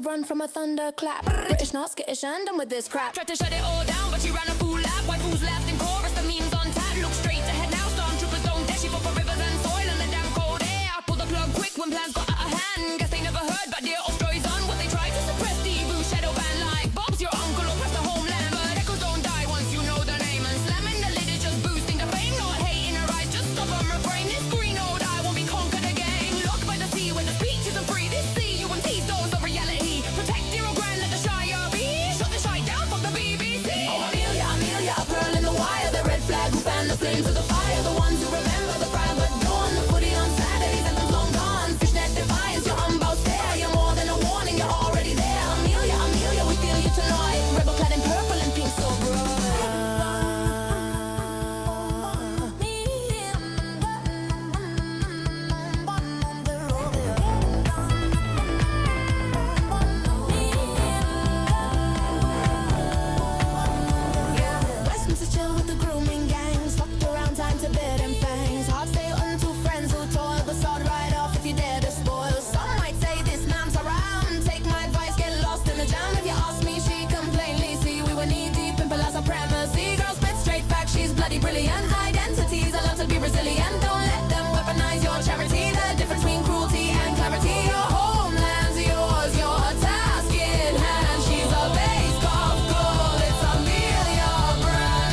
run from a thunderclap. British not skittish and done with this crap. Tried to shut it all down, but she ran a full lap. White fools left in chorus, the memes on tap. Look straight ahead now, stormtroopers don't dash. She fought for rivers and soil and the damn cold air. Pull the plug quick when plans got out of hand. Guess they never heard about dear Ostroy's on what they tried to suppress. The Ebu shadow ban like Bob's your uncle or press the homeland. But echoes don't die once you know the name. And slamming the lid is just boosting the fame. Not hate in her eyes, just stop and refrain. This green old eye won't be conquered again. Locked by the sea where the speech isn't free. This sea you and tease those of reality. Protect your own grand, let the Shire be. Shut the shy down, fuck the BBC. Oh, Amelia, Amelia, a pearl in the wire. The red flag who fan the flames of the fire. The ones who remember the private dawn. The footy on Saturdays and the long gone. Fishnet defiance, your unbound stare. You're more than a warning, you're already there. Amelia, Amelia, we feel you tonight. Rebel clad in purple and pink so bright. Westminster chill with the grooming gangs. Fucked around, time to bed and fangs. Hard stay unto friends who toil. The sword right off if you dare to spoil. Some might say this man's around. Take my advice, get lost in the jam. If you ask me, she can plainly see we were knee deep in Palazzo supremacy. Girl spit straight facts, she's bloody brilliant. Identities, I love to be resilient. Don't let them weaponize your charity. The difference between cruelty and clarity. Your homeland's yours, your task in hand. She's a base golf goal. It's Amelia Brand.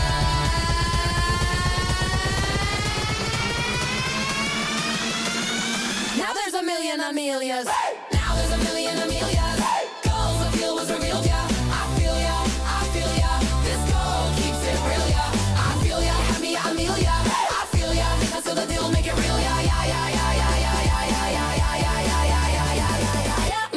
Now there's a million Amelias. Now there's a million Amelias. Goals the feel was revealed, yeah. I feel ya, I feel ya. This goal keeps it real, yeah. I feel ya, have me, Amelia. I feel ya, I feel the deal, make it real, yeah, yeah, yeah, yeah, yeah, yeah, yeah, yeah, yeah, yeah, yeah, yeah, yeah, yeah, yeah, yeah.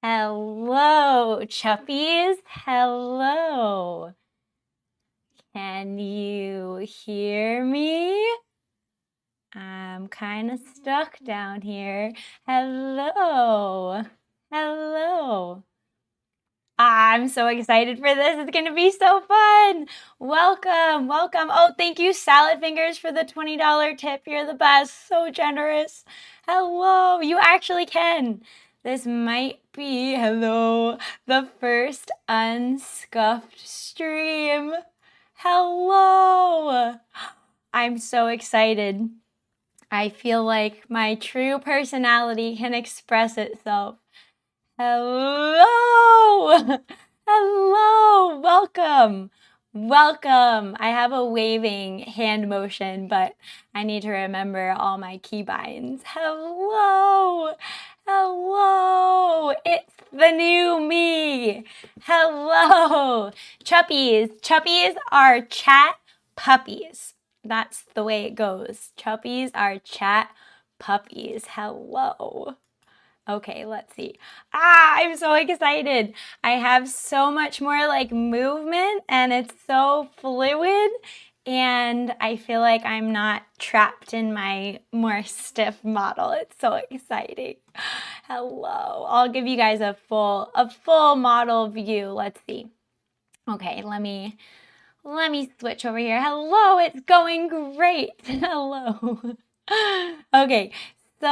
Hello, Chuppies. Hello. Can you hear me? I'm kind of stuck down here. Hello. Hello. I'm so excited for this. It's going to be so fun. Welcome, welcome. Oh, thank you, Salad Fingers, for the $20 tip. You're the best. So generous. Hello. You actually can. This might be, hello, the first unscuffed stream. Hello. I'm so excited. I feel like my true personality can express itself. Hello. Hello. Welcome. Welcome. I have a waving hand motion, but I need to remember all my keybinds. Hello. Hello. It's the new me. Hello. Chuppies. Chuppies are chat puppies. That's the way it goes. Chuppies are chat puppies. Hello. Okay, let's see. I'm so excited. I have so much more like movement and it's so fluid and I feel like I'm not trapped in my more stiff model. It's so exciting. Hello. I'll give you guys a full model view. Let's see. Okay, let me switch over here. Hello, it's going great. Hello. Okay. So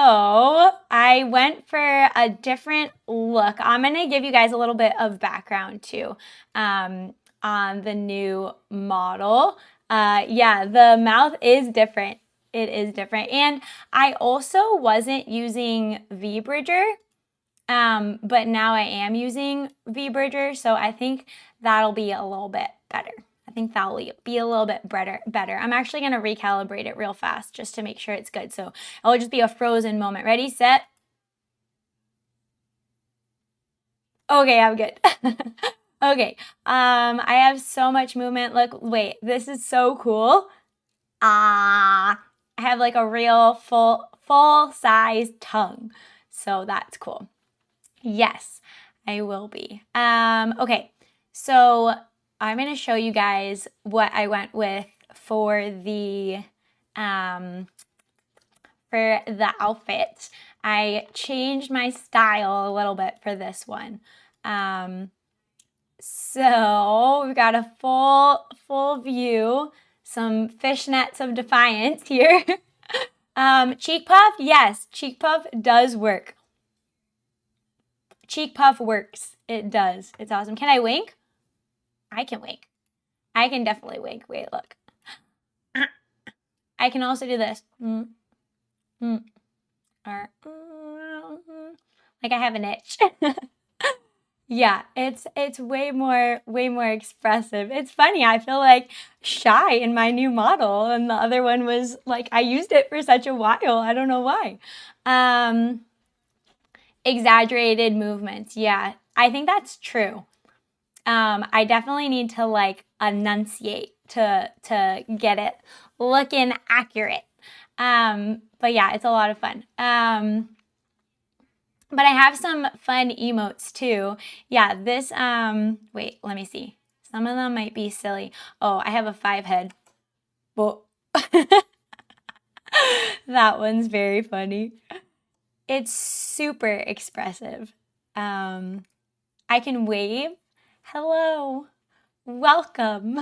I went for a different look. I'm going to give you guys a little bit of background too on the new model. Yeah, the mouth is different. It is different. And I also wasn't using V-Bridger, but now I am using V-Bridger. So I think that'll be a little bit better. I think that will be a little bit better. I'm actually going to recalibrate it real fast just to make sure it's good. So it'll just be a frozen moment. Ready, set. Okay, I'm good. Okay, I have so much movement. Look, wait, this is so cool. I have like a real full size tongue. So that's cool. Yes, I will be. Okay, so I'm going to show you guys what I went with for the outfit. I changed my style a little bit for this one. So we've got a full view, some fishnets of defiance here. Cheek puff, yes, cheek puff does work. Cheek puff works. It does. It's awesome. Can I wink? I can wink. I can definitely wink. Wait, look. I can also do this. Or like I have an itch. Yeah, it's way more expressive. It's funny. I feel like shy in my new model, and the other one was like I used it for such a while. I don't know why. Exaggerated movements. Yeah, I think that's true. I definitely need to like enunciate to get it looking accurate. But yeah, it's a lot of fun. But I have some fun emotes too. Yeah, this, wait, let me see. Some of them might be silly. Oh, I have a 5 head. Whoa. That one's very funny. It's super expressive. I can wave. Hello. Welcome.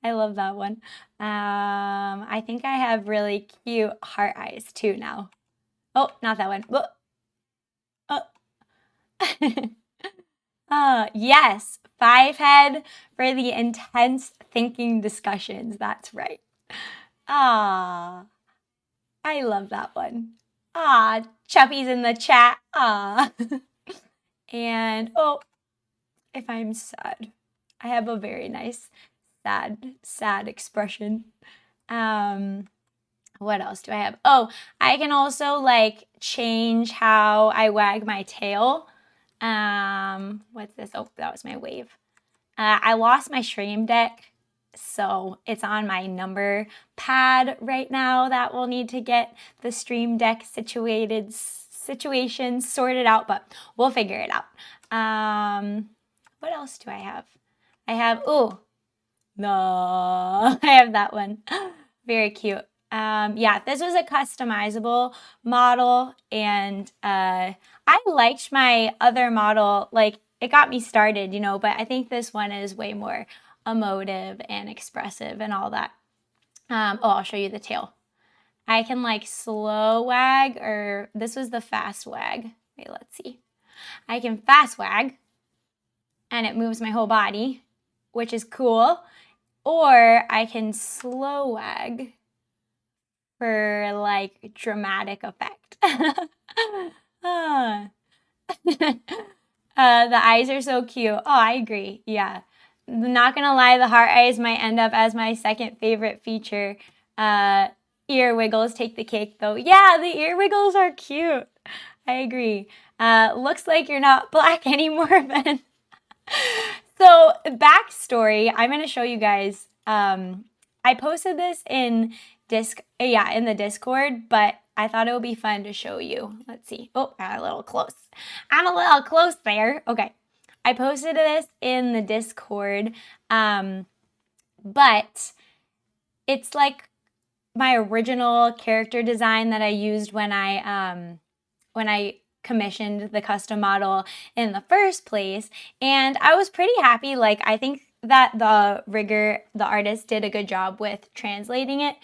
I love that one. I think I have really cute heart eyes too now. Oh, not that one. Whoa. Yes, 5 head for the intense thinking discussions. That's right. I love that one. Chuppy's in the chat. And oh, if I'm sad, I have a very nice sad expression. What else do I have? Oh, I can also like change how I wag my tail. What's this? Oh, that was my wave. I lost my stream deck, so it's on my number pad right now. That will need to get the stream deck situation sorted out, but we'll figure it out. What else do I have? I have, oh, no, I have that one. Very cute. Yeah, this was a customizable model, and I liked my other model. Like, it got me started, you know, but I think this one is way more emotive and expressive and all that. Oh, I'll show you the tail. I can like slow wag, or this was the fast wag. Wait, let's see. I can fast wag, and it moves my whole body, which is cool. Or I can slow wag for like dramatic effect. The eyes are so cute. Oh, I agree. Yeah. Not gonna lie, the heart eyes might end up as my second favorite feature. Ear wiggles take the cake though. Yeah, the ear wiggles are cute. I agree. Looks like you're not black anymore, Ben. So, backstory, I'm gonna show you guys. I posted this in the Discord, but I thought it would be fun to show you. Let's see. Oh, I'm a little close. I'm a little close there. Okay. I posted this in the Discord, but it's like my original character design that I used when I commissioned the custom model in the first place, and I was pretty happy. Like, I think that the artist did a good job with translating it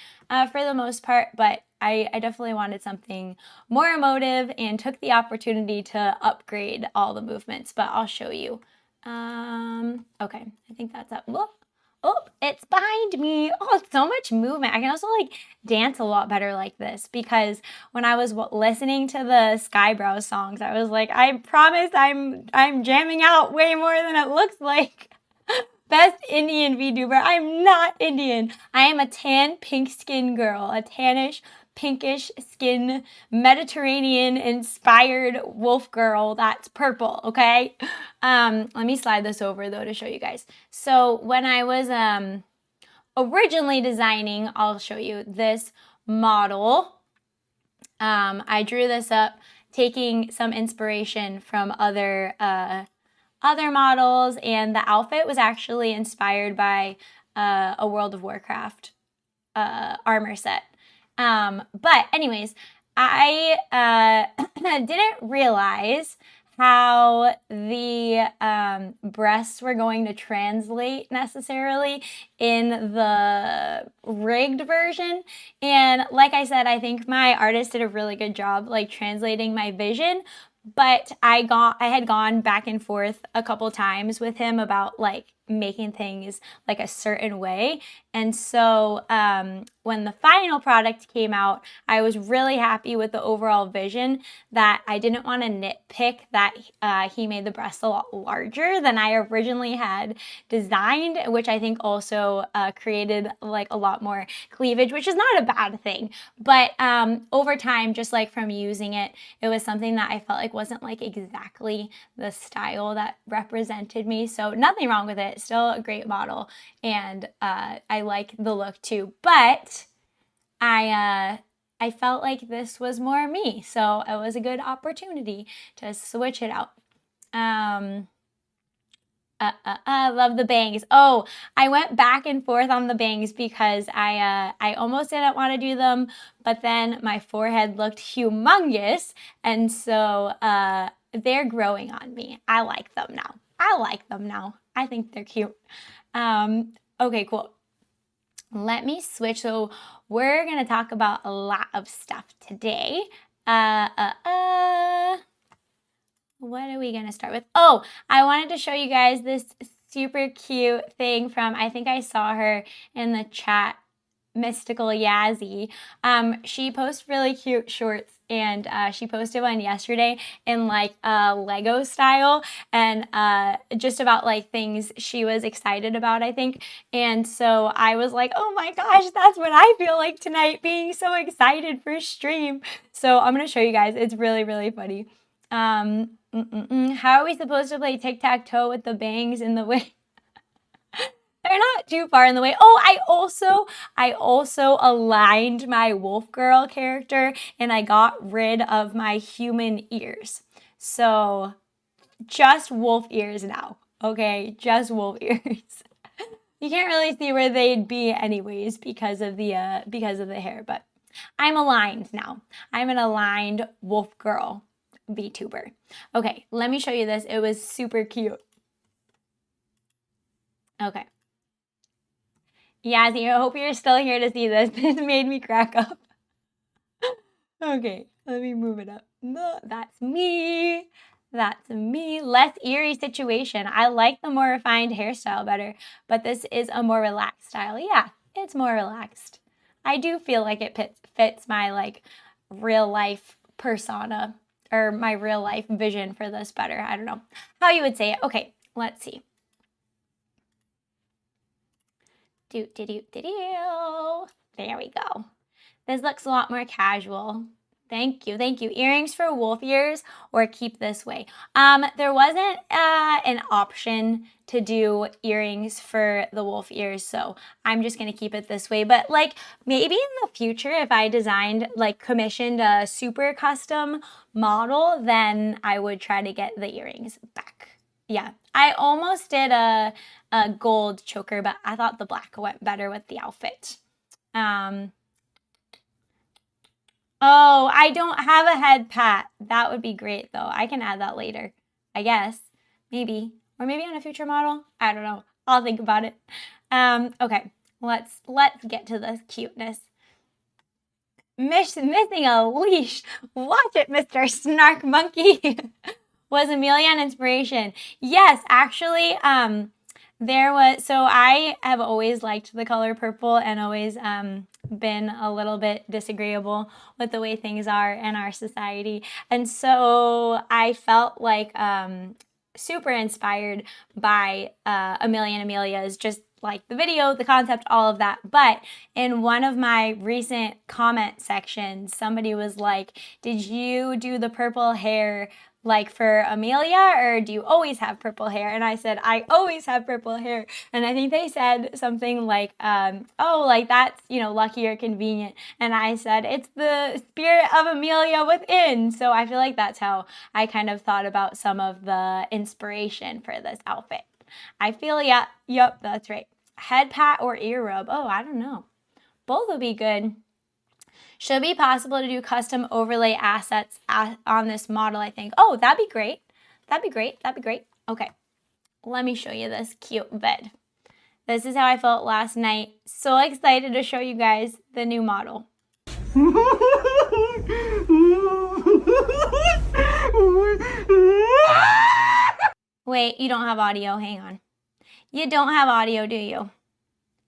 for the most part, but I definitely wanted something more emotive and took the opportunity to upgrade all the movements, but I'll show you. Okay, I think that's up. Whoop. Oh, it's behind me. Oh, it's so much movement. I can also like dance a lot better like this, because when I was listening to the Skybrows songs, I was like, I promise I'm jamming out way more than it looks like. Best Indian VTuber. I'm not Indian. I am a tan, pink skin girl. A tannish, pinkish skin, Mediterranean inspired wolf girl that's purple, okay? Let me slide this over though to show you guys. So when I was originally designing, I'll show you this model. I drew this up taking some inspiration from other models, and the outfit was actually inspired by a World of Warcraft armor set. But anyways, I didn't realize how the breasts were going to translate necessarily in the rigged version. And like I said, I think my artist did a really good job like translating my vision. But I had gone back and forth a couple times with him about like making things like a certain way. And so when the final product came out, I was really happy with the overall vision, that I didn't want to nitpick that he made the breasts a lot larger than I originally had designed, which I think also created like a lot more cleavage, which is not a bad thing. But over time, just like from using it, it was something that I felt like wasn't like exactly the style that represented me. So nothing wrong with it. Still a great model, and I like the look too. But I felt like this was more me, so it was a good opportunity to switch it out. Love the bangs. Oh, I went back and forth on the bangs because I almost didn't want to do them, but then my forehead looked humongous, and so they're growing on me. I like them now. I think they're cute. Okay, cool. Let me switch. So we're gonna talk about a lot of stuff today. What are we gonna start with? Oh, I wanted to show you guys this super cute thing from, I think I saw her in the chat, MysticalYazzy. She posts really cute shorts, and she posted one yesterday in like Lego style, and just about like things she was excited about, I think. And so I was like, oh my gosh, that's what I feel like tonight, being so excited for stream. So I'm gonna show you guys. It's really, really funny. How are we supposed to play tic-tac-toe with the bangs in the way? They're not too far in the way. Oh, I also aligned my wolf girl character, and I got rid of my human ears. So just wolf ears now. Okay, just wolf ears. You can't really see where they'd be anyways because of the hair, but I'm aligned now. I'm an aligned wolf girl VTuber. Okay, let me show you this. It was super cute. Okay. Yazzy, I hope you're still here to see this. This made me crack up. Okay, let me move it up. No, that's me. That's me. Less eerie situation. I like the more refined hairstyle better, but this is a more relaxed style. Yeah, it's more relaxed. I do feel like it fits my like real life persona, or my real life vision for this better. I don't know how you would say it. Okay, let's see. There we go. This looks a lot more casual. Thank you. Earrings for wolf ears or keep this way? There wasn't an option to do earrings for the wolf ears, so I'm just gonna keep it this way. But like maybe in the future, if I commissioned a super custom model, then I would try to get the earrings back. Yeah, I almost did a gold choker, but I thought the black went better with the outfit. Oh, I don't have a head pat. That would be great though. I can add that later, I guess. Maybe. Or maybe on a future model. I don't know. I'll think about it. Okay, let's get to the cuteness. Missing a leash. Watch it, Mr. Snark Monkey. Was Amelia an inspiration? Yes, actually, there was, so I have always liked the color purple and always been a little bit disagreeable with the way things are in our society. And so I felt like super inspired by Amelia and Amelia's, just like the video, the concept, all of that. But in one of my recent comment sections, somebody was like, did you do the purple hair like for Amelia, or do you always have purple hair? And I said, I always have purple hair. And I think they said something like, oh, like that's, you know, lucky or convenient. And I said, it's the spirit of Amelia within. So I feel like that's how I kind of thought about some of the inspiration for this outfit. I feel, yeah, yep, that's right. Head pat or ear rub? Oh, I don't know. Both would be good. Should be possible to do custom overlay assets on this model, I think. Oh, that'd be great. That'd be great. That'd be great. Okay, let me show you this cute bed. This is how I felt last night. So excited to show you guys the new model. Wait, you don't have audio. Hang on. You don't have audio, do you?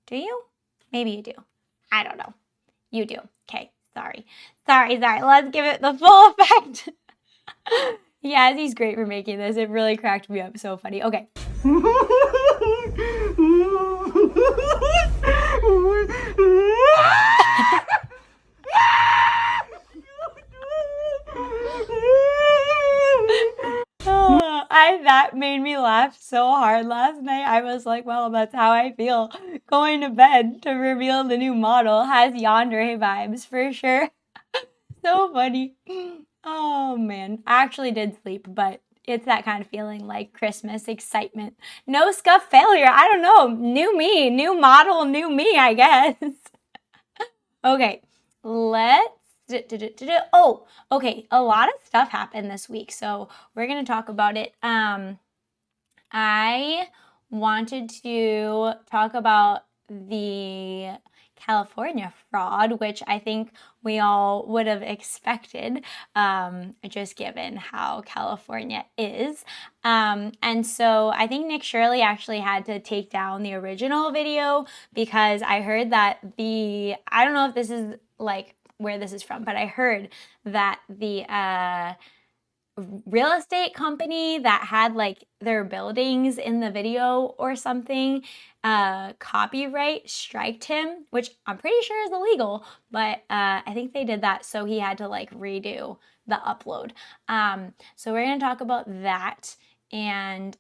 Do you? Maybe you do. I don't know. You do. Okay. Sorry. Let's give it the full effect. Yeah, he's great for making this. It really cracked me up. So funny. Okay. That made me laugh so hard last night. I was like, well, that's how I feel going to bed to reveal the new model. Has yandere vibes for sure. So funny. Oh man, I actually did sleep, but it's that kind of feeling, like Christmas excitement. No scuff failure. I don't know. New me, new model, new me, I guess. Okay, let's oh, okay, a lot of stuff happened this week, so we're going to talk about it. I wanted to talk about the California fraud, which I think we all would have expected, just given how California is. And so I think Nick Shirley actually had to take down the original video because I heard that I don't know if this is like where this is from, but I heard that the real estate company that had like their buildings in the video or something, copyright striked him, which I'm pretty sure is illegal, but I think they did that, so he had to like redo the upload. So we're gonna talk about that and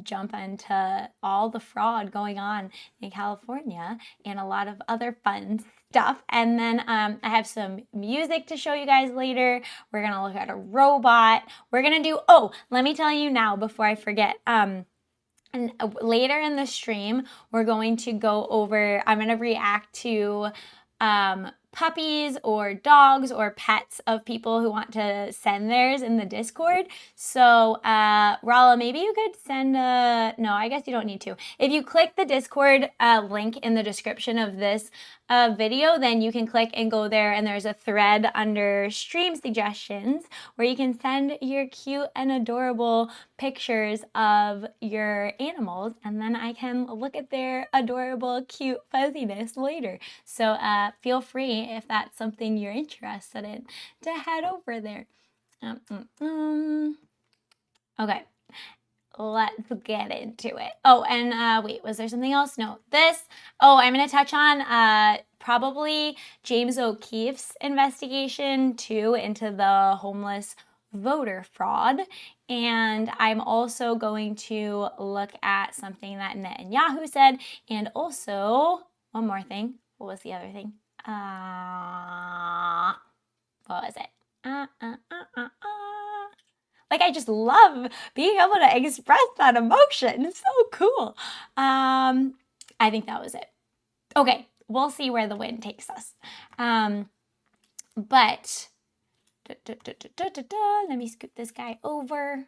jump into all the fraud going on in California and a lot of other fun stuff. And then I have some music to show you guys later. We're gonna look at a robot. We're gonna do, oh, let me tell you now before I forget. And later in the stream, we're going to go over, I'm gonna react to puppies or dogs or pets of people who want to send theirs in the Discord. So Rala, maybe you could send no, I guess you don't need to. If you click the Discord link in the description of this video, then you can click and go there, and there's a thread under stream suggestions where you can send your cute and adorable pictures of your animals, and then I can look at their adorable cute fuzziness later. So feel free, if that's something you're interested in, to head over there. Okay, let's get into it. Oh, and wait, was there something else? No, this. Oh, I'm going to touch on probably James O'Keefe's investigation too into the homeless voter fraud. And I'm also going to look at something that Netanyahu said, and also one more thing. What was the other thing? What was it? Like, I just love being able to express that emotion. It's so cool. I think that was it. Okay, we'll see where the wind takes us. But let me scoot this guy over.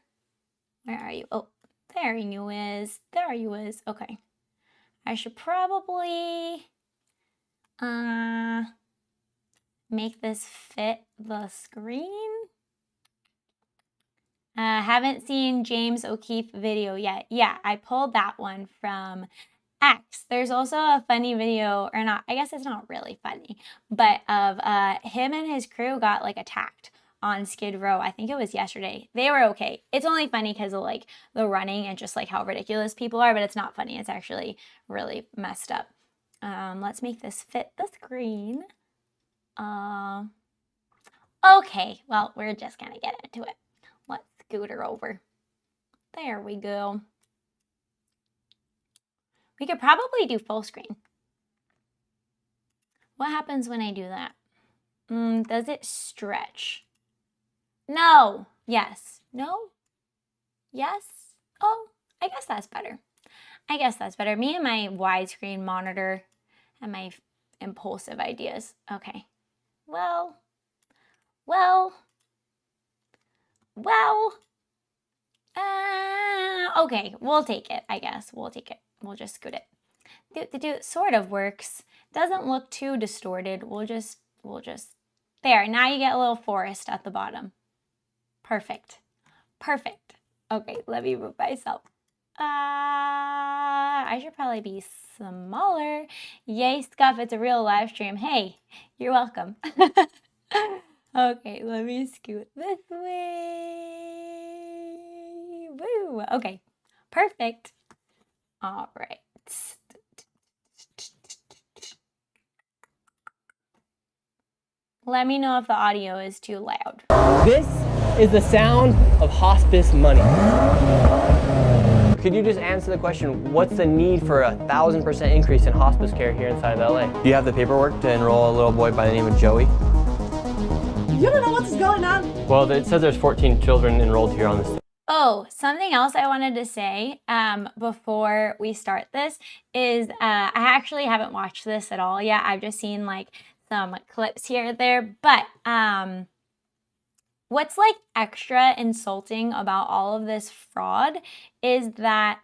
Where are you? Oh, there you is. There you is. Okay. I should probably make this fit the screen. Haven't seen James O'Keefe video yet. Yeah, I pulled that one from X. There's also a funny video, or not, I guess it's not really funny, but of him and his crew got like attacked on Skid Row. I think it was yesterday. They were okay. It's only funny because of like the running and just like how ridiculous people are, but it's not funny. It's actually really messed up. Let's make this fit the screen. Okay, well, we're just gonna get into it. Let's scoot her over. There we go. We could probably do full screen. What happens when I do that? Does it stretch? No. Yes. No? Yes? Oh, I guess that's better. I guess that's better. Me and my widescreen monitor and my impulsive ideas. Okay. Well. Okay, we'll take it, I guess. We'll take it. We'll just scoot it. It sort of works. Doesn't look too distorted. We'll just, there. Now you get a little forest at the bottom. Perfect. Perfect. Okay, let me move myself. I should probably be smaller. Yay, Scuff, it's a real live stream. Hey, you're welcome. Okay, let me scoot this way. Woo. Okay, perfect. All right. Let me know if the audio is too loud. This is the sound of hospice money. Could you just answer the question, what's the need for a 1,000% increase in hospice care here inside of LA? Do you have the paperwork to enroll a little boy by the name of Joey? You don't know what's going on? Well, it says there's 14 children enrolled here on this. Oh, something else I wanted to say before we start this is I actually haven't watched this at all yet. I've just seen like some clips here or there, but what's like extra insulting about all of this fraud is that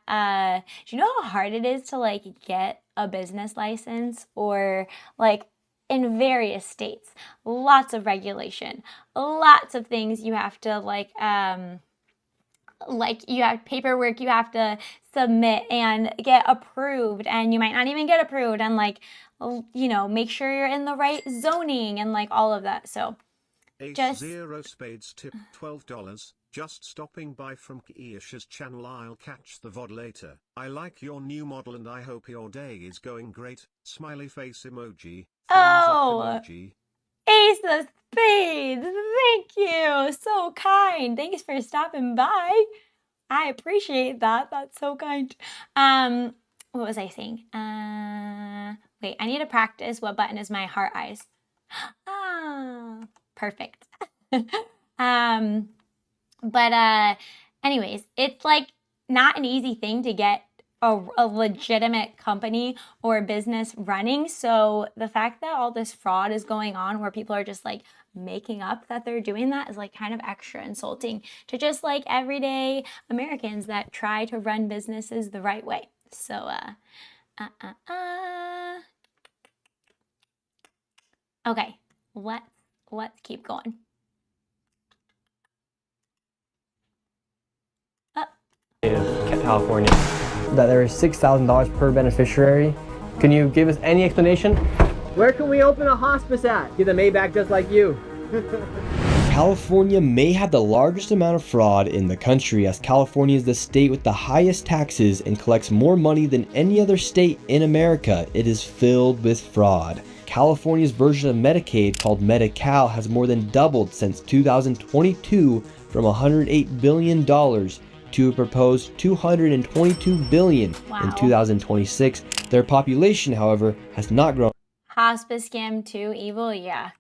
do you know how hard it is to like get a business license, or like in various states, lots of regulation, lots of things you have to like you have paperwork you have to submit and get approved, and you might not even get approved, and like, you know, make sure you're in the right zoning and like all of that. So just Zero Spades tip $12. Just stopping by from Kiesha's channel. I'll catch the VOD later. I like your new model and I hope your day is going great. Smiley face emoji. Emoji. Ace of Spades, thank you, so kind. Thanks for stopping by. I appreciate that. That's so kind. What was I saying? Wait, I need to practice. What button is my heart eyes? Perfect. But anyways, it's like not an easy thing to get a legitimate company or business running. So the fact that all this fraud is going on where people are just like making up that they're doing that is like kind of extra insulting to just like everyday Americans that try to run businesses the right way. So okay, let's keep going. California. That there is $6,000 per beneficiary. Can you give us any explanation? Where can we open a hospice at? Get a Maybach just like you. California may have the largest amount of fraud in the country, as California is the state with the highest taxes and collects more money than any other state in America. It is filled with fraud. California's version of Medicaid, called Medi-Cal, has more than doubled since 2022 from $108 billion to a proposed $222 billion in 2026. Their population, however, has not grown. Hospice scam too evil? Yeah.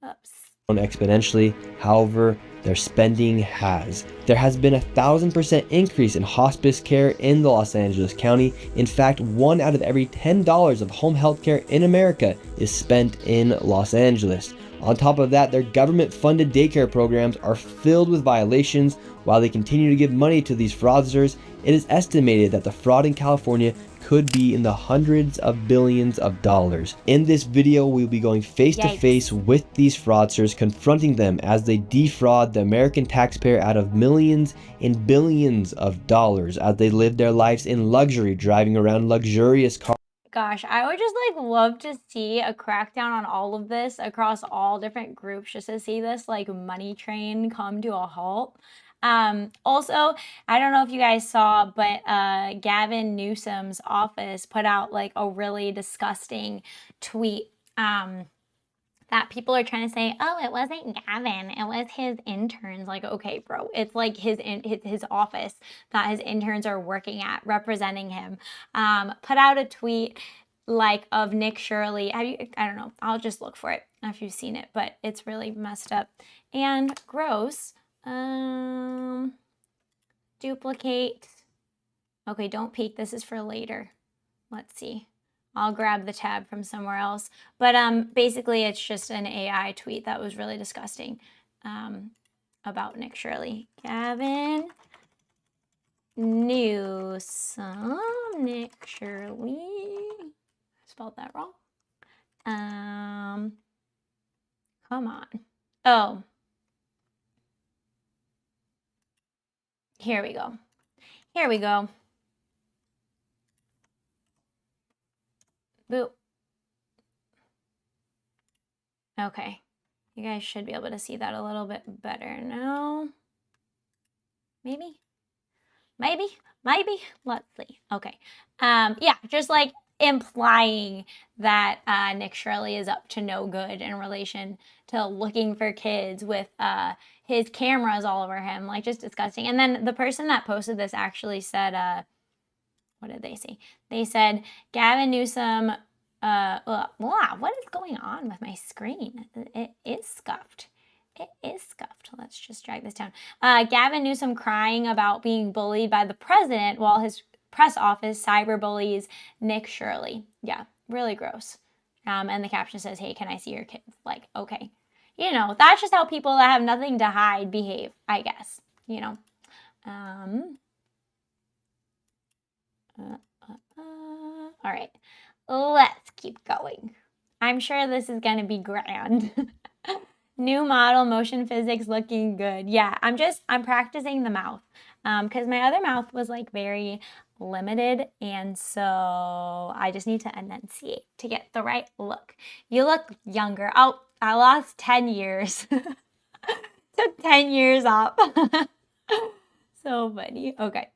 Oops. Exponentially. However, their spending has. There has been 1,000% increase in hospice care in the Los Angeles County. In fact, 1 out of every $10 of home health care in America is spent in Los Angeles. On top of that, their government-funded daycare programs are filled with violations. While they continue to give money to these fraudsters, it is estimated that the fraud in California could be in the hundreds of billions of dollars. In this video, we'll be going face to face with these fraudsters, confronting them as they defraud the American taxpayer out of millions and billions of dollars as they live their lives in luxury, driving around luxurious cars. gosh, I would just like love to see a crackdown on all of this across all different groups, just to see this like money train come to a halt. Also, I don't know if you guys saw, but Gavin Newsom's office put out like a really disgusting tweet that people are trying to say, oh, it wasn't Gavin, it was his interns. Like, okay, bro, it's like his office that his interns are working at, representing him. Put out a tweet like of Nick Shirley. I don't know, I'll just look for it if you've seen it, but it's really messed up and gross. Duplicate. Okay, don't peek, this is for later. Let's see. I'll grab the tab from somewhere else. But basically, it's just an AI tweet that was really disgusting about Nick Shirley. Gavin Newsom, Nick Shirley. Spelled that wrong. Come on. Oh. Here we go. Here we go. Boop. Okay. You guys should be able to see that a little bit better now. Maybe? Maybe? Maybe? Let's see. Okay. Yeah, just like implying that Nick Shirley is up to no good in relation to looking for kids with his cameras all over him. Like, just disgusting. And then the person that posted this actually said, what did they say? They said, Gavin Newsom, wow, what is going on with my screen? It is scuffed. It is scuffed. Let's just drag this down. Gavin Newsom crying about being bullied by the president while his press office cyberbullies Nick Shirley. Yeah, really gross. And the caption says, hey, can I see your kids? Like, okay. You know, that's just how people that have nothing to hide behave, I guess. You know. All right, let's keep going. I'm sure this is gonna be grand. New model, motion physics looking good. Yeah, I'm practicing the mouth because my other mouth was like very limited, and so I just need to enunciate to get the right look. You look younger. Oh, I lost 10 years. Took 10 years off. So funny. Okay.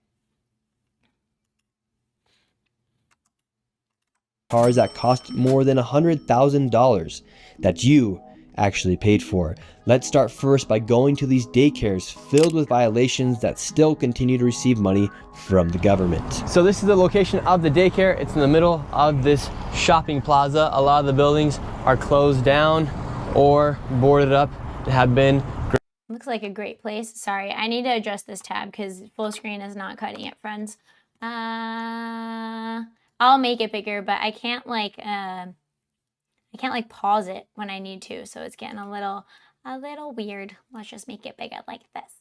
Cars that cost more than $100,000 that you actually paid for. Let's start first by going to these daycares filled with violations that still continue to receive money from the government. So this is the location of the daycare. It's in the middle of this shopping plaza. A lot of the buildings are closed down or boarded up and have been. Looks like a great place. Sorry, I need to adjust this tab because full screen is not cutting it, friends. I'll make it bigger, but I can't like pause it when I need to, so it's getting a little weird. Let's just make it bigger like this.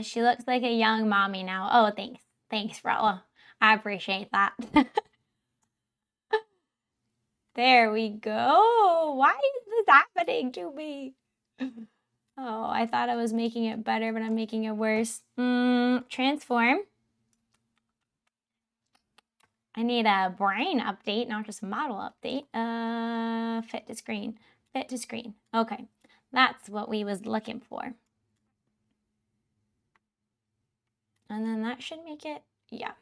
She looks like a young mommy now. Oh, thanks, Frella. I appreciate that. There we go. Why is this happening to me? Oh, I thought I was making it better, but I'm making it worse. Transform. I need a brain update, not just a model update. Fit to screen. Fit to screen. Okay, that's what we was looking for. And then that should make it, yeah.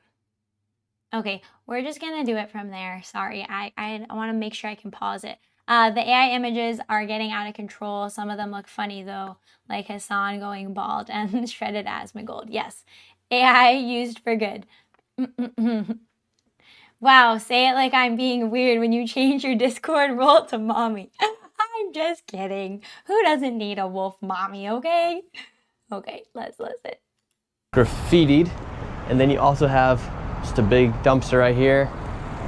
Okay, we're just gonna do it from there. Sorry, I want to make sure I can pause it. The AI images are getting out of control. Some of them look funny though, like Hassan going bald and shredded Asmongold. Yes, AI used for good. Wow, say it like I'm being weird when you change your Discord role to mommy. I'm just kidding. Who doesn't need a wolf mommy, okay? Okay, let's listen. Graffitied, and then you also have just a big dumpster right here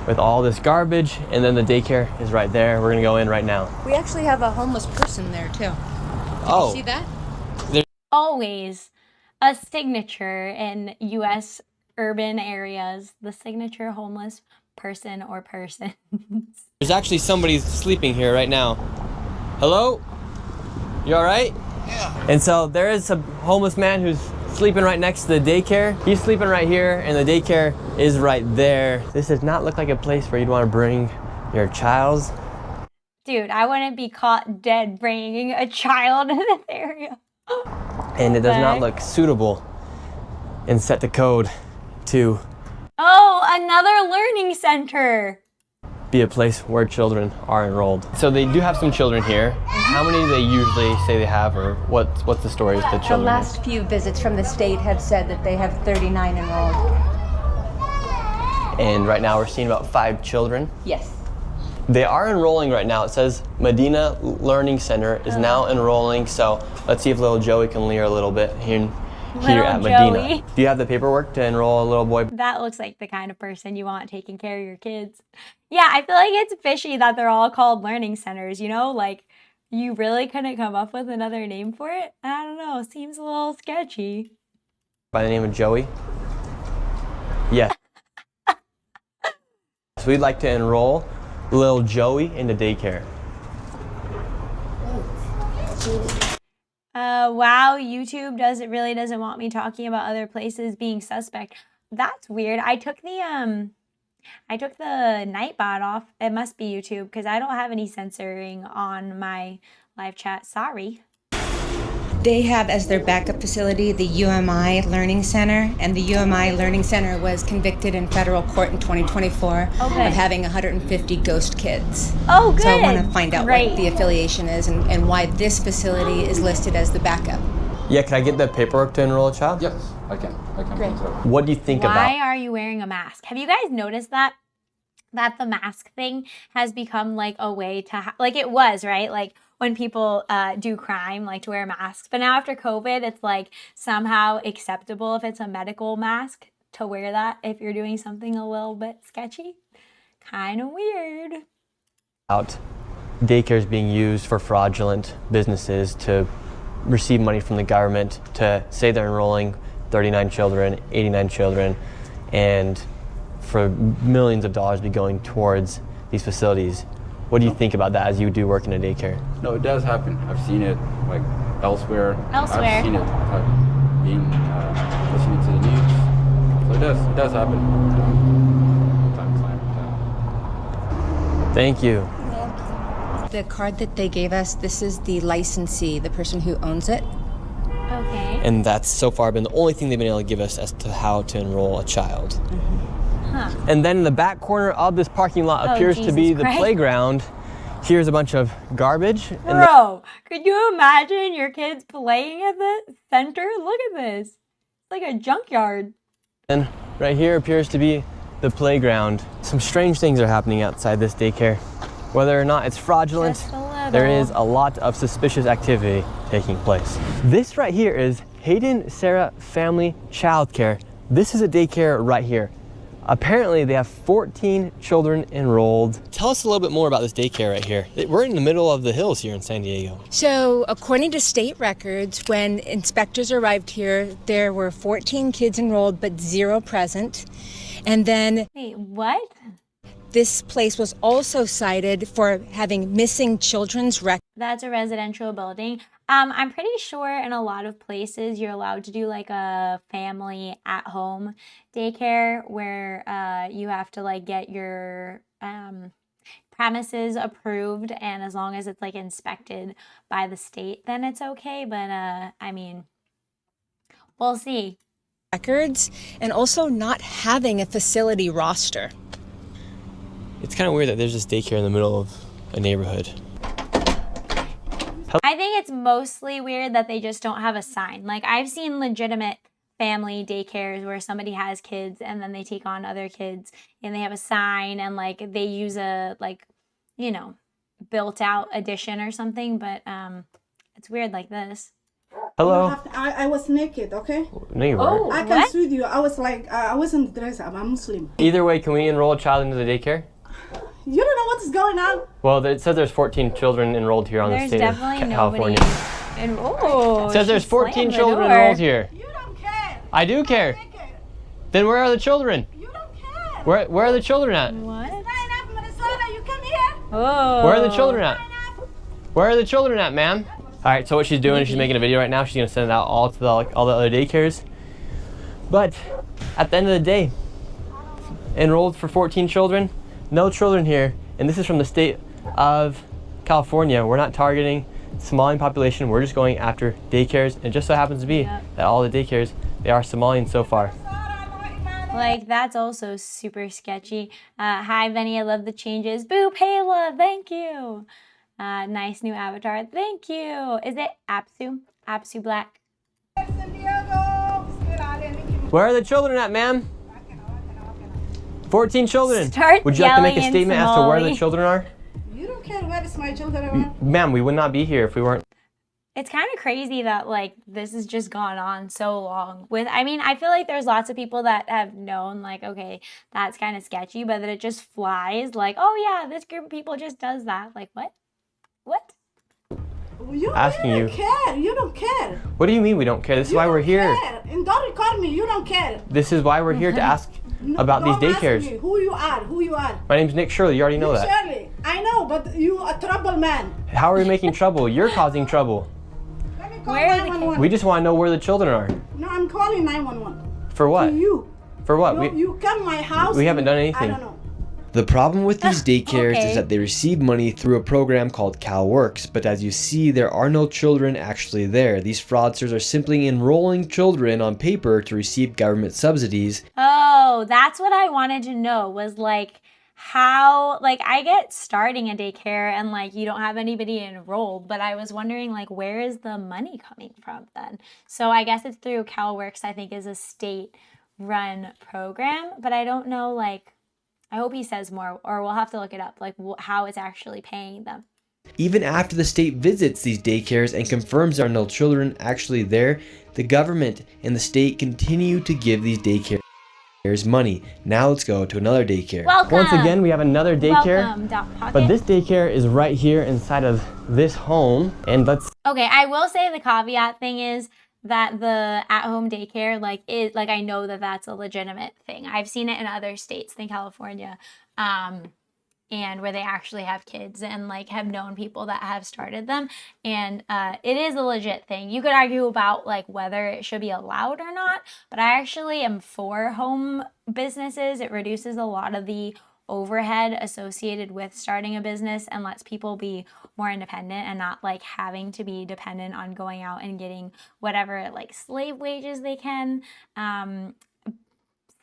with all this garbage, and then the daycare is right there. We're gonna go in right now. We actually have a homeless person there too. Oh, See that? Always a signature in U.S. urban areas, the signature homeless person or persons. There's actually somebody sleeping here right now. Hello? You all right? Yeah. And so there is a homeless man who's sleeping right next to the daycare. He's sleeping right here, and the daycare is right there. This does not look like a place where you'd want to bring your child. Dude, I wouldn't be caught dead bringing a child in this area. And it does not look suitable and set the code to Oh, another learning center. be a place where children are enrolled. So they do have some children here. How many do they usually say they have, or what's the story with the The children? last few visits from the state have said that they have 39 enrolled. And right now we're seeing about 5 children. Yes. They are enrolling right now. It says Medina Learning Center is now enrolling, so let's see if little Joey can leer a little bit here at Medina. Joey. Do you have the paperwork to enroll a little boy? That looks like the kind of person you want taking care of your kids. Yeah, I feel like it's fishy that they're all called learning centers, you know? Like, you really couldn't come up with another name for it? I don't know, seems a little sketchy. By the name of Joey? Yes. So we'd like to enroll little Joey into daycare. Wow, YouTube really doesn't want me talking about other places being suspect. That's weird. I took the Nightbot off. It must be YouTube because I don't have any censoring on my live chat. Sorry. They have as their backup facility the UMI Learning Center, and the UMI Learning Center was convicted in federal court in 2024 of having 150 ghost kids. Oh, good. So I want to find out Great. what the affiliation is and why this facility is listed as the backup. Yeah, can I get the paperwork to enroll a child? Yes, I can. Great. What do you think Why about? are you wearing a mask? Have you guys noticed that the mask thing has become like a way to like it was, right? Like when people do crime, like to wear masks. But now after COVID, it's like somehow acceptable if it's a medical mask to wear that if you're doing something a little bit sketchy. Kind of weird. Out daycares being used for fraudulent businesses to receive money from the government to say they're enrolling 39 children, 89 children, and for millions of dollars be going towards these facilities. What do you think about that as you do work in a daycare? No, it does happen. I've seen it like elsewhere. Elsewhere. I've seen it being listening to the news. So it does happen. Time to time. Thank you. The card that they gave us, this is the licensee, the person who owns it. Okay. And that's so far been the only thing they've been able to give us as to how to enroll a child. Huh. And then in the back corner of this parking lot appears to be Jesus the Christ. playground. Here's a bunch of garbage. And Bro, could you imagine your kids playing at the center? Look at this. It's like a junkyard. then right here appears to be the playground. Some strange things are happening outside this daycare. Whether or not it's fraudulent, Just a little. there is a lot of suspicious activity taking place. This right here is Hayden Sarah Family Childcare. This is a daycare right here. Apparently they have 14 children enrolled. Tell us a little bit more about this daycare right here. We're in the middle of the hills here in San Diego. So, according to state records, when inspectors arrived here, there were 14 kids enrolled but 0 present. And then Wait, what? this place was also cited for having missing children's records. That's a residential building. I'm pretty sure in a lot of places you're allowed to do like a family at home daycare where you have to like get your premises approved, and as long as it's like inspected by the state, then it's okay. But I mean, we'll see. Records, and also not having a facility roster. It's kind of weird that there's this daycare in the middle of a neighborhood. I think it's mostly weird that they just don't have a sign. Like, I've seen legitimate family daycares where somebody has kids and then they take on other kids and they have a sign and like they use a like, you know, built out addition or something, but it's weird like this. Hello. I was naked, okay? No, you weren't. I can sue you. I was like, I wasn't dressed up. I'm Muslim. Either way, can we enroll a child into the daycare? You don't know what's going on. Well, it says there's 14 children enrolled here on the There's state of definitely California. nobody. And, oh, It says there's she 14 slammed the children door. enrolled here. You don't care. I do care. Then where are the children? You don't care. Where are the children at? What? Sign up, Minnesota. You come here. Oh. Where are the children at? Where are the children at, ma'am? All right, so what she's doing is she's making a video right now. She's gonna send it out all to all the other daycares. But at the end of the day, enrolled for 14 children, no children here. And this is from the state of California. We're not targeting Somalian population. We're just going after daycares. And it just so happens to be that all the daycares, they are Somalian so far. Like, that's also super sketchy. Hi, Venny, I love the changes. Boo, Payla, thank you. Nice new avatar, thank you. Is it Apsu? Apsu Black? Where are the children at, ma'am? 14 children. Start Would you like to make a yelling in statement as to where the Somali. children are? You don't care where is my children are. Ma'am, we would not be here if we weren't. It's kind of crazy that, like, this has just gone on so long. I mean, I feel like there's lots of people that have known, like, okay, that's kind of sketchy, but that it just flies, like, oh yeah, this group of people just does that. Like, what? What? You Asking don't you. care. You don't care. What do you mean we don't care? This is why we're here. Care. And don't record me. You don't care. This is why we're here to ask about these Don't ask daycares. me who you are. Who you are. My name's Nick Shirley. You already know that. Shirley, I know, but you a trouble man. How are we making trouble? You're causing trouble. Let me call Where are the 911. We just want to know where the children are. No, I'm calling 911. For what? To you. For what? You come my house. We haven't done anything. I don't know. The problem with these daycares Okay. is that they receive money through a program called CalWorks, but as you see, there are no children actually there. These fraudsters are simply enrolling children on paper to receive government subsidies. Oh, that's what I wanted to know, was like how, like, I get starting a daycare and like you don't have anybody enrolled, but I was wondering, like, where is the money coming from then? So I guess it's through CalWorks, I think is a state run program, but I don't know, like, I hope he says more, or we'll have to look it up, like how it's actually paying them. Even after the state visits these daycares and confirms there are no children actually there, the government and the state continue to give these daycares money. Now let's go to another daycare. Welcome. Once again, we have another daycare. Welcome, Doc Pocket. But this daycare is right here inside of this home. And let's Okay, I will say the caveat thing is that the at-home daycare, like, is like, I know that that's a legitimate thing. I've seen it in other states than California, and where they actually have kids and like have known people that have started them, and it is a legit thing. You could argue about like whether it should be allowed or not, but I actually am for home businesses. It reduces a lot of the overhead associated with starting a business and lets people be more independent and not like having to be dependent on going out and getting whatever like slave wages they can,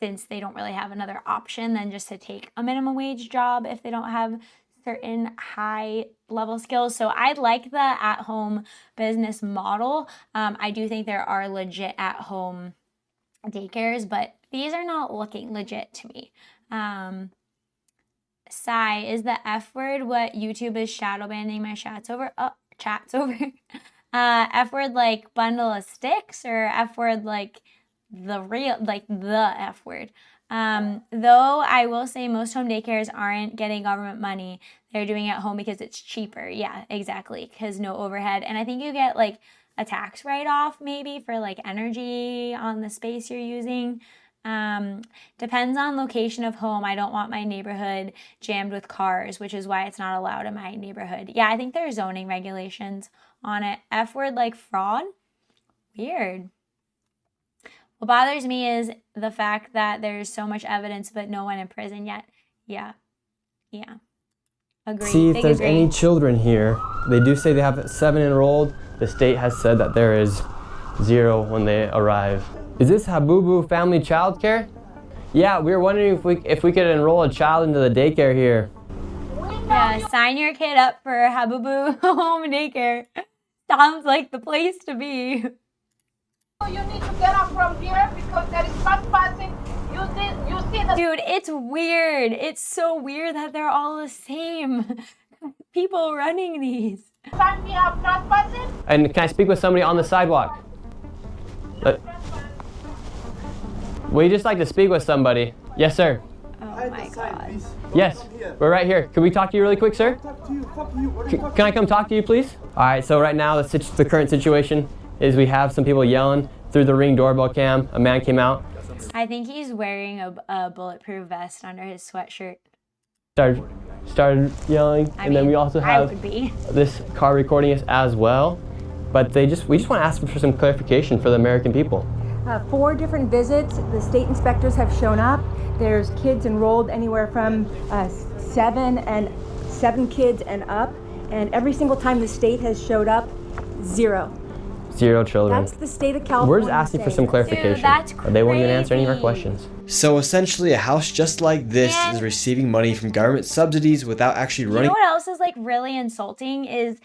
since they don't really have another option than just to take a minimum wage job if they don't have certain high level skills. So I like the at-home business model. I do think there are legit at-home daycares, but these are not looking legit to me. Sigh, is the F word what YouTube is shadow banning my chats over? Chats over. F word like bundle of sticks, or F word like the real, like the F word? Though I will say most home daycares aren't getting government money. They're doing it at home because it's cheaper. Yeah, exactly. Because no overhead. And I think you get like a tax write-off maybe for like energy on the space you're using. Depends on location of home. I don't want my neighborhood jammed with cars, which is why it's not allowed in my neighborhood. Yeah, I think there's zoning regulations on it. F word like fraud? Weird. What bothers me is the fact that there's so much evidence but no one in prison yet. Yeah. Agreed. see if Big there's agree. any children here. They do say they have 7 enrolled. The state has said that there is 0 when they arrive. Is this Habubu Family Childcare? Yeah, we were wondering if we could enroll a child into the daycare here. Yeah, sign your kid up for Habubu home daycare. Sounds like the place to be. You need to get up from here because there is trespassing. You see the Dude, it's weird. It's so weird that they're all the same people running these. sign me up trespassing. And can I speak with somebody on the sidewalk? We just like to speak with somebody. Yes, sir. Oh my god. Yes, we're right here. Can we talk to you really quick, sir? Can I come talk to you, please? All right, so right now the current situation is we have some people yelling through the Ring doorbell cam. A man came out, I think he's wearing a bulletproof vest under his sweatshirt. started yelling, and then we also I have would be. this car recording us as well. but we just want to ask for some clarification for the American people. 4 different visits, the state inspectors have shown up. There's kids enrolled anywhere from 7 kids and up, and every single time the state has showed up, 0. 0 children. That's the state of California. We're just asking for some clarification. Dude, that's crazy. They won't even answer any of our questions. So essentially, a house just like this is receiving money from government subsidies without actually running. You know what else is like really insulting is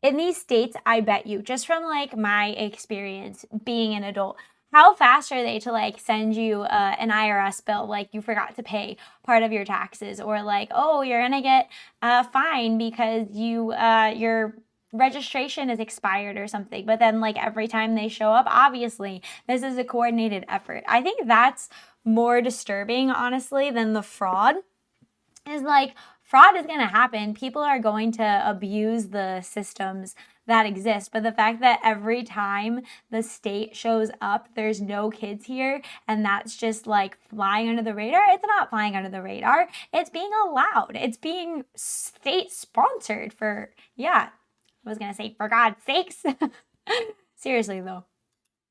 in these states, I bet you, just from like my experience being an adult, how fast are they to like send you an IRS bill like you forgot to pay part of your taxes, or like, oh, you're gonna get a fine because your registration is expired or something. But then like every time they show up, obviously this is a coordinated effort. I think that's more disturbing, honestly, than the fraud. Is like, fraud is going to happen. People are going to abuse the systems that exist. But the fact that every time the state shows up, there's no kids here, and that's just like flying under the radar. It's not flying under the radar. It's being allowed. It's being state sponsored for, yeah, I was going to say for God's sakes. Seriously though.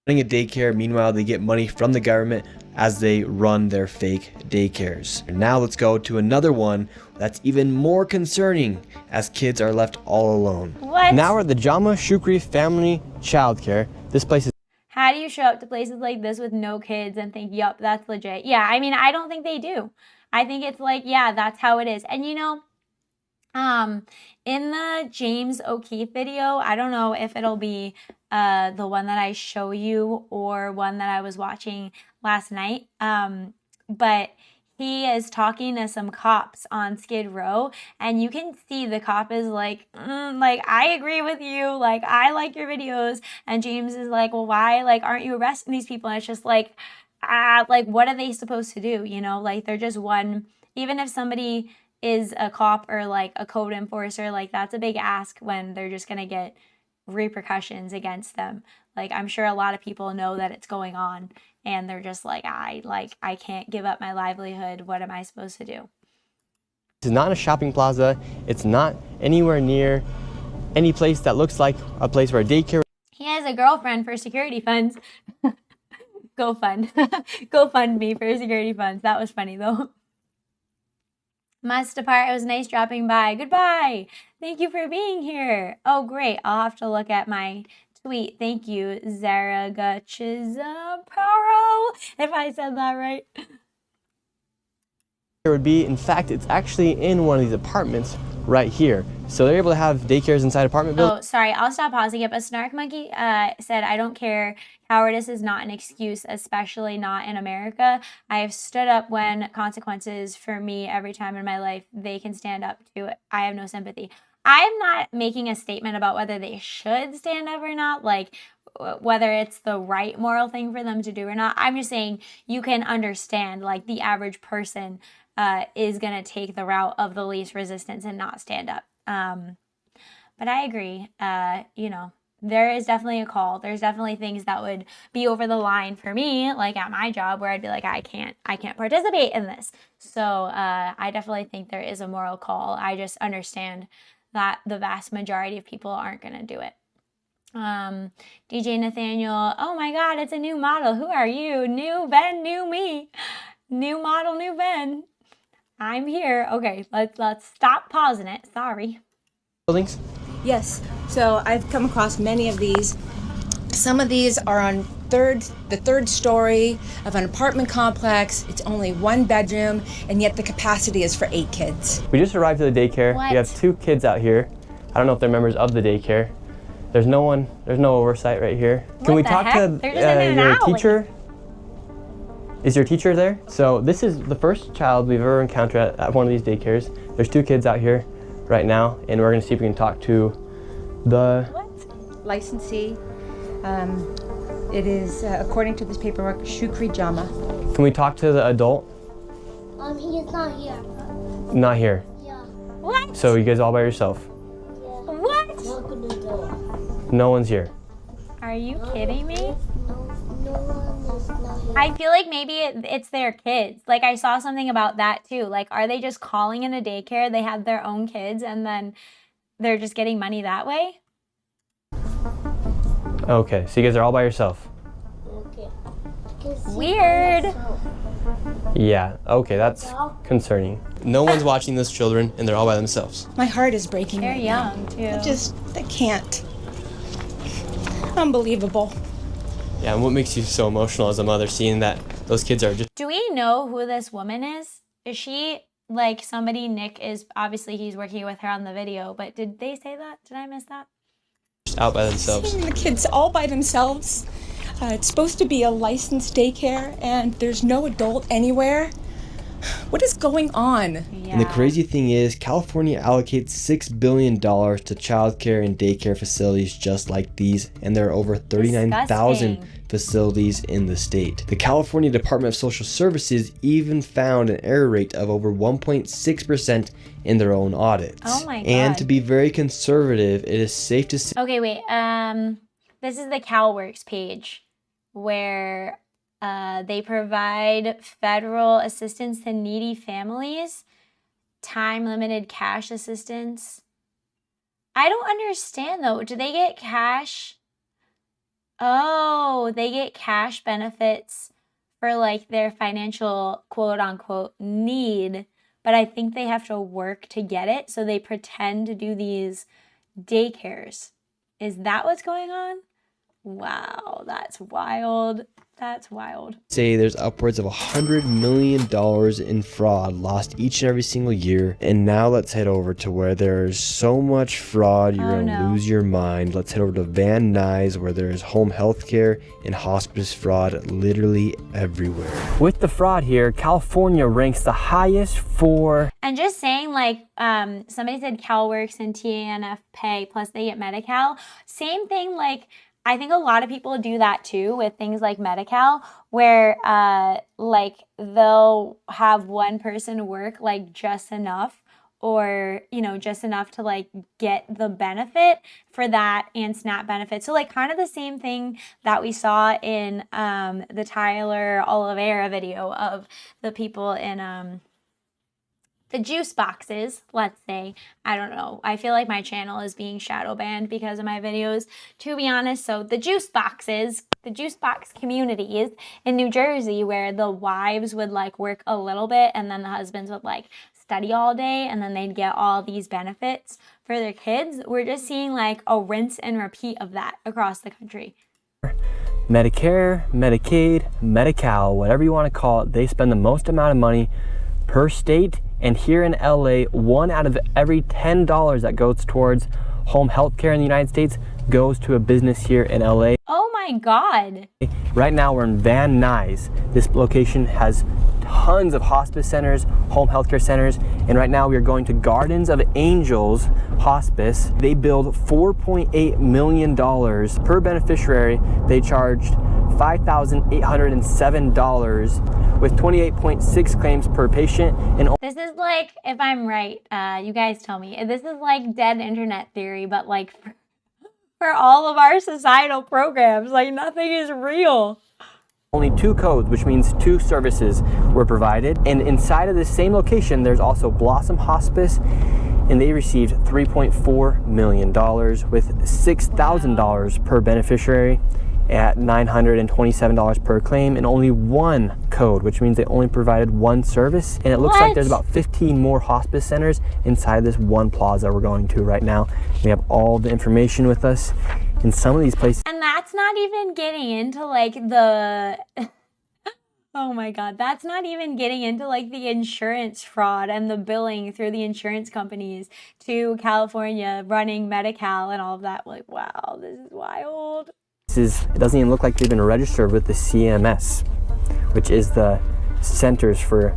Running a daycare, meanwhile they get money from the government as they run their fake daycares. Now let's go to another one that's even more concerning, as kids are left all alone. What? Now we're at the Jama Shukri Family Childcare. This place is... How do you show up to places like this with no kids and think, yup, that's legit? Yeah, I mean, I don't think they do. I think it's like, yeah, that's how it is. And you know, in the James O'Keefe video, I don't know if it'll be the one that I show you or one that I was watching last night, but he is talking to some cops on Skid Row, and you can see the cop is like, like, I agree with you, like, I like your videos, and James is like, well, why, like, aren't you arresting these people? And it's just like, what are they supposed to do, you know? Like, they're just one, even if somebody is a cop or like a code enforcer, like that's a big ask when they're just gonna get repercussions against them. Like, I'm sure a lot of people know that it's going on, and they're just like, I can't give up my livelihood. What am I supposed to do? This is not a shopping plaza. It's not anywhere near any place that looks like a place where a daycare. He has a girlfriend for security funds. Go fund. Go fund me for security funds. That was funny though. Must depart. It was nice dropping by. Goodbye. Thank you for being here. Oh, great. I'll have to look at my tweet. Thank you, Zaragachizaparo, if I said that right. It would be, in fact, it's actually in one of these apartments right here. So they're able to have daycares inside apartment buildings. Oh, sorry. I'll stop pausing it. But Snark Monkey said, I don't care. Cowardice is not an excuse, especially not in America. I have stood up when consequences for me every time in my life they can stand up to it. I have no sympathy. I'm not making a statement about whether they should stand up or not, like whether it's the right moral thing for them to do or not. I'm just saying you can understand, like, the average person is going to take the route of the least resistance and not stand up. But I agree, you know, there is definitely a call. There's definitely things that would be over the line for me, like at my job, where I'd be like, I can't participate in this. So I definitely think there is a moral call. I just understand that the vast majority of people aren't going to do it. DJ Nathaniel, oh my God, it's a new model. Who are you? New Ben, new me. New model, new Ben. I'm here. Okay, let's stop pausing it. Sorry. Buildings? Yes. So I've come across many of these. Some of these are on the third story of an apartment complex. It's only 1 bedroom, and yet the capacity is for 8 kids. We just arrived at the daycare. What? We have 2 kids out here. I don't know if they're members of the daycare. There's no oversight right here. Can we talk to your teacher? Is your teacher there? So this is the first child we've ever encountered at one of these daycares. There's 2 kids out here right now, and we're gonna see if we can talk to the Licensee. It is, according to this paperwork, Shukri Jama. Can we talk to the adult? He is not here. Not here. Yeah. What? So you guys all by yourself? Yeah. What? Open the door. No one's here. Are you kidding me? No one is not here. I feel like maybe it's their kids. Like, I saw something about that too. Like, are they just calling in a daycare? They have their own kids and then they're just getting money that way? Okay, so you guys are all by yourself. Okay. Weird. Yeah, okay, that's concerning. No one's watching those children, and they're all by themselves. My heart is breaking. They're right young, now. too. I can't. Unbelievable. Yeah, and what makes you so emotional as a mother, seeing that those kids are just Do we know who this woman is? Is she like somebody Nick is, obviously he's working with her on the video, but did they say that? Did I miss that? out by themselves? Seeing the kids all by themselves. It's supposed to be a licensed daycare, and there's no adult anywhere. What is going on? Yeah. And the crazy thing is, California allocates $6 billion to childcare and daycare facilities just like these, and there are over 39,000 facilities in the state. The California Department of Social Services even found an error rate of over 1.6% in their own audits. Oh my God. And to be very conservative, it is safe to say. Okay, wait. This is the CalWorks page where they provide federal assistance to needy families, time-limited cash assistance. I don't understand, though. Do they get cash? Oh, they get cash benefits for, like, their financial quote-unquote need, but I think they have to work to get it, so they pretend to do these daycares. Is that what's going on? Wow, that's wild. That's wild. Say there's upwards of $100 million in fraud lost each and every single year. And now let's head over to where there's so much fraud, you're gonna lose your mind. Let's head over to Van Nuys, where there's home health care and hospice fraud literally everywhere. With the fraud here, California ranks the highest for... And just saying, like, somebody said CalWorks and TANF pay, plus they get Medi-Cal. Same thing, like, I think a lot of people do that too with things like Medi-Cal, where like they'll have one person work like just enough, or you know, just enough to like get the benefit for that and SNAP benefit. So like kind of the same thing that we saw in the Tyler Oliveira video of the people in the juice boxes, let's say. I don't know. I feel like my channel is being shadow banned because of my videos, to be honest. So the juice boxes, the juice box communities in New Jersey, where the wives would like work a little bit and then the husbands would like study all day and then they'd get all these benefits for their kids. We're just seeing like a rinse and repeat of that across the country. Medicare, Medicaid, Medi-Cal, whatever you want to call it, they spend the most amount of money per state. And here in LA, 1 out of every $10 that goes towards home health care in the United States goes to a business here in LA. Oh my God. Right now we're in Van Nuys. This location has tons of hospice centers, home health care centers, and right now we are going to Gardens of Angels Hospice. They billed $4.8 million per beneficiary. They charged $5,807 with 28.6 claims per patient. And this is like, if I'm right, you guys tell me, this is like dead internet theory, but like for all of our societal programs, like nothing is real. Only 2 codes, which means 2 services were provided. And inside of this same location, there's also Blossom Hospice, and they received $3.4 million with $6,000 per beneficiary at $927 per claim, and only 1 code, which means they only provided 1 service. And it looks like there's about 15 more hospice centers inside this one plaza we're going to right now. We have all the information with us in some of these places. And that's not even getting into like the oh my God, that's not even getting into like the insurance fraud and the billing through the insurance companies to California running Medi-Cal and all of that. Like, wow, this is wild. It doesn't even look like they've been registered with the CMS, which is the Centers for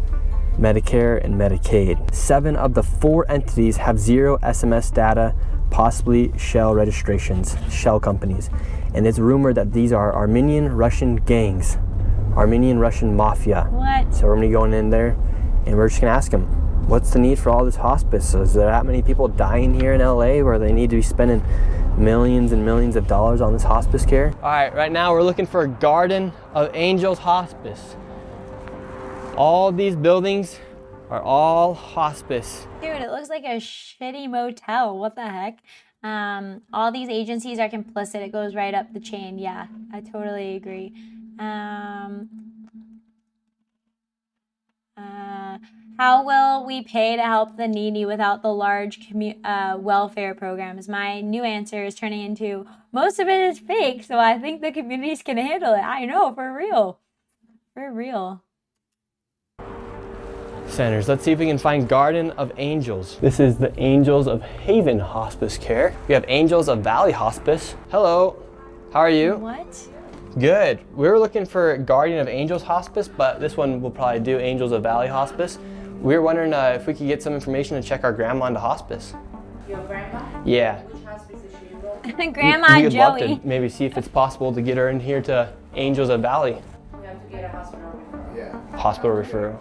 Medicare and Medicaid. 7 of the 4 entities have 0 SMS data, possibly shell registrations, shell companies. And it's rumored that these are Armenian Russian gangs, Armenian Russian mafia. What? So we're gonna be going in there and we're just gonna ask them, what's the need for all this hospice? Is there that many people dying here in LA where they need to be spending millions and millions of dollars on this hospice care? All right, right now we're looking for a Garden of Angels Hospice. All these buildings are all hospice. Dude, it looks like a shitty motel. What the heck? All these agencies are complicit. It goes right up the chain. Yeah, I totally agree. How will we pay to help the needy without the large welfare programs? My new answer is turning into, most of it is fake, so I think the communities can handle it. I know, for real. For real. Centers. Let's see if we can find Garden of Angels. This is the Angels of Haven Hospice Care. We have Angels of Valley Hospice. Hello, how are you? What? Good. We were looking for Guardian of Angels Hospice, but this one will probably do Angels of Valley Hospice. We were wondering if we could get some information to check our grandma into hospice. Your grandma? Yeah. Which hospice is she enrolled? Grandma we would love Joey. to maybe see if it's possible to get her in here to Angels of Valley. We have to get a hospital referral. Yeah. Hospital referral.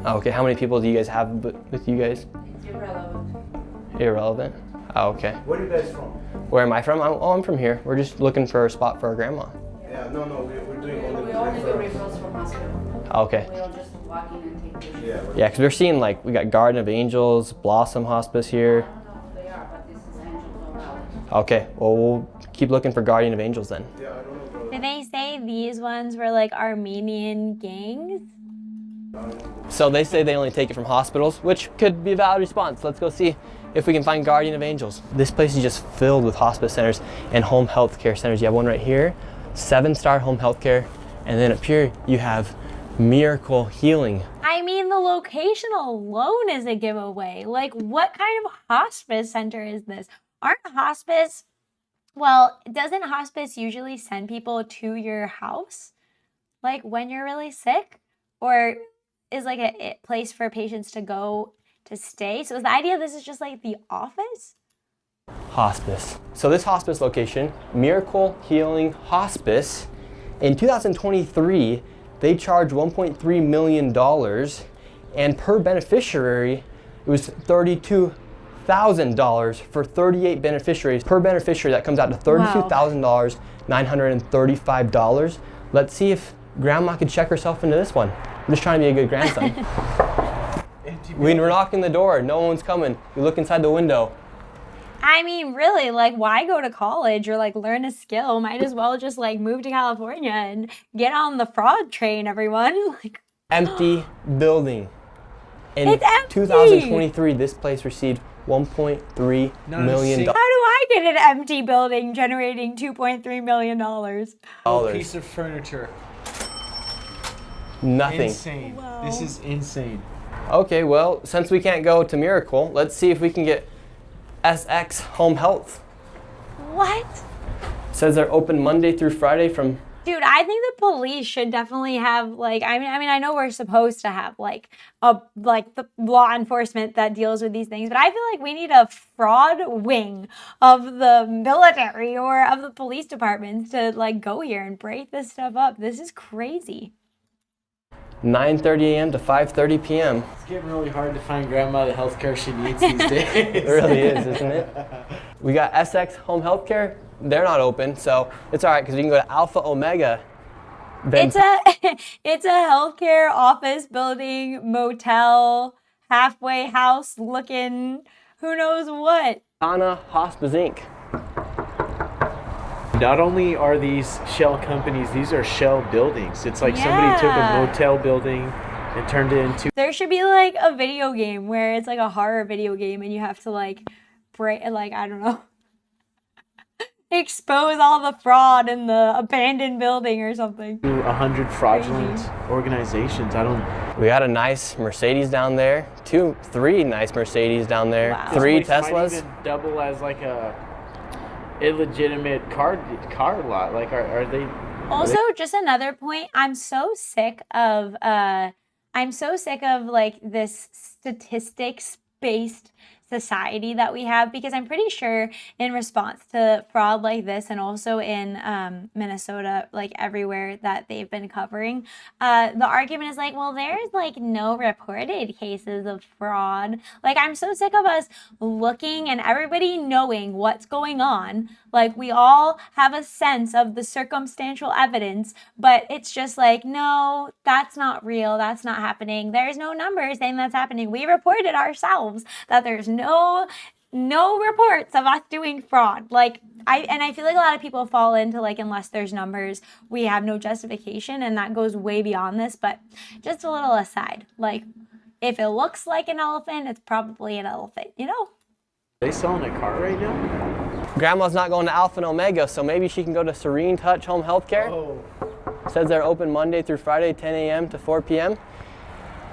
Oh, okay, how many people do you guys have with you guys? It's irrelevant. Irrelevant? Oh, okay. Where are you guys from? Where am I from? I'm from here. We're just looking for a spot for our grandma. Yeah, no, we're doing only We only do referrals from hospital. Okay. We don't just walk in and take pictures. Yeah, because we're seeing like, we got Garden of Angels, Blossom Hospice here. I don't know if they are, but this is Angels of Valley. Okay, well, we'll keep looking for Guardian of Angels then. Yeah, I don't know. Did they say these ones were like Armenian gangs? So they say they only take it from hospitals, which could be a valid response. Let's go see if we can find Guardian of Angels. This place is just filled with hospice centers and home health care centers. You have one right here, 7-star home health care, and then up here you have Miracle Healing. I mean, the location alone is a giveaway. Like, what kind of hospice center is this? Doesn't hospice usually send people to your house? Like, when you're really sick? Or is like a place for patients to go to stay? So is the idea this is just like the office? Hospice. So this hospice location, Miracle Healing Hospice, in 2023, they charged $1.3 million, and per beneficiary, it was $32,000 for 38 beneficiaries. Per beneficiary, that comes out to $32,000, $935. Let's see if Grandma could check herself into this one. I'm just trying to be a good grandson. When we're knocking the door, no one's coming. You look inside the window. I mean, really, like, why go to college or like learn a skill? Might as well just like move to California and get on the fraud train, everyone. Like, empty building. In it's empty. 2023, this place received $1.3 million. How do I get an empty building generating $2.3 million? A piece of furniture. Nothing. Insane. Wow. This is insane. Okay, well, since we can't go to Miracle, let's see if we can get SX Home Health. What? It says they're open Monday through Friday from... Dude, I think the police should definitely have like, I mean, I know we're supposed to have like the law enforcement that deals with these things, but I feel like we need a fraud wing of the military or of the police departments to like go here and break this stuff up. This is crazy. 9:30 a.m. to 5:30 p.m. It's getting really hard to find grandma the healthcare she needs these days. It really is, isn't it? We got SX Home Healthcare. They're not open, so it's all right because we can go to Alpha Omega. It's a healthcare office building, motel, halfway house looking, who knows what. Anna Hospice Inc. Not only are these shell companies, these are shell buildings. It's like somebody took a motel building and turned it into... There should be like a video game where it's like a horror video game and you have to like break, like, I don't know, expose all the fraud in the abandoned building or something. 100 fraudulent organizations. I don't... We got a nice Mercedes down there. 3 nice Mercedes down there. Wow. 3 This place Teslas. might even double as like a illegitimate car lot. Like, are they? Also, just another point. I'm so sick of like this statistics-based society that we have, because I'm pretty sure in response to fraud like this, and also in Minnesota, like everywhere that they've been covering, the argument is like, well, there's like no reported cases of fraud. Like, I'm so sick of us looking and everybody knowing what's going on. Like, we all have a sense of the circumstantial evidence, but it's just like, no, that's not real. That's not happening. There's no numbers saying that's happening. We reported ourselves that there's no no reports of us doing fraud. Like, I feel like a lot of people fall into, like, unless there's numbers, we have no justification, and that goes way beyond this. But just a little aside, like, if it looks like an elephant, it's probably an elephant, you know? Are they selling a car right now? Grandma's not going to Alpha and Omega, so maybe she can go to Serene Touch Home Healthcare. Oh. Says they're open Monday through Friday, 10 a.m. to 4 p.m.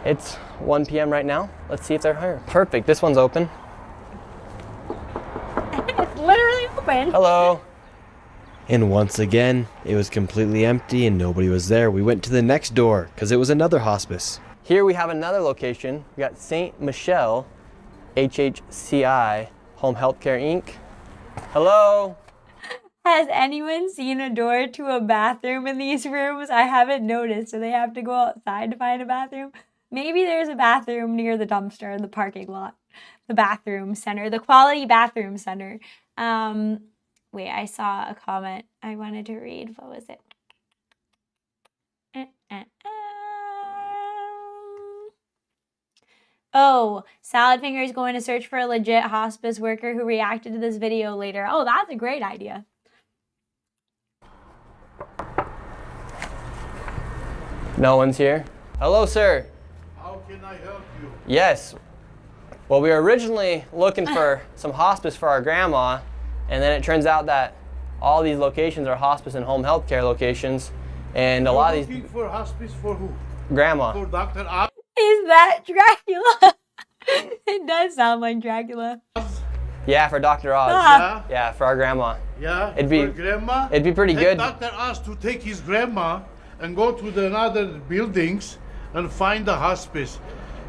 It's 1 p.m. right now. Let's see if they're hiring. Perfect, this one's open. It's literally open. Hello. And once again, it was completely empty and nobody was there. We went to the next door because it was another hospice. Here we have another location. We got St. Michelle, HHCI, Home Healthcare Inc. Hello. Has anyone seen a door to a bathroom in these rooms? I haven't noticed. Do they have to go outside to find a bathroom? Maybe there's a bathroom near the dumpster in the parking lot. The bathroom center, the quality bathroom center. Wait, I saw a comment I wanted to read. What was it? Oh, Salad Finger is going to search for a legit hospice worker who reacted to this video later. Oh, that's a great idea. No one's here. Hello, sir. How can I help you? Yes. Well, we were originally looking for some hospice for our grandma, and then it turns out that all these locations are hospice and home health care locations, and a lot of these... Looking for hospice for who? Grandma. For Dr. Oz? Is that Dracula? It does sound like Dracula. Yeah, for Dr. Oz. Yeah? Yeah, for our grandma. Yeah, It'd be, for grandma? It'd be pretty Take good. Dr. Oz to take his grandma and go to the other buildings and find the hospice.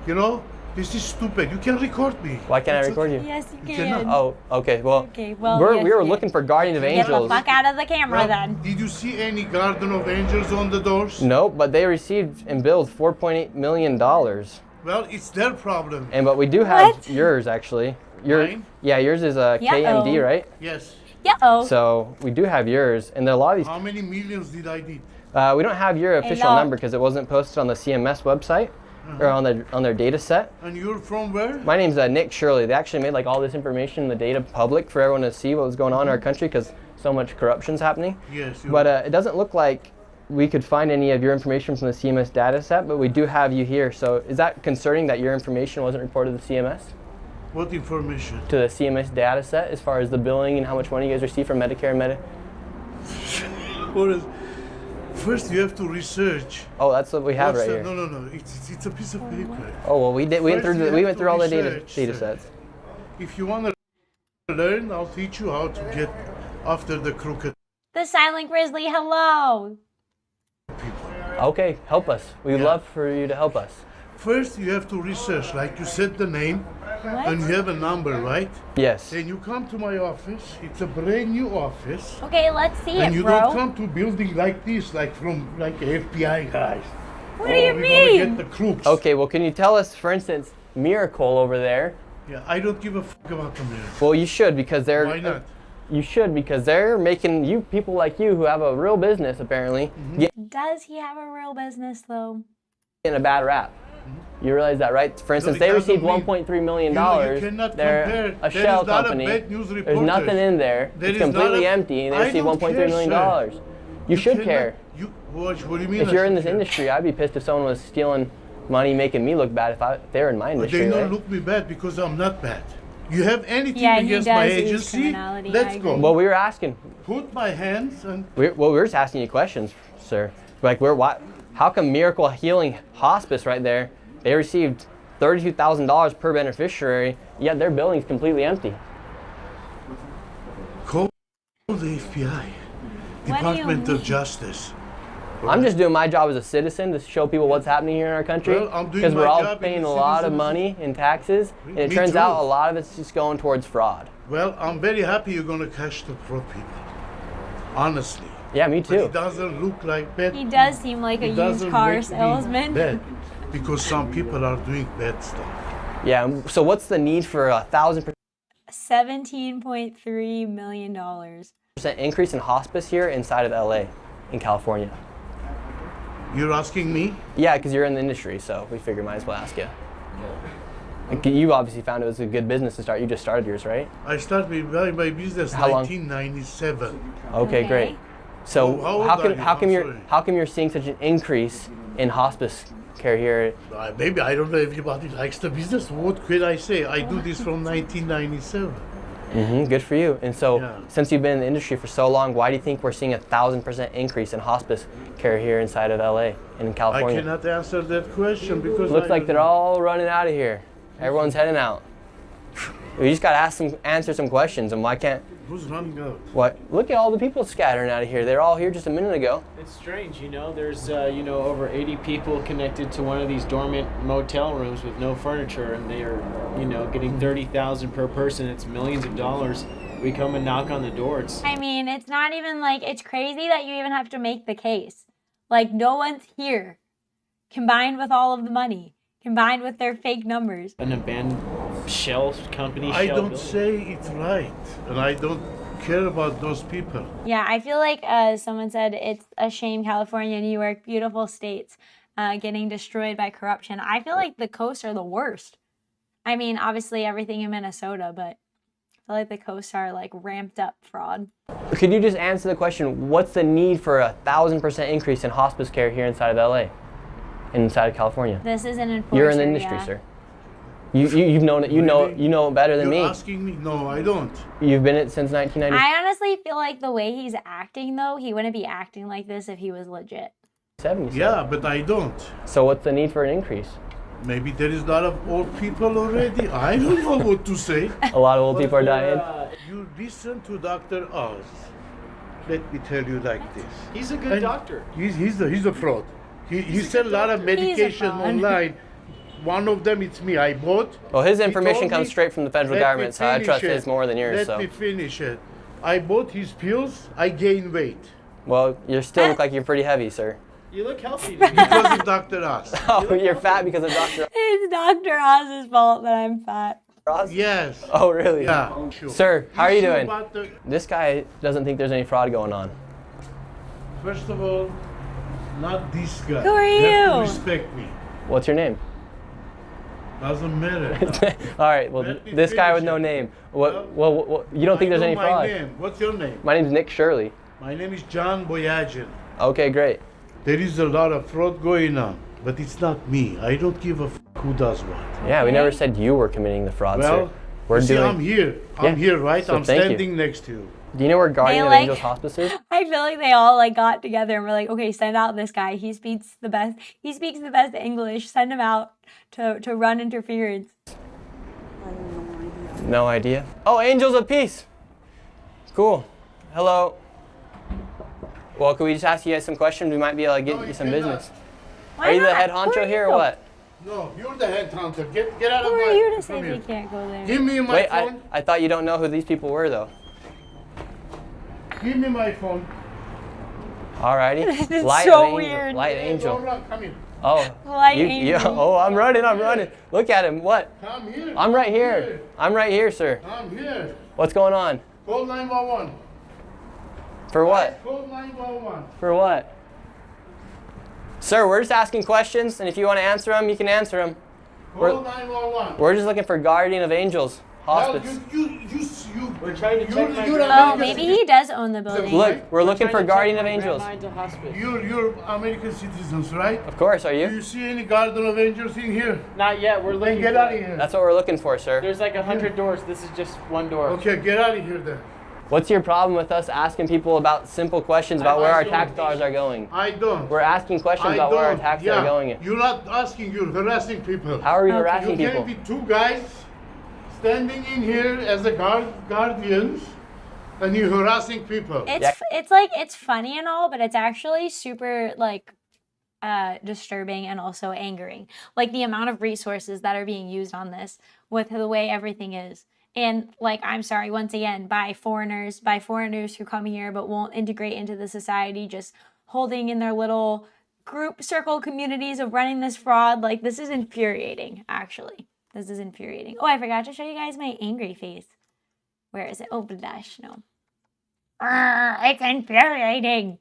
You know, this is stupid. You can record me. Why can't I record you? Yes, you cannot. can. Oh, okay. Well, yes, we were looking for Guardian of Get the Angels. fuck out of the camera, Well, then. Did you see any Garden of Angels on the doors? Nope, but they received and billed $4.8 million. Well, it's their problem. But we do have yours, actually. Mine? Yeah, yours is a KMD, right? Yes. Yeah. So we do have yours, and there are a lot of these. How many millions did I need? We don't have your official number because it wasn't posted on the CMS website or on their data set. And you're from where? My name's Nick Shirley. They actually made like all this information, the data public for everyone to see what was going on in our country because so much corruption's happening. Yes. But it doesn't look like we could find any of your information from the CMS data set, but we do have you here. So is that concerning that your information wasn't reported to the CMS? What information? To the CMS data set as far as the billing and how much money you guys receive from Medicare and First, you have to research. Oh, that's what we have right here. No. It's a piece of paper. Oh well, we went through all the data Research, sets. If you want to learn, I'll teach you how to get after the crooked. The Silent Grizzly, hello. Okay, help us. We'd love for you to help us. First, you have to research, like you said the name, and you have a number, right? Yes. Then you come to my office. It's a brand new office. Okay, let's see And it, you bro. don't come to a building like this, like FBI guys. What do you we're mean? Gonna get the crooks. Okay, well, can you tell us, for instance, Miracle over there? Yeah, I don't give a fuck about the Miracle. Well, you should because they're. Why not? You should because they're making you people like you who have a real business apparently Does he have a real business though? getting a bad rap. You realize that, right? For instance, they received $1.3 million. cannot They're compare. a shell That is not a company. bad news There's reporter. nothing in there. That It's is not completely a- empty, and they I received don't $1.3 care, million. sir. You should cannot- care. What do you mean? If you're in this industry, I'd be pissed if someone was stealing money, making me look bad if they were in my industry. They don't Right? look me bad because I'm not bad. You have anything Yeah, he against my does use agency? criminality, Let's I go. agree. Well, we were asking. Put my hands and. We're just asking you questions, sir. Like, how come Miracle Healing Hospice right there? They received $32,000 per beneficiary, yet their building's completely empty. Call the FBI, Department of Justice. I'm just doing my job as a citizen to show people what's happening here in our country. Well, I'm doing because we're my all job paying as a a lot of citizen. money in taxes, and it Me turns too. out a lot of it's just going towards fraud. Well, I'm very happy you're going to catch the fraud people. Honestly. Yeah, me But too. it doesn't look like bad. He does seem like a It used doesn't car make me salesman. Bad, because some people are doing bad stuff. Yeah. So what's the need for 1,000% $17.3 million. increase in hospice here inside of LA, in California? You're asking me? Yeah, because you're in the industry, so we figure might as well ask you. Like, you obviously found it was a good business to start. You just started yours, right? I started my business in 1997. Okay, great. So how come you're seeing such an increase in hospice care here? Maybe I don't know. Everybody likes the business. What could I say? I do this from 1997. Good for you. And so, since you've been in the industry for so long, why do you think we're seeing 1,000% increase in hospice care here inside of LA and in California? I cannot answer that question because looks like they're all running out of here. Everyone's heading out. We just got to answer some questions, and why can't? Who's running out? What? Look at all the people scattering out of here. They're all here just a minute ago. It's strange, you know. There's over 80 people connected to one of these dormant motel rooms with no furniture, and they are, getting $30,000 per person. It's millions of dollars. We come and knock on the door. I mean, it's not even like, it's crazy that you even have to make the case. Like, no one's here, combined with all of the money, combined with their fake numbers. An abandoned shell company. I don't say it's right, and I don't care about those people. Yeah, I feel like someone said it's a shame California, New York, beautiful states, getting destroyed by corruption. I feel like the coasts are the worst. I mean, obviously everything in Minnesota, but I feel like the coasts are like ramped up fraud. Could you just answer the question, what's the need for 1,000% increase in hospice care here inside of LA? Inside of California? This is an enforcer. You're in the industry, sir. You've known it. You know it better than me. You're asking me? No, I don't. You've been it since 1990. I honestly feel like the way he's acting, though, he wouldn't be acting like this if he was legit. 70. Yeah, but I don't. So what's the need for an increase? Maybe there is a lot of old people already. I don't know what to say. A lot of old people are dying. You listen to Dr. Oz. Let me tell you like this. He's a good doctor. He's a fraud. He sell a lot of medication online. One of them, it's me. I bought. Well, his information comes straight from the federal government, so I trust his more than yours. Let me finish it. I bought his pills. I gained weight. Well, you still look like you're pretty heavy, sir. You look healthy. Because of Dr. Oz. Oh, you're fat because of Dr. Oz. It's Dr. Oz's fault that I'm fat. Oz? Yes. Oh, really? Yeah. Sure. Sir, how are you doing? This guy doesn't think there's any fraud going on. First of all, not this guy. Who are you? have to respect me. What's your name? Doesn't matter. All right. Well, this guy with no name. Well, you don't think there's any fraud? My name. What's your name? My name's Nick Shirley. My name is John Boyagin. Okay, great. There is a lot of fraud going on, but it's not me. I don't give a f who does what. Yeah, we never said you were committing the fraud, sir. I'm here. I'm here, right? So I'm standing next to you. Do you know where Guardian of Angels Hospice is? I feel like they all got together and were like, okay, send out this guy. He speaks the best English. Send him out to run interference. No idea. Oh, Angels of Peace. Cool. Hello. Well, could we just ask you guys some questions? We might be able to get you some business. Are you the head honcho here or what? No, you're the head hunter. Get out of my... Who are you to say they can't go there? Give me my phone. Wait, I thought you don't know who these people were, though. Give me my phone. Alrighty. This is Light so angel. weird. Light angel. Come here. Oh. Light angel. Oh, I'm running. Look at him. What? Come here. I'm right here. I'm right here, sir. I'm here. What's going on? Call 911. For what? Call 911. For what? Sir, we're just asking questions, and if you want to answer them, you can answer them. Call 911. We're just looking for Guardian of Angels Hospice. We're trying to check Oh, maybe he does own the building. Look, we're looking for Guardian of Angels. You're American citizens, right? Of course, are Do you? you see any Guardian of Angels in here? Not yet. We're looking. Then get out of here. That's what we're looking for, sir. There's like 100 doors. This is just one door. Okay, get out of here then. What's your problem with us asking people about simple questions about where our tax dollars are going? I don't. We're asking questions about where our taxes are going. You're not asking, you're harassing people. How are we harassing people? You can't be two guys standing in here as the guardians and you're harassing people. It's like, it's funny and all, but it's actually super like disturbing and also angering. Like the amount of resources that are being used on this with the way everything is. And like, I'm sorry, once again, by foreigners who come here but won't integrate into the society, just holding in their little group circle communities of running this fraud. Like, this is infuriating, actually. This is infuriating. Oh, I forgot to show you guys my angry face. Where is it? Oh, blush, no. It's infuriating.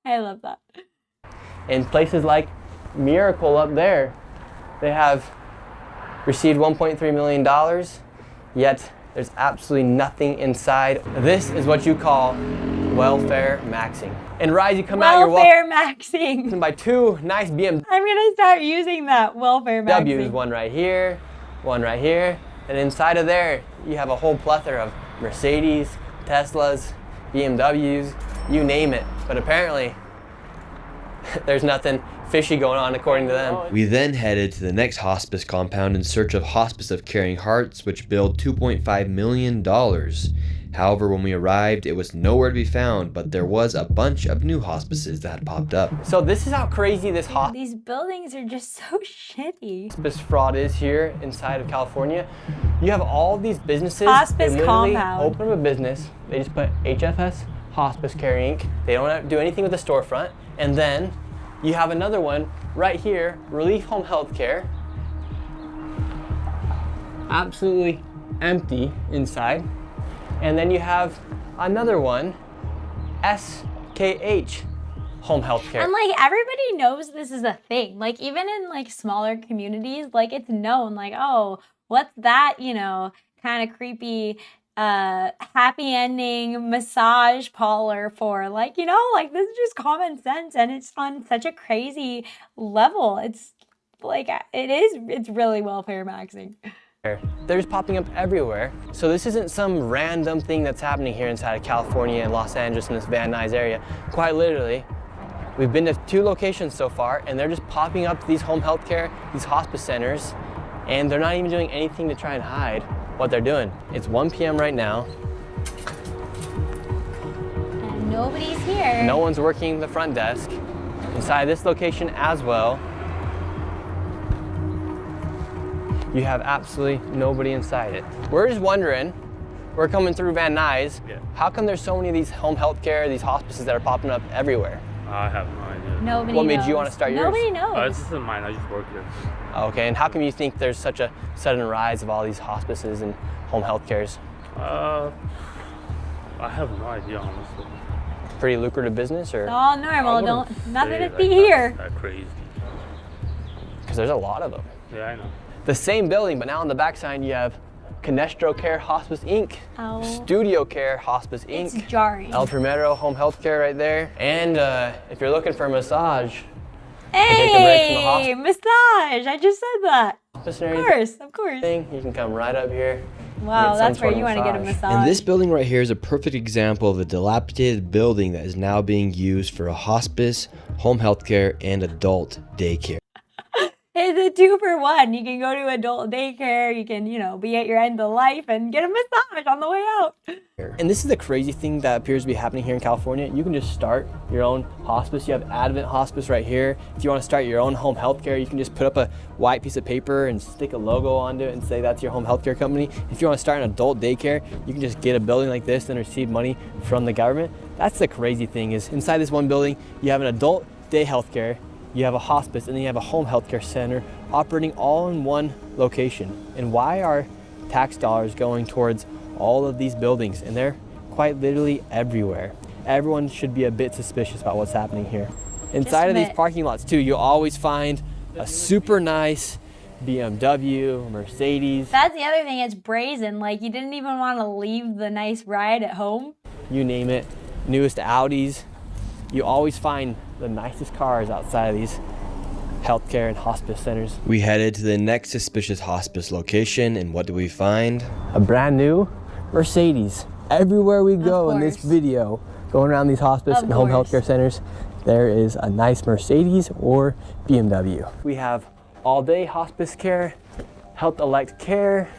I love that. In places like Miracle up there, they have received $1.3 million, yet there's absolutely nothing inside. This is what you call welfare maxing. And Rise, you come out, you're welfare maxing. By 2 nice BMWs. I'm gonna start using that, welfare maxing. One right here, and inside of there, you have a whole plethora of Mercedes, Teslas, BMWs, you name it. But apparently, there's nothing fishy going on according to them. We then headed to the next hospice compound in search of Hospice of Caring Hearts, which billed $2.5 million. However, when we arrived, it was nowhere to be found, but there was a bunch of new hospices that had popped up. So this is how crazy this These buildings are just so shitty. Hospice fraud is here inside of California. You have all these businesses. Hospice they literally compound. open up a business. They just put HFS Hospice Care Inc. They don't have to do anything with the storefront. And then you have another one right here, Relief Home Healthcare. Absolutely empty inside. And then you have another one, SKH Home Healthcare. And like everybody knows this is a thing. Like even in like smaller communities, like it's known, like, oh, what's that, you know, kind of creepy happy ending massage parlor for? Like, you know, like this is just common sense, and it's on such a crazy level. It's like it's really welfare maxing. They're just popping up everywhere. So this isn't some random thing that's happening here inside of California and Los Angeles in this Van Nuys area. Quite literally, we've been to 2 locations so far, and they're just popping up these home health care, these hospice centers, and they're not even doing anything to try and hide what they're doing. It's 1 p.m. right now. And nobody's here. No one's working the front desk. Inside this location as well, you have absolutely nobody inside it. We're just wondering, we're coming through Van Nuys, how come there's so many of these home health care, these hospices that are popping up everywhere? I have no idea. Nobody What knows. made you want to start yours? Nobody knows. This isn't mine, I just work here. Okay, and how come you think there's such a sudden rise of all these hospices and home health cares? I have no idea, honestly. Pretty lucrative business, or? It's all normal, nothing to see here. That's crazy. Because there's a lot of them. Yeah, I know. The same building, but now on the backside you have Canestro Care Hospice Inc. Oh. Studio Care Hospice Inc. It's jarring. El Primero Home Health Care right there. And if you're looking for a massage, hey, massage! I just said that. Of course. You can come right up here. Wow, that's where you want to get a massage. And this building right here is a perfect example of a dilapidated building that is now being used for a hospice, home health care, and adult daycare. It's a 2-for-1. You can go to adult daycare, you can, you know, be at your end of life and get a massage on the way out. And this is the crazy thing that appears to be happening here in California. You can just start your own hospice. You have Advent Hospice right here. If you want to start your own home health care, you can just put up a white piece of paper and stick a logo onto it and say that's your home health care company. If you want to start an adult daycare, you can just get a building like this and receive money from the government. That's the crazy thing, is inside this one building, you have an adult day health care, you have a hospice, and then you have a home health care center operating all in one location. And why are tax dollars going towards all of these buildings? And they're quite literally everywhere. Everyone should be a bit suspicious about what's happening here. Inside of these parking lots too, you'll always find a super nice BMW, Mercedes. That's the other thing, it's brazen. Like, you didn't even want to leave the nice ride at home. You name it, newest Audis. You always find the nicest cars outside of these healthcare and hospice centers. We headed to the next suspicious hospice location, and what do we find? A brand new Mercedes. Everywhere we go in this video, going around these hospice and home healthcare centers, there is a nice Mercedes or BMW. We have all day hospice care, Health Elect Care,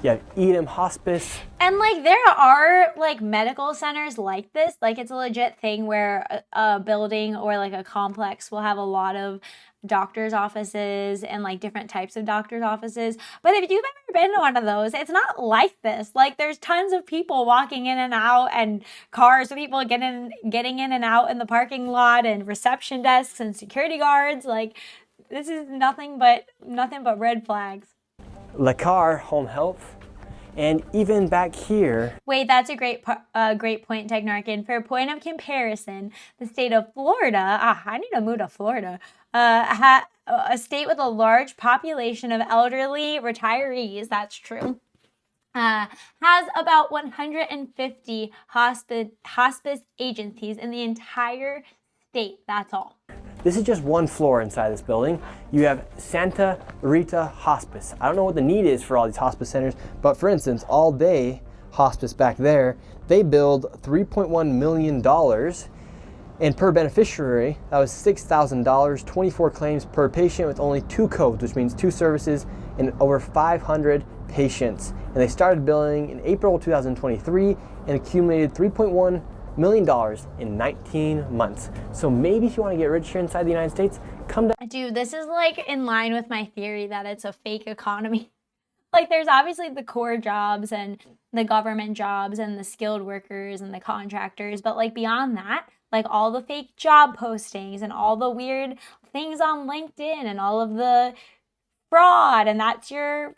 you have Edom Hospice. And like there are like medical centers like this, like it's a legit thing where a building or like a complex will have a lot of doctor's offices and like different types of doctor's offices. But if you've ever been to one of those, it's not like this. Like there's tons of people walking in and out, and cars with people getting in and out in the parking lot, and reception desks and security guards. Like this is nothing but red flags. Lacar Home Health, and even back here. Wait, that's a great point, Technarkin. For a point of comparison, the state of Florida, I need to move to Florida. a state with a large population of elderly retirees, that's true, has about 150 hospice agencies in the entire state. That's all. This is just one floor inside this building. You have Santa Rita Hospice. I don't know what the need is for all these hospice centers, but for instance, All Day Hospice back there, they billed $3.1 million, and per beneficiary, that was $6,000, 24 claims per patient with only 2 codes, which means 2 services and over 500 patients. And they started billing in April 2023 and accumulated $3.1 million in 19 months. So maybe if you want to get rich here inside the United States, come down. Dude, this is like in line with my theory that it's a fake economy. Like there's obviously the core jobs and the government jobs and the skilled workers and the contractors, but like beyond that, like all the fake job postings and all the weird things on LinkedIn and all of the fraud, and that's your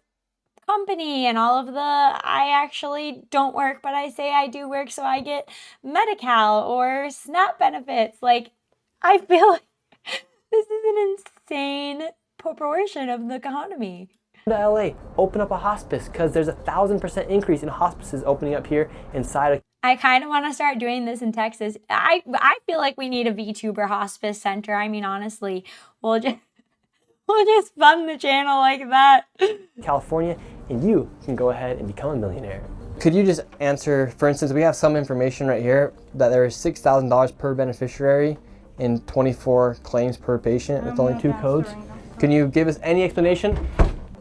company, and all of the I actually don't work but I say I do work so I get Medi-Cal or SNAP benefits. Like I feel like this is an insane proportion of the economy. To LA, open up a hospice, because there's 1,000% increase in hospices opening up here inside of. I kind of want to start doing this in Texas. I feel like we need a VTuber hospice center. I mean, honestly, we'll just fund the channel like that. California, and you can go ahead and become a millionaire. Could you just answer, for instance, we have some information right here that there is $6,000 per beneficiary and 24 claims per patient with only 2 codes. Can you give us any explanation?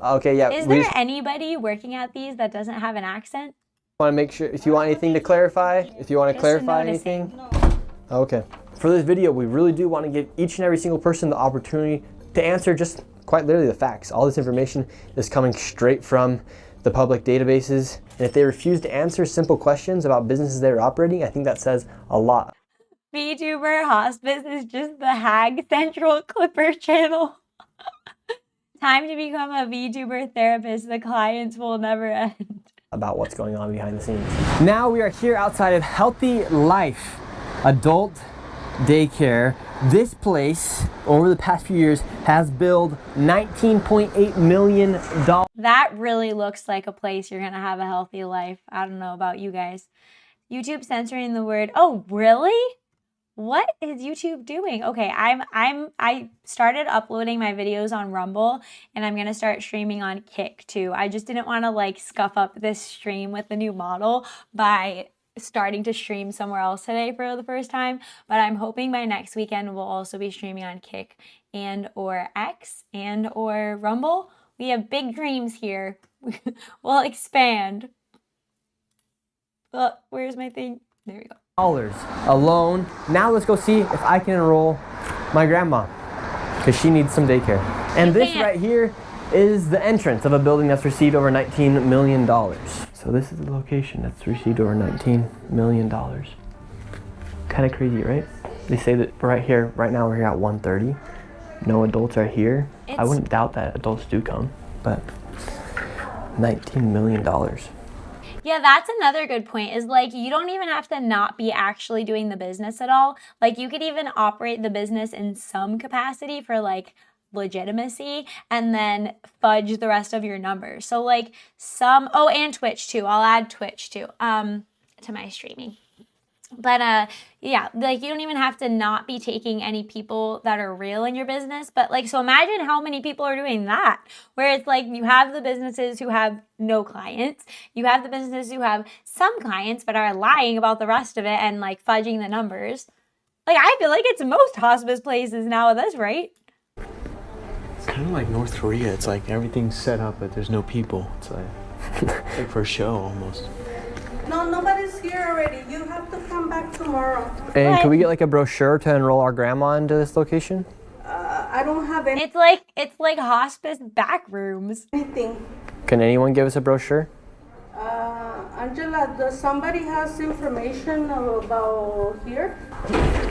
Okay, yeah. Is there anybody working at these that doesn't have an accent? Want to make sure, if you want anything to clarify, if you want to clarify anything. Okay. For this video, we really do want to give each and every single person the opportunity to answer just quite literally the facts. All this information is coming straight from the public databases. And if they refuse to answer simple questions about businesses they're operating, I think that says a lot. VTuber Hospice is just the Hag Central Clipper channel. Time to become a VTuber therapist. The clients will never end. About what's going on behind the scenes. Now we are here outside of Healthy Life Adult Daycare. This place, over the past few years, has billed $19.8 million. That really looks like a place you're gonna have a healthy life. I don't know about you guys. YouTube censoring the word. Oh, really? What is YouTube doing? Okay, I started uploading my videos on Rumble, and I'm gonna start streaming on Kick too. I just didn't want to like scuff up this stream with the new model by starting to stream somewhere else today for the first time, but I'm hoping by next weekend we'll also be streaming on Kick and or X and or Rumble. We have big dreams here. We'll expand. Where's my thing? There we go. Alone. Now let's go see if I can enroll my grandma, because she needs some daycare. And this right here is the entrance of a building that's received over $19 million. So this is the location that's received over $19 million. Kind of crazy, right? They say that right here, right now we're here at 1:30. No adults are here. I wouldn't doubt that adults do come, but $19 million. Yeah, that's another good point, is like you don't even have to not be actually doing the business at all. Like you could even operate the business in some capacity for like legitimacy and then fudge the rest of your numbers. So like oh, and Twitch too. I'll add Twitch too to my streaming. But yeah, like you don't even have to not be taking any people that are real in your business. But like, so imagine how many people are doing that, where it's like you have the businesses who have no clients, you have the businesses who have some clients but are lying about the rest of it and like fudging the numbers. Like I feel like it's most hospice places now with this, right? It's kind of like North Korea. It's like everything's set up but there's no people. It's like for a show almost. No, nobody's here already. You have to come back tomorrow. And can we get like a brochure to enroll our grandma into this location? I don't have any. It's like hospice back rooms. Anything. Can anyone give us a brochure? Angela, does somebody has information about here?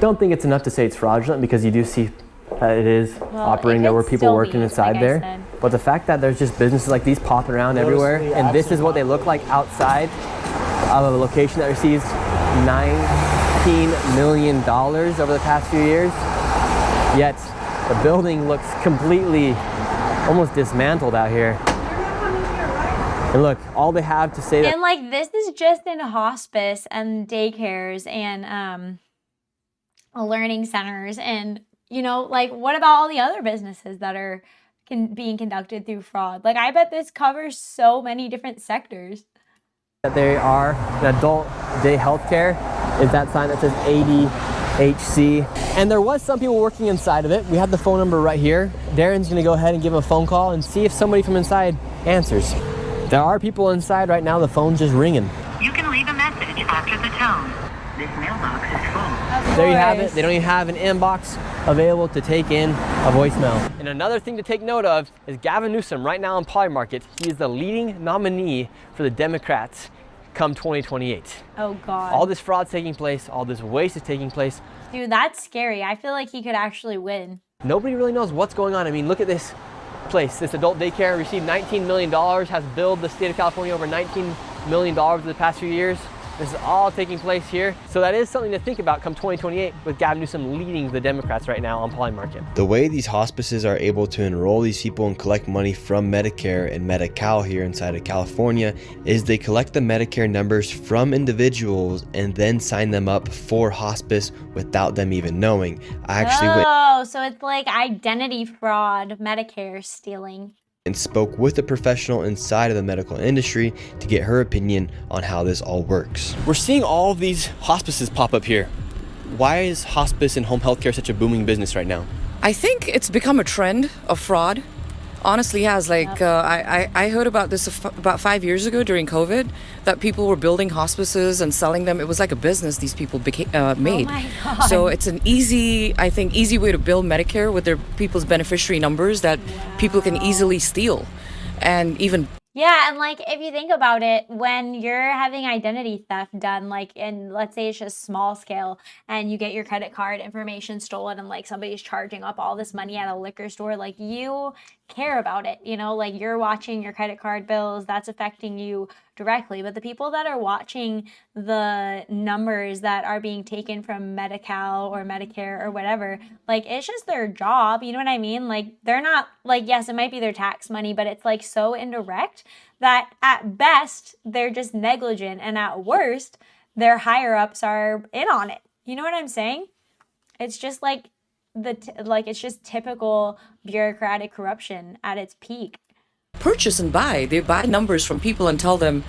Don't think it's enough to say it's fraudulent, because you do see that it is operating there where people working inside there. But the fact that there's just businesses like these popping around everywhere, and this is what they look like outside of a location that receives $19 million over the past few years, yet The building looks completely, almost dismantled out here. And look, all they have to say that. And like, this is just in hospice and daycares and learning centers. And, you know, like, what about all the other businesses that are being conducted through fraud? Like, I bet this covers so many different sectors. That they are an adult day healthcare is that sign that says ADHC. And there was some people working inside of it. We have the phone number right here. Darren's gonna go ahead and give them a phone call and see if somebody from inside answers. There are people inside right now. The phone's just ringing. You can leave a message after the tone. This mailbox is full. There you have it. They don't even have an inbox available to take in a voicemail. And another thing to take note of is Gavin Newsom right now in Poly Market. He is the leading nominee for the Democrats come 2028. Oh God. All this fraud's taking place. All this waste is taking place. Dude, that's scary. I feel like he could actually win. Nobody really knows what's going on. I mean, look at this place. This adult daycare received $19 million, has billed the state of California over $19 million in the past few years. This is all taking place here. So that is something to think about come 2028 with Gavin Newsom leading the Democrats right now on Poly Market. The way these hospices are able to enroll these people and collect money from Medicare and Medi-Cal here inside of California is they collect the Medicare numbers from individuals and then sign them up for hospice without them even knowing. I actually went so it's like identity fraud, Medicare stealing. And spoke with a professional inside of the medical industry to get her opinion on how this all works. We're seeing all of these hospices pop up here. Why is hospice and home healthcare such a booming business right now? I think it's become a trend of fraud. Honestly has. Like, I heard about this about 5 years ago during COVID, that people were building hospices and selling them. It was like a business these people made. Oh my God. So it's an easy way to build Medicare with their people's beneficiary numbers that people can easily steal. And even Yeah, and like, if you think about it, when you're having identity theft done, like, and let's say it's just small scale and you get your credit card information stolen and like somebody's charging up all this money at a liquor store, like, you care about it, you know, like, you're watching your credit card bills, that's affecting you directly. But the people that are watching the numbers that are being taken from Medi-Cal or Medicare or whatever, like, it's just their job, you know what I mean? Like, they're not, like, yes, it might be their tax money, but it's like so indirect that at best they're just negligent, and at worst their higher ups are in on it. You know what I'm saying? It's just like it's just typical bureaucratic corruption at its peak. purchase and buy. They buy numbers from people and tell them,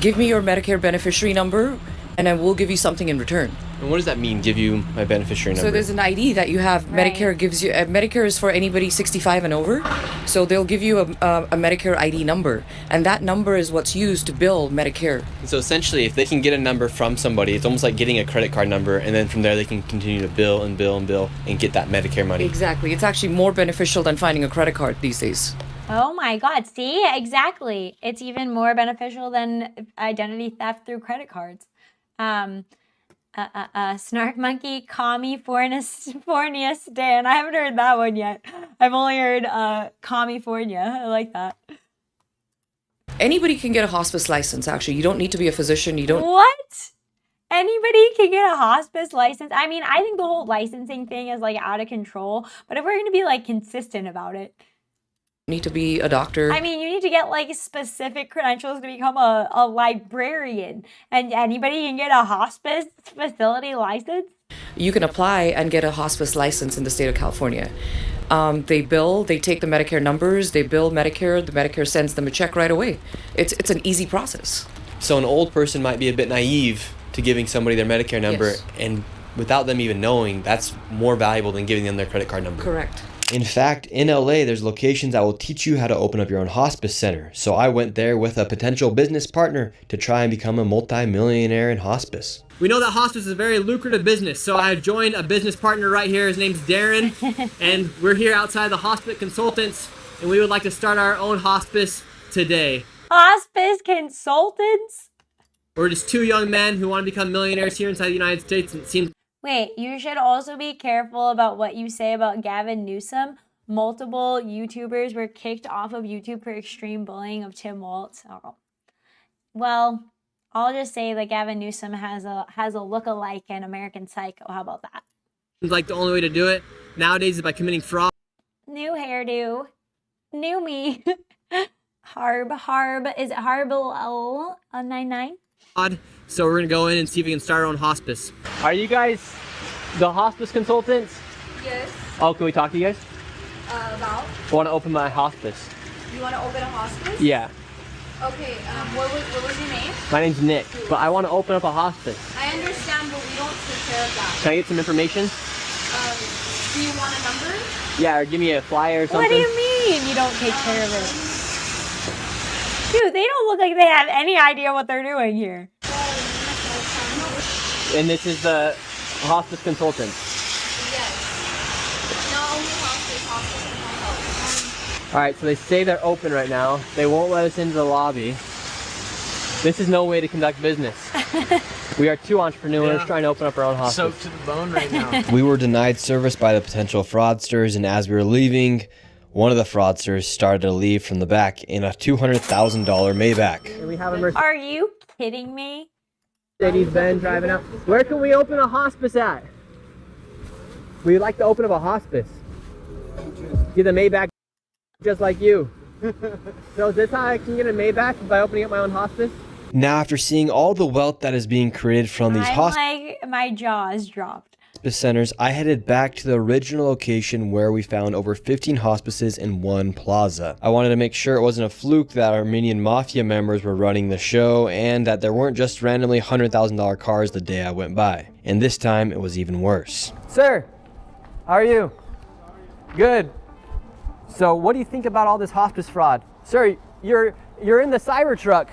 give me your Medicare beneficiary number and I will give you something in return. And what does that mean, give you my beneficiary number? So there's an ID that you have. Right. Medicare gives you, Medicare is for anybody 65 and over. So they'll give you a Medicare ID number. And that number is what's used to bill Medicare. So essentially, if they can get a number from somebody, it's almost like getting a credit card number, and then from there they can continue to bill and bill and bill and get that Medicare money. Exactly. It's actually more beneficial than finding a credit card these days. Oh my God, see? Exactly. It's even more beneficial than identity theft through credit cards. Snark Monkey, California Stan. I haven't heard that one yet. I've only heard California. I like that. Anybody can get a hospice license, actually. You don't need to be a physician. You don't. What? Anybody can get a hospice license? I mean, I think the whole licensing thing is like out of control. But if we're going to be like consistent about it, Need to be a doctor. I mean, you need to get like specific credentials to become a librarian, and anybody can get a hospice facility license. You can apply and get a hospice license in the state of California. They take the Medicare numbers, they bill Medicare, the Medicare sends them a check right away. It's an easy process. So an old person might be a bit naive to giving somebody their Medicare number, Yes. and without them even knowing, that's more valuable than giving them their credit card number. Correct. In fact, in LA, there's locations that will teach you how to open up your own hospice center. So I went there with a potential business partner to try and become a multi-millionaire in hospice. We know that hospice is a very lucrative business, so I joined a business partner right here. His name's Darren, and we're here outside the Hospice Consultants, and we would like to start our own hospice today. Hospice consultants? We're just two young men who want to become millionaires here inside the United States, and it seems... Wait, you should also be careful about what you say about Gavin Newsom. Multiple YouTubers were kicked off of YouTube for extreme bullying of Tim Waltz. Oh. Well, I'll just say that Gavin Newsom has a look-alike in American Psycho. How about that? Seems like the only way to do it nowadays is by committing fraud. New hairdo. New me. Harb. Is it Harb 99? So we're gonna go in and see if we can start our own hospice. Are you guys the hospice consultants? Yes. Oh, can we talk to you guys? About? I want to open my hospice. You want to open a hospice? Yeah. Okay, what was your name? My name's Nick, but I want to open up a hospice. I understand, but we don't take care of that. Can I get some information? Do you want a number? Yeah, or give me a flyer or something. What do you mean you don't take care of it? Dude, they don't look like they have any idea what they're doing here. And this is the hospice consultant. Yes. Not only hospice and home health. All right, so they say they're open right now. They won't let us into the lobby. This is no way to conduct business. We are two entrepreneurs trying to open up our own hospice. Soaked to the bone right now. We were denied service by the potential fraudsters, and as we were leaving, one of the fraudsters started to leave from the back in a $200,000 Maybach. And we have a Are you kidding me? Mercedes-Benz driving out. Where can we open a hospice at? We'd like to open up a hospice. Get a Maybach just like you. So is this how I can get a Maybach by opening up my own hospice? Now, after seeing all the wealth that is being created from these hospice My jaw is dropped. centers, I headed back to the original location where we found over 15 hospices in one plaza. I wanted to make sure it wasn't a fluke that Armenian mafia members were running the show and that there weren't just randomly $100,000 cars the day I went by. And this time it was even worse. Sir, how are you? Good. So what do you think about all this hospice fraud? Sir, you're in the Cybertruck,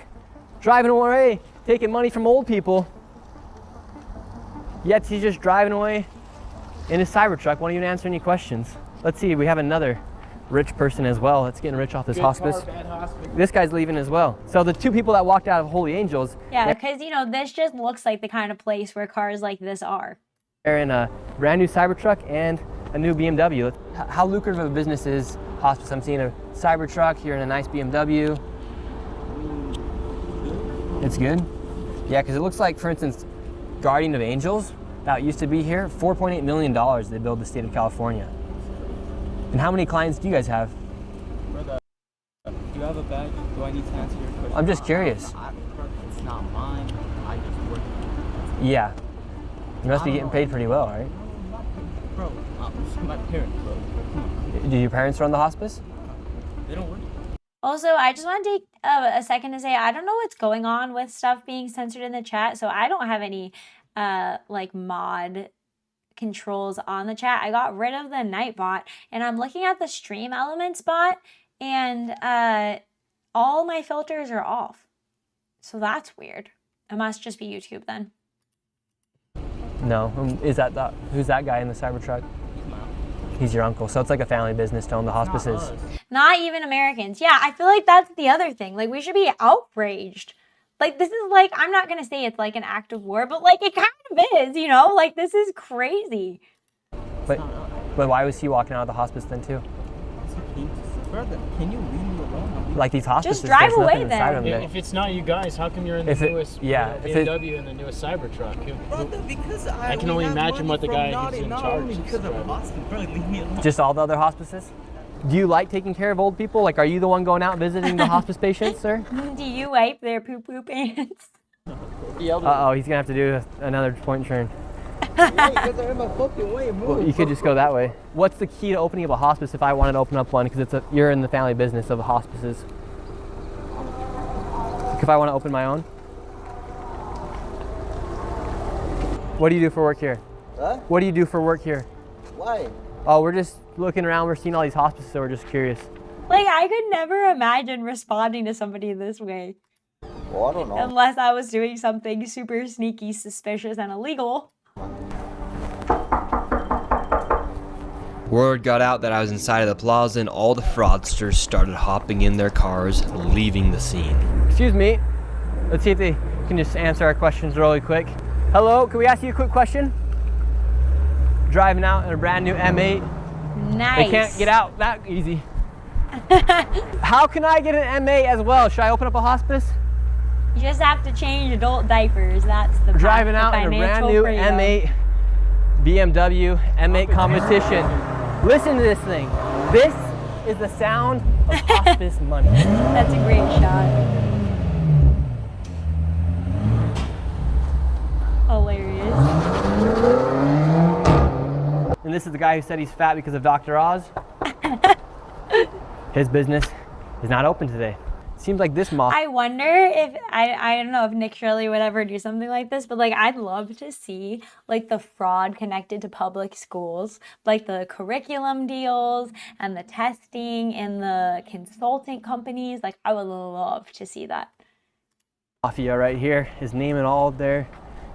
driving away, taking money from old people. Yet he's just driving away in his Cybertruck, won't even answer any questions. Let's see, we have another rich person as well that's getting rich off this hospice. This guy's leaving as well. So the two people that walked out of Holy Angels. Yeah, because, you know, this just looks like the kind of place where cars like this are. They're in a brand new Cybertruck and a new BMW. How lucrative of a business is hospice? I'm seeing a Cybertruck, you're in a nice BMW. It's good? Yeah, because it looks like, for instance, Guardian of Angels, that used to be here, $4.8 million they billed the state of California. And how many clients do you guys have? Brother, do you have a badge? Do I need to answer your question? I'm just curious. It's not mine. I just work. Yeah. You must be getting paid pretty well, right? Bro, this is my parents, bro. Do your parents run the hospice? They don't work. Also, I just want to take a second to say, I don't know what's going on with stuff being censored in the chat, so I don't have any like mod controls on the chat. I got rid of the Nightbot, and I'm looking at the Stream Elements bot, and all my filters are off. So that's weird. It must just be YouTube then. No. Who's that guy in the Cybertruck? He's your uncle. So it's like a family business to own the hospices. Not even Americans. Yeah, I feel like that's the other thing. Like, we should be outraged. Like, this is like, I'm not going to say it's like an act of war, but like it kind of is, you know? Like, this is crazy. But why was he walking out of the hospice then too? Brother, can you leave me alone? Like these hospices, just drive there's nothing away inside of then. them. If it's not you guys, how come you're in the newest BMW and the newest Cybertruck? Brother, because I can only imagine what the guy who's in charge is because of hospice, brother, leave me alone. Just all the other hospices? Do you like taking care of old people? Like, are you the one going out visiting the hospice patients, sir? Do you wipe their poo-poo pants? Uh-oh, he's gonna have to do another point turn. Because they're in my fucking way. Move. Well, you could just go that way. What's the key to opening up a hospice if I wanted to open up one? Because you're in the family business of hospices. If I want to open my own? What do you do for work here? Huh? What do you do for work here? Why? Oh, we're just looking around. We're seeing all these hospices, so we're just curious. Like, I could never imagine responding to somebody this way. Well, I don't know. Unless I was doing something super sneaky, suspicious, and illegal. Word got out that I was inside of the plaza and all the fraudsters started hopping in their cars, leaving the scene. Excuse me. Let's see if they can just answer our questions really quick. Hello, can we ask you a quick question? Driving out in a brand new M8. Nice. They can't get out that easy. How can I get an M8 as well? Should I open up a hospice? You just have to change adult diapers. That's the Driving out in a brand new M8 BMW M8 competition. Listen to this thing. This is the sound of hospice money. That's a great shot. Hilarious. And this is the guy who said he's fat because of Dr. Oz. His business is not open today. Seems like this moth. I wonder if, I don't know if Nick Shirley would ever do something like this, but like I'd love to see like the fraud connected to public schools, like the curriculum deals and the testing and the consultant companies. Like I would love to see that. Mafia right here is naming all of their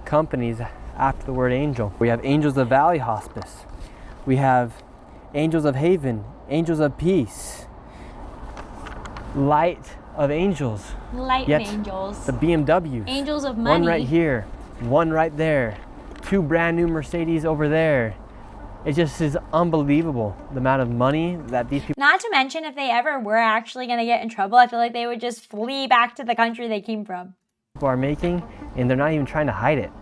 companies after the word angel. We have Angels of Valley Hospice. We have Angels of Haven, Angels of Peace, Light of Angels. Light Yet angels. the BMWs. Angels of money. One right here, one right there, 2 brand new Mercedes over there. It just is unbelievable the amount of money that these people Not to mention if they ever were actually going to get in trouble, I feel like they would just flee back to the country they came from. are making, and they're not even trying to hide it.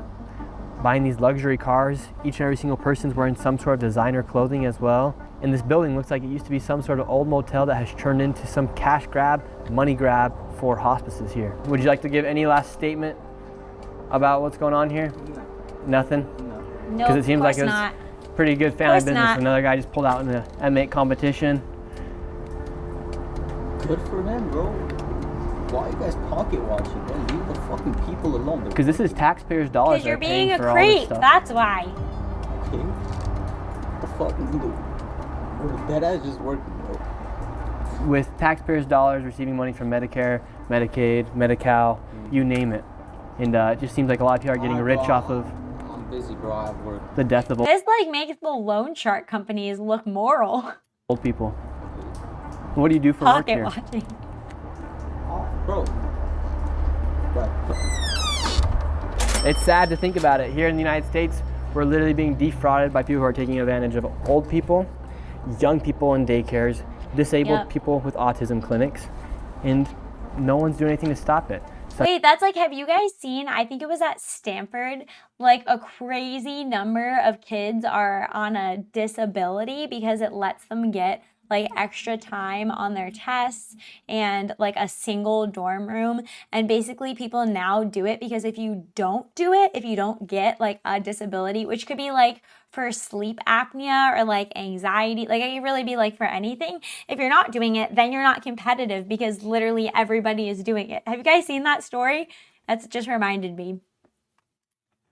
Buying these luxury cars, each and every single person's wearing some sort of designer clothing as well. And this building looks like it used to be some sort of old motel that has turned into some cash grab, money grab for hospices here. Would you like to give any last statement about what's going on here? Nothing? No, Because it seems like it's not. pretty good family Course business. not. Another guy just pulled out in the M8 competition. Good for them, bro. Why are you guys pocket watching, bro? Leave the fucking people alone. Because this is taxpayers' dollars. Because you're they're paying being a for all this creep, stuff. that's why. Okay. The fucking dude. That ass just working, bro. With taxpayers' dollars, receiving money from Medicare, Medicaid, Medi-Cal, you name it. And it just seems like a lot of people are getting rich off of I'm busy, bro. I have work. the death of This like makes the loan shark companies look moral. old people. What do you do for work Pocket here? watching. Bro. It's sad to think about it. Here in the United States, we're literally being defrauded by people who are taking advantage of old people, young people in daycares, disabled Yep. people with autism clinics, and no one's doing anything to stop it. So Wait, that's like, have you guys seen, I think it was at Stanford, like a crazy number of kids are on a disability because it lets them get like extra time on their tests and like a single dorm room. And basically people now do it because if you don't do it, if you don't get like a disability, which could be like for sleep apnea or like anxiety, like it could really be like for anything. If you're not doing it, then you're not competitive because literally everybody is doing it. Have you guys seen that story? That's just reminded me.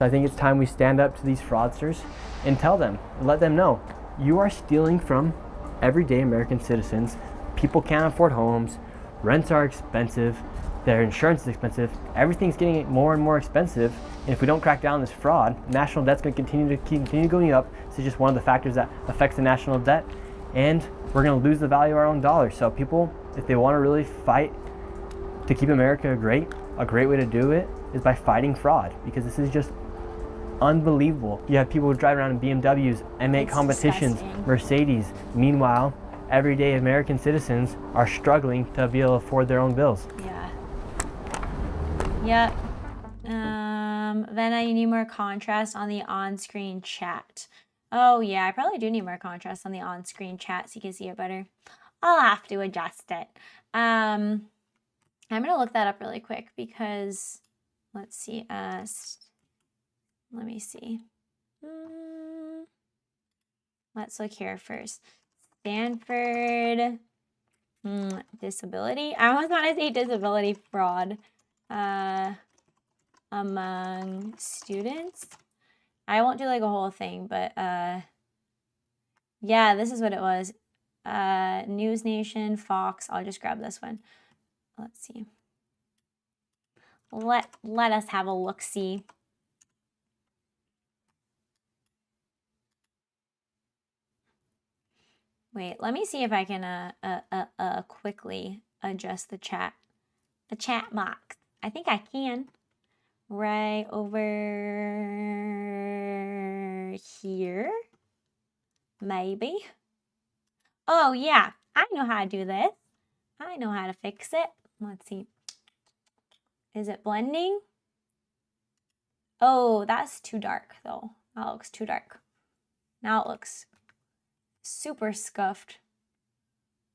I think it's time we stand up to these fraudsters and tell them, let them know, you are stealing from everyday American citizens. People can't afford homes, rents are expensive, their insurance is expensive, everything's getting more and more expensive, and if we don't crack down on this fraud, national debt's going to continue going up. This is just one of the factors that affects the national debt, and we're going to lose the value of our own dollar. So people, if they want to really fight to keep America great, a great way to do it is by fighting fraud, because this is just unbelievable. You have people who drive around in BMWs, M8 It's competitions, disgusting. Mercedes. Meanwhile, everyday American citizens are struggling to be able to afford their own bills. Yeah. Yep. Then you need more contrast on the on-screen chat. Oh yeah, I probably do need more contrast on the on-screen chat so you can see it better. I'll have to adjust it. I'm gonna look that up really quick because let's see. Let me see. Let's look here first. Stanford disability. I almost want to say disability fraud among students. I won't do like a whole thing, but yeah, this is what it was. News Nation, Fox. I'll just grab this one. Let's see. Let us have a look-see. Wait, let me see if I can quickly adjust the chat box. I think I can. Right over here. Maybe. Oh yeah, I know how to do this. I know how to fix it. Let's see. Is it blending? Oh, that's too dark though. That looks too dark. Now it looks super scuffed.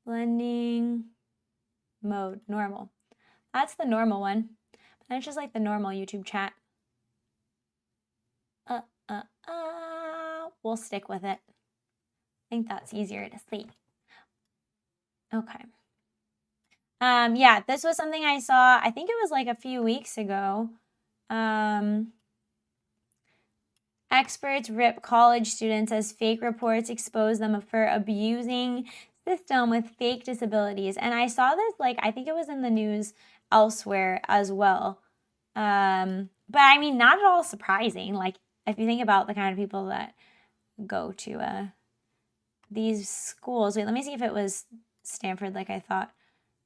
Blending mode, normal. That's the normal one. And it's just like the normal YouTube chat. We'll stick with it. I think that's easier to see. Okay. Yeah, this was something I saw, I think it was like a few weeks ago. Experts rip college students as fake reports expose them for abusing system with fake disabilities. And I saw this, like, I think it was in the news elsewhere as well. But I mean, not at all surprising. Like, if you think about the kind of people that go to these schools. Wait, let me see if it was Stanford like I thought.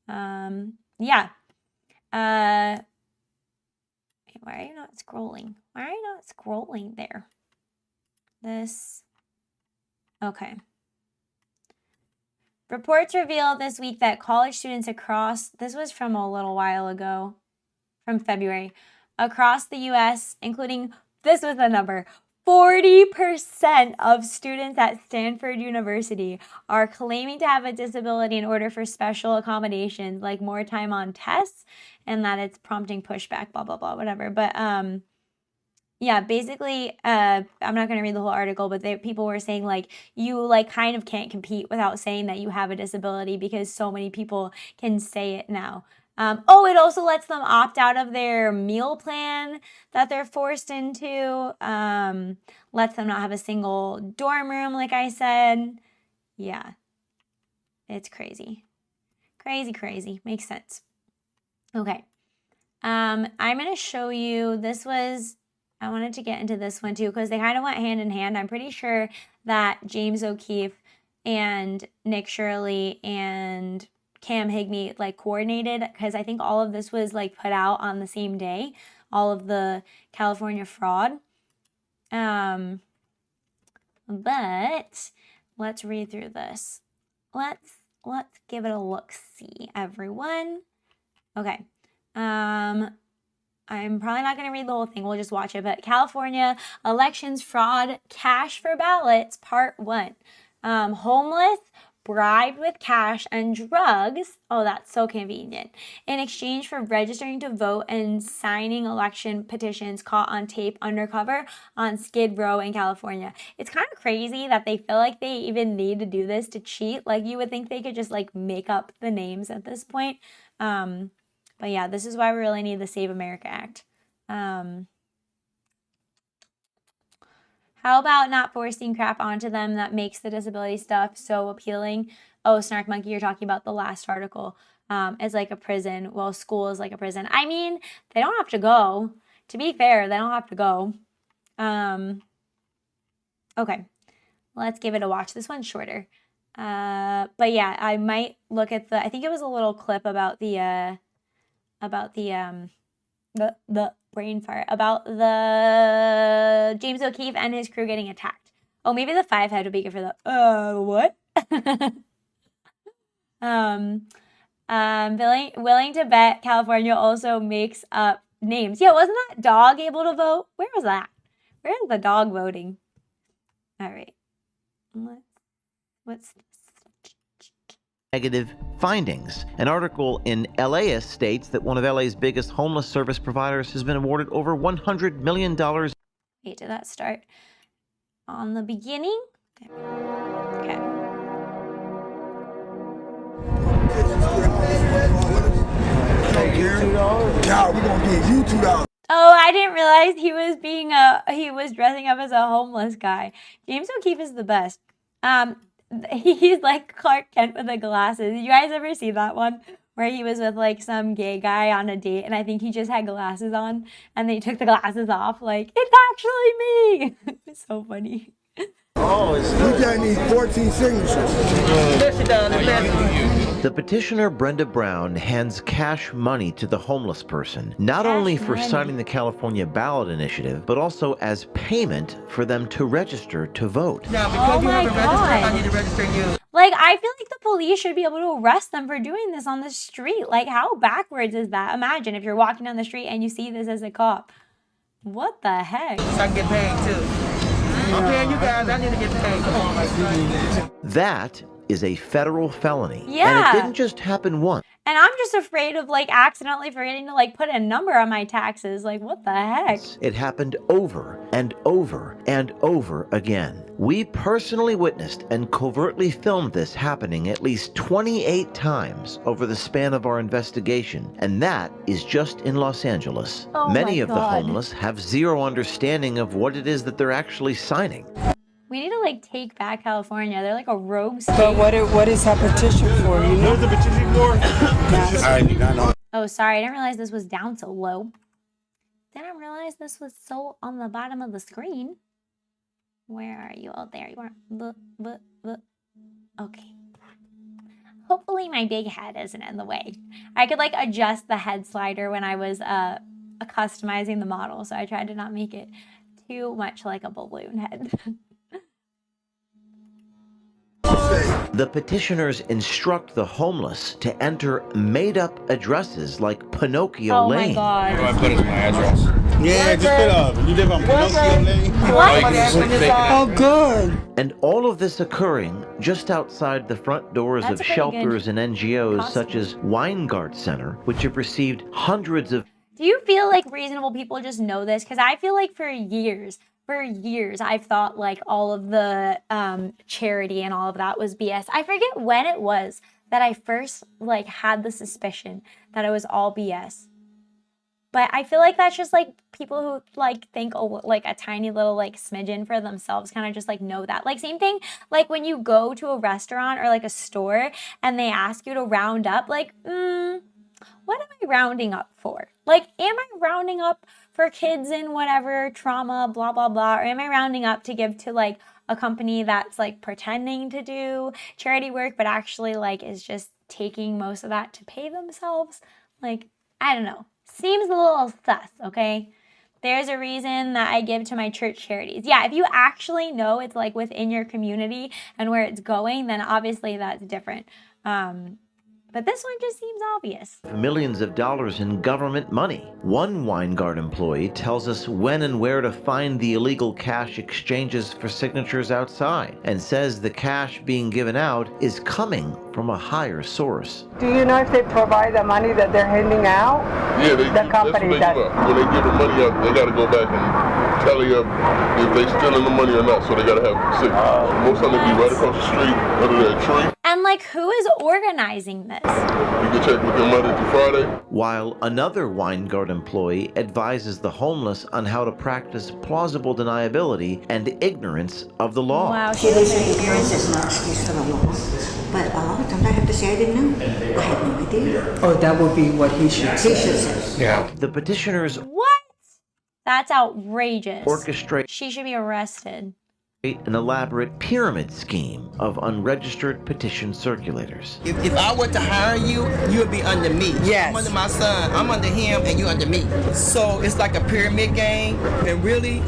Yeah. Why are you not scrolling? Why are you not scrolling there? This. Okay. Reports revealed this week that college students across, this was from a little while ago, from February, across the U.S., including, this was the number, 40% of students at Stanford University are claiming to have a disability in order for special accommodations, like more time on tests, and that it's prompting pushback, blah, blah, blah, whatever. But, yeah, basically, I'm not going to read the whole article, but people were saying, like, you, like, kind of can't compete without saying that you have a disability because so many people can say it now. Oh, it also lets them opt out of their meal plan that they're forced into. Lets them not have a single dorm room, like I said. Yeah. It's crazy. Crazy, crazy. Makes sense. Okay. I'm going to show you, this was, I wanted to get into this one too, because they kind of went hand in hand. I'm pretty sure that James O'Keefe and Nick Shirley and Cam Higbee like coordinated, because I think all of this was like put out on the same day, all of the California fraud. But let's read through this. Let's give it a look-see, everyone. Okay. I'm probably not going to read the whole thing. We'll just watch it. But California elections fraud, cash for ballots, part 1. Homeless, bribed with cash and drugs. Oh, that's so convenient. In exchange for registering to vote and signing election petitions caught on tape undercover on Skid Row in California. It's kind of crazy that they feel like they even need to do this to cheat. Like, you would think they could just like make up the names at this point. But yeah, this is why we really need the Save America Act. How about not forcing crap onto them that makes the disability stuff so appealing? Oh, Snark Monkey, you're talking about the last article. It's like a prison. Well, school is like a prison. I mean, they don't have to go. To be fair, they don't have to go. Okay, let's give it a watch. This one's shorter. But yeah, I might look at the, I think it was a little clip about the brain fart, about the James O'Keefe and his crew getting attacked. Oh, maybe the 5 head would be good for the, what? Willing to bet California also makes up names. Yeah, wasn't that dog able to vote? Where was that? Where is the dog voting? All right. What's this? Negative findings. An article in LAist states that one of LA's biggest homeless service providers has been awarded over $100 million. Wait, did that start on the beginning? Okay. Oh, I didn't realize he was dressing up as a homeless guy. James O'Keefe is the best. He's like Clark Kent with the glasses. You guys ever see that one where he was with like some gay guy on a date and I think he just had glasses on and they took the glasses off like, it's actually me. It's so funny. Oh, it's we just need 14 signatures. The petitioner Brenda Brown hands cash money to the homeless person, not only for signing the California ballot initiative, but also as payment for them to register to vote. Now, because you haven't registered, I need to register you. Like, I feel like the police should be able to arrest them for doing this on the street. Like, how backwards is that? Imagine if you're walking down the street and you see this as a cop. What the heck? So I get paid too. Okay, you guys, I need to get paid. Come on, my That is a federal felony. And Yeah. it didn't just happen once. And I'm just afraid of like accidentally forgetting to like put a number on my taxes. Like, what the heck? It happened over and over and over again. We personally witnessed and covertly filmed this happening at least 28 times over the span of our investigation, and that is just in Los Angeles. Oh Many my of the God. homeless have zero understanding of what it is that they're actually signing. We need to like take back California. They're like a rogue state. But what is her petition for? You know the petition for? I do not know. Oh, sorry. I didn't realize this was down so low. Didn't realize this was so on the bottom of the screen. Where are you? Oh, there you are. Okay. Hopefully my big head isn't in the way. I could like adjust the head slider when I was customizing the model, so I tried to not make it too much like a balloon head. The petitioners instruct the homeless to enter made-up addresses like Pinocchio Oh Lane. my God. What do I put as my address? Yeah, just put up. You live on Pinocchio Lane? Oh, good. And all of this occurring just outside the front doors That's of a pretty shelters good and NGOs costume. such as Weingart Center, which have received hundreds of Do you feel like reasonable people just know this? Because I feel like for years, I've thought like all of the charity and all of that was BS. I forget when it was that I first like had the suspicion that it was all BS. But I feel like that's just like people who like think like a tiny little like smidgen for themselves kind of just like know that. Like same thing like when you go to a restaurant or like a store and they ask you to round up, like, what am I rounding up for? Like, am I rounding up for kids in whatever trauma, blah, blah, blah? Or am I rounding up to give to like a company that's like pretending to do charity work, but actually like is just taking most of that to pay themselves? Like, I don't know. Seems a little sus, okay? There's a reason that I give to my church charities. Yeah, if you actually know it's like within your community and where it's going, then obviously that's different. But this one just seems obvious. millions of dollars in government money. One Weingart employee tells us when and where to find the illegal cash exchanges for signatures outside, and says the cash being given out is coming from a higher source. Do you know if they provide the money that they're handing out? Yeah, the company that's does. when they give the money out, they got to go back and tally up if they stealing the money or not. So they got to have signatures. Most of them be right across the street under that tree. And like, who is organizing this? You can check with them Monday through Friday. While another Weingart employee advises the homeless on how to practice plausible deniability and ignorance of the law. Wow, Ignorance is not excuse for the law. But a lot of times I have to say I didn't know. I had no idea. Oh, that would be what he should say. He should say. Yeah. The petitioners What? That's outrageous. orchestrate She should be arrested. an elaborate pyramid scheme of unregistered petition circulators. If I were to hire you, you would be under me. Yes. I'm under my son, I'm under him, and you under me. So it's like a pyramid game, and really,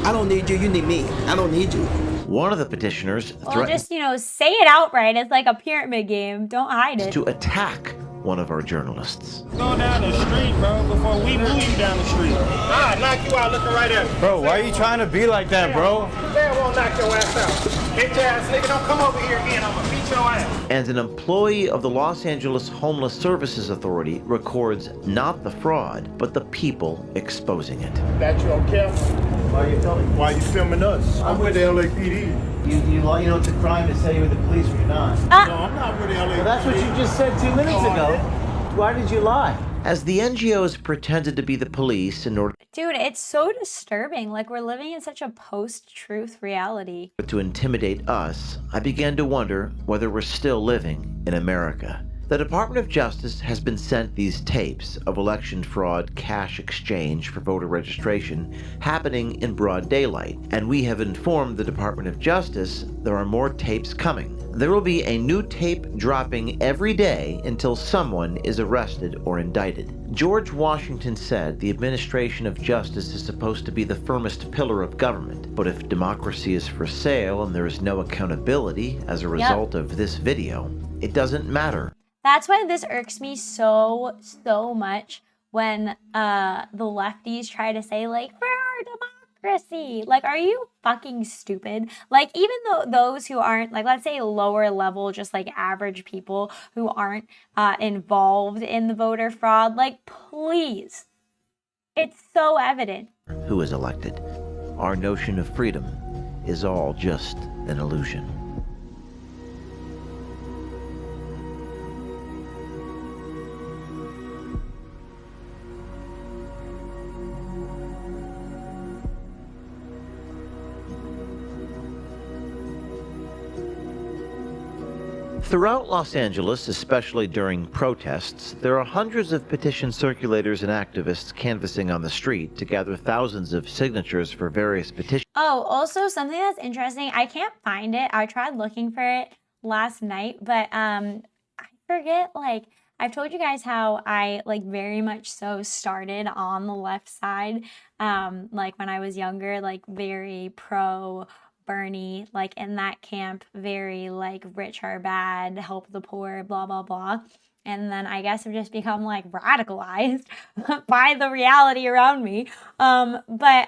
I don't need you, you need me. I don't need you. One of the petitioners Well, threatens just, you know, say it outright. It's like a pyramid game. Don't hide it. to attack one of our journalists. Go down the street, bro, before we move you down the street. Nah, knock you out looking right at me. Bro, why are you trying to be like that, bro? They won't knock your ass out. Bitch ass nigga, don't come over here again. I'm gonna beat your ass. And an employee of the Los Angeles Homeless Services Authority records not the fraud, but the people exposing it. That you don't care? Why are you filming? Why are you filming us? I'm with the LAPD. You know it's a crime to say you're with the police when you're not. No, I'm not with the LAPD. Well, that's what you just said 2 minutes ago. Why did you lie? As the NGOs pretended to be the police in order Dude, it's so disturbing. Like, we're living in such a post-truth reality. to intimidate us, I began to wonder whether we're still living in America. The Department of Justice has been sent these tapes of election fraud cash exchange for voter registration happening in broad daylight, and we have informed the Department of Justice there are more tapes coming. There will be a new tape dropping every day until someone is arrested or indicted. George Washington said the administration of justice is supposed to be the firmest pillar of government, but if democracy is for sale and there is no accountability as a result of this video, it doesn't matter. That's why this irks me so much when the lefties try to say, like, for our hypocrisy. Like, are you fucking stupid? Like, even though those who aren't, like, let's say lower level, just like average people who aren't involved in the voter fraud, like, please. It's so evident. Who is elected? Our notion of freedom is all just an illusion. Throughout Los Angeles, especially during protests, there are hundreds of petition circulators and activists canvassing on the street to gather thousands of signatures for various petitions. Oh, also something that's interesting, I can't find it. I tried looking for it last night, but I forget, like, I've told you guys how I, like, very much so started on the left side, like, when I was younger, like, very pro Bernie, like, in that camp, very, like, rich are bad, help the poor, blah, blah, blah. And then I guess I've just become, like, radicalized by the reality around me. But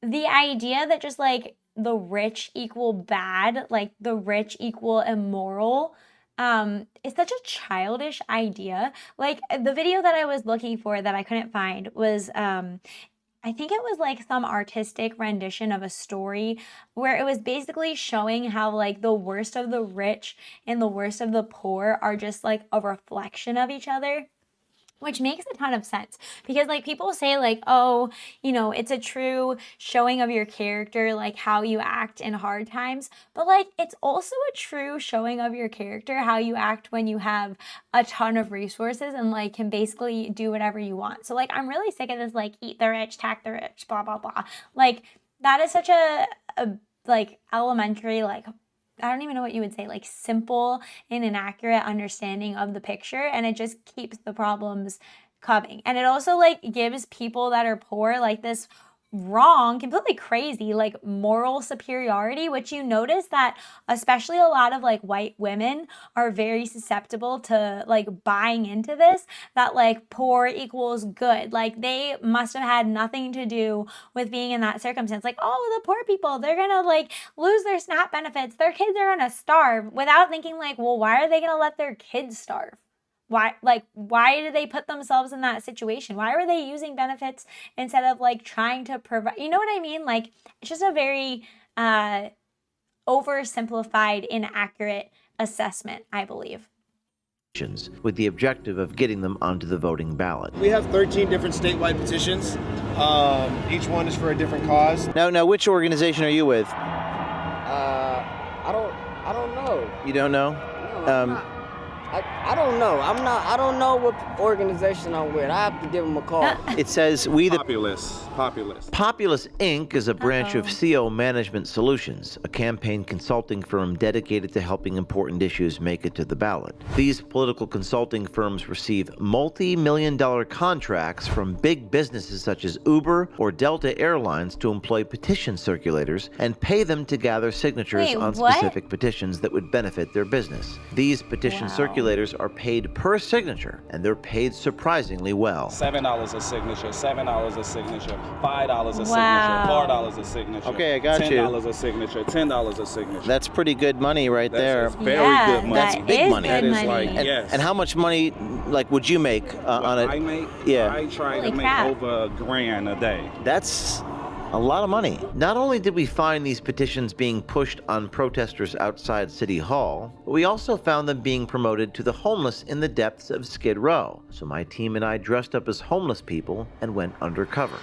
the idea that just, like, the rich equal bad, like, the rich equal immoral, is such a childish idea. Like, the video that I was looking for that I couldn't find was, I think it was like some artistic rendition of a story where it was basically showing how, like, the worst of the rich and the worst of the poor are just like a reflection of each other. Which makes a ton of sense because, like, people say, like, oh, you know, it's a true showing of your character, like how you act in hard times. But, like, it's also a true showing of your character, how you act when you have a ton of resources and, like, can basically do whatever you want. So, like, I'm really sick of this, like, eat the rich, tax the rich, blah, blah, blah. Like, that is such a like, elementary, like, I don't even know what you would say, like, simple and inaccurate understanding of the picture, and it just keeps the problems coming. And it also, like, gives people that are poor, like, this wrong, completely crazy, like, moral superiority, which you notice that especially a lot of, like, white women are very susceptible to, like, buying into this, that, like, poor equals good. Like, they must have had nothing to do with being in that circumstance. Like, oh, the poor people, they're gonna, like, lose their SNAP benefits, their kids are gonna starve, without thinking, like, well, why are they gonna let their kids starve? Why did they put themselves in that situation? Why were they using benefits instead of, like, trying to provide, you know what I mean? Like, it's just a very oversimplified, inaccurate assessment, I believe. With the objective of getting them onto the voting ballot. We have 13 different statewide petitions. Each one is for a different cause. Now, which organization are you with? I don't know. You don't know? No, I don't know. I don't know what organization I'm with. I have to give them a call. It says we the Populous. Populous Inc. is a branch of CO Management Solutions, a campaign consulting firm dedicated to helping important issues make it to the ballot. These political consulting firms receive multi-million-dollar contracts from big businesses such as Uber or Delta Airlines to employ petition circulators and pay them to gather signatures on specific petitions that would benefit their business. These petition circulators are paid per signature, and they're paid surprisingly well. $7 a signature, $7 a signature, $5 a signature, $4 a signature. Okay, I got you. $10 a signature, $10 a signature. That's pretty good money right there. That's very good money. That's big money. That is like, yes. And how much money, like, would you make on it? I make? Yeah. I try to make over $1,000 a day. That's a lot of money. Not only did we find these petitions being pushed on protesters outside City Hall, but we also found them being promoted to the homeless in the depths of Skid Row. So my team and I dressed up as homeless people and went undercover.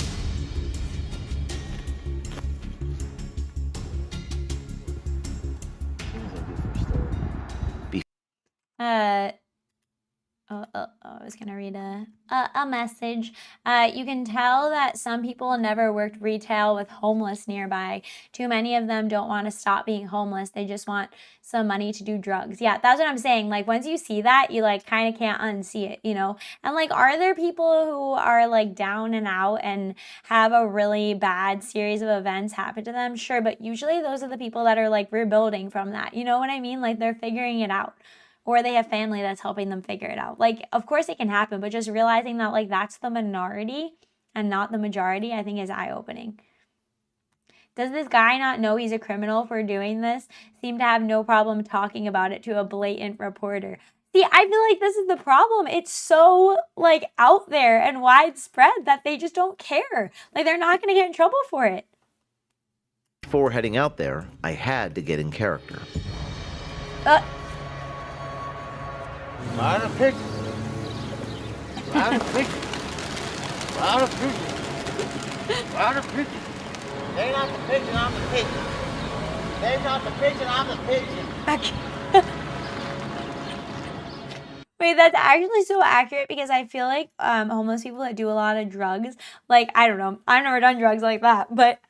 I was gonna read a message. You can tell that some people never worked retail with homeless nearby. Too many of them don't want to stop being homeless. They just want some money to do drugs. Yeah, that's what I'm saying. Like, once you see that, you, like, kind of can't unsee it, you know? And, like, are there people who are, like, down and out and have a really bad series of events happen to them? Sure, but usually those are the people that are, like, rebuilding from that. You know what I mean? Like, they're figuring it out. Or they have family that's helping them figure it out. Like, of course it can happen, but just realizing that, like, that's the minority and not the majority, I think is eye-opening. Does this guy not know he's a criminal for doing this? Seem to have no problem talking about it to a blatant reporter. See, I feel like this is the problem. It's so, like, out there and widespread that they just don't care. Like, they're not going to get in trouble for it. Before heading out there, I had to get in character. Lot of pictures. Lot of pictures. Lot of pictures. Lot of pictures. They not the pigeon, I'm the pigeon. They not the pigeon, I'm the pigeon. Wait, that's actually so accurate because I feel like homeless people that do a lot of drugs, like, I don't know, I've never done drugs like that, but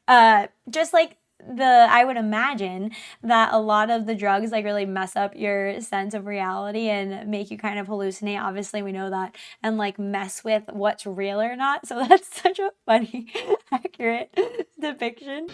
just like I would imagine that a lot of the drugs like really mess up your sense of reality and make you kind of hallucinate. Obviously, we know that, and like mess with what's real or not. So that's such a funny, accurate depiction.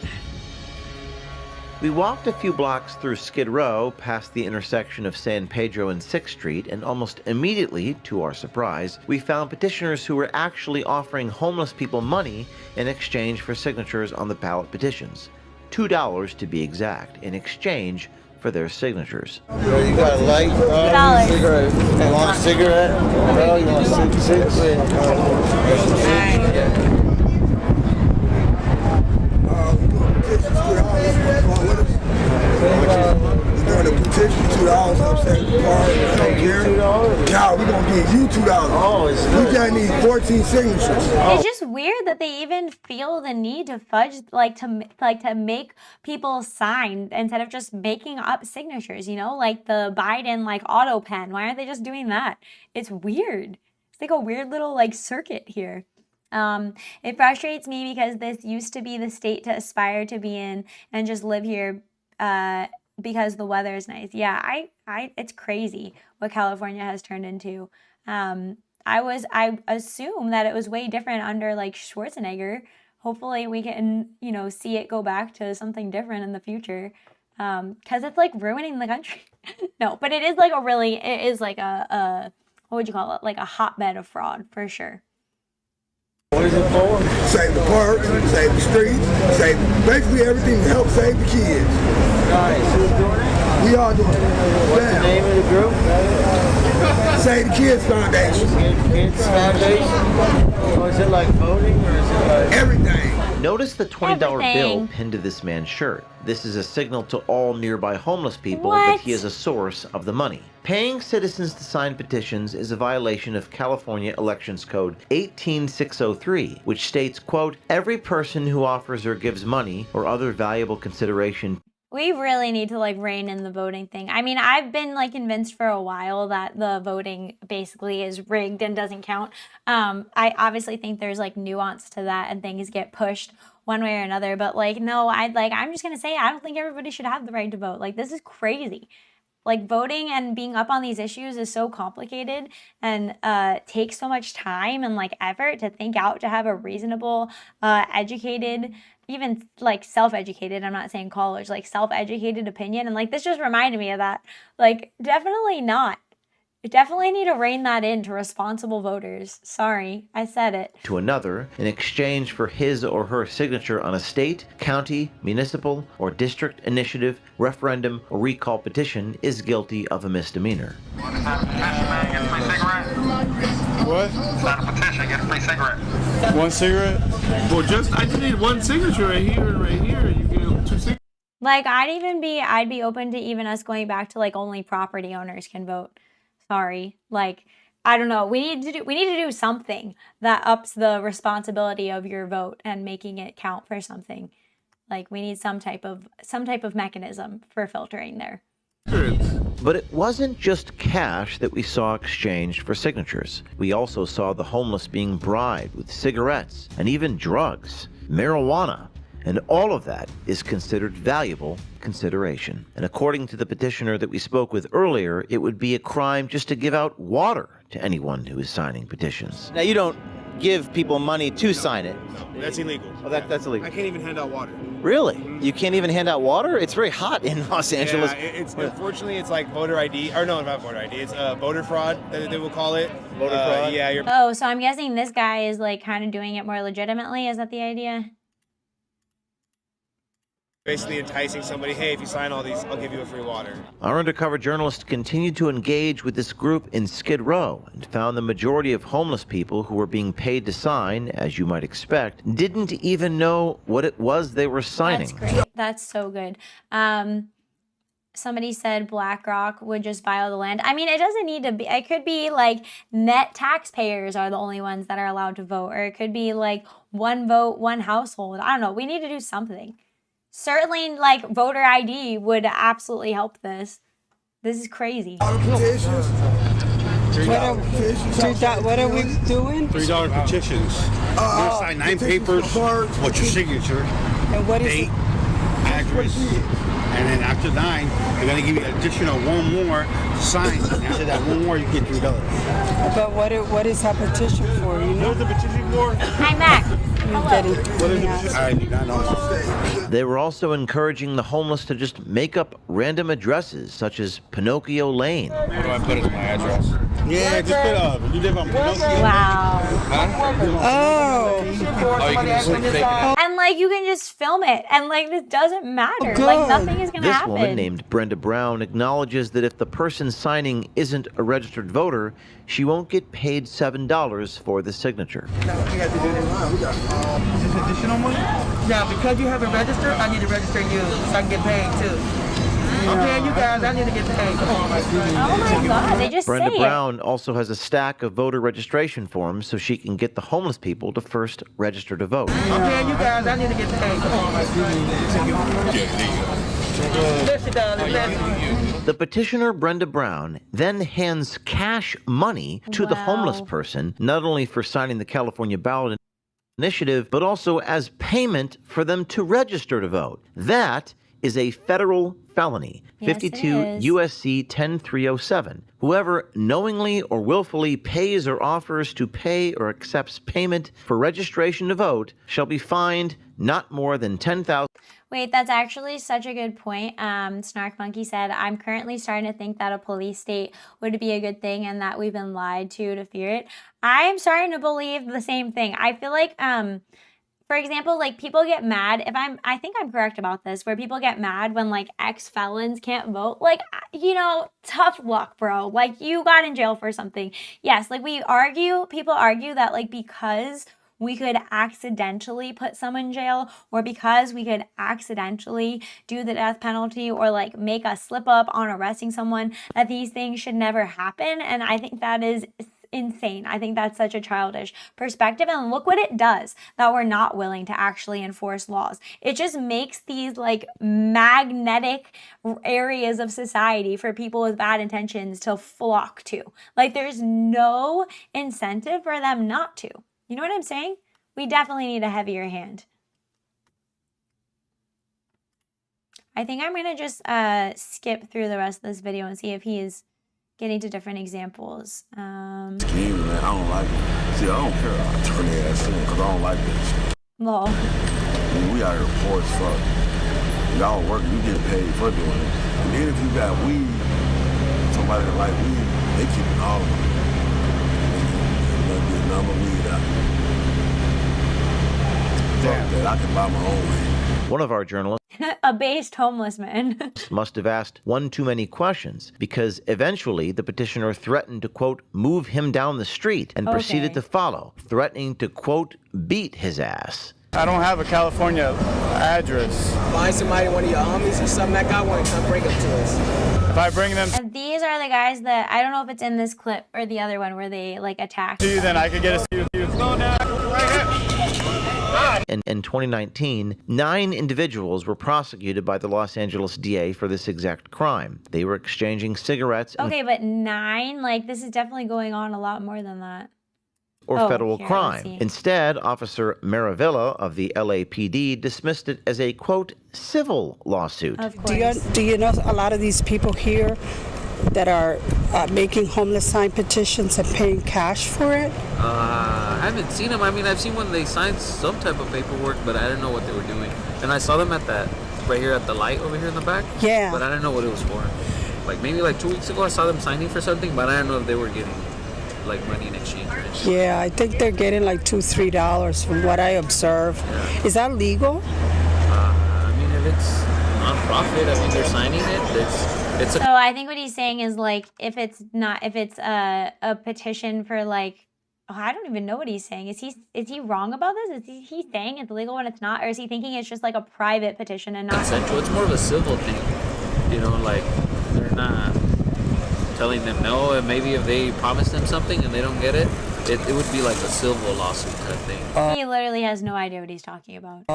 We walked a few blocks through Skid Row, past the intersection of San Pedro and 6th Street, and almost immediately, to our surprise, we found petitioners who were actually offering homeless people money in exchange for signatures on the ballot petitions. $2 to be exact, in exchange for their signatures. Bro, you got a light, bro? Cigarette. You want a cigarette? Bro, you want a Now we're gonna give you $2. We just need 14 signatures. It's just weird that they even feel the need to fudge, to make people sign instead of just making up signatures. You know, like the Biden auto pen. Why aren't they just doing that? It's weird. It's like a weird little circuit here. It frustrates me because this used to be the state to aspire to be in and just live here because the weather is nice. Yeah, it's crazy what California has turned into. I assume that it was way different under Schwarzenegger. Hopefully we can, see it go back to something different in the future. Cause it's ruining the country. No, but it is a what would you call it? Like a hotbed of fraud for sure. What is it for? Save the parks, save the streets, save basically everything to help save the kids. Nice. Who's doing it? We all doing it. What's the name of the group? Save the Kids Foundation. Kids Foundation? Or is it like voting or is it like everything? Notice the $20 bill pinned to this man's shirt. This is a signal to all nearby homeless people that he is a source of the money. Paying citizens to sign petitions is a violation of California Elections Code 18603, which states, quote, every person who offers or gives money or other valuable consideration. We really need to rein in the voting thing. I mean, I've been convinced for a while that the voting basically is rigged and doesn't count. I obviously think there's nuance to that and things get pushed one way or another. But no, I'm just gonna say I don't think everybody should have the right to vote. This is crazy. Voting and being up on these issues is so complicated and takes so much time and effort to think out to have a reasonable, educated, even self-educated, I'm not saying college, self-educated opinion. And this just reminded me of that. Definitely not. Definitely need to rein that in to responsible voters. Sorry, I said it. To another in exchange for his or her signature on a state, county, municipal, or district initiative, referendum, or recall petition is guilty of a misdemeanor. what? Sign a petition, get a free cigarette. One cigarette? Well, I just need one signature right here and right here, and you get 2 signatures. I'd be open to even us going back to only property owners can vote. Sorry, I don't know. We need to do something that ups the responsibility of your vote and making it count for something. We need some type of mechanism for filtering there. But it wasn't just cash that we saw exchanged for signatures. We also saw the homeless being bribed with cigarettes and even drugs, marijuana. And all of that is considered valuable consideration. And according to the petitioner that we spoke with earlier, it would be a crime just to give out water to anyone who is signing petitions. Now, you don't give people money to sign it. That's illegal. Oh, that's illegal. I can't even hand out water. Really? You can't even hand out water? It's very hot in Los Angeles. Yeah, unfortunately it's like voter ID, or no, not voter ID. It's voter fraud that they will call it. Voter fraud. Yeah. Oh, so I'm guessing this guy is like kind of doing it more legitimately. Is that the idea? Basically enticing somebody, hey, if you sign all these, I'll give you a free water. Our undercover journalist continued to engage with this group in Skid Row and found the majority of homeless people who were being paid to sign, as you might expect, didn't even know what it was they were signing. That's great. That's so good. Somebody said BlackRock would just buy all the land. I mean, it doesn't need to be. It could be like net taxpayers are the only ones that are allowed to vote, or it could be like one vote, one household. I don't know. We need to do something. Certainly, like, voter ID would absolutely help this. This is crazy. What are we doing? $3 petitions. You sign 9 papers with your signature, And what is date, address, and then after 9, they're going to give you an additional 1 more to sign. After that 1 more, you get $3. But what is that petition for? You know the petition for? Hi, Mac. What is the petition? I do not know. They were also encouraging the homeless to just make up random addresses, such as Pinocchio Lane. Where do I put it as my address? Yeah, just put up. You live on Pinocchio. Wow. Huh? Oh. You can just fake it. And like you can just film it, and like this doesn't matter. Like nothing is gonna This happen. woman named Brenda Brown acknowledges that if the person signing isn't a registered voter, she won't get paid $7 for the signature. Is this additional money? Yeah, because you haven't registered, I need to register you so I can get paid too. Okay, you guys, I need to get paid. Oh my God, they just Brenda say Brown also has a stack of voter registration forms so she can get the homeless people to first register to vote. Okay, you guys, I need to get paid. Listen, darling, listen. The petitioner, Brenda Brown, then hands cash money to the homeless person, not only for signing the California ballot initiative, but also as payment for them to register to vote. That is a federal felony, Yes, 52 it is. USC 10307. Whoever knowingly or willfully pays or offers to pay or accepts payment for registration to vote shall be fined not more than $10,000. Wait, that's actually such a good point. Snark Monkey said, I'm currently starting to think that a police state would be a good thing and that we've been lied to fear it. I'm starting to believe the same thing. I feel like, for example, like people get mad I think I'm correct about this, where people get mad when like ex-felons can't vote. Like, you know, tough luck, bro. Like you got in jail for something. Yes, like people argue that like because we could accidentally put someone in jail, or because we could accidentally do the death penalty, or like make a slip up on arresting someone, that these things should never happen. And I think that is insane. I think that's such a childish perspective. And look what it does that we're not willing to actually enforce laws. It just makes these like magnetic areas of society for people with bad intentions to flock to. Like there's no incentive for them not to. You know what I'm saying? We definitely need a heavier hand. I think I'm going to just skip through the rest of this video and see if he is getting to different examples. Man, I don't like it. See, I don't care about turning ass in because I don't like that shit. Lol. I mean, we out here poor as fuck. Y'all work, you get paid for doing it. And then if you got weed, somebody that like weed, they keep it all of it. Number weed out. Fuck that, I can buy my own weed. One of our journalists A based homeless man. must have asked one too many questions, because eventually the petitioner threatened to, quote, move him down the street and proceeded to follow, threatening to, quote, beat his ass. I don't have a California address. Find somebody, one of your homies or something like that, want to come bring them to us. If I bring them And these are the guys that, I don't know if it's in this clip or the other one where they like attack. to you, then I could get a In 2019, 9 individuals were prosecuted by the Los Angeles DA for this exact crime. They were exchanging cigarettes and Okay, but 9, like this is definitely going on a lot more than that. or federal here, let's crime. see. Instead, Officer Maravilla of the LAPD dismissed it as a, quote, civil lawsuit. Do you know a lot of these people here that are making homeless sign petitions and paying cash for it? I haven't seen them. I mean, I've seen when they signed some type of paperwork, but I didn't know what they were doing. And I saw them at that, right here at the light over here in the back. Yeah. But I didn't know what it was for. Like maybe like 2 weeks ago, I saw them signing for something, but I didn't know if they were getting like money in exchange or anything. Yeah, I think they're getting like $2-3 from what I observe. Yeah. Is that legal? I mean, if it's non-profit, I mean, they're signing it. It's a So I think what he's saying is like if it's a petition for like, oh, I don't even know what he's saying. Is he wrong about this? Is he saying it's legal when it's not, or is he thinking it's just like a private petition and not consensual. It's more of a civil thing, you know, like they're not telling them no, and maybe if they promise them something and they don't get it, it would be like a civil lawsuit type thing. He literally has no idea what he's talking about.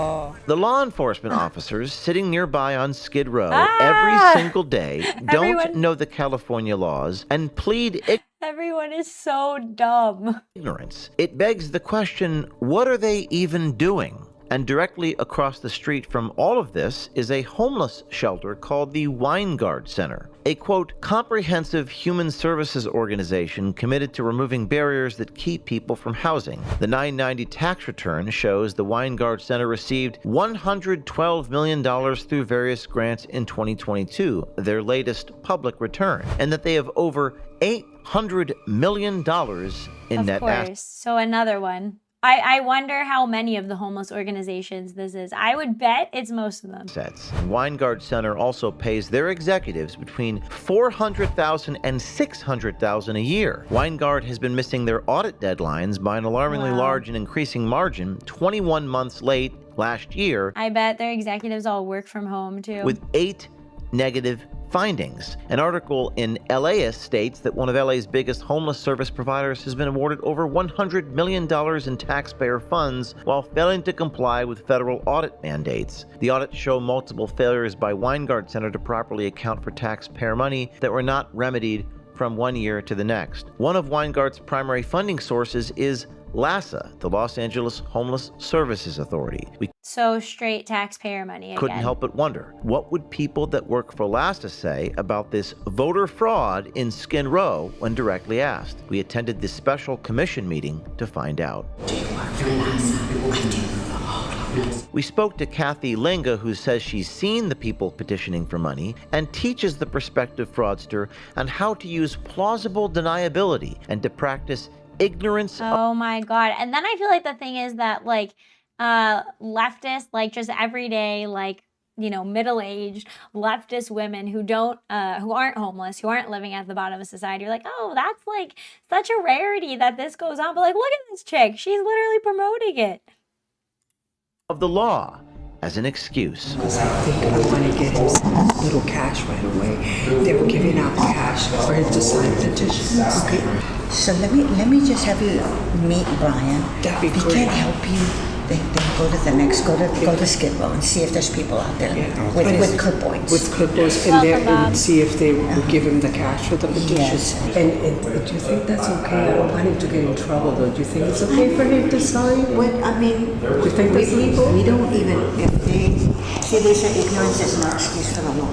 The law enforcement officers sitting nearby on Skid Row every single day don't know the California laws and plead Everyone is so dumb. ignorance. It begs the question, what are they even doing? And directly across the street from all of this is a homeless shelter called the Weingard Center, a quote, comprehensive human services organization committed to removing barriers that keep people from housing. The 990 tax return shows the Weingard Center received $112 million through various grants in 2022, their latest public return, and that they have over $800 million in net assets. So another one. I wonder how many of the homeless organizations this is. I would bet it's most of them. Weingard Center also pays their executives between $400,000 and $600,000 a year. Weingard has been missing their audit deadlines by an alarmingly large and increasing margin, 21 months late last year. I bet their executives all work from home too. With 8 negative findings. An article in LAist states that one of LA's biggest homeless service providers has been awarded over $100 million in taxpayer funds while failing to comply with federal audit mandates. The audits show multiple failures by Weingard Center to properly account for taxpayer money that were not remedied from one year to the next. One of Weingard's primary funding sources is LASA, the Los Angeles Homeless Services Authority. We So straight taxpayer money again. couldn't help but wonder, what would people that work for LASA say about this voter fraud in Skid Row when directly asked? We attended this special commission meeting to find out. We spoke to Kathy Linga, who says she's seen the people petitioning for money and teaches the prospective fraudster on how to use plausible deniability and to practice ignorance. Oh my God. And then I feel like the thing is that like leftists, like just everyday, like, you know, middle-aged leftist women who aren't homeless, who aren't living at the bottom of society, are like, oh, that's like such a rarity that this goes on. But like, look at this chick. She's literally promoting it. Of the law as an excuse. Because I think I want to get him some little cash right away. They were giving out cash for him to sign petitions. Okay. So let me just have you meet Brian. That'd be if great. He can't help you, then go to the next, go to Skid Row and see if there's people out there with clipboards. With clipboards and see if they will give him the cash for the petitions. Yes. And do you think that's okay? I don't want him to get in trouble though. Do you think it's okay for him to sign? What I mean, do you think that's legal? We don't even, if they say ignorance is no excuse for the law.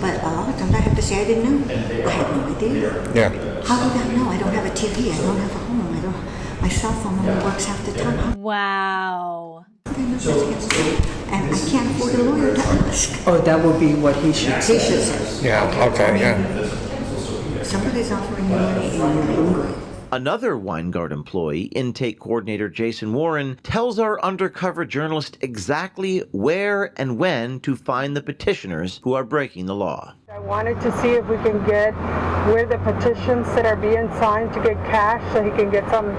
But a lot of times I have to say I didn't know. I had no idea. Yeah. How did I know? I don't have a TV. I don't have a home. My cell phone only works half the time. Wow. And I can't afford a lawyer to ask. Oh, that would be what he should say. He should say. Yeah, okay, yeah. Somebody's offering you money and you're angry. Another Weingard employee, intake coordinator Jason Warren, tells our undercover journalist exactly where and when to find the petitioners who are breaking the law. I wanted to see if we can get where the petitions that are being signed to get cash so he can get some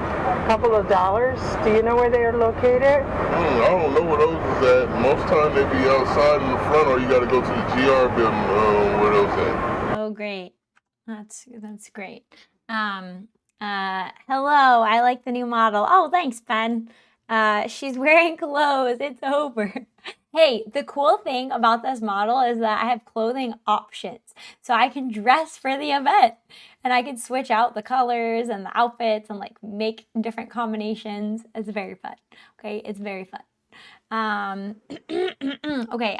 couple of dollars. Do you know where they are located? I don't know where those is at. Most time they be outside in the front, or you got to go to the GR building where those at. Oh, great. That's great. Hello, I like the new model. Oh, thanks, Ben. She's wearing clothes. It's over. Hey, the cool thing about this model is that I have clothing options. So I can dress for the event and I can switch out the colors and the outfits and like make different combinations. It's very fun. Okay, it's very fun. Okay,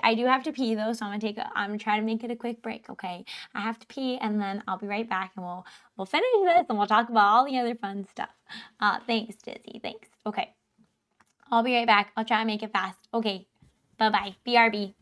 I do have to pee though, so I'm gonna try to make it a quick break, okay? I have to pee and then I'll be right back and we'll finish this and we'll talk about all the other fun stuff. Thanks, Dizzy, thanks. Okay, I'll be right back. I'll try to make it fast. Okay, bye-bye, BRB.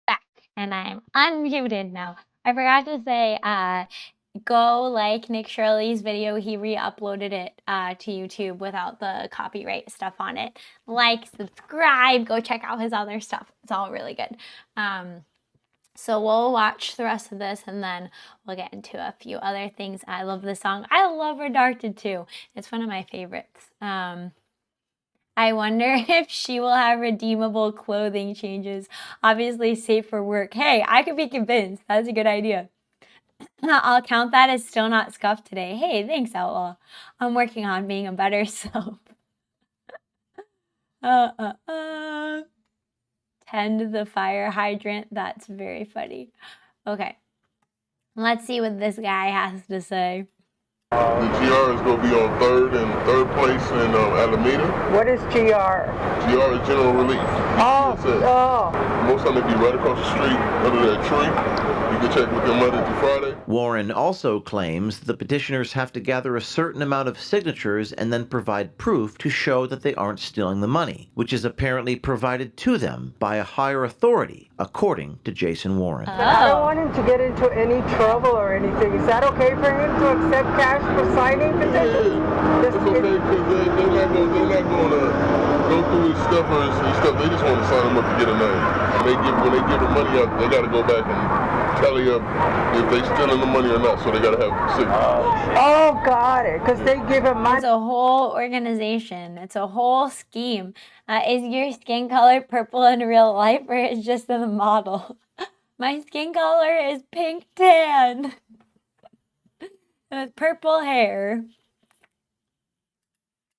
Back and I'm unmuted now. I forgot to say, go like Nick Shirley's video. He re-uploaded it to YouTube without the copyright stuff on it. Like, subscribe, go check out his other stuff. It's all really good. So we'll watch the rest of this and then we'll get into a few other things. I love this song. I love Redacted too. It's one of my favorites. I wonder if she will have redeemable clothing changes. Obviously safe for work. Hey, I could be convinced. That's a good idea. I'll count that as still not scuffed today. Hey, thanks, Outlaw. I'm working on being a better self. Tend the fire hydrant. That's very funny. Okay. Let's see what this guy has to say. The GR is going to be on third place in Alameda. What is GR? GR is General Relief. Most of them be right across the street under that tree. You can check with them Monday through Friday. Warren also claims the petitioners have to gather a certain amount of signatures and then provide proof to show that they aren't stealing the money, which is apparently provided to them by a higher authority, according to Jason Warren. But I don't want him to get into any trouble or anything. Is that okay for him to accept cash for signing petitions? It's okay because they're not going to go through his stuff or his stuff. They just want to sign him up to get a name. And when they give the money out, they got to go back and tally up if they stealing the money or not. So they got to have signatures. Oh, got it. Because they give him money. It's a whole organization. It's a whole scheme. Is your skin color purple in real life or is just in the model? My skin color is pink tan with purple hair.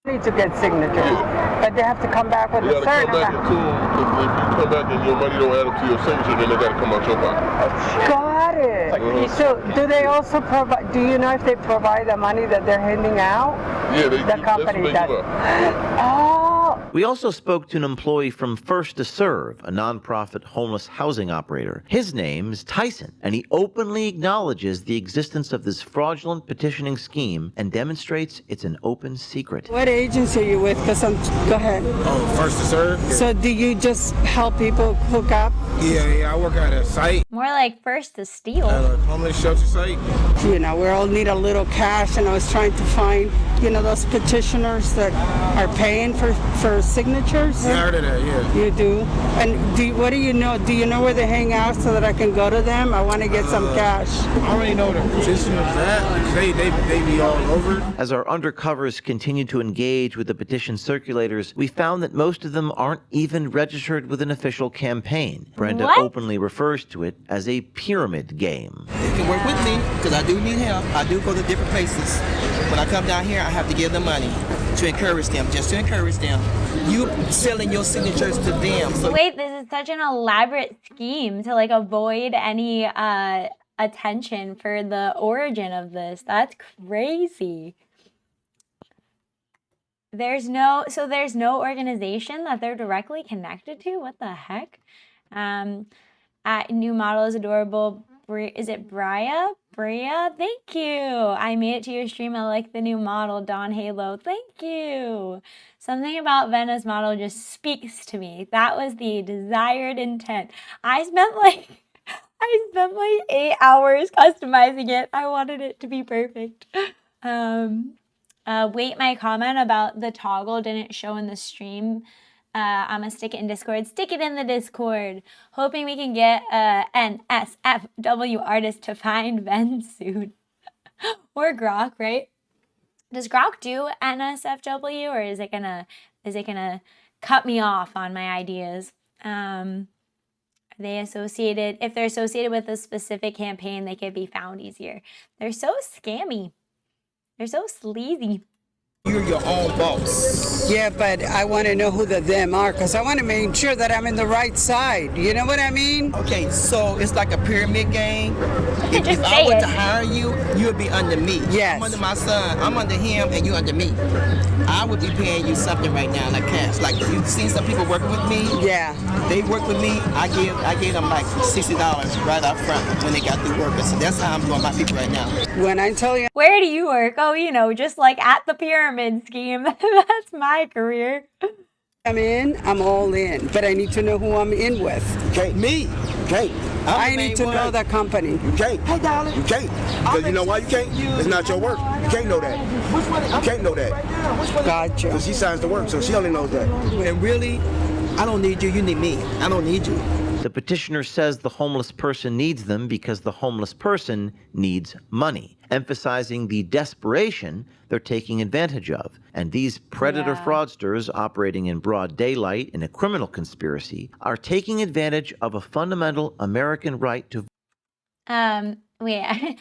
Need to get signatures, but they have to come back with a certain amount. If you come back and your money don't add up to your signature, then they got to come out your pocket. Got it. So do they also provide, do you know if they provide the money that they're handing out? Yeah, the company does. Oh. We also spoke to an employee from First to Serve, a nonprofit homeless housing operator. His name is Tyson, and he openly acknowledges the existence of this fraudulent petitioning scheme and demonstrates it's an open secret. What agency are you with? Because go ahead. Oh, First to Serve. Yeah. So do you just help people hook up? Yeah, I work at a site. More like First to Steal. A homeless shelter site. You know, we all need a little cash, and I was trying to find, you know, those petitioners that are paying for signatures. Yeah, I heard of that, yeah. You do? And what do you know? Do you know where they hang out so that I can go to them? I want to get some cash. I already know the petitioners that. They be all over. As our undercovers continue to engage with the petition circulators, we found that most of them aren't even registered with an official campaign. Brenda openly refers to it as a pyramid game. You can work with me because I do need help. I do go to different places. When I come down here, I have to give them money to encourage them, just to encourage them. You selling your signatures to them. So wait, this is such an elaborate scheme to like avoid any attention for the origin of this. That's crazy. There's no organization that they're directly connected to. What the heck? New model is adorable. Is it Bria? Thank you. I made it to your stream. I like the new model, Dawn Halo. Thank you. Something about Vena's model just speaks to me. That was the desired intent. I spent like 8 hours customizing it. I wanted it to be perfect. Wait, my comment about the toggle didn't show in the stream. I'm gonna stick it in Discord. Stick it in the Discord. Hoping we can get an SFW artist to find Ven soon. Or Grok, right? Does Grok do NSFW or is it gonna cut me off on my ideas? Are they associated? If they're associated with a specific campaign, they could be found easier. They're so scammy. They're so sleazy. You're your own boss. Yeah, but I want to know who the them are because I want to make sure that I'm in the right side. You know what I mean? Okay, so it's like a pyramid game. If I were to hire you, you would be under me. Yes. I'm under my son. I'm under him, and you under me. I would be paying you something right now, like cash. Like you've seen some people working with me. Yeah. They work with me. I gave them like $60 right up front when they got through working. So that's how I'm doing my people right now. When I tell you, where do you work? Oh, you know, just like at the pyramid scheme. That's my career. I'm in, I'm all in, but I need to know who I'm in with. Okay. Me. Okay. I need to know the company. You can't. Hey, darling. You can't. Because you know why you can't? It's not your work. You can't know that. You can't know that. Gotcha. So she signs the work, so she only knows that. And really, I don't need you, you need me. I don't need you. The petitioner says the homeless person needs them because the homeless person needs money, emphasizing the desperation they're taking advantage of. And these predator fraudsters operating in broad daylight in a criminal conspiracy are taking advantage of a fundamental American right to... Wait,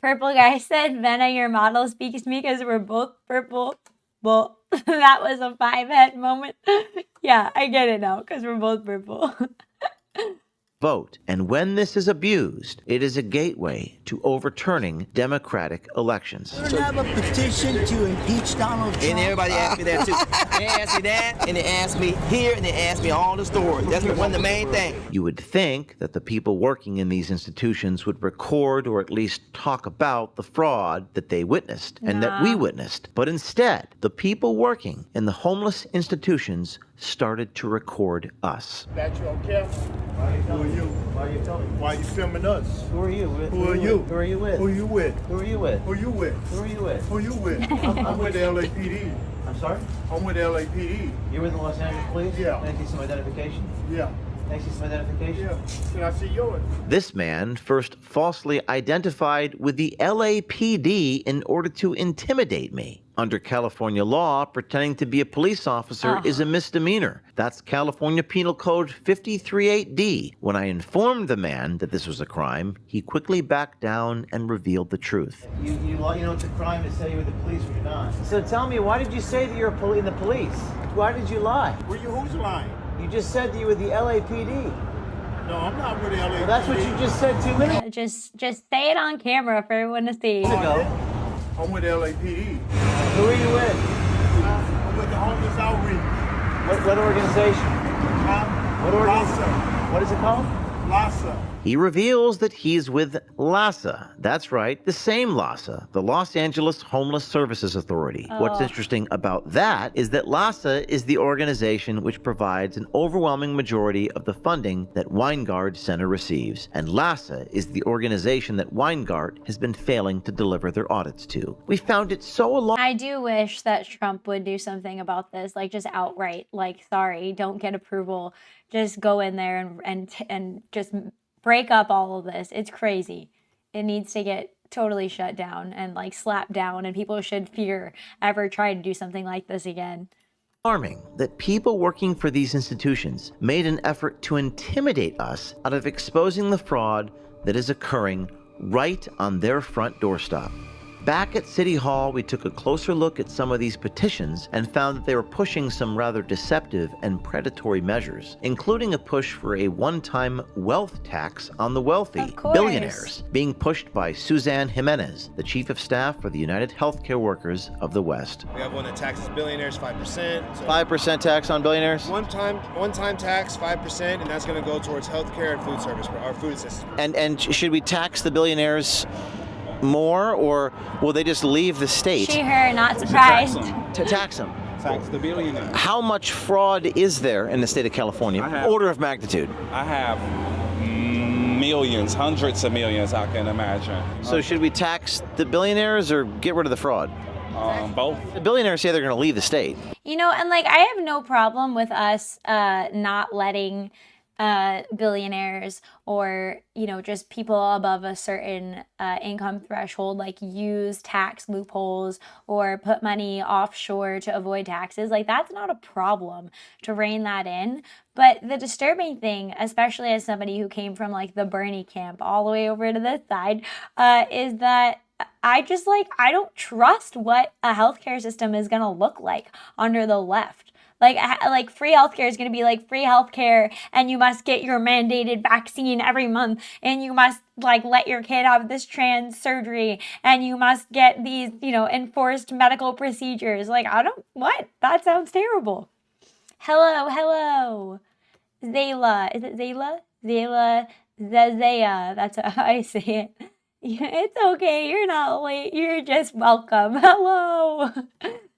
Purple Guy said, Vena, your model speaks to me because we're both purple. Well, that was a 5-head moment. Yeah, I get it now because we're both purple. vote. And when this is abused, it is a gateway to overturning democratic elections. We have a petition to impeach Donald Trump. And everybody asked me that too. They asked me that, and they asked me here, and they asked me all the stories. That's one of the main things. You would think that the people working in these institutions would record or at least talk about the fraud that they witnessed and that we witnessed. But instead, the people working in the homeless institutions started to record us. That you on camera? Who are you? Why are you telling me? Why are you filming us? Who are you? Who are you? Who are you with? Who are you with? Who are you with? Who are you with? Who are you with? Who are you with? I'm with the LAPD. I'm sorry? I'm with the LAPD. You're with the Los Angeles Police? Yeah. Can I see some identification? Yeah. Can I see some identification? Yeah. Can I see yours? This man first falsely identified with the LAPD in order to intimidate me. Under California law, pretending to be a police officer is a misdemeanor. That's California Penal Code 538D. When I informed the man that this was a crime, he quickly backed down and revealed the truth. You know it's a crime to say you're with the police when you're not. So tell me, why did you say that you're in the police? Why did you lie? Who's lying? You just said that you were the LAPD. No, I'm not with the LAPD. Well, that's what you just said 2 minutes ago. Just say it on camera for everyone to see. I'm with the LAPD. Who are you with? I'm with the Homeless Outreach. What organization? What organization? LASA. What is it called? LASA. He reveals that he's with LASA. That's right, the same LASA, the Los Angeles Homeless Services Authority. What's interesting about that is that LASA is the organization which provides an overwhelming majority of the funding that Weingart Center receives. And LASA is the organization that Weingart has been failing to deliver their audits to. We found it so alarming. I do wish that Trump would do something about this, like just outright, like, sorry, don't get approval. Just go in there and just break up all of this. It's crazy. It needs to get totally shut down and like slapped down, and people should fear ever try to do something like this again. Alarming that people working for these institutions made an effort to intimidate us out of exposing the fraud that is occurring right on their front doorstep. Back at City Hall, we took a closer look at some of these petitions and found that they were pushing some rather deceptive and predatory measures, including a push for a one-time wealth tax on the wealthy, billionaires, being pushed by Suzanne Jimenez, the Chief of Staff for the United Healthcare Workers of the West. We have one that taxes billionaires 5%. So 5% tax on billionaires? One-time tax, 5%, and that's going to go towards healthcare and food service, our food assistance. And should we tax the billionaires more, or will they just leave the state? She, her, not surprised. To tax them. Tax the billionaires. How much fraud is there in the state of California? Order of magnitude. I have millions, hundreds of millions, I can imagine. So should we tax the billionaires or get rid of the fraud? Both. The billionaires say they're going to leave the state. You know, and like I have no problem with us not letting billionaires or, you know, just people above a certain income threshold like use tax loopholes or put money offshore to avoid taxes. Like that's not a problem to rein that in. But the disturbing thing, especially as somebody who came from like the Bernie camp all the way over to this side, is that I don't trust what a healthcare system is going to look like under the left. Like free healthcare is going to be like free healthcare, and you must get your mandated vaccine every month, and you must like let your kid have this trans surgery, and you must get these, you know, enforced medical procedures. Like, what? That sounds terrible. Hello. Zayla. Is it Zayla? Zazaya. That's how I say it. It's okay. You're not late. You're just welcome. Hello.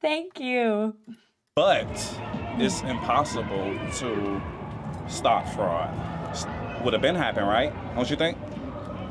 Thank you. But it's impossible to stop fraud. Would have been happening, right? Don't you think?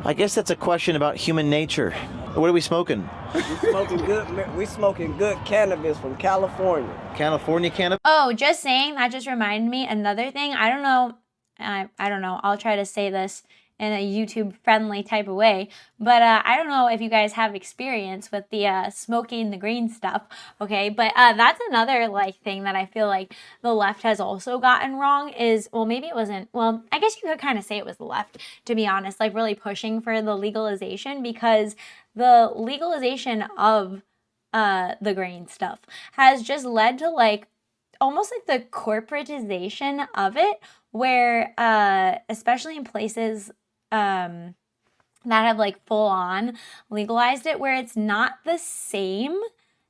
I guess that's a question about human nature. What are we smoking? We smoking good cannabis from California. California cannabis? Oh, just saying, that just reminded me another thing. I don't know. I don't know. I'll try to say this in a YouTube friendly type of way, but I don't know if you guys have experience with the smoking the green stuff, okay? But that's another like thing that I feel like the left has also gotten wrong is, well, maybe it wasn't, well, I guess you could kind of say it was the left, to be honest, like really pushing for the legalization, because the legalization of the green stuff has just led to like almost like the corporatization of it, where especially in places that have like full on legalized it, where it's not the same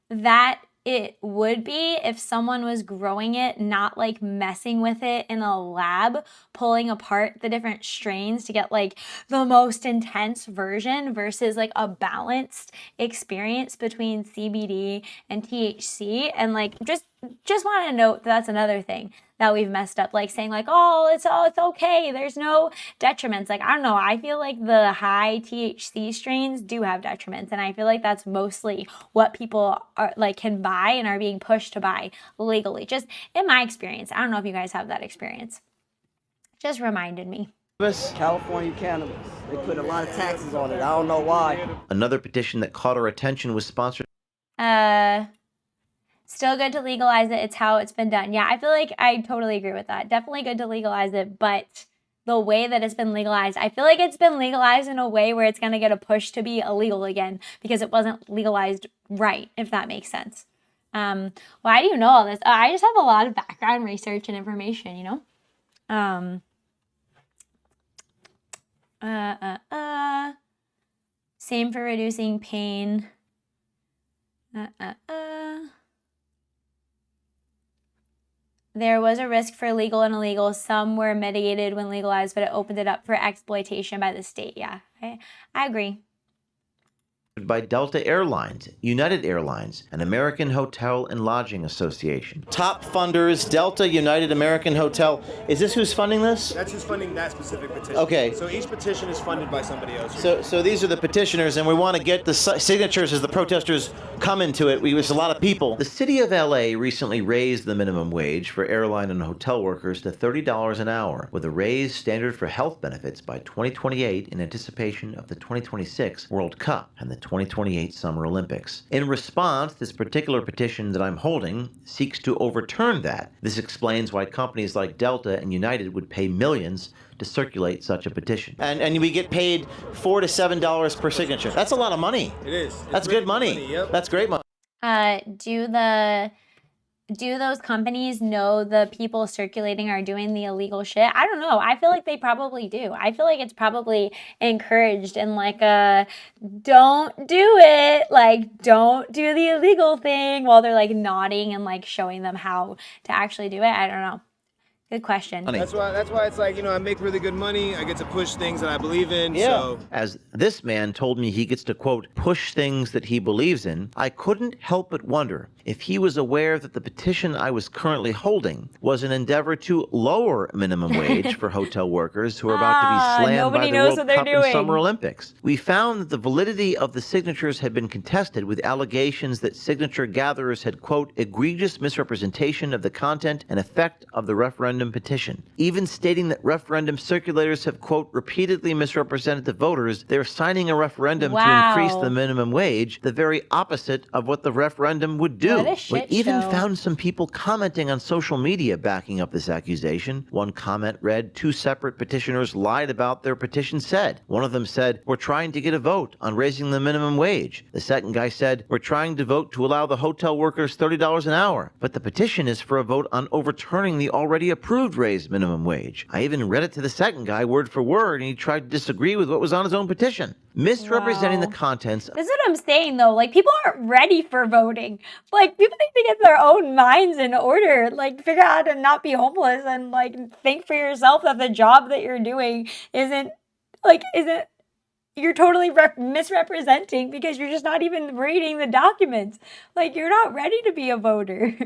that it would be if someone was growing it, not like messing with it in a lab, pulling apart the different strains to get like the most intense version versus like a balanced experience between CBD and THC. And like just want to note that's another thing that we've messed up, like saying like, oh, it's okay, there's no detriments. Like, I don't know, I feel like the high THC strains do have detriments, and I feel like that's mostly what people are like can buy and are being pushed to buy legally, just in my experience. I don't know if you guys have that experience. Just reminded me. California cannabis. They put a lot of taxes on it. I don't know why. Another petition that caught our attention was sponsored. Still good to legalize it. It's how it's been done. Yeah, I feel like I totally agree with that. Definitely good to legalize it, but the way that it's been legalized, I feel like it's been legalized in a way where it's going to get a push to be illegal again because it wasn't legalized right, if that makes sense. Why do you know all this? I just have a lot of background research and information, you know? Same for reducing pain. There was a risk for legal and illegal. Some were mitigated when legalized, but it opened it up for exploitation by the state. Yeah, I agree. By Delta Airlines, United Airlines, and American Hotel and Lodging Association. Top funders, Delta, United, American Hotel. Is this who's funding this? That's who's funding that specific petition. Okay. So each petition is funded by somebody else. So these are the petitioners, and we want to get the signatures as the protesters come into it. There's a lot of people. The city of LA recently raised the minimum wage for airline and hotel workers to $30 an hour, with a raised standard for health benefits by 2028 in anticipation of the 2026 World Cup and the 2028 Summer Olympics. In response, this particular petition that I'm holding seeks to overturn that. This explains why companies like Delta and United would pay millions to circulate such a petition. And we get paid $4 to $7 per signature. That's a lot of money. It is. That's good money. Yep. That's great money. Do those companies know the people circulating are doing the illegal shit? I don't know. I feel like they probably do. I feel like it's probably encouraged and like don't do it. Like, don't do the illegal thing, while they're like nodding and like showing them how to actually do it. I don't know. Good question. That's why it's like, you know, I make really good money. I get to push things that I believe in. Yeah. So. As this man told me he gets to, quote, push things that he believes in, I couldn't help but wonder if he was aware that the petition I was currently holding was an endeavor to lower minimum wage for hotel workers who are about to be slammed by the World Cup and Summer Olympics. We found that the validity of the signatures had been contested with allegations that signature gatherers had, quote, egregious misrepresentation of the content and effect of the referendum petition, even stating that referendum circulators have, quote, repeatedly misrepresented the voters. They're signing a referendum to increase the minimum wage, the very opposite of what the referendum would do. We even found some people commenting on social media backing up this accusation. One comment read, 2 separate petitioners lied about their petition said. One of them said, we're trying to get a vote on raising the minimum wage. The second guy said, we're trying to vote to allow the hotel workers $30 an hour. But the petition is for a vote on overturning the already approved raised minimum wage. I even read it to the second guy word for word, and he tried to disagree with what was on his own petition. Misrepresenting the contents. This is what I'm saying, though. Like, people aren't ready for voting. Like, people need to get their own minds in order. Like, figure out how to not be homeless and, like, think for yourself that the job that you're doing isn't you're totally misrepresenting because you're just not even reading. reading the documents. Like, you're not ready to be a voter.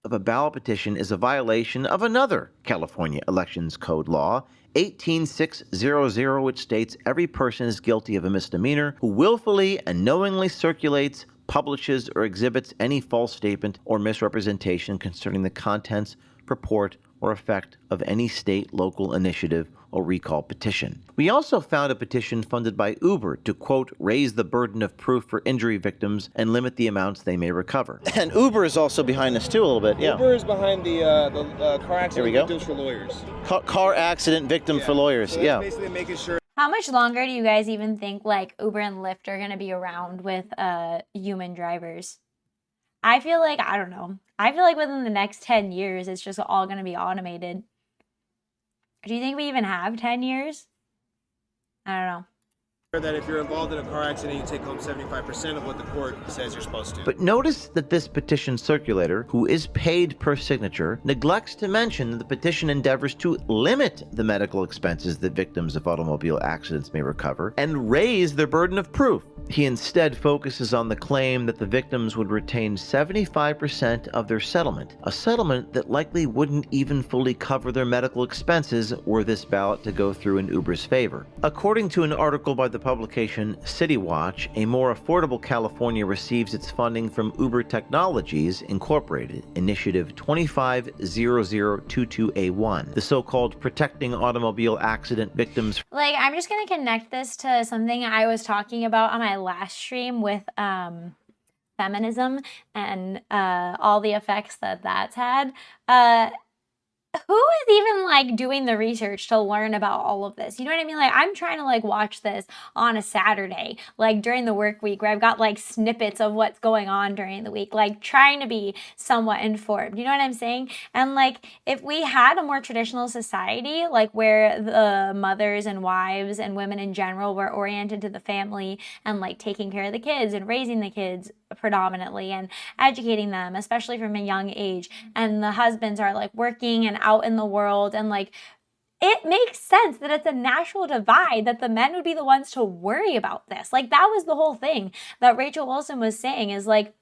of a ballot petition is a violation of another California Elections Code law, 18600, which states every person is guilty of a misdemeanor who willfully and knowingly circulates, publishes, or exhibits any false statement or misrepresentation concerning the contents, purport, or effect of any state, local initiative, or recall petition. We also found a petition funded by Uber to, quote, raise the burden of proof for injury victims and limit the amounts they may recover. And Uber is also behind this too a little bit, yeah. Uber is behind the car accident victims for lawyers. Car accident victim for lawyers, so yeah. Basically making sure. How much longer do you guys even think like Uber and Lyft are going to be around with human drivers? I feel like, I don't know. I feel like within the next 10 years, it's just all going to be automated. Do you think we even have 10 years? I don't know. That if you're involved in a car accident, you take home 75% of what the court says you're supposed to. But notice that this petition circulator, who is paid per signature, neglects to mention that the petition endeavors to limit the medical expenses that victims of automobile accidents may recover and raise their burden of proof. He instead focuses on the claim that the victims would retain 75% of their settlement, a settlement that likely wouldn't even fully cover their medical expenses were this ballot to go through in Uber's favor. According to an article by the publication City Watch, a more affordable California receives its funding from Uber Technologies Incorporated, Initiative 250022A1, the so-called Protecting Automobile Accident Victims. Like, I'm just going to connect this to something I was talking about on my last stream with feminism and all the effects that that's had. Who is even like doing the research to learn about all of this? You know what I mean? Like, I'm trying to like watch this on a Saturday, like during the work week, where I've got like snippets of what's going on during the week, like trying to be somewhat informed. You know what I'm saying? And like, if we had a more traditional society, like where the mothers and wives and women in general were oriented to the family and like taking care of the kids and raising the kids predominantly and educating them, especially from a young age, and the husbands are like working and out in the world, and like it makes sense that it's a natural divide that the men would be the ones to worry about this. Like, that was the whole thing that Rachel Wilson was saying, is like,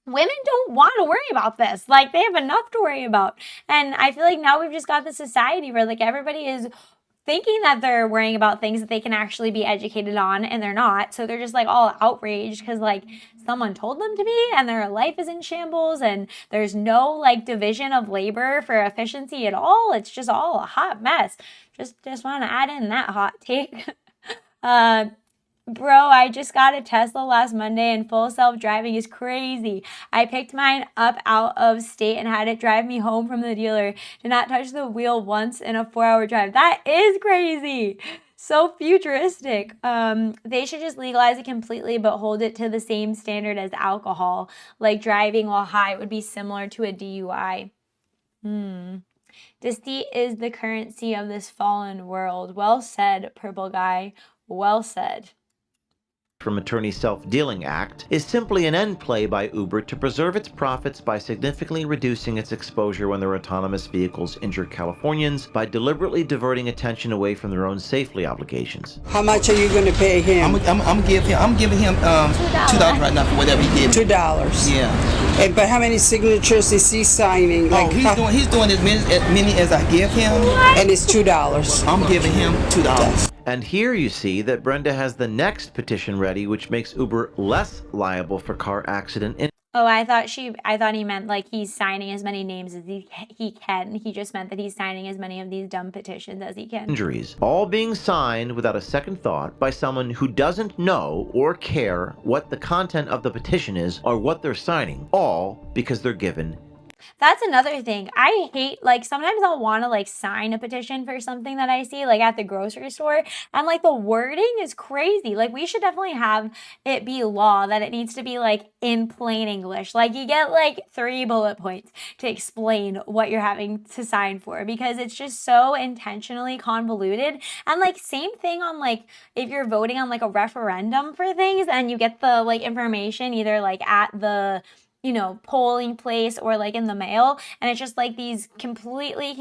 women don't want to worry about this. Like, they have enough to worry about. And I feel like now we've just got the society where like everybody is thinking that they're worrying about things that they can actually be educated on, and they're not. So they're just like all outraged because like someone told them to be, and their life is in shambles, and there's no like division of labor for efficiency at all. It's just all a hot mess. Just want to add in that hot take. Bro, I just got a Tesla last Monday, and full self-driving is crazy. I picked mine up out of state and had it drive me home from the dealer. Did not touch the wheel once in a 4-hour drive. That is crazy. So futuristic. They should just legalize it completely, but hold it to the same standard as alcohol. Like driving while high would be similar to a DUI. Deceit is the currency of this fallen world. Well said, purple guy. Well said. From Attorney Self-Dealing Act is simply an end play by Uber to preserve its profits by significantly reducing its exposure when their autonomous vehicles injure Californians by deliberately diverting attention away from their own safety obligations. How much are you going to pay him? I'm giving him $2 right now for whatever he gave me. $2. Yeah. And but how many signatures is he signing? Like, he's doing as many as I give him. And it's $2. I'm giving him $2. And here you see that Brenda has the next petition ready, which makes Uber less liable for car accident. Oh, I thought he meant like he's signing as many names as he can. He just meant that he's signing as many of these dumb petitions as he can. Injuries, all being signed without a second thought by someone who doesn't know or care what the content of the petition is or what they're signing, all because they're given. That's another thing. I hate, like, sometimes I'll want to, like, sign a petition for something that I see, like, at the grocery store, and, like, the wording is crazy. Like, we should definitely have it be law that it needs to be, like, in plain English. Like, you get, like, 3 bullet points to explain what you're having to sign for, because it's just so intentionally convoluted. And, like, same thing on, like, if you're voting on, like, a referendum for things, and you get the, like, information either, like, at the polling place or like in the mail, and it's just like these completely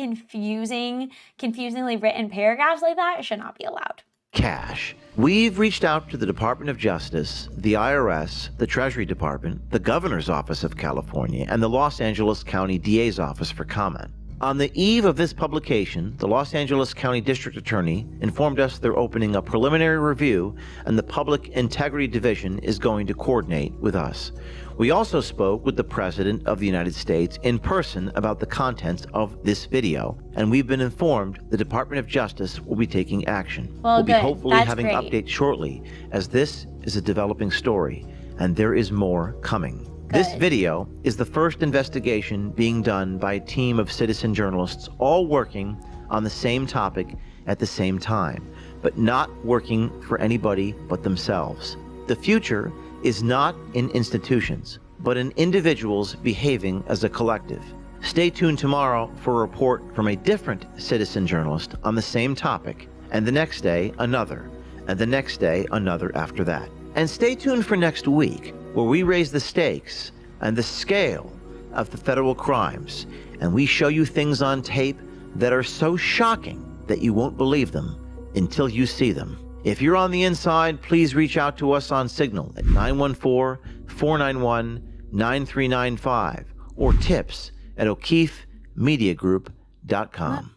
confusingly written paragraphs like that. It should not be allowed. cash. We've reached out to the Department of Justice, the IRS, the Treasury Department, the Governor's Office of California, and the Los Angeles County DA's office for comment. On the eve of this publication, the Los Angeles County District Attorney informed us they're opening a preliminary review and the Public Integrity Division is going to coordinate with us. We also spoke with the President of the United States in person about the contents of this video, and we've been informed the Department of Justice will be taking action. Well, we'll be good. hopefully That's having great. updates shortly, as this is a developing story, and there is more coming. This video is the first investigation being done by a team of citizen journalists all working on the same topic at the same time, but not working for anybody but themselves. The future is not in institutions, but in individuals behaving as a collective. Stay tuned tomorrow for a report from a different citizen journalist on the same topic, and the next day another, and the next day another after that. And stay tuned for next week, where we raise the stakes and the scale of the federal crimes, and we show you things on tape that are so shocking that you won't believe them until you see them. If you're on the inside, please reach out to us on Signal at 914-491-9395 or tips at o'keefemediagroup.com.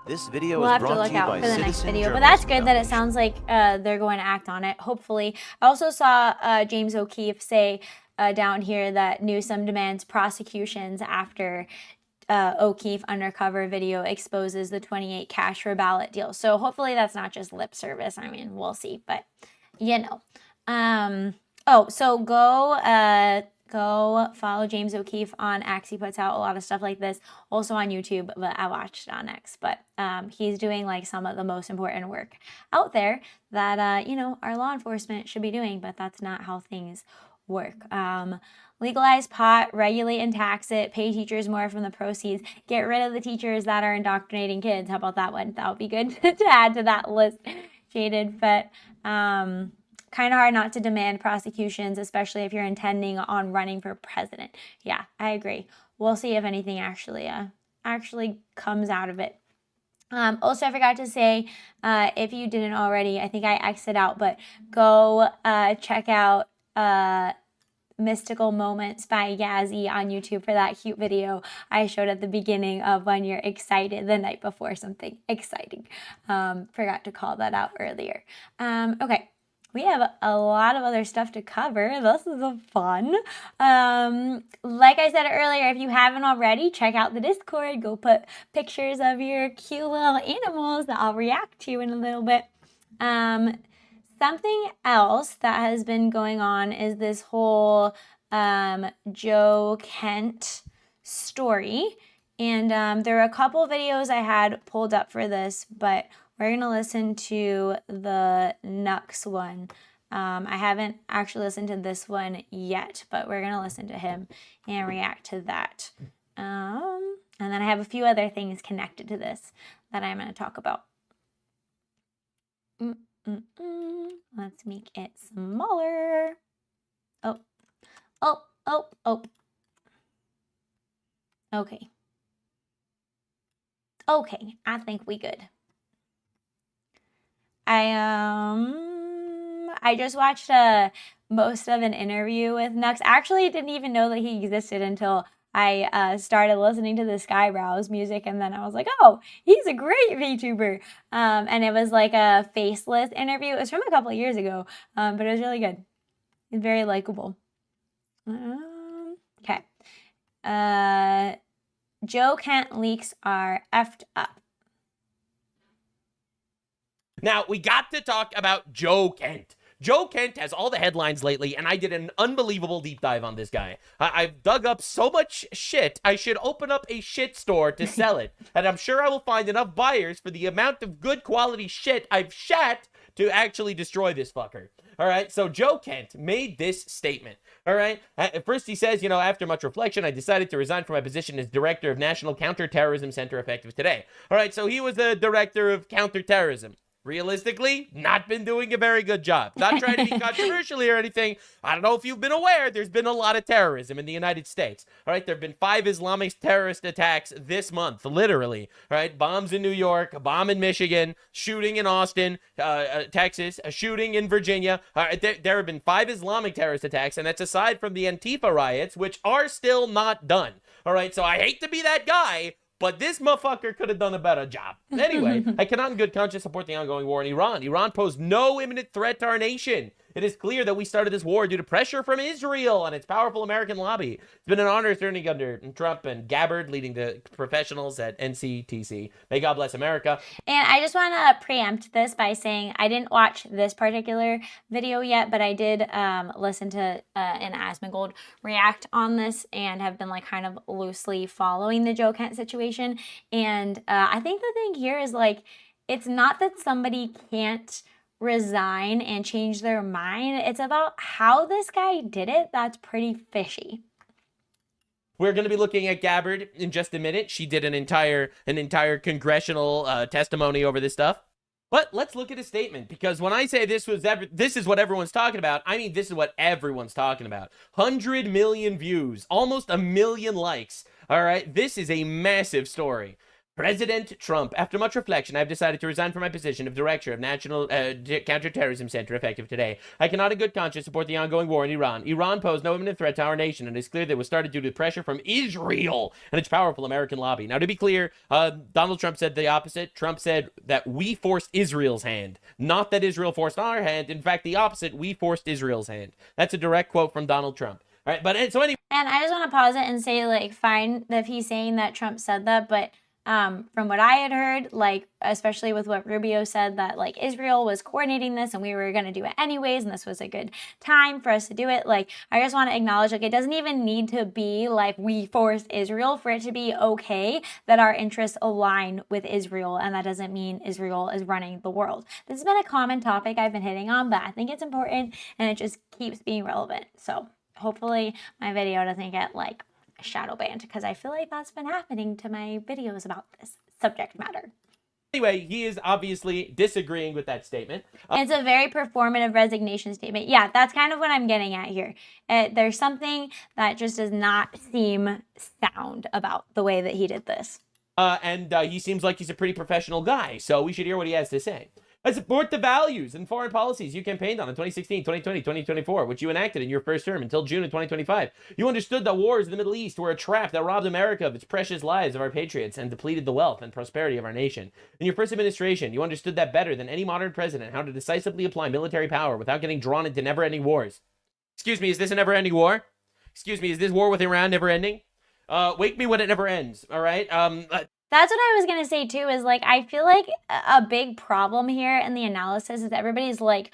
This video We'll is have to brought look to you out by for the next Citizen video, but that's Journalism good that it sounds like they're going to act on it, hopefully. I also saw James O'Keefe say down here that Newsom demands prosecutions after O'Keefe undercover video exposes the 28 cash for ballot deal. So hopefully that's not just lip service. I mean, we'll see, but you know. So go follow James O'Keefe on X. He puts out a lot of stuff like this, also on YouTube, but I watched it on X. But he's doing like some of the most important work out there that, you know, our law enforcement should be doing, but that's not how things work. Legalize pot, regulate and tax it, pay teachers more from the proceeds, get rid of the teachers that are indoctrinating kids. How about that one? That would be good to add to that list. Jaded, but kind of hard not to demand prosecutions, especially if you're intending on running for president. Yeah, I agree. We'll see if anything actually comes out of it. Also, I forgot to say, if you didn't already, I think I X'd out, but go check out Mystical Moments by Yazzy on YouTube for that cute video I showed at the beginning of when you're excited the night before something exciting. Forgot to call that out earlier. Okay. We have a lot of other stuff to cover. This is fun. Like I said earlier, if you haven't already, check out the Discord. Go put pictures of your cute little animals that I'll react to in a little bit. Something else that has been going on is this whole Joe Kent story. And there are a couple videos I had pulled up for this, but we're going to listen to the Nux one. I haven't actually listened to this one yet, but we're going to listen to him and react to that. And then I have a few other things connected to this that I'm going to talk about. Let's make it smaller. Oh. Okay. Okay, I think we good. I just watched most of an interview with Nux. Actually, I didn't even know that he existed until I started listening to the Skybrows music, and then I was like, oh, he's a great VTuber. And it was like a faceless interview. It was from a couple of years ago, but it was really good. He's very likable. Okay. Joe Kent leaks are effed up. Now, we got to talk about Joe Kent. Joe Kent has all the headlines lately, and I did an unbelievable deep dive on this guy. I've dug up so much shit, I should open up a shit store to sell it. And I'm sure I will find enough buyers for the amount of good quality shit I've shat to actually destroy this fucker. All right, so Joe Kent made this statement. All right, at first he says, you know, after much reflection, I decided to resign from my position as director of National Counterterrorism Center effective today. All right, so he was the director of counterterrorism. realistically, not been doing a very good job. Not trying to be controversial or anything. I don't know if you've been aware, there's been a lot of terrorism in the United States. All right, there have been 5 Islamic terrorist attacks this month, literally. All right, bombs in New York, a bomb in Michigan, shooting in Austin, Texas, a shooting in Virginia. There have been 5 Islamic terrorist attacks, and that's aside from the Antifa riots, which are still not done. All right, so I hate to be that guy, but this motherfucker could have done a better job. Anyway, I cannot in good conscience support the ongoing war in Iran. Iran posed no imminent threat to our nation. It is clear that we started this war due to pressure from Israel and its powerful American lobby. It's been an honor serving under Trump and Gabbard, leading the professionals at NCTC. May God bless America. And I just want to preempt this by saying I didn't watch this particular video yet, but I did listen to an Asmongold react on this and have been like kind of loosely following the Joe Kent situation. And I think the thing here is like, it's not that somebody can't resign and change their mind. It's about how this guy did it that's pretty fishy. We're going to be looking at Gabbard in just a minute. She did an entire congressional testimony over this stuff. But let's look at his statement, because when I say this is what everyone's talking about, I mean this is what everyone's talking about. 100 million views, almost 1 million likes. All right, this is a massive story. President Trump, after much reflection, I've decided to resign from my position of Director of National Counterterrorism Center effective today. I cannot in good conscience support the ongoing war in Iran. Iran posed no imminent threat to our nation, and it's clear that it was started due to pressure from Israel and its powerful American lobby. Now, to be clear, Donald Trump said the opposite. Trump said that we forced Israel's hand, not that Israel forced our hand. In fact, the opposite, we forced Israel's hand. That's a direct quote from Donald Trump. All right, but so anyway. And I just want to pause it and say, like, fine if he's saying that Trump said that, but from what I had heard, like, especially with what Rubio said, that like Israel was coordinating this and we were going to do it anyways, and this was a good time for us to do it. Like, I just want to acknowledge, like, it doesn't even need to be like we forced Israel for it to be okay that our interests align with Israel, and that doesn't mean Israel is running the world. This has been a common topic I've been hitting on, but I think it's important and it just keeps being relevant. So hopefully my video doesn't get like shadow banned, because I feel like that's been happening to my videos about this subject matter. Anyway, he is obviously disagreeing with that statement. It's a very performative resignation statement. Yeah, that's kind of what I'm getting at here. There's something that just does not seem sound about the way that he did this. And he seems like he's a pretty professional guy, so we should hear what he has to say. I support the values and foreign policies you campaigned on in 2016, 2020, 2024, which you enacted in your first term until June of 2025. You understood that wars in the Middle East were a trap that robbed America of its precious lives of our patriots and depleted the wealth and prosperity of our nation. In your first administration, you understood that better than any modern president, how to decisively apply military power without getting drawn into never-ending wars. Excuse me, is this a never-ending war? Excuse me, is this war with Iran never-ending? Wake me when it never ends, all right? That's what I was going to say too, is like, I feel like a big problem here in the analysis is everybody's like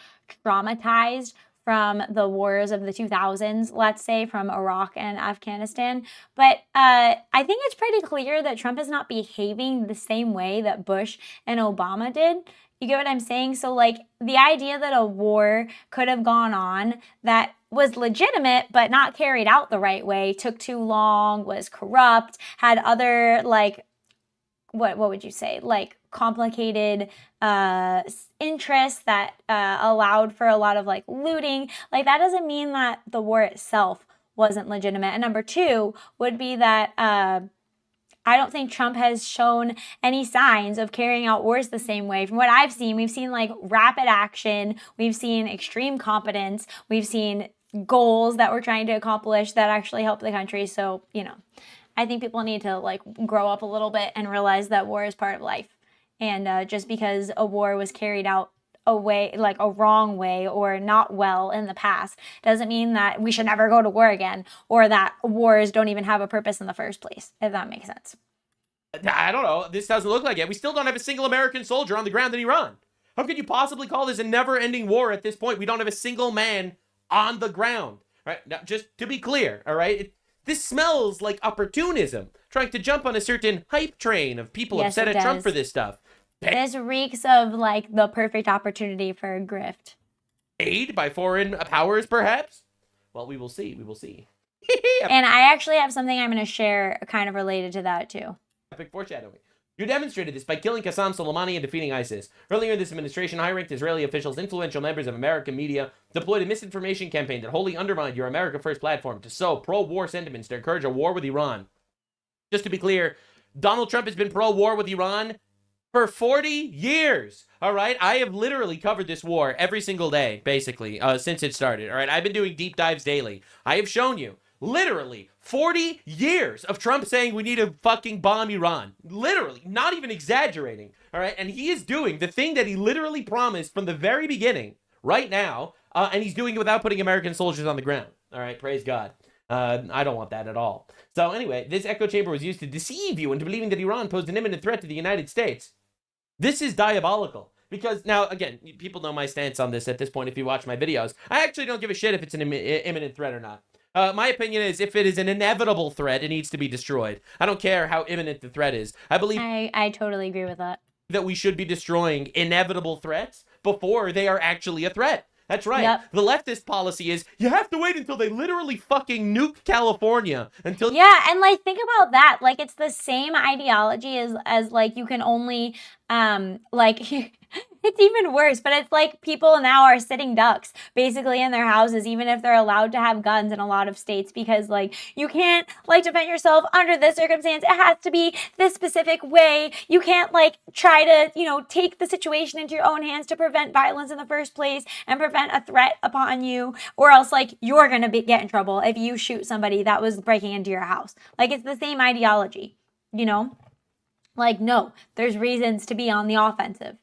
traumatized from the wars of the 2000s, let's say from Iraq and Afghanistan. But I think it's pretty clear that Trump is not behaving the same way that Bush and Obama did. You get what I'm saying? So like the idea that a war could have gone on that was legitimate but not carried out the right way, took too long, was corrupt, had other like, what would you say, like complicated interests that allowed for a lot of like looting. Like, that doesn't mean that the war itself wasn't legitimate. And number two would be that I don't think Trump has shown any signs of carrying out wars the same way. From what I've seen, we've seen like rapid action, we've seen extreme competence, we've seen goals that we're trying to accomplish that actually help the country. So, you know, I think people need to like grow up a little bit and realize that war is part of life. And just because a war was carried out a way, like a wrong way or not well in the past, doesn't mean that we should never go to war again, or that wars don't even have a purpose in the first place, if that makes sense. I don't know. This doesn't look like it. We still don't have a single American soldier on the ground in Iran. How could you possibly call this a never-ending war at this point? We don't have a single man on the ground. Right? Now, just to be clear, all right? This smells like opportunism, trying to jump on a certain hype train of people upset at Trump for this stuff. This reeks of like the perfect opportunity for a grift. Aid by foreign powers, perhaps? Well, we will see. We will see. And I actually have something I'm going to share kind of related to that too. Epic foreshadowing. You demonstrated this by killing Qassam Soleimani and defeating ISIS. Earlier in this administration, high-ranked Israeli officials, influential members of American media, deployed a misinformation campaign that wholly undermined your America First platform to sow pro-war sentiments to encourage a war with Iran. Just to be clear, Donald Trump has been pro-war with Iran for 40 years. All right, I have literally covered this war every single day, basically, since it started. All right, I've been doing deep dives daily. I have shown you literally 40 years of Trump saying we need to fucking bomb Iran. Literally, not even exaggerating. All right, and he is doing the thing that he literally promised from the very beginning right now, and he's doing it without putting American soldiers on the ground. All right, praise God. I don't want that at all. So anyway, this echo chamber was used to deceive you into believing that Iran posed an imminent threat to the United States. This is diabolical. Because now, again, people know my stance on this at this point if you watch my videos. I actually don't give a shit if it's an imminent threat or not. My opinion is if it is an inevitable threat, it needs to be destroyed. I don't care how imminent the threat is. I believe I totally agree with that. That we should be destroying inevitable threats before they are actually a threat. That's right. Yep. The leftist policy is you have to wait until they literally fucking nuke California until. Yeah, and like think about that. Like it's the same ideology as like you can only like it's even worse, but it's like people now are sitting ducks basically in their houses, even if they're allowed to have guns in a lot of states, because like you can't like defend yourself under this circumstance. It has to be this specific way. You can't like try to, you know, take the situation into your own hands to prevent violence in the first place and prevent a threat upon you, or else like you're gonna get in trouble if you shoot somebody that was breaking into your house. Like it's the same ideology, you know? Like no, there's reasons to be on the offensive.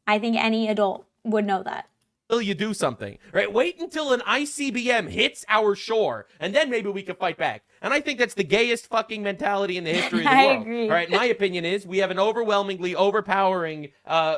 I think any adult would know that. Until you do something, right? Wait until an ICBM hits our shore, and then maybe we can fight back. And I think that's the gayest fucking mentality in the history of the I world. agree. All right, my opinion is we have an overwhelmingly overpowering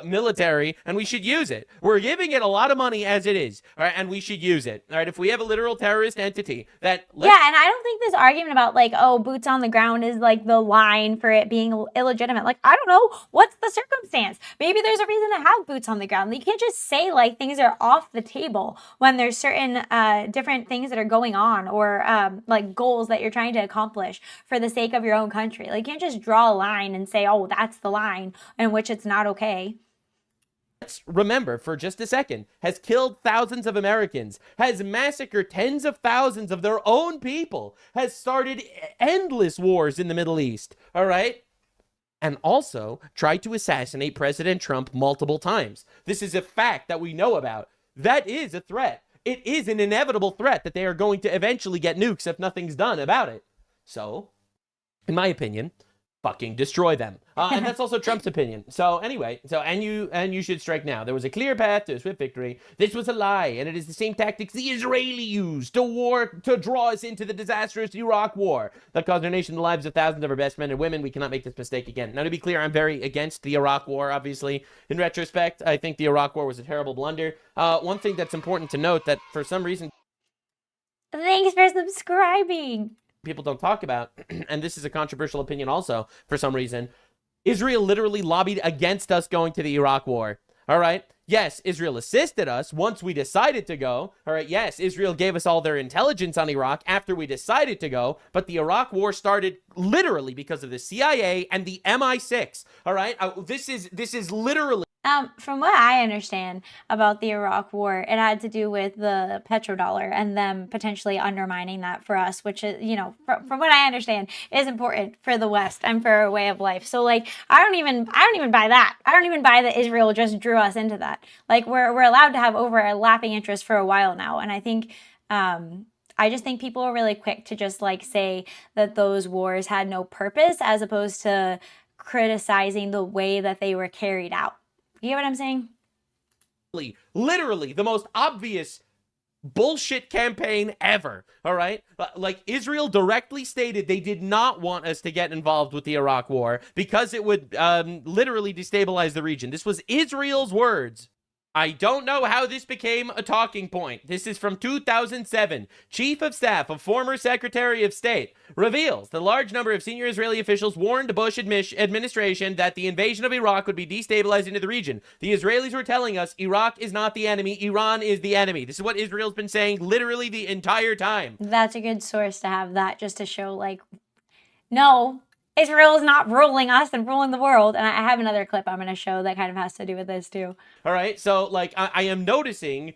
military, and we should use it. We're giving it a lot of money as it is, all right, and we should use it. All right, if we have a literal terrorist entity that... Yeah, and I don't think this argument about like, oh, boots on the ground is like the line for it being illegitimate. Like, I don't know. What's the circumstance? Maybe there's a reason to have boots on the ground. You can't just say like things are off the table when there's certain different things that are going on, or like goals that you're trying to accomplish for the sake of your own country. Like you can't just draw a line and say, oh, that's the line in which it's not okay. Let's remember for just a second, has killed thousands of Americans, has massacred tens of thousands of their own people, has started endless wars in the Middle East, all right? And also tried to assassinate President Trump multiple times. This is a fact that we know about. That is a threat. It is an inevitable threat that they are going to eventually get nukes if nothing's done about it. So, in my opinion, fucking destroy them. And that's also Trump's opinion. So anyway, and you should strike now. There was a clear path to a swift victory. This was a lie, and it is the same tactics the Israeli used to draw us into the disastrous Iraq war that caused our nation the lives of thousands of our best men and women. We cannot make this mistake again. Now, to be clear, I'm very against the Iraq war, obviously. In retrospect, I think the Iraq war was a terrible blunder. One thing that's important to note that for some reason... Thanks for subscribing. People don't talk about, and this is a controversial opinion also, for some reason, Israel literally lobbied against us going to the Iraq war. All right? Yes, Israel assisted us once we decided to go. All right? Yes, Israel gave us all their intelligence on Iraq after we decided to go, but the Iraq war started literally because of the CIA and the MI6. All right? This is literally... From what I understand about the Iraq war, it had to do with the petrodollar and them potentially undermining that for us, which is, you know, from what I understand, is important for the West and for our way of life. So like, I don't even buy that. I don't even buy that Israel just drew us into that. Like we're allowed to have overlapping interests for a while now, and I think. I just think people are really quick to just like say that those wars had no purpose, as opposed to criticizing the way that they were carried out. You get what I'm saying? Literally the most obvious bullshit campaign ever. All right? Like Israel directly stated they did not want us to get involved with the Iraq war because it would literally destabilize the region. This was Israel's words. I don't know how this became a talking point. This is from 2007. Chief of Staff of former Secretary of State reveals the large number of senior Israeli officials warned the Bush administration that the invasion of Iraq would be destabilizing to the region. The Israelis were telling us Iraq is not the enemy, Iran is the enemy. This is what Israel's been saying literally the entire time. That's a good source to have that, just to show like, no, Israel is not ruling us and ruling the world. And I have another clip I'm going to show that kind of has to do with this too. All right, so like I am noticing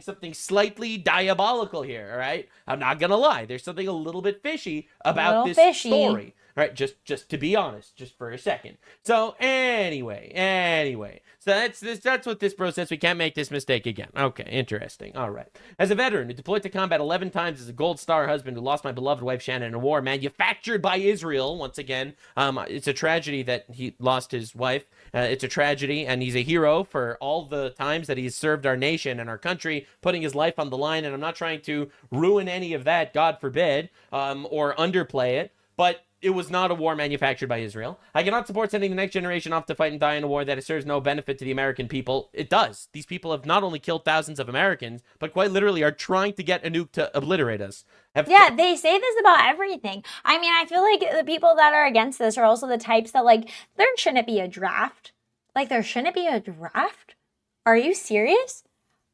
something slightly diabolical here. All right, I'm not gonna lie. There's something a little bit fishy about this story. All right, just to be honest, just for a second. So anyway, so that's what this bro says. We can't make this mistake again. Okay, interesting. All right. As a veteran who deployed to combat 11 times as a Gold Star husband who lost my beloved wife Shannon in a war manufactured by Israel. Once again, it's a tragedy that he lost his wife. It's a tragedy, and he's a hero for all the times that he's served our nation and our country, putting his life on the line. And I'm not trying to ruin any of that, God forbid, or underplay it, but it was not a war manufactured by Israel. I cannot support sending the next generation off to fight and die in a war that serves no benefit to the American people. It does. These people have not only killed thousands of Americans, but quite literally are trying to get a nuke to obliterate us. Yeah, they say this about everything. I mean, I feel like the people that are against this are also the types that, like, there shouldn't be a draft. Like, there shouldn't be a draft? Are you serious?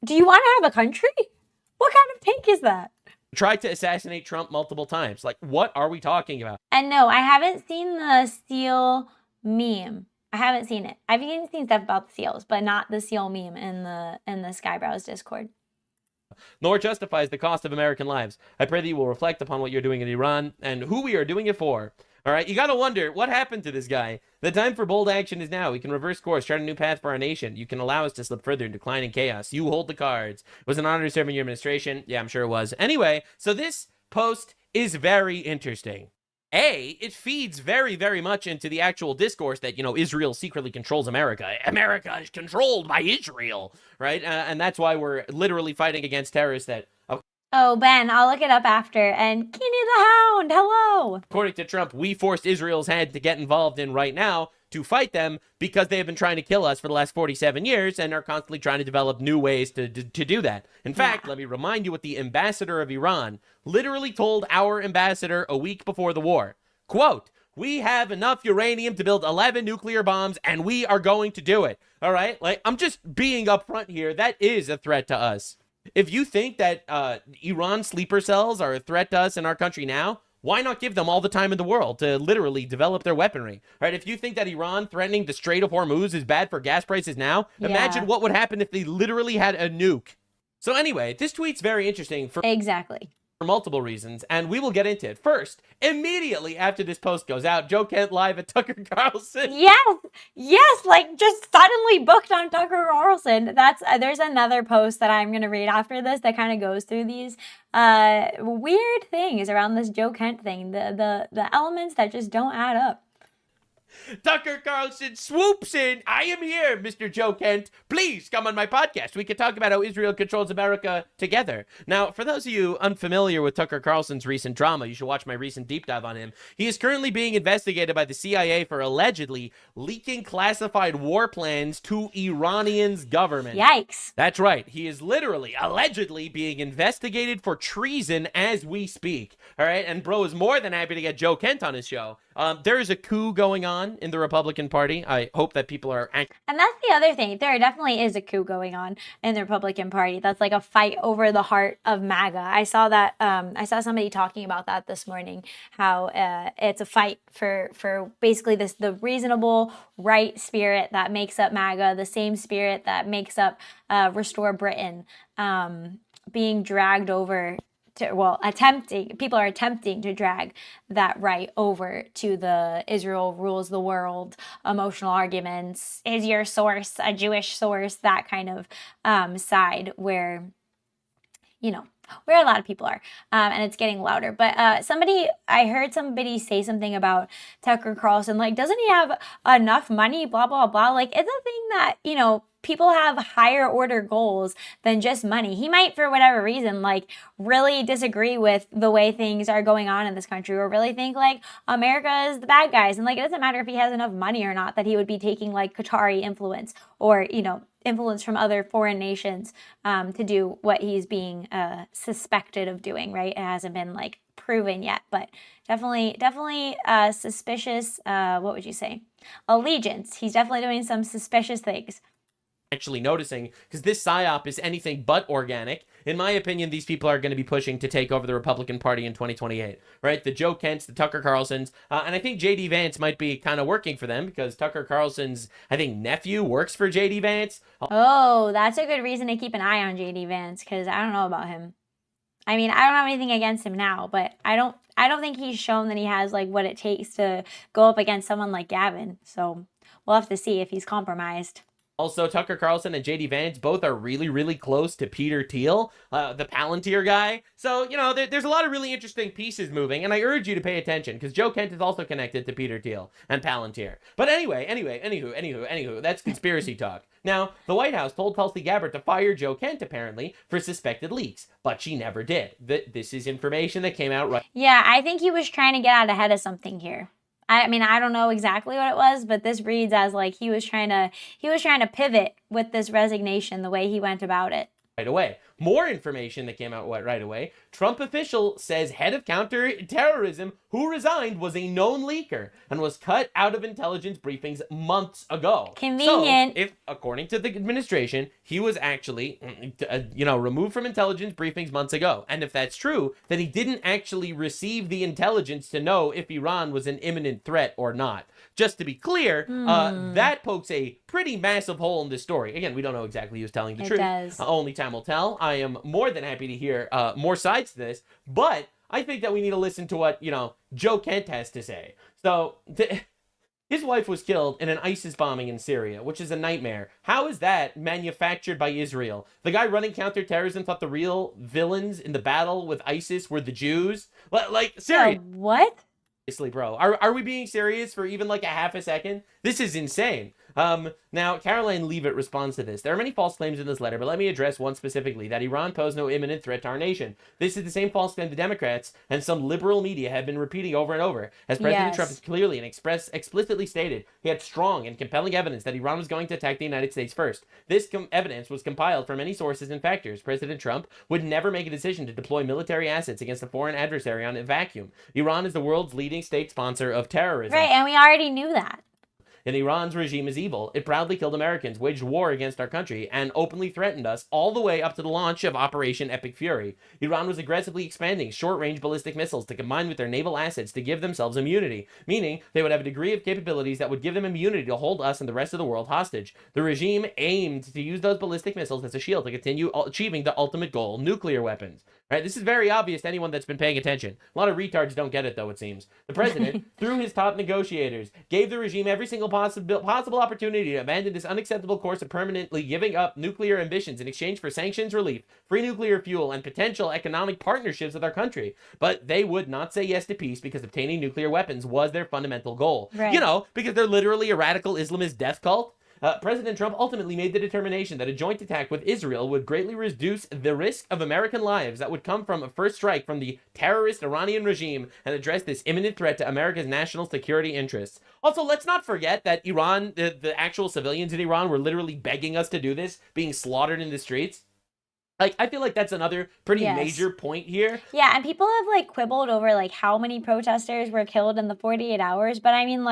Do you want to have a country? What kind of take is that? Tried to assassinate Trump multiple times. Like, what are we talking about? And no, I haven't seen the seal meme. I haven't seen it. I've even seen stuff about the seals, but not the seal meme in the Skybrows Discord. Nor justifies the cost of American lives. I pray that you will reflect upon what you're doing in Iran and who we are doing it for. All right, you got to wonder, what happened to this guy? The time for bold action is now. We can reverse course, chart a new path for our nation. You can allow us to slip further in decline and chaos. You hold the cards. It was an honor to serve in your administration. Yeah, I'm sure it was. Anyway, so this post is very interesting. It feeds very, very much into the actual discourse that, you know, Israel secretly controls America. America is controlled by Israel, right? And that's why we're literally fighting against terrorists that... Oh, Ben, I'll look it up after. And Keeney the Hound, hello. According to Trump, we forced Israel's hand to get involved in right now to fight them because they have been trying to kill us for the last 47 years and are constantly trying to develop new ways to do that. In fact, let me remind you what the ambassador of Iran literally told our ambassador a week before the war. Quote, "We have enough uranium to build 11 nuclear bombs and we are going to do it." All right? Like, I'm just being upfront here. That is a threat to us. If you think that Iran sleeper cells are a threat to us in our country now, why not give them all the time in the world to literally develop their weaponry? Right? If you think that Iran threatening the Strait of Hormuz is bad for gas prices now, imagine what would happen if they literally had a nuke. So anyway, this tweet's very interesting for multiple reasons, and we will get into it. First, immediately after this post goes out, Joe Kent live at Tucker Carlson. Yes, like just suddenly booked on Tucker Carlson. There's another post that I'm gonna read after this that kind of goes through these weird things around this Joe Kent thing, the elements that just don't add up. Tucker Carlson swoops in. "I am here, Mr. Joe Kent. Please come on my podcast. We can talk about how Israel controls America together." Now, for those of you unfamiliar with Tucker Carlson's recent drama, you should watch my recent deep dive on him. He is currently being investigated by the CIA for allegedly leaking classified war plans to Iranian's government. Yikes. That's right. He is literally, allegedly being investigated for treason as we speak. All right? And bro is more than happy to get Joe Kent on his show. There is a coup going on in the Republican Party. I hope that people are... And that's the other thing. There definitely is a coup going on in the Republican Party. That's like a fight over the heart of MAGA. I saw that. I saw somebody talking about that this morning, how it's a fight for basically the reasonable right spirit that makes up MAGA, the same spirit that makes up Restore Britain, being dragged over people are attempting to drag that right over to the Israel rules the world, emotional arguments, is your source a Jewish source, that kind of side where, you know, where a lot of people are, and it's getting louder. But I heard somebody say something about Tucker Carlson, like, doesn't he have enough money, blah, blah, blah. Like, it's a thing that, you know, people have higher order goals than just money. He might, for whatever reason, like, really disagree with the way things are going on in this country, or really think like America is the bad guys. And like, it doesn't matter if he has enough money or not, that he would be taking like Qatari influence or, you know, influence from other foreign nations to do what he's being suspected of doing, right? It hasn't been like proven yet, but definitely suspicious, what would you say? Allegiance. He's definitely doing some suspicious things. actually noticing, because this psyop is anything but organic. In my opinion, these people are going to be pushing to take over the Republican Party in 2028, right? The Joe Kents, the Tucker Carlsons, and I think J.D. Vance might be kind of working for them because Tucker Carlson's, I think, nephew works for J.D. Vance. Oh, that's a good reason to keep an eye on J.D. Vance, because I don't know about him. I mean, I don't have anything against him now, but I don't think he's shown that he has like what it takes to go up against someone like Gavin. So we'll have to see if he's compromised. Also, Tucker Carlson and J.D. Vance both are really, really close to Peter Thiel, the Palantir guy. So, you know, there's a lot of really interesting pieces moving, and I urge you to pay attention, because Joe Kent is also connected to Peter Thiel and Palantir. But anywho, that's conspiracy talk. Now, the White House told Tulsi Gabbard to fire Joe Kent, apparently, for suspected leaks, but she never did. This is information that came out right. Yeah, I think he was trying to get out ahead of something here. I mean, I don't know exactly what it was, but this reads as like he was trying to pivot with this resignation, the way he went about it. Right away. More information that came out right away. Trump official says head of counterterrorism who resigned was a known leaker and was cut out of intelligence briefings months ago. Convenient. So, if, according to the administration, he was actually, removed from intelligence briefings months ago. And if that's true, then he didn't actually receive the intelligence to know if Iran was an imminent threat or not. Just to be clear, that pokes a pretty massive hole in this story. Again, we don't know exactly who's telling the truth. Does. Only time will tell. I am more than happy to hear more sides to this, but I think that we need to listen to what, Joe Kent has to say. So, his wife was killed in an ISIS bombing in Syria, which is a nightmare. How is that manufactured by Israel? The guy running counterterrorism thought the real villains in the battle with ISIS were the Jews? Like, seriously. What? Seriously, bro. Are we being serious for even like a half a second? This is insane. Now, Caroline Leavitt responds to this. There are many false claims in this letter, but let me address one specifically, that Iran posed no imminent threat to our nation. This is the same false claim the Democrats and some liberal media have been repeating over and over. As President Trump has clearly and explicitly stated, he had strong and compelling evidence that Iran was going to attack the United States first. This evidence was compiled from many sources and factors. President Trump would never make a decision to deploy military assets against a foreign adversary on a vacuum. Iran is the world's leading state sponsor of terrorism. Right, and we already knew that. And Iran's regime is evil. It proudly killed Americans, waged war against our country, and openly threatened us all the way up to the launch of Operation Epic Fury. Iran was aggressively expanding short-range ballistic missiles to combine with their naval assets to give themselves immunity, meaning they would have a degree of capabilities that would give them immunity to hold us and the rest of the world hostage. The regime aimed to use those ballistic missiles as a shield to continue achieving the ultimate goal, nuclear weapons. Right? This is very obvious to anyone that's been paying attention. A lot of retards don't get it, though, it seems. The president, through his top negotiators, gave the regime every single possible opportunity to abandon this unacceptable course of permanently giving up nuclear ambitions in exchange for sanctions relief, free nuclear fuel, and potential economic partnerships with our country. But they would not say yes to peace because obtaining nuclear weapons was their fundamental goal. Right. Because they're literally a radical Islamist death cult. President Trump ultimately made the determination that a joint attack with Israel would greatly reduce the risk of American lives that would come from a first strike from the terrorist Iranian regime and address this imminent threat to America's national security interests. Also, let's not forget that Iran, the actual civilians in Iran were literally begging us to do this, being slaughtered in the streets. I feel like that's another pretty major point here. Yeah, and people have quibbled over how many protesters were killed in the 48 hours, but I mean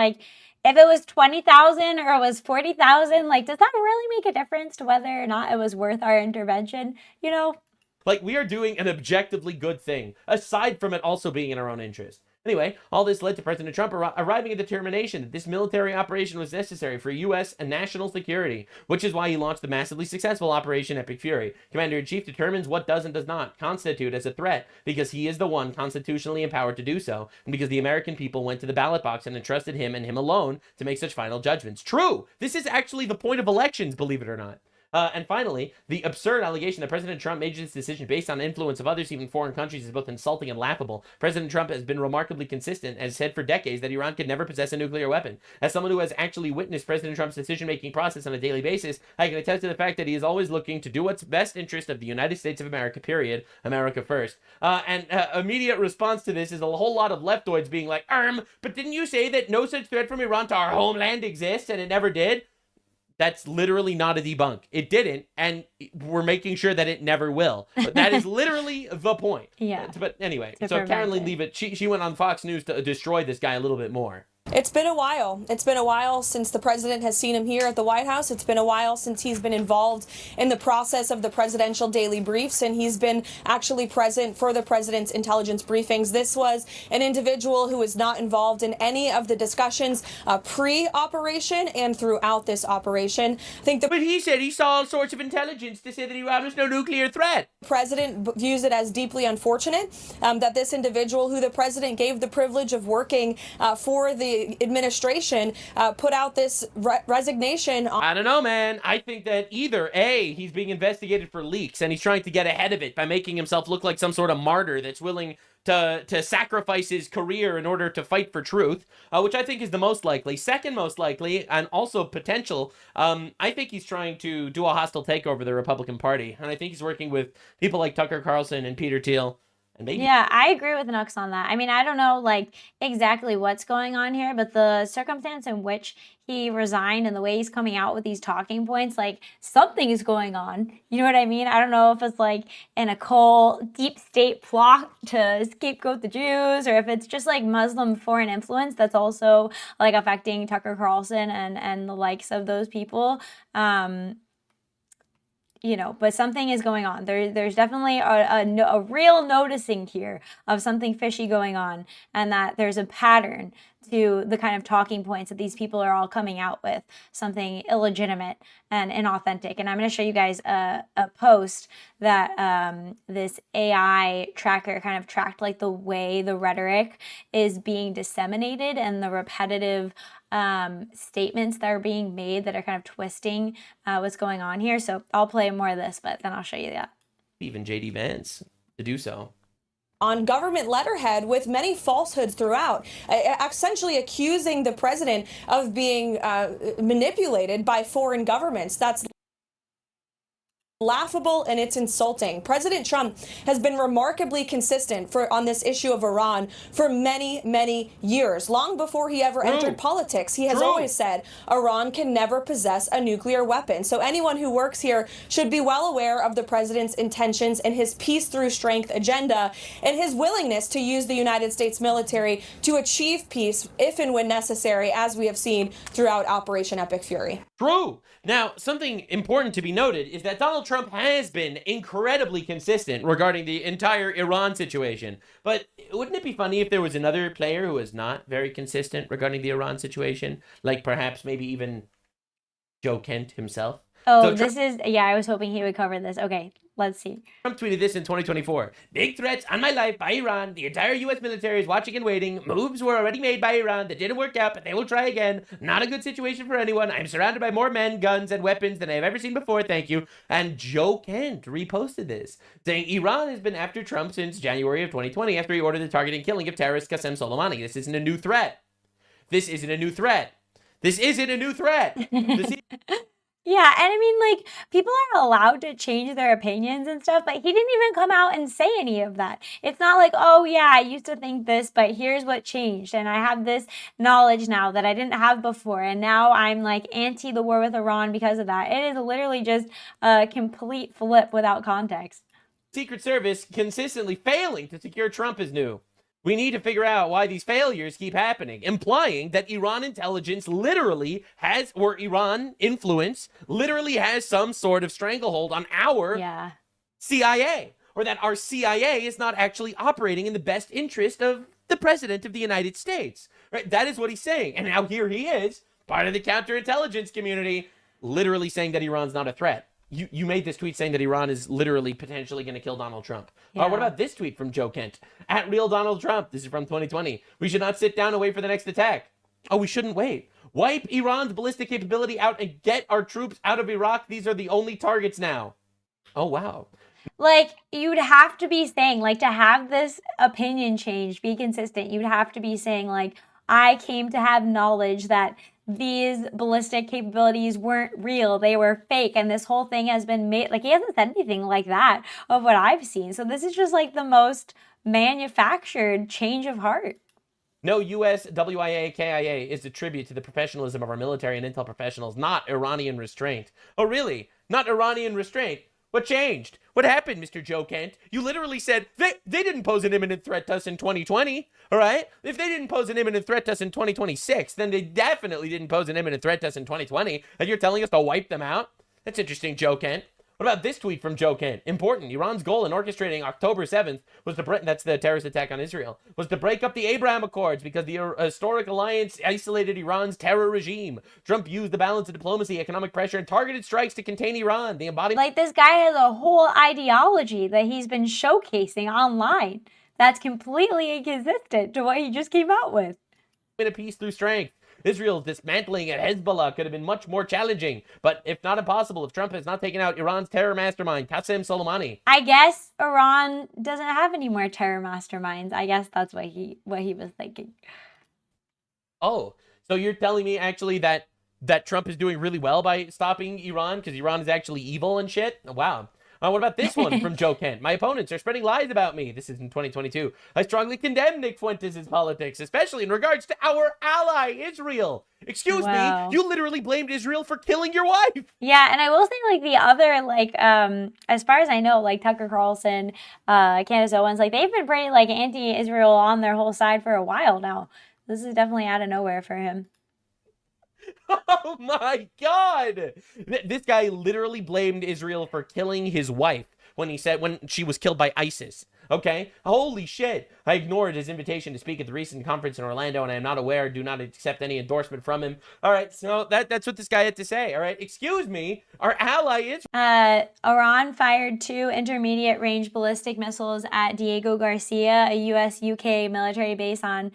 if it was 20,000 or it was 40,000, does that really make a difference to whether or not it was worth our intervention? We are doing an objectively good thing, aside from it also being in our own interest. Anyway, all this led to President Trump arriving at the determination that this military operation was necessary for U.S. and national security, which is why he launched the massively successful Operation Epic Fury. Commander-in-Chief determines what does and does not constitute as a threat because he is the one constitutionally empowered to do so, and because the American people went to the ballot box and entrusted him and him alone to make such final judgments. True! This is actually the point of elections, believe it or not. And finally, the absurd allegation that President Trump made this decision based on influence of others, even foreign countries, is both insulting and laughable. President Trump has been remarkably consistent and has said for decades that Iran could never possess a nuclear weapon. As someone who has actually witnessed President Trump's decision-making process on a daily basis, I can attest to the fact that he is always looking to do what's best interest of the United States of America, period. America first. And immediate response to this is a whole lot of leftoids being like, but didn't you say that no such threat from Iran to our homeland exists and it never did? That's literally not a debunk. It didn't, and we're making sure that it never will. But that is literally the point. Yeah. But anyway, so Caroline Leavitt, she went on Fox News to destroy this guy a little bit more. It's been a while. It's been a while since the president has seen him here at the White House. It's been a while since he's been involved in the process of the presidential daily briefs, and he's been actually present for the president's intelligence briefings. This was an individual who was not involved in any of the discussions pre-operation and throughout this operation. I think but he said he saw all sorts of intelligence to say that Iran was no nuclear threat. The president views it as deeply unfortunate that this individual, who the president gave the privilege of working for the administration, put out this resignation. I don't know, man. I think that either A, he's being investigated for leaks and he's trying to get ahead of it by making himself look like some sort of martyr that's willing to sacrifice his career in order to fight for truth, which I think is the most likely. Second most likely, and also potential, I think he's trying to do a hostile takeover of the Republican Party. And I think he's working with people like Tucker Carlson and Peter Thiel. And maybe. Yeah, I agree with Nux on that. I mean, I don't know like exactly what's going on here, but the circumstance in which he resigned and the way he's coming out with these talking points, like something is going on. You know what I mean? I don't know if it's like an occult deep state plot to scapegoat the Jews, or if it's just like Muslim foreign influence that's also like affecting Tucker Carlson and the likes of those people. You know, but something is going on. There's definitely a real noticing here of something fishy going on, and that there's a pattern to the kind of talking points that these people are all coming out with, something illegitimate and inauthentic. And I'm going to show you guys a post that this AI tracker kind of tracked, like the way the rhetoric is being disseminated and the repetitive statements that are being made that are kind of twisting what's going on here. So I'll play more of this, but then I'll show you that. Even JD Vance to do so. On government letterhead with many falsehoods throughout, essentially accusing the president of being manipulated by foreign governments. That's laughable and it's insulting. President Trump has been remarkably consistent on this issue of Iran for many years. Long before he ever entered politics, he has always said Iran can never possess a nuclear weapon. So anyone who works here should be well aware of the president's intentions and his peace through strength agenda and his willingness to use the United States military to achieve peace if and when necessary, as we have seen throughout Operation Epic Fury. True. Now, something important to be noted is that Donald Trump has been incredibly consistent regarding the entire Iran situation. But wouldn't it be funny if there was another player who was not very consistent regarding the Iran situation? Like perhaps maybe even Joe Kent himself? Oh, so I was hoping he would cover this. Okay, let's see. Trump tweeted this in 2024. Big threats on my life by Iran. The entire U.S. military is watching and waiting. Moves were already made by Iran that didn't work out, but they will try again. Not a good situation for anyone. I'm surrounded by more men, guns, and weapons than I have ever seen before. Thank you. And Joe Kent reposted this, saying Iran has been after Trump since January of 2020 after he ordered the targeting and killing of terrorist Qasem Soleimani. This isn't a new threat. This isn't a new threat. This isn't a new threat. Yeah, and I mean, like, people are allowed to change their opinions and stuff, but he didn't even come out and say any of that. It's not like, oh, yeah, I used to think this, but here's what changed, and I have this knowledge now that I didn't have before, and now I'm, like, anti the war with Iran because of that. It is literally just a complete flip without context. Secret Service consistently failing to secure Trump is new. We need to figure out why these failures keep happening, implying that Iran intelligence literally has, or Iran influence literally has some sort of stranglehold on our CIA, or that our CIA is not actually operating in the best interest of the President of the United States. Right? That is what he's saying. And now here he is, part of the counterintelligence community, literally saying that Iran's not a threat. You made this tweet saying that Iran is literally potentially going to kill Donald Trump. Yeah. What about this tweet from Joe Kent? At Real Donald Trump. This is from 2020. We should not sit down and wait for the next attack. Oh, we shouldn't wait. Wipe Iran's ballistic capability out and get our troops out of Iraq. These are the only targets now. Oh, wow. Like, you'd have to be saying, like, to have this opinion change, be consistent, you'd have to be saying, like, I came to have knowledge that these ballistic capabilities weren't real, they were fake, and this whole thing has been made. Like, he hasn't said anything like that of what I've seen. So this is just like the most manufactured change of heart. No U.S. WIA KIA is a tribute to the professionalism of our military and intel professionals, not Iranian restraint. Oh, really? Not Iranian restraint? What changed? What happened, Mr. Joe Kent? You literally said they didn't pose an imminent threat to us in 2020, all right? If they didn't pose an imminent threat to us in 2026, then they definitely didn't pose an imminent threat to us in 2020, and you're telling us to wipe them out? That's interesting, Joe Kent. What about this tweet from Joe Kent? Important. Iran's goal in orchestrating October 7th was to that's the terrorist attack on Israel, was to break up the Abraham Accords because the historic alliance isolated Iran's terror regime. Trump used the balance of diplomacy, economic pressure, and targeted strikes to contain Iran. The embodiment. Like, this guy has a whole ideology that he's been showcasing online that's completely inconsistent to what he just came out with. A peace through strength. Israel's dismantling at Hezbollah could have been much more challenging, but if not impossible, if Trump has not taken out Iran's terror mastermind, Qasem Soleimani. I guess Iran doesn't have any more terror masterminds. I guess that's what he was thinking. Oh, so you're telling me actually that Trump is doing really well by stopping Iran because Iran is actually evil and shit? Wow. What about this one from Joe Kent? My opponents are spreading lies about me. This is in 2022. I strongly condemn Nick Fuentes' politics, especially in regards to our ally, Israel. Excuse me, you literally blamed Israel for killing your wife. Yeah, and I will say, like, the other, like, as far as I know, like, Tucker Carlson, Candace Owens, like, they've been pretty, like, anti-Israel on their whole side for a while now. This is definitely out of nowhere for him. Oh my God! This guy literally blamed Israel for killing his wife when she was killed by ISIS. Okay? Holy shit. I ignored his invitation to speak at the recent conference in Orlando, and I am not aware, do not accept any endorsement from him. All right, so that's what this guy had to say. All right, excuse me, our ally is... Iran fired 2 intermediate-range ballistic missiles at Diego Garcia, a U.S.-UK military base on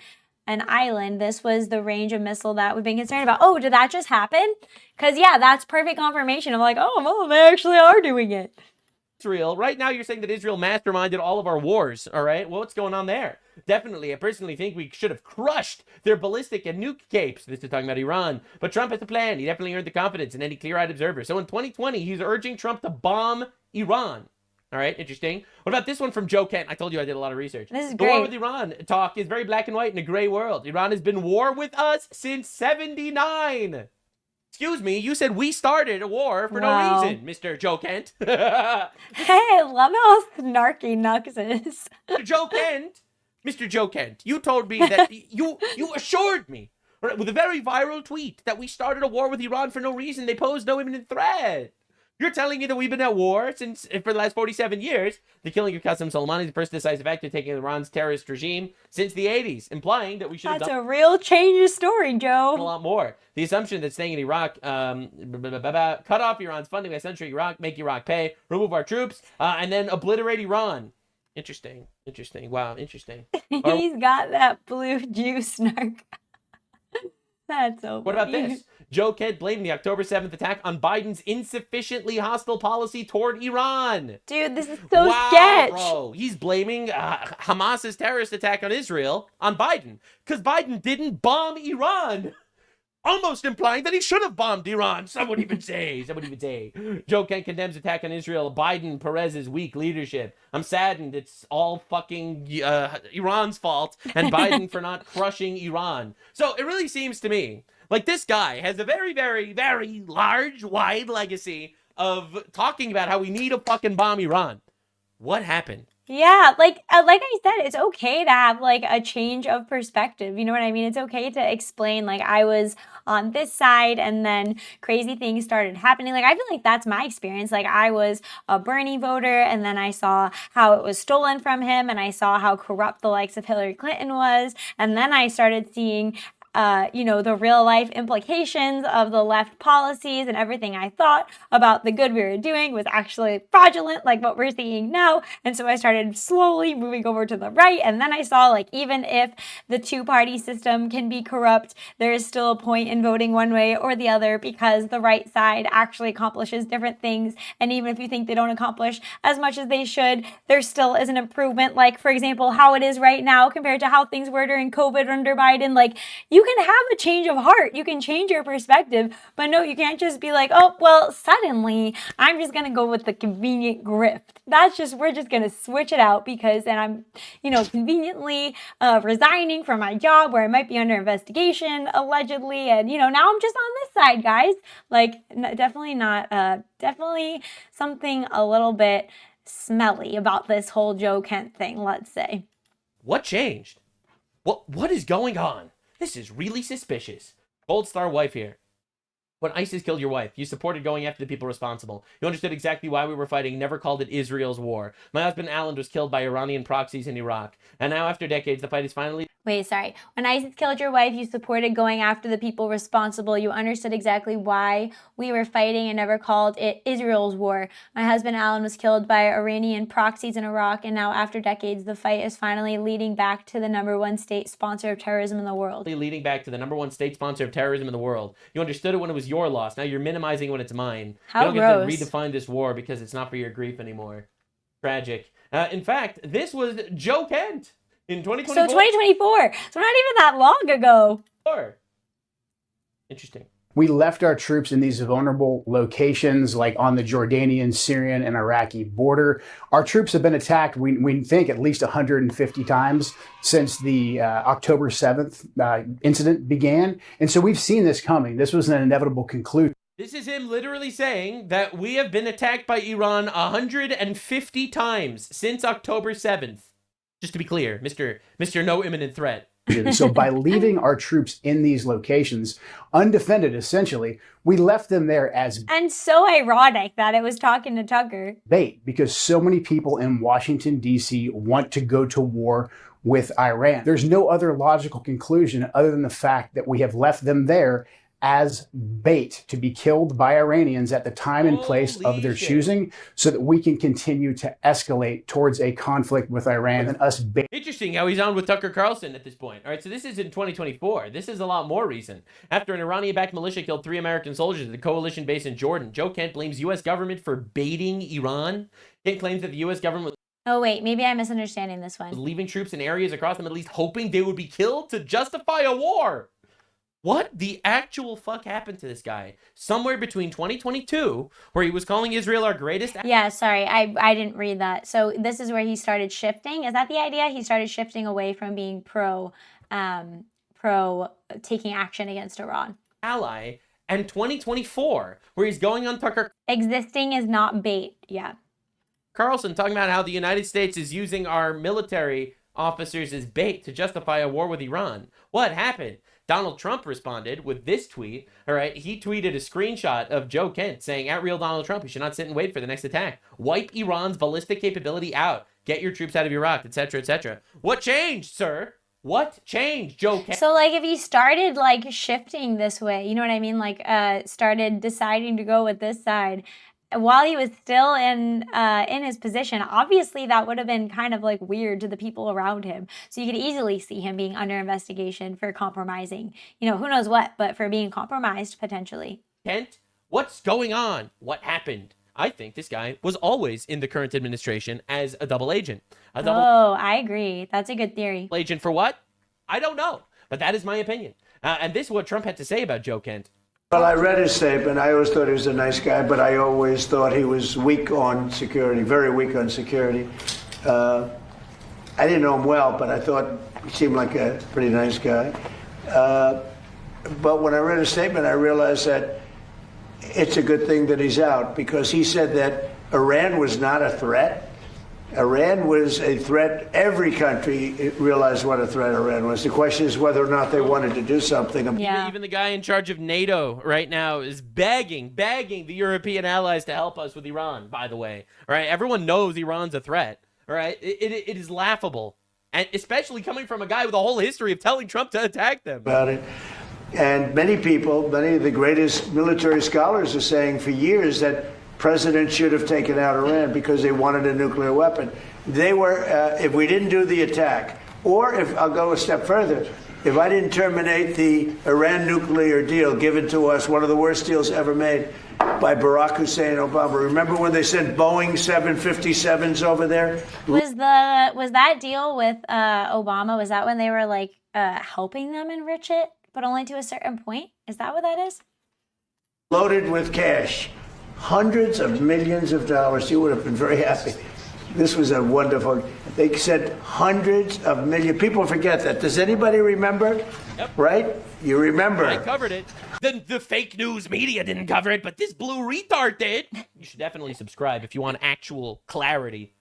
an island. This was the range of missile that we've been concerned about. Oh, did that just happen? Because, yeah, that's perfect confirmation of like, oh, well, they actually are doing it. Israel. Right now, you're saying that Israel masterminded all of our wars, all right? Well, what's going on there? Definitely, I personally think we should have crushed their ballistic and nuke capes. This is talking about Iran. But Trump has a plan. He definitely earned the confidence in any clear-eyed observer. So in 2020, he's urging Trump to bomb Iran. All right, interesting. What about this one from Joe Kent? I told you I did a lot of research. This is great. The war great. with Iran talk is very black and white in a gray world. Iran has been war with us since 79. Excuse me, you said we started a war for no reason, Mr. Joe Kent. Hey, I love how snarky Nux is. Mr. Joe Kent, you told me that you assured me with a very viral tweet that we started a war with Iran for no reason. They pose no imminent threat. You're telling me that we've been at war for the last 47 years. The killing of Qasem Soleimani is the first decisive act of taking Iran's terrorist regime since the 80s, implying that we should have done a real change of story, Joe. A lot more. The assumption that staying in Iraq, cut off Iran's funding by censoring Iraq, make Iraq pay, remove our troops, and then obliterate Iran. Interesting. Wow, interesting. He's got that blue juice snark. That's so funny. What about this? Joe Kent blamed the October 7th attack on Biden's insufficiently hostile policy toward Iran. Dude, this is so sketch. Bro. He's blaming Hamas's terrorist attack on Israel on Biden because Biden didn't bomb Iran. Almost implying that he should have bombed Iran. Some would even say. Joe Kent condemns attack on Israel. Biden, Perez's weak leadership. I'm saddened it's all fucking Iran's fault and Biden for not crushing Iran. So it really seems to me like this guy has a very, very, very large, wide legacy of talking about how we need to fucking bomb Iran. What happened? Yeah, like I said, it's okay to have like a change of perspective. You know what I mean? It's okay to explain like I was on this side and then crazy things started happening. Like I feel like that's my experience. Like I was a Bernie voter and then I saw how it was stolen from him and I saw how corrupt the likes of Hillary Clinton was. And then I started seeing the real life implications of the left policies and everything I thought about the good we were doing was actually fraudulent, like what we're seeing now. And so I started slowly moving over to the right. And then I saw like, even if the 2-party system can be corrupt, there is still a point in voting one way or the other because the right side actually accomplishes different things. And even if you think they don't accomplish as much as they should, there still is an improvement. Like, for example, how it is right now compared to how things were during COVID under Biden. Like, you can have a change of heart. You can change your perspective, but no, you can't just be like, oh, well, suddenly I'm just going to go with the convenient grift. We're just going to switch it out because then I'm, conveniently resigning from my job where I might be under investigation, allegedly. And, now I'm just on this side, guys. Like, definitely not, definitely something a little bit smelly about this whole Joe Kent thing, let's say. What changed? What is going on? This is really suspicious. Gold Star wife here. When ISIS killed your wife, you supported going after the people responsible. You understood exactly why we were fighting, never called it Israel's war. My husband Alan was killed by Iranian proxies in Iraq. And now after decades, the fight is finally... Wait, sorry. When ISIS killed your wife, you supported going after the people responsible. You understood exactly why we were fighting and never called it Israel's war. My husband Alan was killed by Iranian proxies in Iraq, and now after decades, the fight is finally leading back to the #1 state sponsor of terrorism in the world. Leading back to the #1 state sponsor of terrorism in the world. You understood it when it was your loss. Now you're minimizing when it's mine. How you don't gross. get to redefine this war because it's not for your grief anymore. Tragic. In fact, this was Joe Kent. In 2024. So 2024. So not even that long ago. Interesting. We left our troops in these vulnerable locations like on the Jordanian, Syrian, and Iraqi border. Our troops have been attacked, we think, at least 150 times since the October 7th incident began. And so we've seen this coming. This was an inevitable conclusion. This is him literally saying that we have been attacked by Iran 150 times since October 7th. Just to be clear, Mr. No Imminent Threat. So by leaving our troops in these locations, undefended essentially, we left them there as And so ironic that it was talking to Tucker. bait because so many people in Washington, D.C. want to go to war with Iran. There's no other logical conclusion other than the fact that we have left them there as bait to be killed by Iranians at the time and place of their choosing so that we can continue to escalate towards a conflict with Iran and us bait. Interesting how he's on with Tucker Carlson at this point. All right, so this is in 2024. This is a lot more recent. After an Iranian-backed militia killed 3 American soldiers at the coalition base in Jordan, Joe Kent blames U.S. government for baiting Iran. Kent claims that the U.S. government Oh, wait, maybe I'm misunderstanding this one. was leaving troops in areas across the Middle East hoping they would be killed to justify a war. What the actual fuck happened to this guy? Somewhere between 2022, where he was calling Israel our greatest... Yeah, sorry, I didn't read that. So this is where he started shifting. Is that the idea? He started shifting away from being pro taking action against Iran. Ally, and 2024, where he's going on Tucker... Existing is not bait, yeah. Carlson talking about how the United States is using our military officers as bait to justify a war with Iran. What happened? Donald Trump responded with this tweet. All right, he tweeted a screenshot of Joe Kent saying, "At real Donald Trump, you should not sit and wait for the next attack. Wipe Iran's ballistic capability out. Get your troops out of Iraq, etc., etc." What changed, sir? What changed, Joe Kent? So, like, if he started, like, shifting this way, you know what I mean? Like, started deciding to go with this side while he was still in his position, obviously that would have been kind of like weird to the people around him. So you could easily see him being under investigation for compromising, who knows what, but for being compromised potentially. Kent, what's going on? What happened? I think this guy was always in the current administration as a double agent. Oh, I agree. That's a good theory. Agent for what? I don't know, but that is my opinion. And this is what Trump had to say about Joe Kent. Well, I read his statement. I always thought he was a nice guy, but I always thought he was weak on security, very weak on security. I didn't know him well, but I thought he seemed like a pretty nice guy. But when I read his statement, I realized that it's a good thing that he's out because he said that Iran was not a threat. Iran was a threat. Every country realized what a threat Iran was. The question is whether or not they wanted to do something. Yeah. Even the guy in charge of NATO right now is begging the European allies to help us with Iran, by the way. All right, everyone knows Iran's a threat. All right, it is laughable. And especially coming from a guy with a whole history of telling Trump to attack them. About it. And many people, many of the greatest military scholars are saying for years that President should have taken out Iran because they wanted a nuclear weapon. They were, if we didn't do the attack, or if I'll go a step further, if I didn't terminate the Iran nuclear deal given to us, one of the worst deals ever made by Barack Hussein Obama. Remember when they sent Boeing 757s over there? Was that deal with Obama? Was that when they were like helping them enrich it? But only to a certain point? Is that what that is? Loaded with cash. Hundreds of millions of dollars. You would have been very happy. This was a wonderful, they said hundreds of millions. People forget that. Does anybody remember? Yep. Right? You remember. I covered it. The fake news media didn't cover it, but this blue retard did. You should definitely subscribe if you want actual clarity.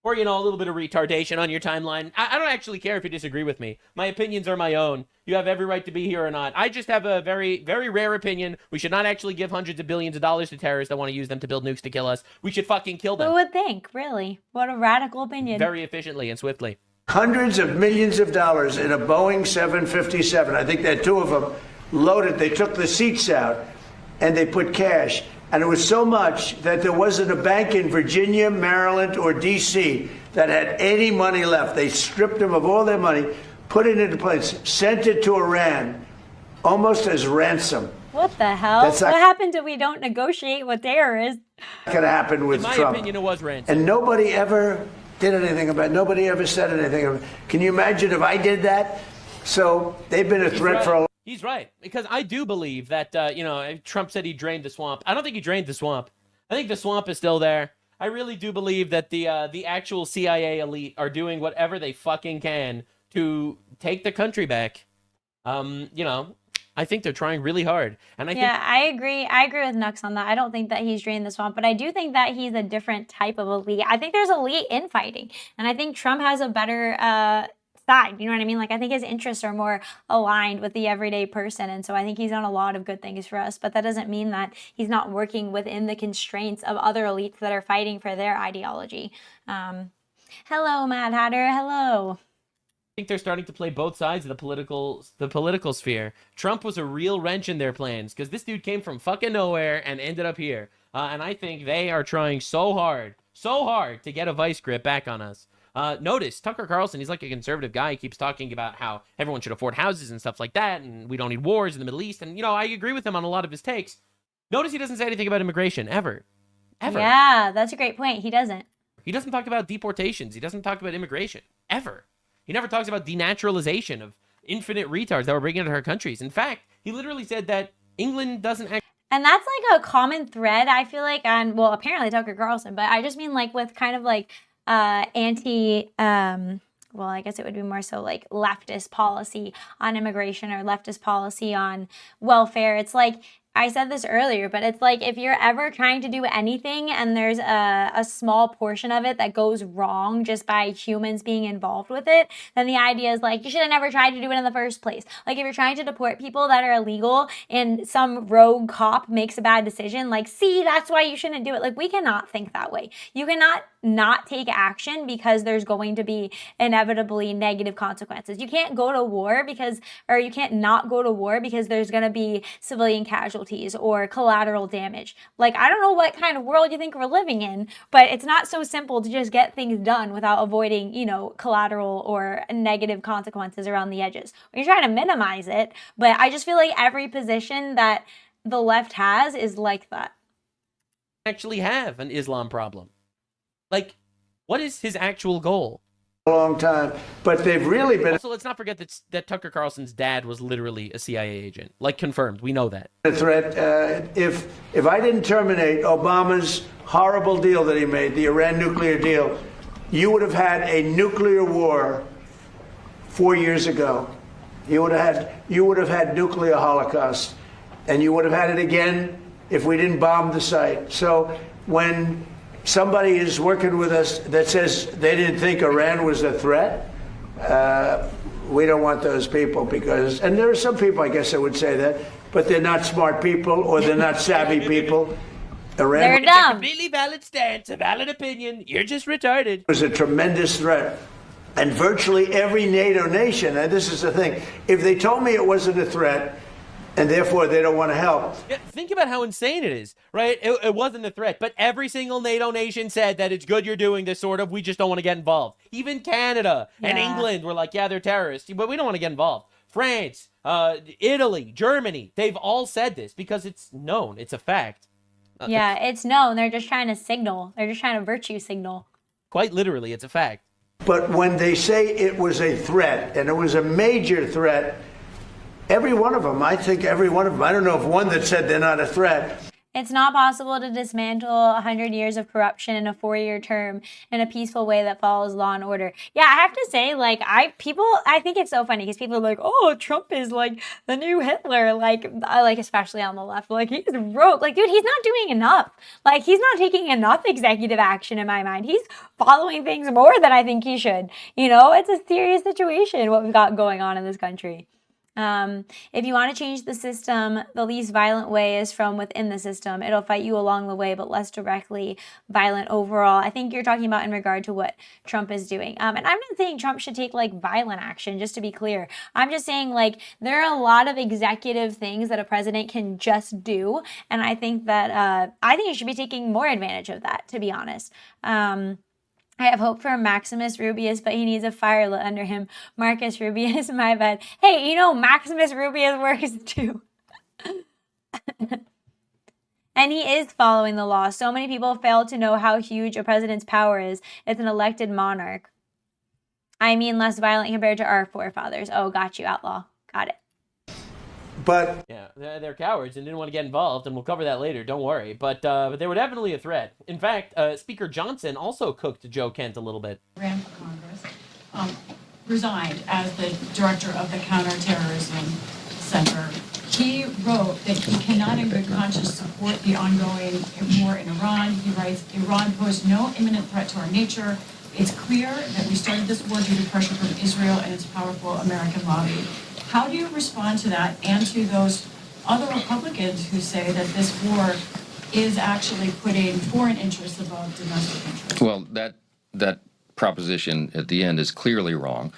Or, you know, a little bit of retardation on your timeline. I don't actually care if you disagree with me. My opinions are my own. You have every right to be here or not. I just have a very, very rare opinion. We should not actually give hundreds of billions of dollars to terrorists that want to use them to build nukes to kill us. We should fucking kill them. Who would think, really? What a radical opinion. Very efficiently and swiftly. Hundreds of millions of dollars in a Boeing 757. I think there are 2 of them loaded. They took the seats out and they put cash. And it was so much that there wasn't a bank in Virginia, Maryland, or D.C. that had any money left. They stripped them of all their money, put it into place, sent it to Iran, almost as ransom. What the hell? That's What not happened to we don't negotiate with terrorists? going to happen with In my Trump. opinion, it was ransom. And nobody ever did anything about it. Nobody ever said anything about it. Can you imagine if I did that? So they've been a threat for a long time. He's right, because I do believe that, you know, Trump said he drained the swamp. I don't think he drained the swamp. I think the swamp is still there. I really do believe that the actual CIA elite are doing whatever they fucking can to take the country back. You know, I think they're trying really hard. And I agree. I agree with Nux on that. I don't think that he's drained the swamp, but I do think that he's a different type of elite. I think there's elite infighting, and I think Trump has a better side. You know what I mean? Like, I think his interests are more aligned with the everyday person. And so I think he's done a lot of good things for us, but that doesn't mean that he's not working within the constraints of other elites that are fighting for their ideology. Hello, Mad Hatter. Hello. I think they're starting to play both sides of the political sphere. Trump was a real wrench in their plans because this dude came from fucking nowhere and ended up here. And I think they are trying so hard to get a vice grip back on us. Notice Tucker Carlson, he's like a conservative guy. He keeps talking about how everyone should afford houses and stuff like that, and we don't need wars in the Middle East. And, you know, I agree with him on a lot of his takes. Notice he doesn't say anything about immigration, ever. Yeah, that's a great point. He doesn't. He doesn't talk about deportations. He doesn't talk about immigration, ever. He never talks about denaturalization of infinite retards that we're bringing into our countries. In fact, he literally said that England doesn't act. And that's like a common thread, I feel like, on, well, apparently Tucker Carlson, but I just mean like with kind of like well, I guess it would be more so like leftist policy on immigration or leftist policy on welfare. It's like, I said this earlier, but it's like if you're ever trying to do anything and there's a small portion of it that goes wrong just by humans being involved with it, then the idea is like, you should have never tried to do it in the first place. Like if you're trying to deport people that are illegal and some rogue cop makes a bad decision, like, see, that's why you shouldn't do it. Like, we cannot think that way. You cannot not take action because there's going to be inevitably negative consequences. You can't go to war because, or you can't not go to war because there's going to be civilian casualties or collateral damage. Like, I don't know what kind of world you think we're living in, but it's not so simple to just get things done without avoiding, you know, collateral or negative consequences around the edges. We're trying to minimize it, but I just feel like every position that the left has is like that. Actually have an Islam problem. Like, what is his actual goal? A long time, but they've really been. Also, let's not forget that Tucker Carlson's dad was literally a CIA agent. Like, confirmed. We know that. A threat. If I didn't terminate Obama's horrible deal that he made, the Iran nuclear deal, you would have had a nuclear war 4 years ago. You would have had nuclear holocaust, and you would have had it again if we didn't bomb the site. So when somebody is working with us that says they didn't think Iran was a threat, we don't want those people because, and there are some people, I guess, that would say that, but they're not smart people or they're not savvy people. Iran They're dumb. It's a completely valid stance, a valid opinion. You're just retarded. It was a tremendous threat. And virtually every NATO nation, and this is the thing, if they told me it wasn't a threat, and therefore they don't want to help. Yeah, think about how insane it is, right? It wasn't a threat, but every single NATO nation said that it's good you're doing this sort of, we just don't want to get involved. Even Canada and England were like, yeah, they're terrorists, but we don't want to get involved. France, Italy, Germany, they've all said this because it's known, it's a fact. Yeah, it's known. They're just trying to signal. They're just trying to virtue signal. Quite literally, it's a fact. But when they say it was a threat, and it was a major threat, Every one of them. I think every one of them. I don't know of one that said they're not a threat. It's not possible to dismantle 100 years of corruption in a 4-year term in a peaceful way that follows law and order. Yeah, I have to say, like, I think it's so funny because people are like, oh, Trump is like the new Hitler, like especially on the left, like he's rogue. Like, dude, he's not doing enough. Like, he's not taking enough executive action in my mind. He's following things more than I think he should. You know, it's a serious situation what we've got going on in this country. If you want to change the system, the least violent way is from within the system. It'll fight you along the way, but less directly violent overall. I think you're talking about in regard to what Trump is doing. And I'm not saying Trump should take like violent action, just to be clear. I'm just saying like there are a lot of executive things that a president can just do. And I think that, he should be taking more advantage of that, to be honest. I have hope for Maximus Rubius, but he needs a fire lit under him. Marcus Rubius, my bad. Hey, you know, Maximus Rubius works too. And he is following the law. So many people fail to know how huge a president's power is. It's an elected monarch. I mean, less violent compared to our forefathers. Oh, got you, outlaw. Got it. But yeah, they're cowards and didn't want to get involved, and we'll cover that later. Don't worry. But they were definitely a threat. In fact, Speaker Johnson also cooked Joe Kent a little bit. Ran for Congress, resigned as the director of the Counterterrorism Center. He wrote that he cannot in good conscience support the ongoing war in Iran. He writes, Iran posed no imminent threat to our nature. It's clear that we started this war due to pressure from Israel and its powerful American lobby. How do you respond to that and to those other Republicans who say that this war is actually putting foreign interests above domestic interests? Well, that proposition at the end is clearly wrong.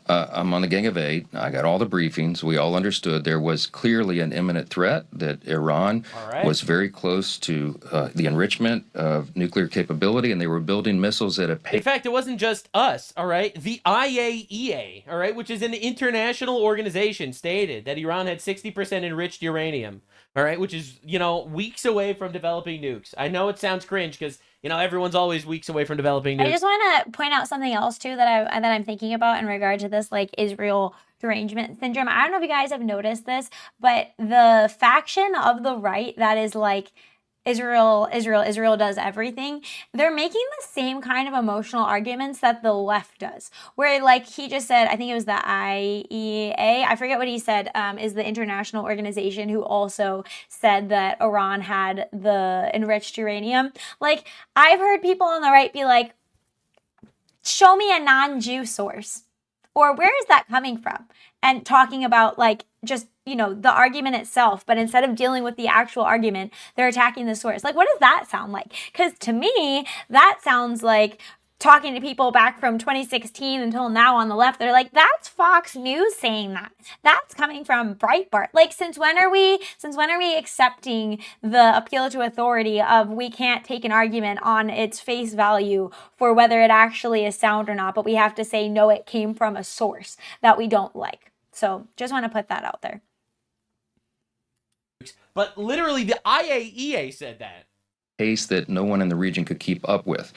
I'm on the Gang of Eight. I got all the briefings. We all understood there was clearly an imminent threat, that Iran was very close to the enrichment of nuclear capability, and they were building missiles at a pace. In fact, it wasn't just us, all right? The IAEA, all right, which is an international organization, stated that Iran had 60% enriched uranium, all right, which is, you know, weeks away from developing nukes. I know it sounds cringe because, you know, everyone's always weeks away from developing nukes. I just want to point out something else too that I'm thinking about in regard to this like Israel derangement syndrome. I don't know if you guys have noticed this, but the faction of the right that is like Israel does everything, they're making the same kind of emotional arguments that the left does. Where like he just said, I think it was the IAEA, I forget what he said, is the international organization who also said that Iran had the enriched uranium. Like, I've heard people on the right be like, show me a non-Jew source. Or where is that coming from? And talking about like just, you know, the argument itself, but instead of dealing with the actual argument, they're attacking the source. Like, what does that sound like? Because to me, that sounds like talking to people back from 2016 until now on the left. They're like, that's Fox News saying that. That's coming from Breitbart. Like, since when are we accepting the appeal to authority of we can't take an argument on its face value for whether it actually is sound or not, but we have to say, no, it came from a source that we don't like. So just want to put that out there. But literally the IAEA said that. Pace that no one in the region could keep up with.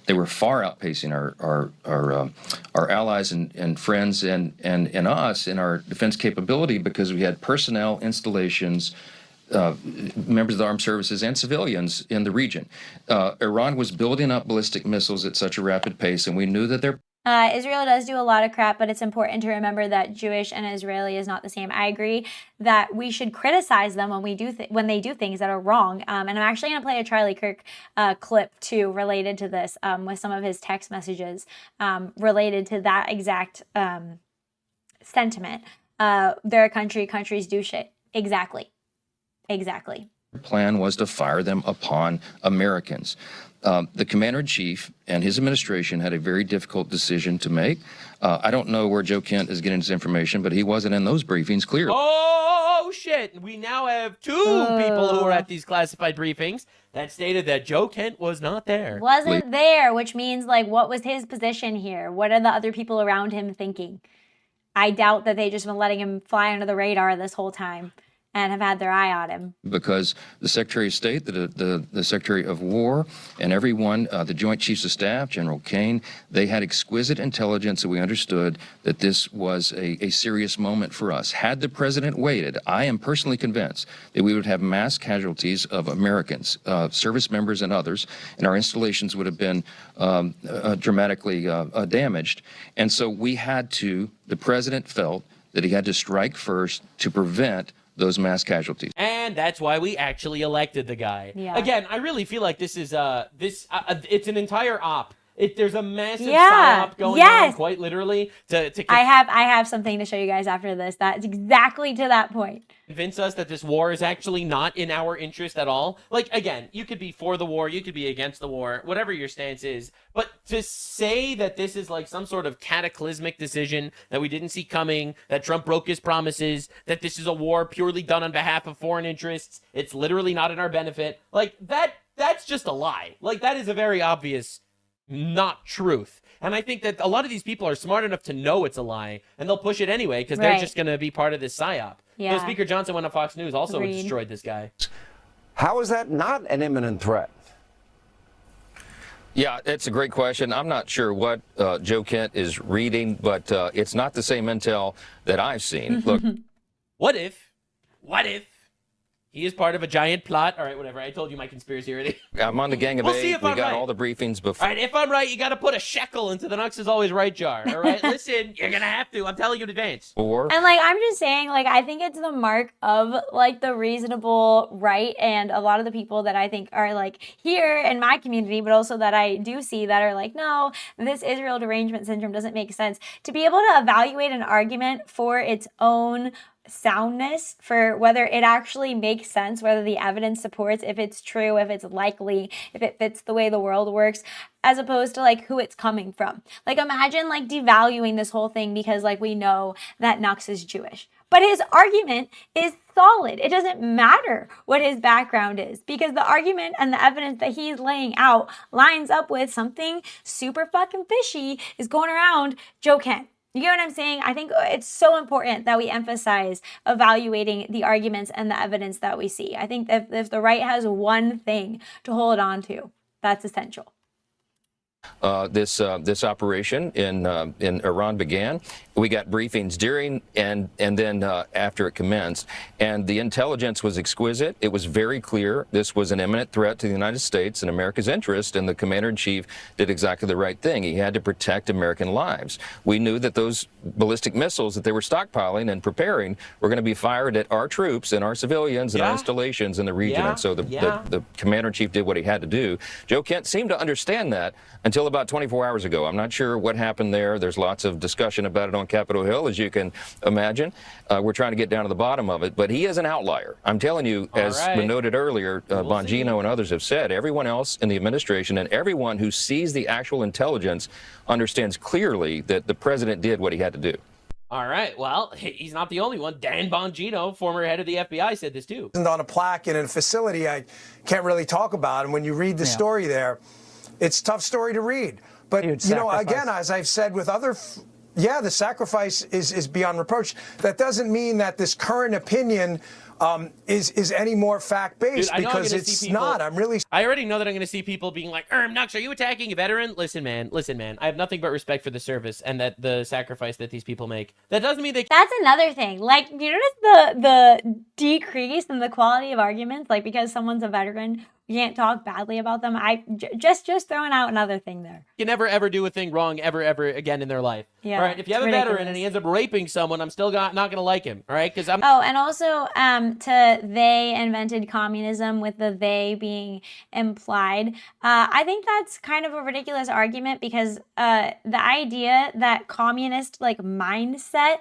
They were far outpacing our allies and friends and us in our defense capability because we had personnel, installations, members of the armed services, and civilians in the region. Iran was building up ballistic missiles at such a rapid pace, and we knew that their Israel does do a lot of crap, but it's important to remember that Jewish and Israeli is not the same. I agree that we should criticize them when they do things that are wrong. And I'm actually going to play a Charlie Kirk clip too related to this with some of his text messages related to that exact sentiment. They're a country, countries do shit. Exactly. plan was to fire them upon Americans. The commander-in-chief and his administration had a very difficult decision to make. I don't know where Joe Kent is getting his information, but he wasn't in those briefings, clearly. Oh, shit. We now have two people who were at these classified briefings that stated that Joe Kent was not there. Wasn't there, which means, like, what was his position here? What are the other people around him thinking? I doubt that they just been letting him fly under the radar this whole time. and have had their eye on him. Because the Secretary of State, the Secretary of War, and everyone, the Joint Chiefs of Staff, General Kane, they had exquisite intelligence that we understood that this was a serious moment for us. Had the president waited, I am personally convinced that we would have mass casualties of Americans, service members and others, and our installations would have been dramatically damaged. And so we had to, the president felt that he had to strike first to prevent those mass casualties. And that's why we actually elected the guy. Yeah. Again, I really feel like this is it's an entire op. There's a massive Yeah. psyop going Yes. on, quite literally, to I have something to show you guys after this. That's exactly to that point. convince us that this war is actually not in our interest at all. Like, again, you could be for the war, you could be against the war, whatever your stance is. But to say that this is like some sort of cataclysmic decision that we didn't see coming, that Trump broke his promises, that this is a war purely done on behalf of foreign interests, it's literally not in our benefit. Like, that's just a lie. Like, that is a very obvious not truth. And I think that a lot of these people are smart enough to know it's a lie, and they'll push it anyway because they're just going to be part of this psyop. Yeah. So Speaker Johnson went on Fox News, also Agreed. destroyed this guy. How is that not an imminent threat? Yeah, it's a great question. I'm not sure what Joe Kent is reading, but it's not the same intel that I've seen. Look, What if he is part of a giant plot? All right, whatever. I told you my conspiracy already. I'm on the Gang of We'll Eight. see if We I'm got right. all the briefings before. All right, if I'm right, you got to put a shekel into the Nux is Always Right jar. All right, listen, you're going to have to. I'm telling you in advance. And like, I'm just saying, like, I think it's the mark of like the reasonable right, and a lot of the people that I think are like here in my community, but also that I do see that are like, no, this Israel derangement syndrome doesn't make sense. To be able to evaluate an argument for its own soundness, for whether it actually makes sense, whether the evidence supports, if it's true, if it's likely, if it fits the way the world works, as opposed to like who it's coming from. Like, imagine like devaluing this whole thing because like we know that Nux is Jewish. But his argument is solid. It doesn't matter what his background is because the argument and the evidence that he's laying out lines up with something super fucking fishy is going around Joe Kent. You get what I'm saying? I think it's so important that we emphasize evaluating the arguments and the evidence that we see. I think that if the right has one thing to hold on to, that's essential. This operation in Iran began. We got briefings during and then after it commenced, and the intelligence was exquisite. It was very clear this was an imminent threat to the United States and America's interest, and the commander-in-chief did exactly the right thing. He had to protect American lives. We knew that those ballistic missiles that they were stockpiling and preparing were going to be fired at our troops and our civilians and our installations in the region, and so the commander-in-chief did what he had to do. Joe Kent seemed to understand that until about 24 hours ago. I'm not sure what happened there. There's lots of discussion about it on Capitol Hill, as you can imagine. We're trying to get down to the bottom of it, but he is an outlier. I'm telling you, as we noted earlier, Bongino and others have said, everyone else in the administration and everyone who sees the actual intelligence understands clearly that the president did what he had to do. All right, well, he's not the only one. Dan Bongino, former head of the FBI, said this too. On a plaque in a facility I can't really talk about, and when you read the story there, it's a tough story to read. But, you know, again, as I've said with other, the sacrifice is beyond reproach. That doesn't mean that this current opinion is any more fact-based, because it's not. I already know that I'm going to see people being like, Nux, are you attacking a veteran? Listen, man. I have nothing but respect for the service and that the sacrifice that these people make. That doesn't mean they... That's another thing. Like, you notice the decrease in the quality of arguments? Like, because someone's a veteran, you can't talk badly about them. Just throwing out another thing there. You never ever do a thing wrong ever again in their life. Yeah, all right. If you have a veteran and he ends up raping someone, I'm still not going to like him. All right. Because I'm. Oh, and also to they invented communism with the they being implied. I think that's kind of a ridiculous argument because the idea that communist like mindset,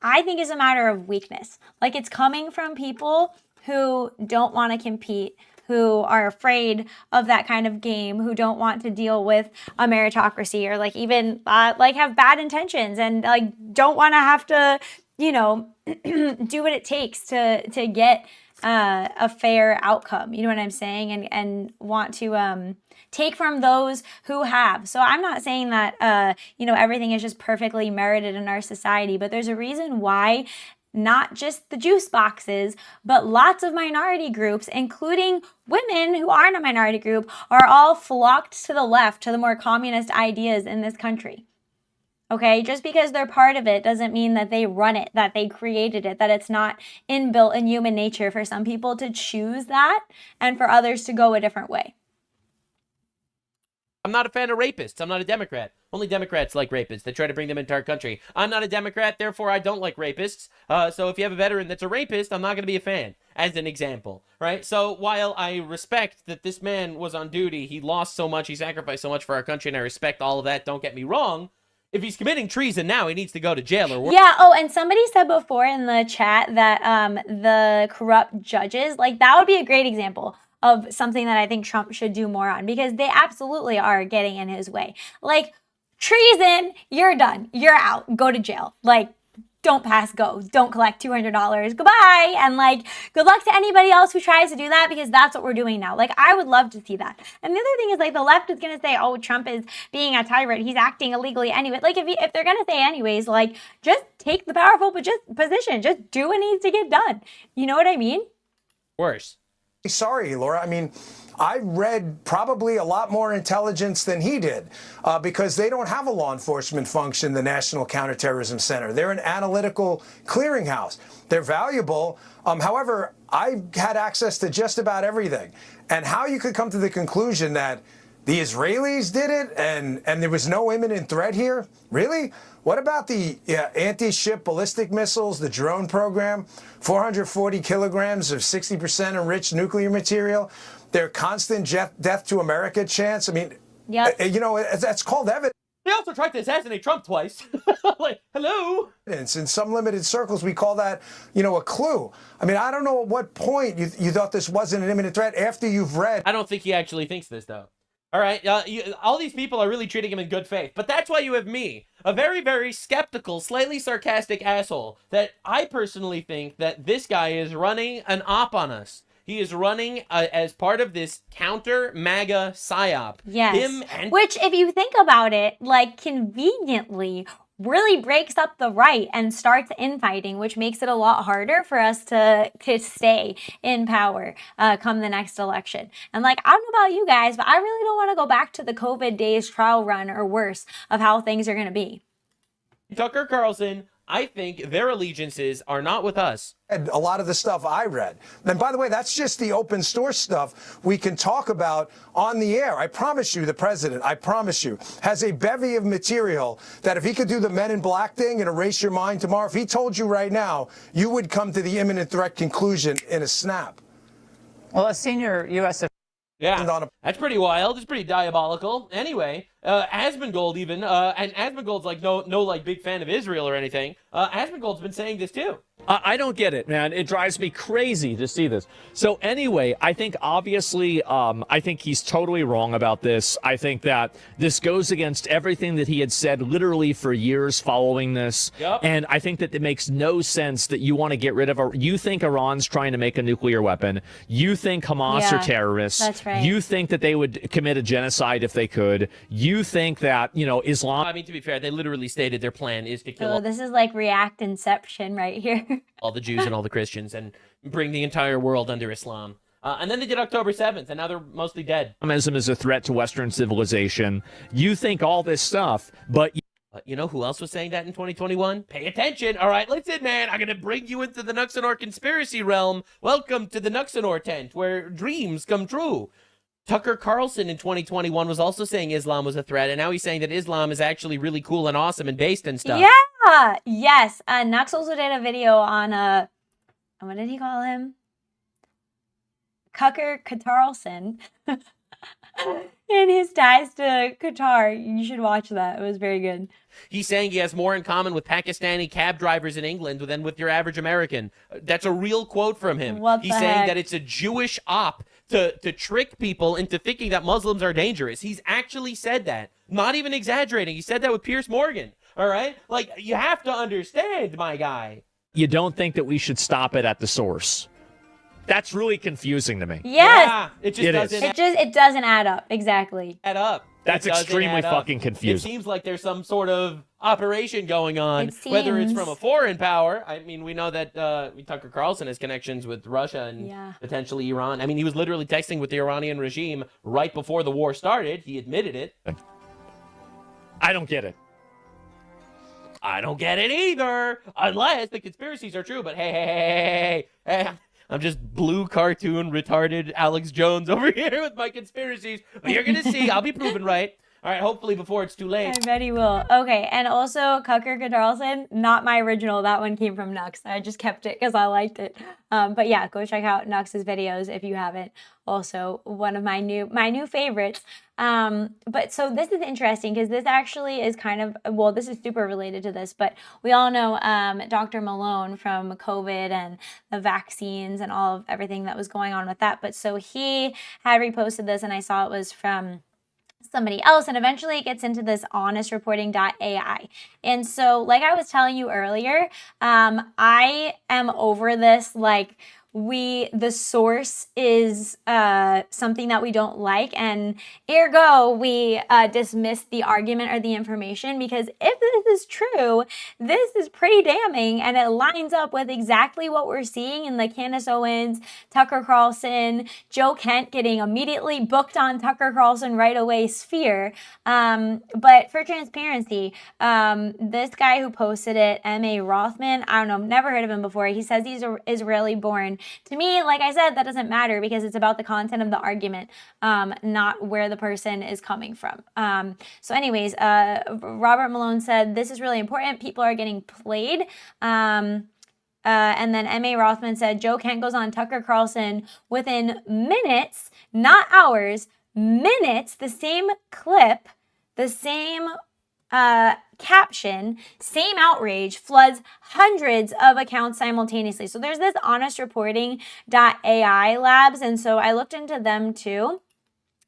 I think, is a matter of weakness. Like, it's coming from people who don't want to compete, who are afraid of that kind of game, who don't want to deal with a meritocracy, or like even like have bad intentions and like don't want to have to, you know, do what it takes to get a fair outcome. You know what I'm saying? And want to take from those who have. So I'm not saying that, you know, everything is just perfectly merited in our society, but there's a reason why not just the juice boxes, but lots of minority groups, including women who aren't a minority group, are all flocked to the left, to the more communist ideas in this country. Okay, just because they're part of it doesn't mean that they run it, that they created it, that it's not inbuilt in human nature for some people to choose that and for others to go a different way. I'm not a fan of rapists. I'm not a Democrat. Only Democrats like rapists. They try to bring them into our country. I'm not a Democrat, therefore I don't like rapists. So if you have a veteran that's a rapist, I'm not going to be a fan, as an example, right? So while I respect that this man was on duty, he lost so much, he sacrificed so much for our country, and I respect all of that, don't get me wrong. If he's committing treason now, he needs to go to jail or worse. Yeah, oh, and somebody said before in the chat that the corrupt judges, like that would be a great example of something that I think Trump should do more on, because they absolutely are getting in his way. Like, treason, you're done. You're out. Go to jail. Like, don't pass go. Don't collect $200. Goodbye. And like, good luck to anybody else who tries to do that, because that's what we're doing now. Like, I would love to see that. And the other thing is, like, the left is going to say, oh, Trump is being a tyrant. He's acting illegally anyway. Like, if they're going to say anyways, like, just take the powerful position. Just do what needs to get done. You know what I mean? Worse. Sorry, Laura. I mean, I read probably a lot more intelligence than he did because they don't have a law enforcement function, the National Counterterrorism Center. They're an analytical clearinghouse. They're valuable. However, I had access to just about everything. And how you could come to the conclusion that the Israelis did it and there was no imminent threat here? Really? What about the anti-ship ballistic missiles, the drone program, 440 kilograms of 60% enriched nuclear material, their constant death to America chance? I mean, you know, that's called evidence. They also tried to assassinate Trump twice. Like, hello? In some limited circles, we call that, you know, a clue. I mean, I don't know at what point you thought this wasn't an imminent threat after you've read. I don't think he actually thinks this, though. All right, all these people are really treating him in good faith, but that's why you have me, a very, very skeptical, slightly sarcastic asshole, that I personally think that this guy is running an op on us. He is running as part of this counter-MAGA psyop. Yes, which, if you think about it, like, conveniently really breaks up the right and starts infighting, which makes it a lot harder for us to stay in power come the next election. And like, I don't know about you guys, but I really don't want to go back to the COVID days trial run or worse of how things are going to be. Tucker Carlson, I think their allegiances are not with us. A lot of the stuff I read. And by the way, that's just the open source stuff we can talk about on the air. I promise you, the president, I promise you, has a bevy of material that if he could do the Men in Black thing and erase your mind tomorrow, if he told you right now, you would come to the imminent threat conclusion in a snap. Well, a senior U.S. Yeah, that's pretty wild. It's pretty diabolical. Anyway, Asmongold even, and Asmongold's like no like big fan of Israel or anything. Asmongold's been saying this too. I don't get it, man. It drives me crazy to see this. So anyway, I think obviously, I think he's totally wrong about this. I think that this goes against everything that he had said literally for years following this. Yep. And I think that it makes no sense that you want to get rid of you think Iran's trying to make a nuclear weapon. You think Hamas are terrorists. That's right. You think that they would commit a genocide if they could. You think that, you know, Islam. I mean, to be fair, they literally stated their plan is to kill So this is like React Inception right here. all the Jews and all the Christians and bring the entire world under Islam. And then they did October 7th, and now they're mostly dead. Islamism is a threat to Western civilization. You think all this stuff, but... You know who else was saying that in 2021? Pay attention. All right, listen, man. I'm going to bring you into the Nuxanor conspiracy realm. Welcome to the Nuxanor tent, where dreams come true. Tucker Carlson in 2021 was also saying Islam was a threat, and now he's saying that Islam is actually really cool and awesome and based and stuff. Yeah, yes. Nux also did a video on, what did he call him? Tucker Carlson. And his ties to Qatar. You should watch that. It was very good. He's saying he has more in common with Pakistani cab drivers in England than with your average American. That's a real quote from him. He's saying that it's a Jewish op to trick people into thinking that Muslims are dangerous. He's actually said that. Not even exaggerating. He said that with Piers Morgan. All right? Like, you have to understand, my guy. You don't think that we should stop it at the source. That's really confusing to me. Yes. Yeah, it just doesn't. It doesn't add up. Exactly. Add up. It doesn't extremely add up. fucking It confusing. seems like there's some sort of operation going on, It whether it's seems. from a foreign power. I mean, we know that Tucker Carlson has connections with Russia and potentially Iran. I mean, he was literally texting with the Iranian regime right before the war started. He admitted it. I don't get it. I don't get it either, unless the conspiracies are true. But hey, I'm just blue cartoon retarded Alex Jones over here with my conspiracies. But you're gonna see, I'll be proven right. All right, hopefully before it's too late. I bet he will. Okay, and also Tucker Carlson, not my original. That one came from Nux. I just kept it because I liked it. But yeah, go check out Nux's videos if you haven't. Also, one of my new favorites. But so this is interesting because this actually is kind of, well, this is super related to this, but we all know Dr. Malone from COVID and the vaccines and all of everything that was going on with that. But so he had reposted this, and I saw it was from somebody else, and eventually it gets into this honestreporting.ai. And so, like I was telling you earlier, I am over this, like, the source is something that we don't like, and ergo we dismiss the argument or the information, because if this is true, this is pretty damning, and it lines up with exactly what we're seeing in the Candace Owens, Tucker Carlson, Joe Kent getting immediately booked on Tucker Carlson right away sphere. But for transparency, this guy who posted it, M.A. Rothman, I don't know, never heard of him before. He says he's Israeli born. To me, like I said, that doesn't matter because it's about the content of the argument, not where the person is coming from. So anyways, Robert Malone said, this is really important. People are getting played. And then M.A. Rothman said, Joe Kent goes on Tucker Carlson within minutes, not hours, minutes, the same clip, the same caption, same outrage, floods hundreds of accounts simultaneously. So there's this honestreporting.ai labs, and so I looked into them too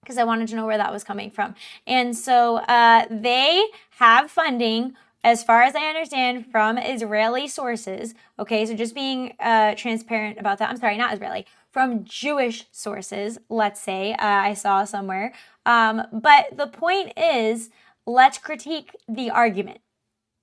because I wanted to know where that was coming from. And so they have funding, as far as I understand, from Israeli sources. Okay, so just being transparent about that. I'm sorry, not Israeli. From Jewish sources, let's say, I saw somewhere. But the point is, let's critique the argument,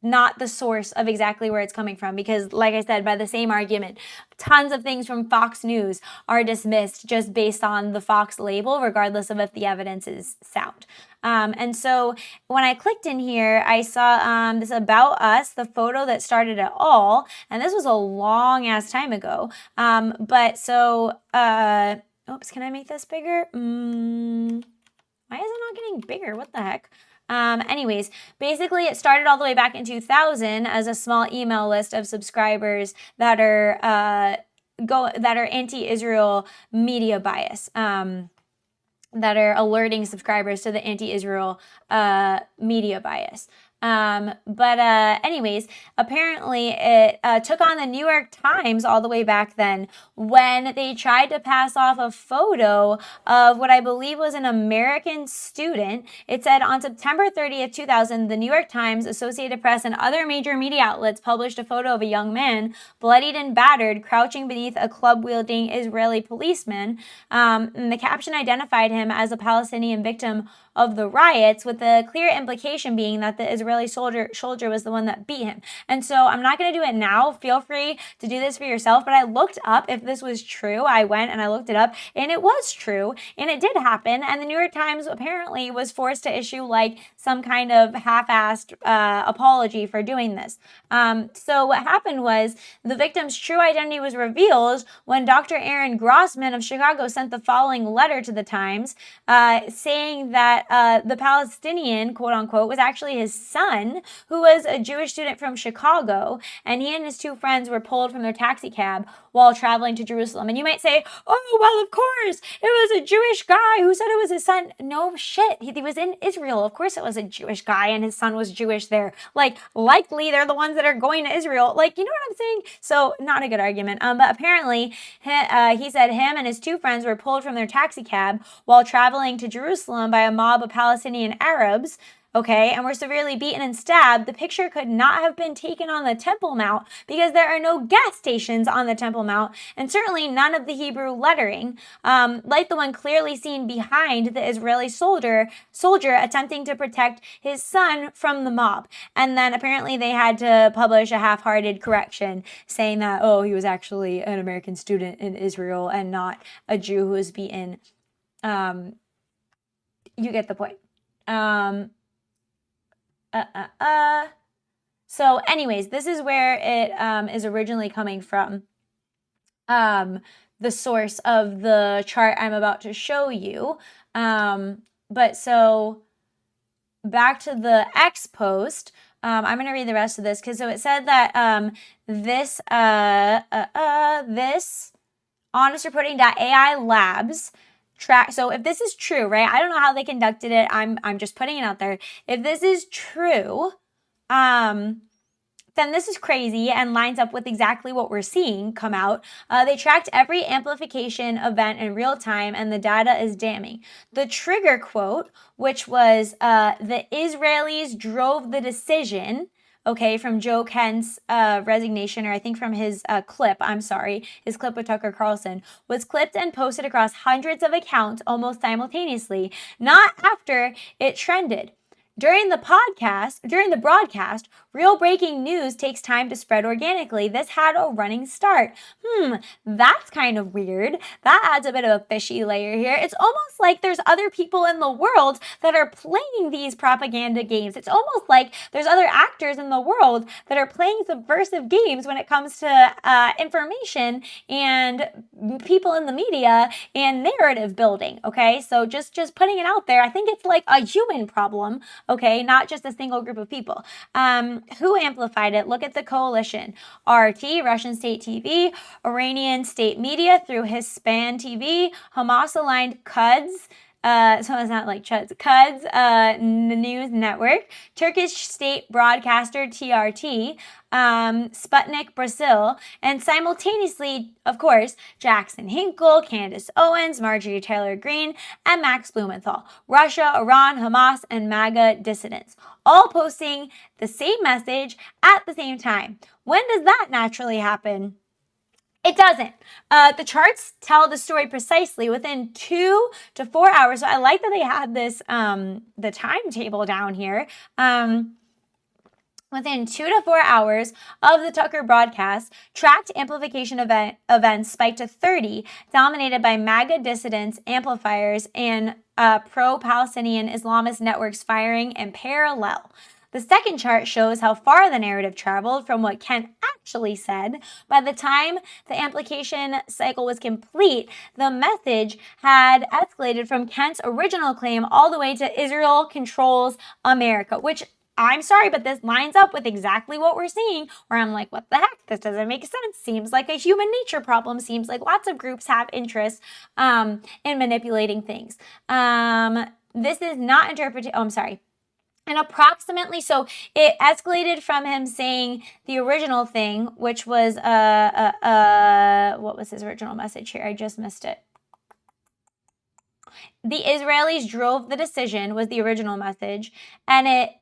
not the source of exactly where it's coming from. Because like I said, by the same argument, tons of things from Fox News are dismissed just based on the Fox label, regardless of if the evidence is sound. And so when I clicked in here, I saw this About Us, the photo that started it all. And this was a long ass time ago. But so, oops, can I make this bigger? Why is it not getting bigger? What the heck? Anyways, basically it started all the way back in 2000 as a small email list of subscribers that are anti-Israel media bias, that are alerting subscribers to the anti-Israel media bias. Anyways, apparently it took on the New York Times all the way back then when they tried to pass off a photo of what I believe was an American student. It said, on September 30th, 2000, the New York Times, Associated Press, and other major media outlets published a photo of a young man, bloodied and battered, crouching beneath a club-wielding Israeli policeman. And the caption identified him as a Palestinian victim of the riots, with the clear implication being that the Israeli soldier was the one that beat him. And so I'm not going to do it now. Feel free to do this for yourself. But I looked up if this was true. I went and I looked it up, and it was true, and it did happen. And the New York Times apparently was forced to issue like some kind of half-assed apology for doing this. So what happened was the victim's true identity was revealed when Dr. Aaron Grossman of Chicago sent the following letter to the Times, saying that the Palestinian, quote unquote, was actually his son, who was a Jewish student from Chicago, and he and his two friends were pulled from their taxi cab while traveling to Jerusalem. And you might say, oh, well, of course, it was a Jewish guy who said it was his son. No shit. He was in Israel. Of course it was a Jewish guy, and his son was Jewish there. Like, likely they're the ones that are going to Israel. Like, you know what I'm saying? So, not a good argument. But apparently, he said him and his two friends were pulled from their taxi cab while traveling to Jerusalem by a mob of Palestinian Arabs. okay, and were severely beaten and stabbed, the picture could not have been taken on the Temple Mount because there are no gas stations on the Temple Mount, and certainly none of the Hebrew lettering, like the one clearly seen behind the Israeli soldier attempting to protect his son from the mob. And then apparently they had to publish a half-hearted correction saying that, oh, he was actually an American student in Israel and not a Jew who was beaten. You get the point. So anyways, this is where it is originally coming from. The source of the chart I'm about to show you. But so back to the X post, I'm going to read the rest of this because so it said that this honestreporting.ai labs track. So if this is true, right? I don't know how they conducted it. I'm just putting it out there. If this is true, then this is crazy and lines up with exactly what we're seeing come out. They tracked every amplification event in real time, and the data is damning. The trigger quote, which was the Israelis drove the decision, okay, from Joe Kent's resignation, or I think from his his clip with Tucker Carlson, was clipped and posted across hundreds of accounts almost simultaneously, not after it trended. During the broadcast, real breaking news takes time to spread organically. This had a running start. That's kind of weird. That adds a bit of a fishy layer here. It's almost like there's other people in the world that are playing these propaganda games. It's almost like there's other actors in the world that are playing subversive games when it comes to information and people in the media and narrative building, okay? So just putting it out there, I think it's like a human problem, okay, not just a single group of people. Who amplified it? Look at the coalition. RT, Russian state TV, Iranian state media through Hispan TV, Hamas-aligned Creds, so it's not like Chuds, Creds news network, Turkish state broadcaster TRT, Sputnik Brazil, and simultaneously, of course, Jackson Hinkle, Candace Owens, Marjorie Taylor Greene, and Max Blumenthal, Russia, Iran, Hamas, and MAGA dissidents, all posting the same message at the same time. When does that naturally happen? It doesn't. The charts tell the story precisely within 2 to 4 hours. So I like that they had this, the timetable down here. Within 2 to 4 hours of the Tucker broadcast, tracked amplification events spiked to 30, dominated by MAGA dissidents, amplifiers, and pro-Palestinian Islamist networks firing in parallel. The second chart shows how far the narrative traveled from what Kent actually said. By the time the amplification cycle was complete, the message had escalated from Kent's original claim all the way to Israel controls America, which I'm sorry, but this lines up with exactly what we're seeing, where I'm like, what the heck? This doesn't make sense. Seems like a human nature problem. Seems like lots of groups have interest in manipulating things. This is not interpreted. Oh, I'm sorry. And approximately, so it escalated from him saying the original thing, which was, what was his original message here? I just missed it. The Israelis drove the decision was the original message, and it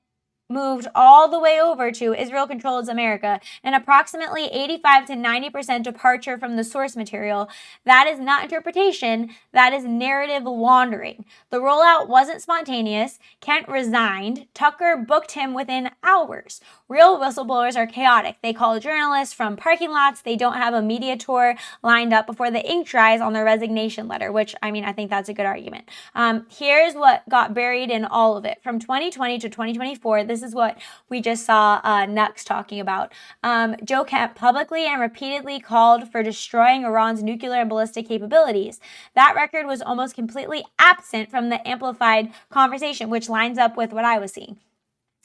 moved all the way over to Israel controls America, and approximately 85 to 90% departure from the source material. That is not interpretation, that is narrative laundering. The rollout wasn't spontaneous. Kent resigned. Tucker booked him within hours. Real whistleblowers are chaotic. They call journalists from parking lots. They don't have a media tour lined up before the ink dries on their resignation letter, which, I mean, I think that's a good argument. Here's what got buried in all of it. From 2020 to 2024, this is what we just saw Nux talking about. Joe Kent publicly and repeatedly called for destroying Iran's nuclear and ballistic capabilities. That record was almost completely absent from the amplified conversation, which lines up with what I was seeing.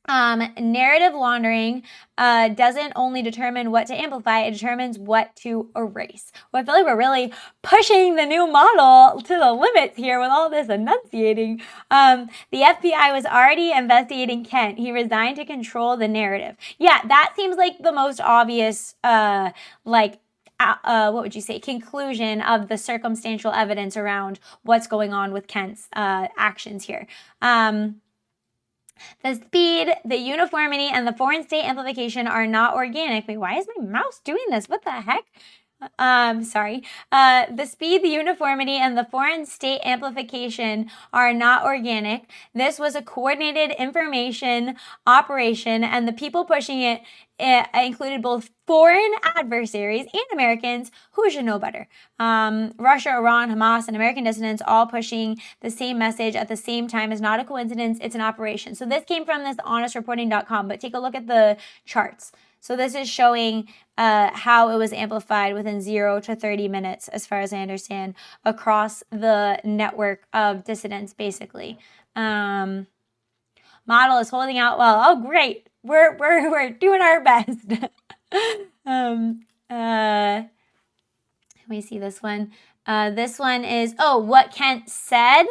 Narrative laundering doesn't only determine what to amplify, it determines what to erase. Well, I feel like we're really pushing the new model to the limits here with all this enunciating. The FBI was already investigating Kent. He resigned to control the narrative. Yeah, that seems like the most obvious, what would you say, conclusion of the circumstantial evidence around what's going on with Kent's actions here. The speed, the uniformity, and the foreign state amplification are not organic. Wait, why is my mouse doing this? What the heck? Sorry. The speed, the uniformity, and the foreign state amplification are not organic. This was a coordinated information operation, and the people pushing it included both foreign adversaries and Americans who should know better. Russia, Iran, Hamas, and American dissidents all pushing the same message at the same time is not a coincidence. It's an operation. So this came from this honestreporting.com, but take a look at the charts. So this is showing how it was amplified within 0 to 30 minutes, as far as I understand, across the network of dissidents, basically. Model is holding out well. Oh, great. We're doing our best. Let me see this one. This one is, what Kent said,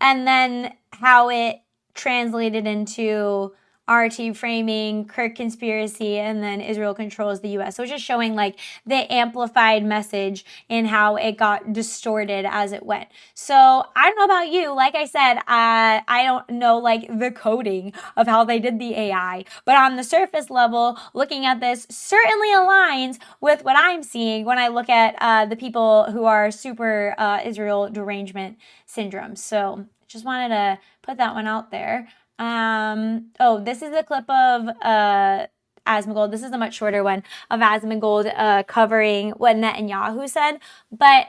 and then how it translated into RT framing, Kirk conspiracy, and then Israel controls the U.S. So it's just showing like the amplified message and how it got distorted as it went. So I don't know about you. Like I said, I don't know like the coding of how they did the AI, but on the surface level, looking at this certainly aligns with what I'm seeing when I look at the people who are super Israel derangement syndrome. So just wanted to put that one out there. This is a clip of Asmongold. This is a much shorter one of Asmongold covering what Netanyahu said. But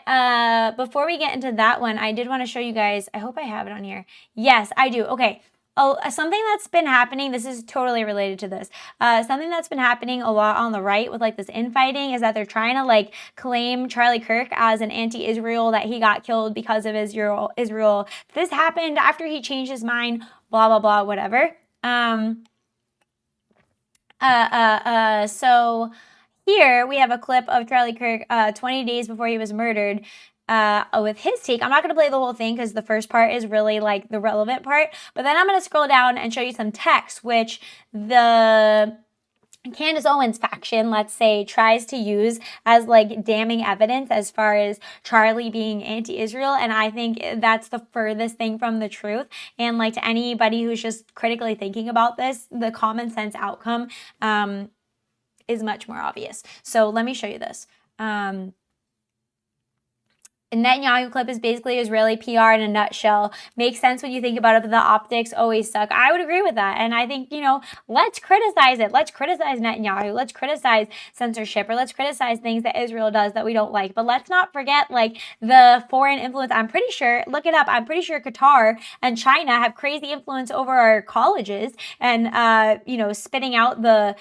before we get into that one, I did want to show you guys, I hope I have it on here. Yes, I do. Okay. Something that's been happening, this is totally related to this. Something that's been happening a lot on the right with like this infighting is that they're trying to like claim Charlie Kirk as an anti-Israel, that he got killed because of Israel. This happened after he changed his mind, blah, blah, blah, whatever. So here we have a clip of Charlie Kirk 20 days before he was murdered. With his take. I'm not going to play the whole thing because the first part is really like the relevant part, but then I'm going to scroll down and show you some text which the Candace Owens faction, let's say, tries to use as like damning evidence as far as Charlie being anti-Israel, and I think that's the furthest thing from the truth. And like to anybody who's just critically thinking about this, the common sense outcome is much more obvious. So let me show you this. The Netanyahu clip is basically Israeli PR in a nutshell. Makes sense when you think about it, but the optics always suck. I would agree with that. And I think, let's criticize it. Let's criticize Netanyahu. Let's criticize censorship, or let's criticize things that Israel does that we don't like. But let's not forget, like, the foreign influence. I'm pretty sure, look it up, I'm pretty sure Qatar and China have crazy influence over our colleges and, spitting out the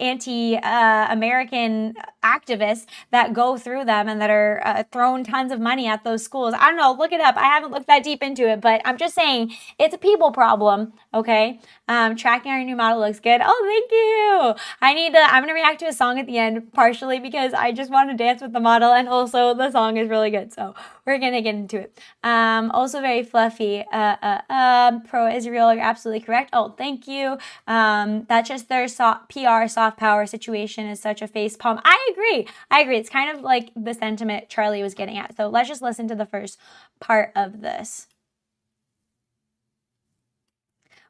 anti-American activists that go through them and that are thrown tons of money at those schools. I don't know, look it up. I haven't looked that deep into it, but I'm just saying it's a people problem, okay? Tracking our new model looks good. Oh, thank you. I'm going to react to a song at the end, partially because I just want to dance with the model, and also the song is really good, so we're going to get into it. Also very fluffy. Pro-Israel, you're absolutely correct. Oh, thank you. That's just their PR soft power situation is such a facepalm. I agree. It's kind of like the sentiment Charlie was getting at. So let's just listen to the first part of this.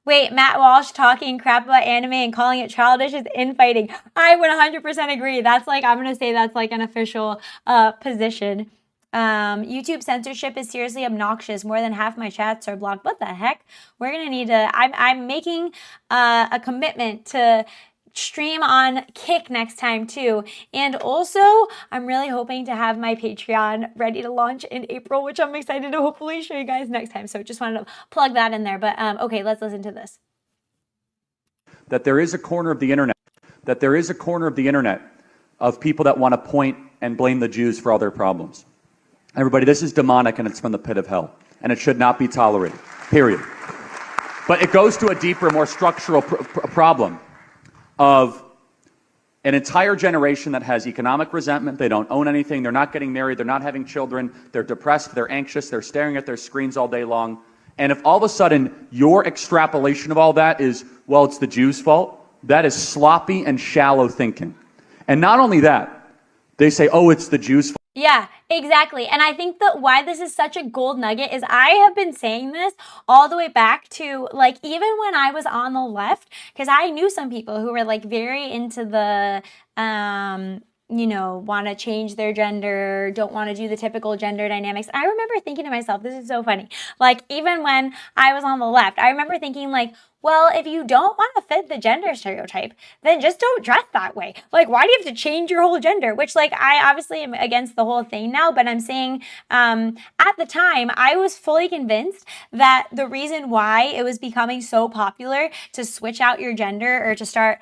Wait, Matt Walsh talking crap about anime and calling it childish is infighting. I would 100% agree. That's like, I'm going to say that's like an official position. YouTube censorship is seriously obnoxious. More than half my chats are blocked. What the heck? We're going to need to, I'm making a commitment to stream on Kick next time too. And also, I'm really hoping to have my Patreon ready to launch in April, which I'm excited to hopefully show you guys next time. So just wanted to plug that in there. But okay, let's listen to this. That there is a corner of the internet, of people that want to point and blame the Jews for all their problems. Everybody, this is demonic and it's from the pit of hell. And it should not be tolerated, period. But it goes to a deeper, more structural problem of an entire generation that has economic resentment. They don't own anything. They're not getting married. They're not having children. They're depressed. They're anxious. They're staring at their screens all day long. And if all of a sudden your extrapolation of all that is, well, it's the Jews' fault, that is sloppy and shallow thinking. And not only that, they say, oh, it's the Jews' fault. Yeah, exactly. And I think that why this is such a gold nugget is I have been saying this all the way back to like even when I was on the left, because I knew some people who were like very into the you know, want to change their gender, don't want to do the typical gender dynamics. I remember thinking to myself, this is so funny. Like even when I was on the left, I remember thinking like, well, if you don't want to fit the gender stereotype, then just don't dress that way. Like, why do you have to change your whole gender? Which, like, I obviously am against the whole thing now, but I'm saying at the time, I was fully convinced that the reason why it was becoming so popular to switch out your gender or to start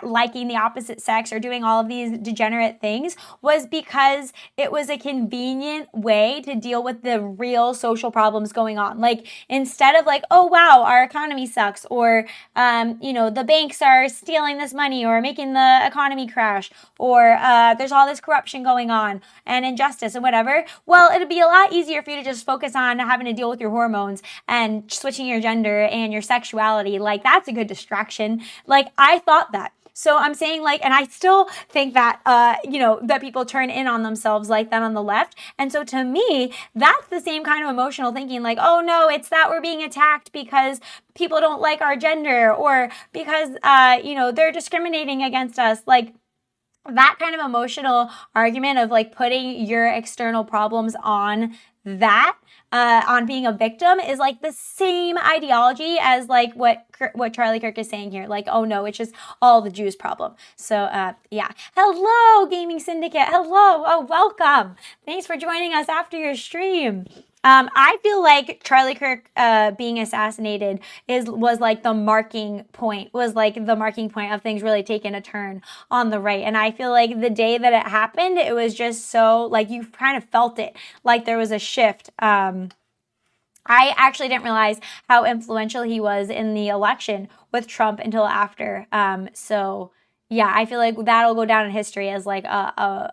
liking the opposite sex or doing all of these degenerate things was because it was a convenient way to deal with the real social problems going on. Like instead of like, oh wow, our economy sucks, or you know, the banks are stealing this money or making the economy crash, or there's all this corruption going on and injustice and whatever. Well, it'd be a lot easier for you to just focus on having to deal with your hormones and switching your gender and your sexuality. Like that's a good distraction. Like I thought that. So I'm saying like, and I still think that, you know, that people turn in on themselves like that on the left. And so to me, that's the same kind of emotional thinking like, oh no, it's that we're being attacked because people don't like our gender or because, you know, they're discriminating against us. Like that kind of emotional argument of like putting your external problems on that, on being a victim is like the same ideology as like what Charlie Kirk is saying here. Like, oh no, it's just all the Jews' problem. So yeah. Hello, Gaming Syndicate. Hello. Oh, welcome. Thanks for joining us after your stream. I feel like Charlie Kirk being assassinated was like the marking point, of things really taking a turn on the right. And I feel like the day that it happened, it was just so like you kind of felt it, like there was a shift. I actually didn't realize how influential he was in the election with Trump until after. So yeah, I feel like that'll go down in history as like a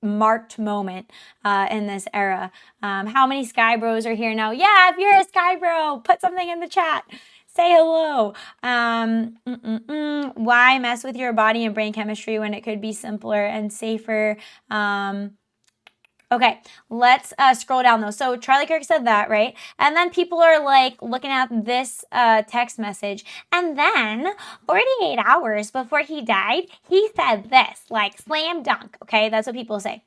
marked moment in this era. How many Sky Bros are here now? Yeah, if you're a Sky Bro, put something in the chat. Say hello. Why mess with your body and brain chemistry when it could be simpler and safer? Okay, let's scroll down though. So Charlie Kirk said that, right? And then people are like looking at this text message. And then 48 hours before he died, he said this, like slam dunk. Okay, that's what people say.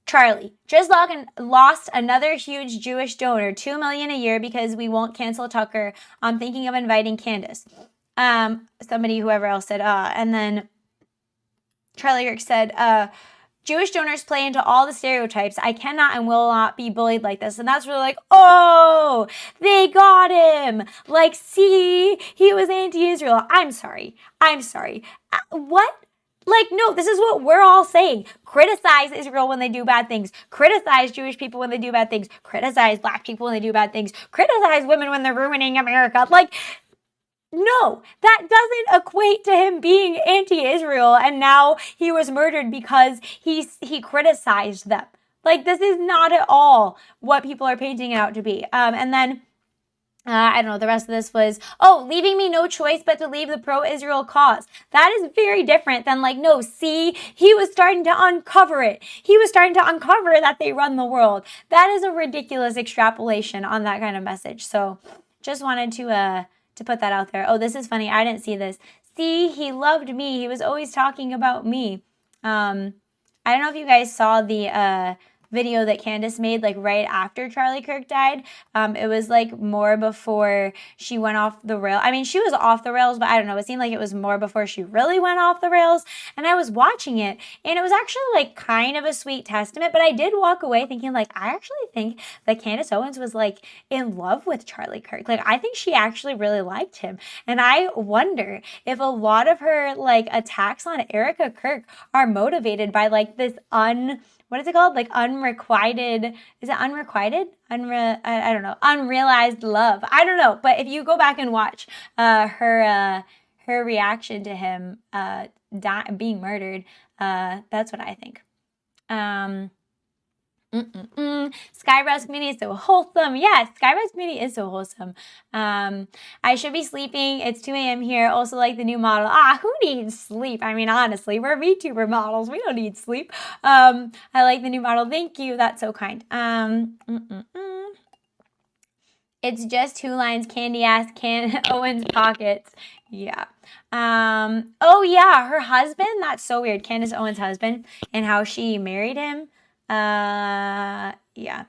Charlie, just lost another huge Jewish donor, $2 million a year because we won't cancel Tucker. I'm thinking of inviting Candace. Somebody, whoever else said, and then Charlie Kirk said, Jewish donors play into all the stereotypes. I cannot and will not be bullied like this. And that's really like, oh, they got him. Like, see, he was anti-Israel. I'm sorry. What? Like, no, this is what we're all saying. Criticize Israel when they do bad things. Criticize Jewish people when they do bad things. Criticize black people when they do bad things. Criticize women when they're ruining America. Like, no, that doesn't equate to him being anti-Israel and now he was murdered because he criticized them. Like, this is not at all what people are painting it out to be. And then, I don't know, the rest of this was, oh, leaving me no choice but to leave the pro-Israel cause. That is very different than like, no, see, he was starting to uncover it. He was starting to uncover that they run the world. That is a ridiculous extrapolation on that kind of message. So just wanted to put that out there. Oh, this is funny. I didn't see this. See, he loved me. He was always talking about me. I don't know if you guys saw the video that Candace made like right after Charlie Kirk died. It was like more before she went off the rail. I mean, she was off the rails, but I don't know. It seemed like it was more before she really went off the rails. And I was watching it and it was actually like kind of a sweet testament, but I did walk away thinking like, I actually think that Candace Owens was like in love with Charlie Kirk. Like, I think she actually really liked him. And I wonder if a lot of her like attacks on Erica Kirk are motivated by like this what is it called? Like unrequited, is it unrequited? I don't know. Unrealized love. I don't know. But if you go back and watch her reaction to him being murdered, that's what I think. Skybrows community is so wholesome. Yes, Skybrows community is so wholesome. I should be sleeping. It's 2 a.m. here. Also like the new model. Who needs sleep? I mean, honestly, we're VTuber models. We don't need sleep. I like the new model. Thank you. That's so kind. It's just 2 lines. Candy ass Owen's pockets. Yeah. Oh yeah, her husband. That's so weird. Candace Owens' husband and how she married him. Yeah.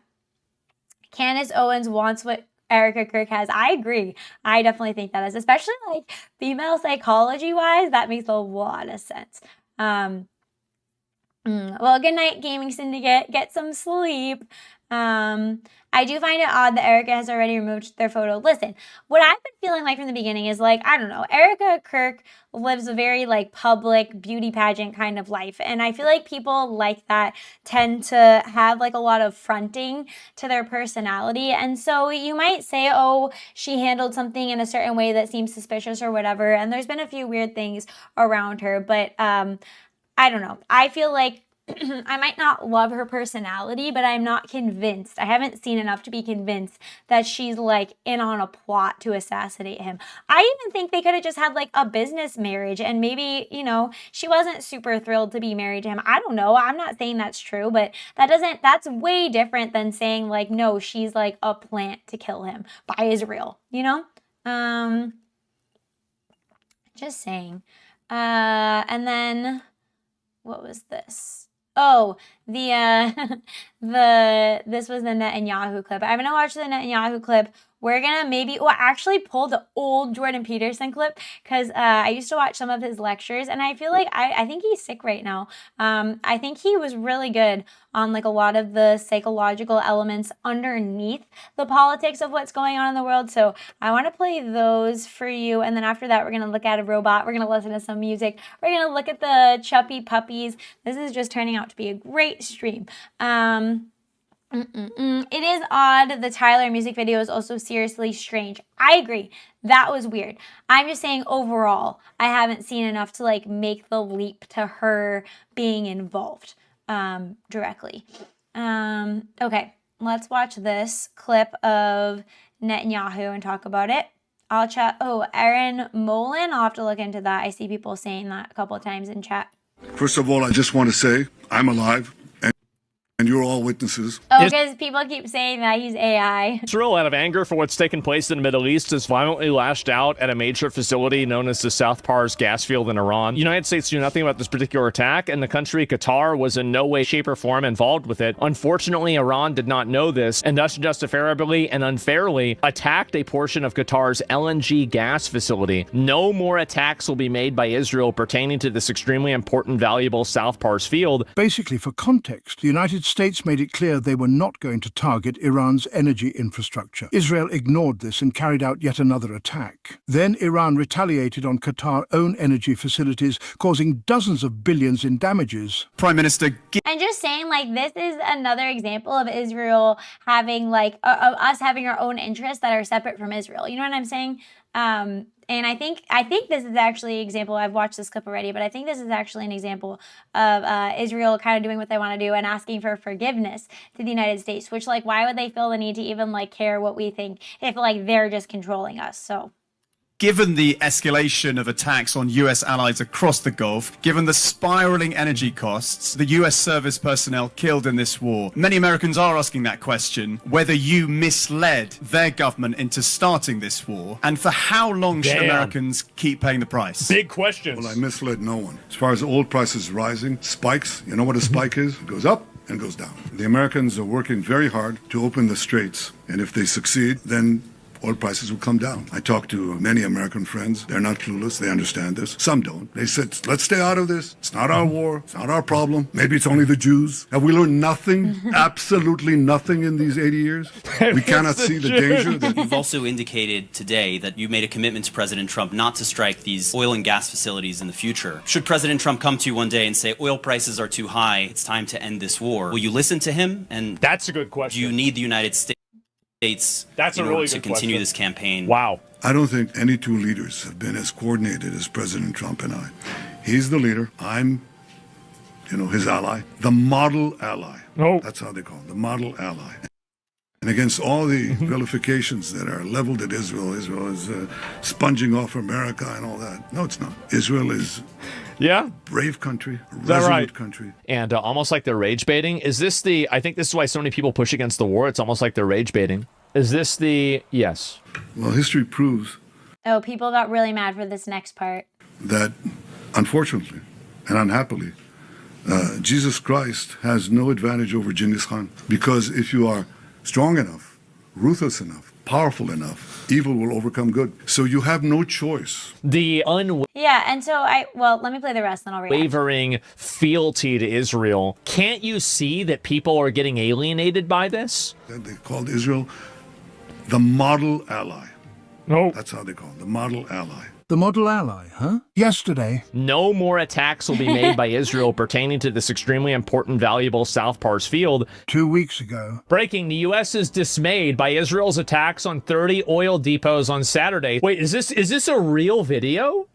Candace Owens wants what Erica Kirk has. I agree. I definitely think that is, especially like female psychology wise, that makes a lot of sense. Well, good night, Gaming Syndicate. Get some sleep. I do find it odd that Erica has already removed their photo. Listen, what I've been feeling like from the beginning is like, I don't know, Erica Kirk lives a very like public beauty pageant kind of life. And I feel like people like that tend to have like a lot of fronting to their personality. And so you might say, oh, she handled something in a certain way that seems suspicious or whatever. And there's been a few weird things around her, but I don't know. I feel like I might not love her personality, but I'm not convinced. I haven't seen enough to be convinced that she's like in on a plot to assassinate him. I even think they could have just had like a business marriage and maybe, you know, she wasn't super thrilled to be married to him. I don't know. I'm not saying that's true, but that's way different than saying like, no, she's like a plant to kill him by Israel, you know? Just saying. And then what was this? Oh, this was the Netanyahu clip. I'm gonna watch the Netanyahu clip. We're gonna actually pull the old Jordan Peterson clip because I used to watch some of his lectures and I feel like I think he's sick right now. I think he was really good on like a lot of the psychological elements underneath the politics of what's going on in the world. So I want to play those for you. And then after that, we're gonna look at a robot. We're gonna listen to some music. We're gonna look at the Chuppy Puppies. This is just turning out to be a great stream. It is odd. The Tyler music video is also seriously strange. I agree. That was weird. I'm just saying overall, I haven't seen enough to like make the leap to her being involved directly. Okay, let's watch this clip of Netanyahu and talk about it. I'll chat. Oh, Aaron Molin. I'll have to look into that. I see people saying that a couple of times in chat. First of all, I just want to say I'm alive. And you're all witnesses. Oh, because people keep saying that he's AI. Israel, out of anger for what's taken place in the Middle East, has violently lashed out at a major facility known as the South Pars gas field in Iran. The United States knew nothing about this particular attack, and the country, Qatar, was in no way, shape, or form involved with it. Unfortunately, Iran did not know this, and thus justifiably and unfairly attacked a portion of Qatar's LNG gas facility. No more attacks will be made by Israel pertaining to this extremely important, valuable South Pars field. Basically, for context, the United States made it clear they were not going to target Iran's energy infrastructure. Israel ignored this and carried out yet another attack. Then Iran retaliated on Qatar's own energy facilities, causing dozens of billions in damages. Prime Minister... I'm just saying, like, this is another example of Israel having, like, us having our own interests that are separate from Israel. You know what I'm saying? And I think this is actually an example. I've watched this clip already, but I think this is actually an example of Israel kind of doing what they want to do and asking for forgiveness to the United States, which, like, why would they feel the need to even, like, care what we think if, like, they're just controlling us? So... Given the escalation of attacks on U.S. allies across the Gulf, given the spiraling energy costs, the U.S. service personnel killed in this war, many Americans are asking that question, whether you misled their government into starting this war, and for how long should Americans keep paying the price? Big questions. Well, I misled no one. As far as oil prices rising, spikes, you know what a spike is? It goes up and goes down. The Americans are working very hard to open the straits, and if they succeed, then oil prices will come down. I talked to many American friends. They're not clueless. They understand this. Some don't. They said, let's stay out of this. It's not our war. It's not our problem. Maybe it's only the Jews. Have we learned nothing? Absolutely nothing in these 80 years? We cannot see the danger. You've also indicated today that you made a commitment to President Trump not to strike these oil and gas facilities in the future. Should President Trump come to you one day and say, oil prices are too high, it's time to end this war, will you listen to him? And that's a good question. Do you need the United States That's a really good to continue question. this campaign? Wow. I don't think any two leaders have been as coordinated as President Trump and I. He's the leader. I'm his ally, the model ally. No. That's how they call him, the model ally. And against all the vilifications that are leveled at Israel, Israel is sponging off America and all that. No, it's not. Israel is a brave country, a resolute country. And almost like they're rage baiting. Is this I think this is why so many people push against the war. It's almost like they're rage baiting. Is this yes. Well, history proves Oh, people got really mad for this next part. that, unfortunately and unhappily, Jesus Christ has no advantage over Genghis Khan. Because if you are strong enough, ruthless enough, powerful enough, evil will overcome good. So you have no choice. Yeah, and so let me play the rest, then I'll react. Unwavering fealty to Israel. Can't you see that people are getting alienated by this? They called Israel the model ally. No. That's how they call him, the model ally. The model ally, huh? Yesterday. No more attacks will be made by Israel pertaining to this extremely important, valuable South Pars field. 2 weeks ago. Breaking, the U.S. is dismayed by Israel's attacks on 30 oil depots on Saturday. Wait, is this a real video?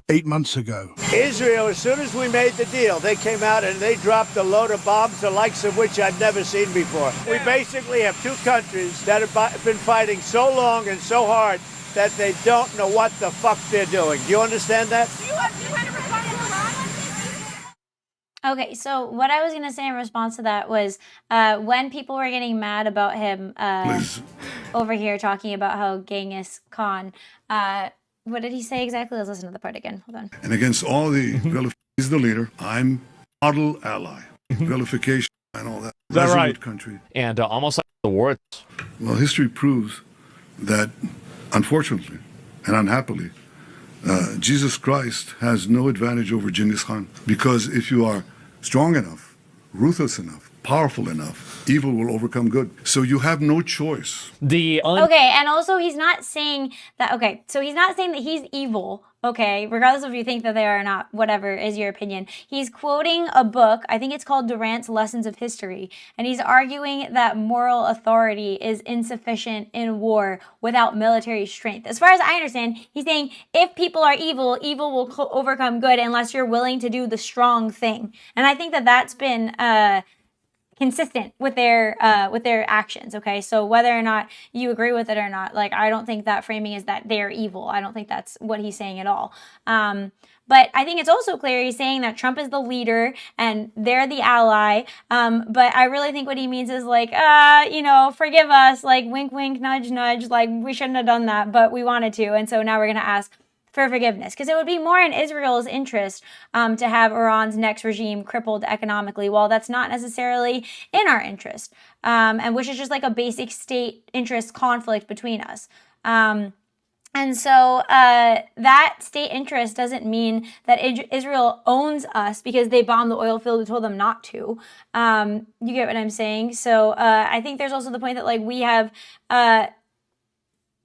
8 months ago. Israel, as soon as we made the deal, they came out and they dropped a load of bombs, the likes of which I've never seen before. We basically have two countries that have been fighting so long and so hard that they don't know what the fuck they're doing. Do you understand that? Okay, so what I was going to say in response to that was when people were getting mad about him over here talking about how Genghis Khan, what did he say exactly? Let's listen to the part again. Hold on. And against all the vilification, he's the leader. I'm model ally. Vilification and all that. Is that resolute right? Country. And almost like the war. Well, history proves that, unfortunately and unhappily, Jesus Christ has no advantage over Genghis Khan. Because if you are strong enough, ruthless enough, powerful enough, evil will overcome good. So you have no choice. Okay, and also he's not saying that, so he's not saying that he's evil, regardless of if you think that they are or not, whatever is your opinion. He's quoting a book, I think it's called Durant's Lessons of History, and he's arguing that moral authority is insufficient in war without military strength. As far as I understand, he's saying if people are evil, evil will overcome good unless you're willing to do the strong thing. And I think that that's been consistent with their actions. Okay, so whether or not you agree with it or not, I don't think that framing is that they're evil. I don't think that's what he's saying at all. But I think it's also clear he's saying that Trump is the leader and they're the ally. But I really think what he means is forgive us, wink, wink, nudge, nudge. We shouldn't have done that, but we wanted to, and so now we're gonna ask for forgiveness, because it would be more in Israel's interest to have Iran's next regime crippled economically, while that's not necessarily in our interest, and which is just a basic state interest conflict between us. And so that state interest doesn't mean that Israel owns us because they bombed the oil field and told them not to. You get what I'm saying? So I think there's also the point that we have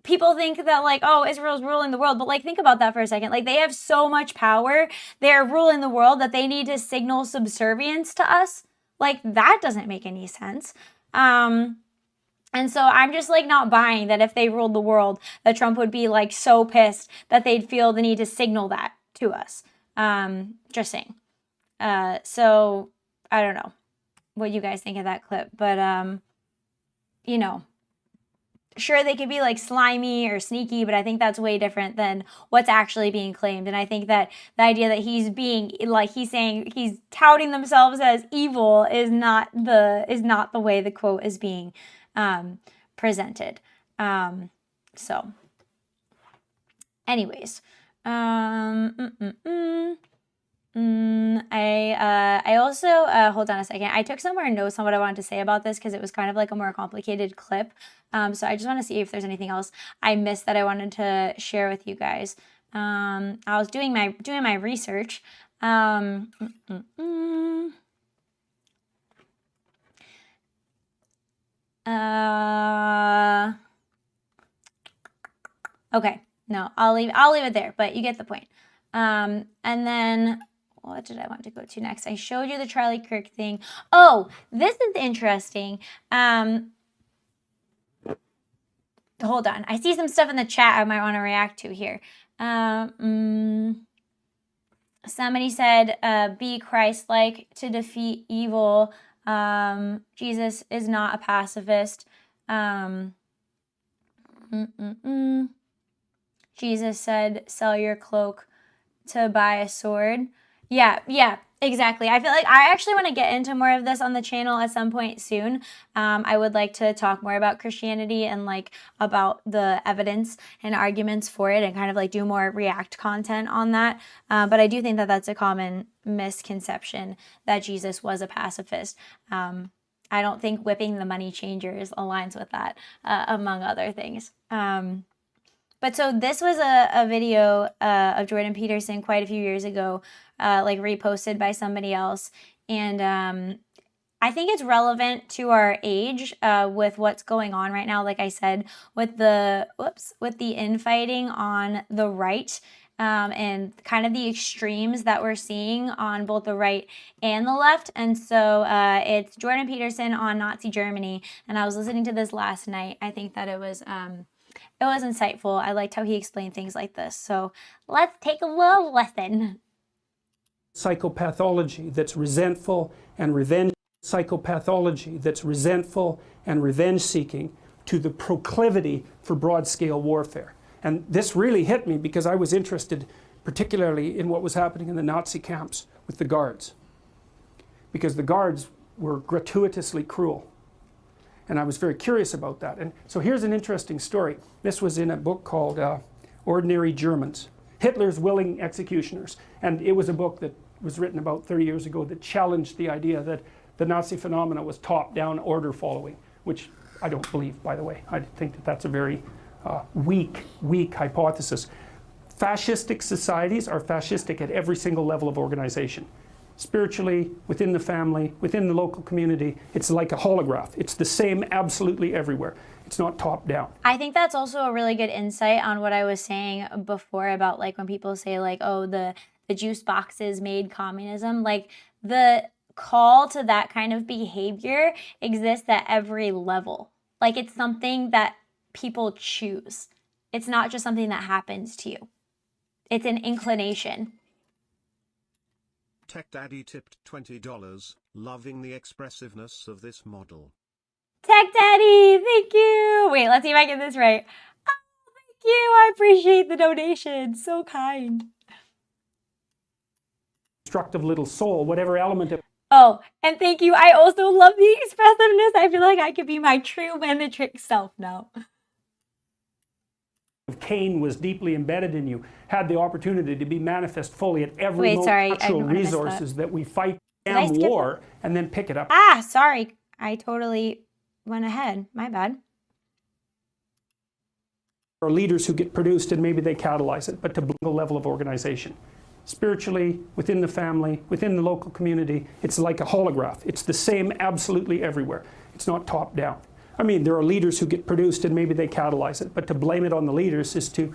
people think that Israel's ruling the world, but think about that for a second. They have so much power, they're ruling the world, that they need to signal subservience to us. That doesn't make any sense. And so I'm just not buying that if they ruled the world, that Trump would be so pissed that they'd feel the need to signal that to us. Just saying. So I don't know what you guys think of that clip, but sure, they could be slimy or sneaky, but I think that's way different than what's actually being claimed. And I think that the idea that he's being he's saying he's touting themselves as evil is not the way the quote is being presented. So anyways, I also hold on a second. I took some more notes on what I wanted to say about this because it was kind of a more complicated clip. So I just want to see if there's anything else I missed that I wanted to share with you guys. I was doing my research. Okay, no, I'll leave it there, but you get the point. And then what did I want to go to next? I showed you the Charlie Kirk thing. Oh, this is interesting. Hold on. I see some stuff in the chat I might want to react to here. Somebody said, be Christ-like to defeat evil. Jesus is not a pacifist. Jesus said, sell your cloak to buy a sword. Yeah, exactly. I feel like I actually want to get into more of this on the channel at some point soon. I would like to talk more about Christianity and like about the evidence and arguments for it and kind of like do more react content on that. But I do think that that's a common misconception that Jesus was a pacifist. I don't think whipping the money changers aligns with that, among other things. But so this was a video of Jordan Peterson quite a few years ago, like reposted by somebody else. And I think it's relevant to our age with what's going on right now, like I said, with the infighting on the right and kind of the extremes that we're seeing on both the right and the left. And so it's Jordan Peterson on Nazi Germany. And I was listening to this last night. I think that it was insightful. I liked how he explained things like this. So let's take a little lesson. Psychopathology that's resentful and revenge. Psychopathology that's resentful and revenge seeking to the proclivity for broad scale warfare. And this really hit me because I was interested particularly in what was happening in the Nazi camps with the guards. Because the guards were gratuitously cruel. And I was very curious about that. And so here's an interesting story. This was in a book called Ordinary Germans, Hitler's Willing Executioners. And it was a book that was written about 30 years ago that challenged the idea that the Nazi phenomena was top-down order following, which I don't believe, by the way. I think that that's a very weak hypothesis. Fascistic societies are fascistic at every single level of organization. Spiritually, within the family, within the local community, it's like a holograph. It's the same absolutely everywhere. It's not top down. I think that's also a really good insight on what I was saying before about like when people say like, oh, the juice boxes made communism. Like the call to that kind of behavior exists at every level. Like it's something that people choose. It's not just something that happens to you. It's an inclination. Tech Daddy tipped $20, loving the expressiveness of this model. Tech Daddy, thank you. Wait, let's see if I get this right. Oh, thank you. I appreciate the donation. So kind. Destructive little soul, whatever element of... Oh, and thank you. I also love the expressiveness. I feel like I could be my true Venatrix self now. Cain was deeply embedded in you, had the opportunity to be manifest fully at every natural resources that we fight and war, and then pick it up. Ah, sorry. I totally went ahead. My bad. Or leaders who get produced and maybe they catalyze it, but to a level of organization. Spiritually, within the family, within the local community, it's like a holograph. It's the same absolutely everywhere. It's not top down. I mean, there are leaders who get produced and maybe they catalyze it, but to blame it on the leaders is to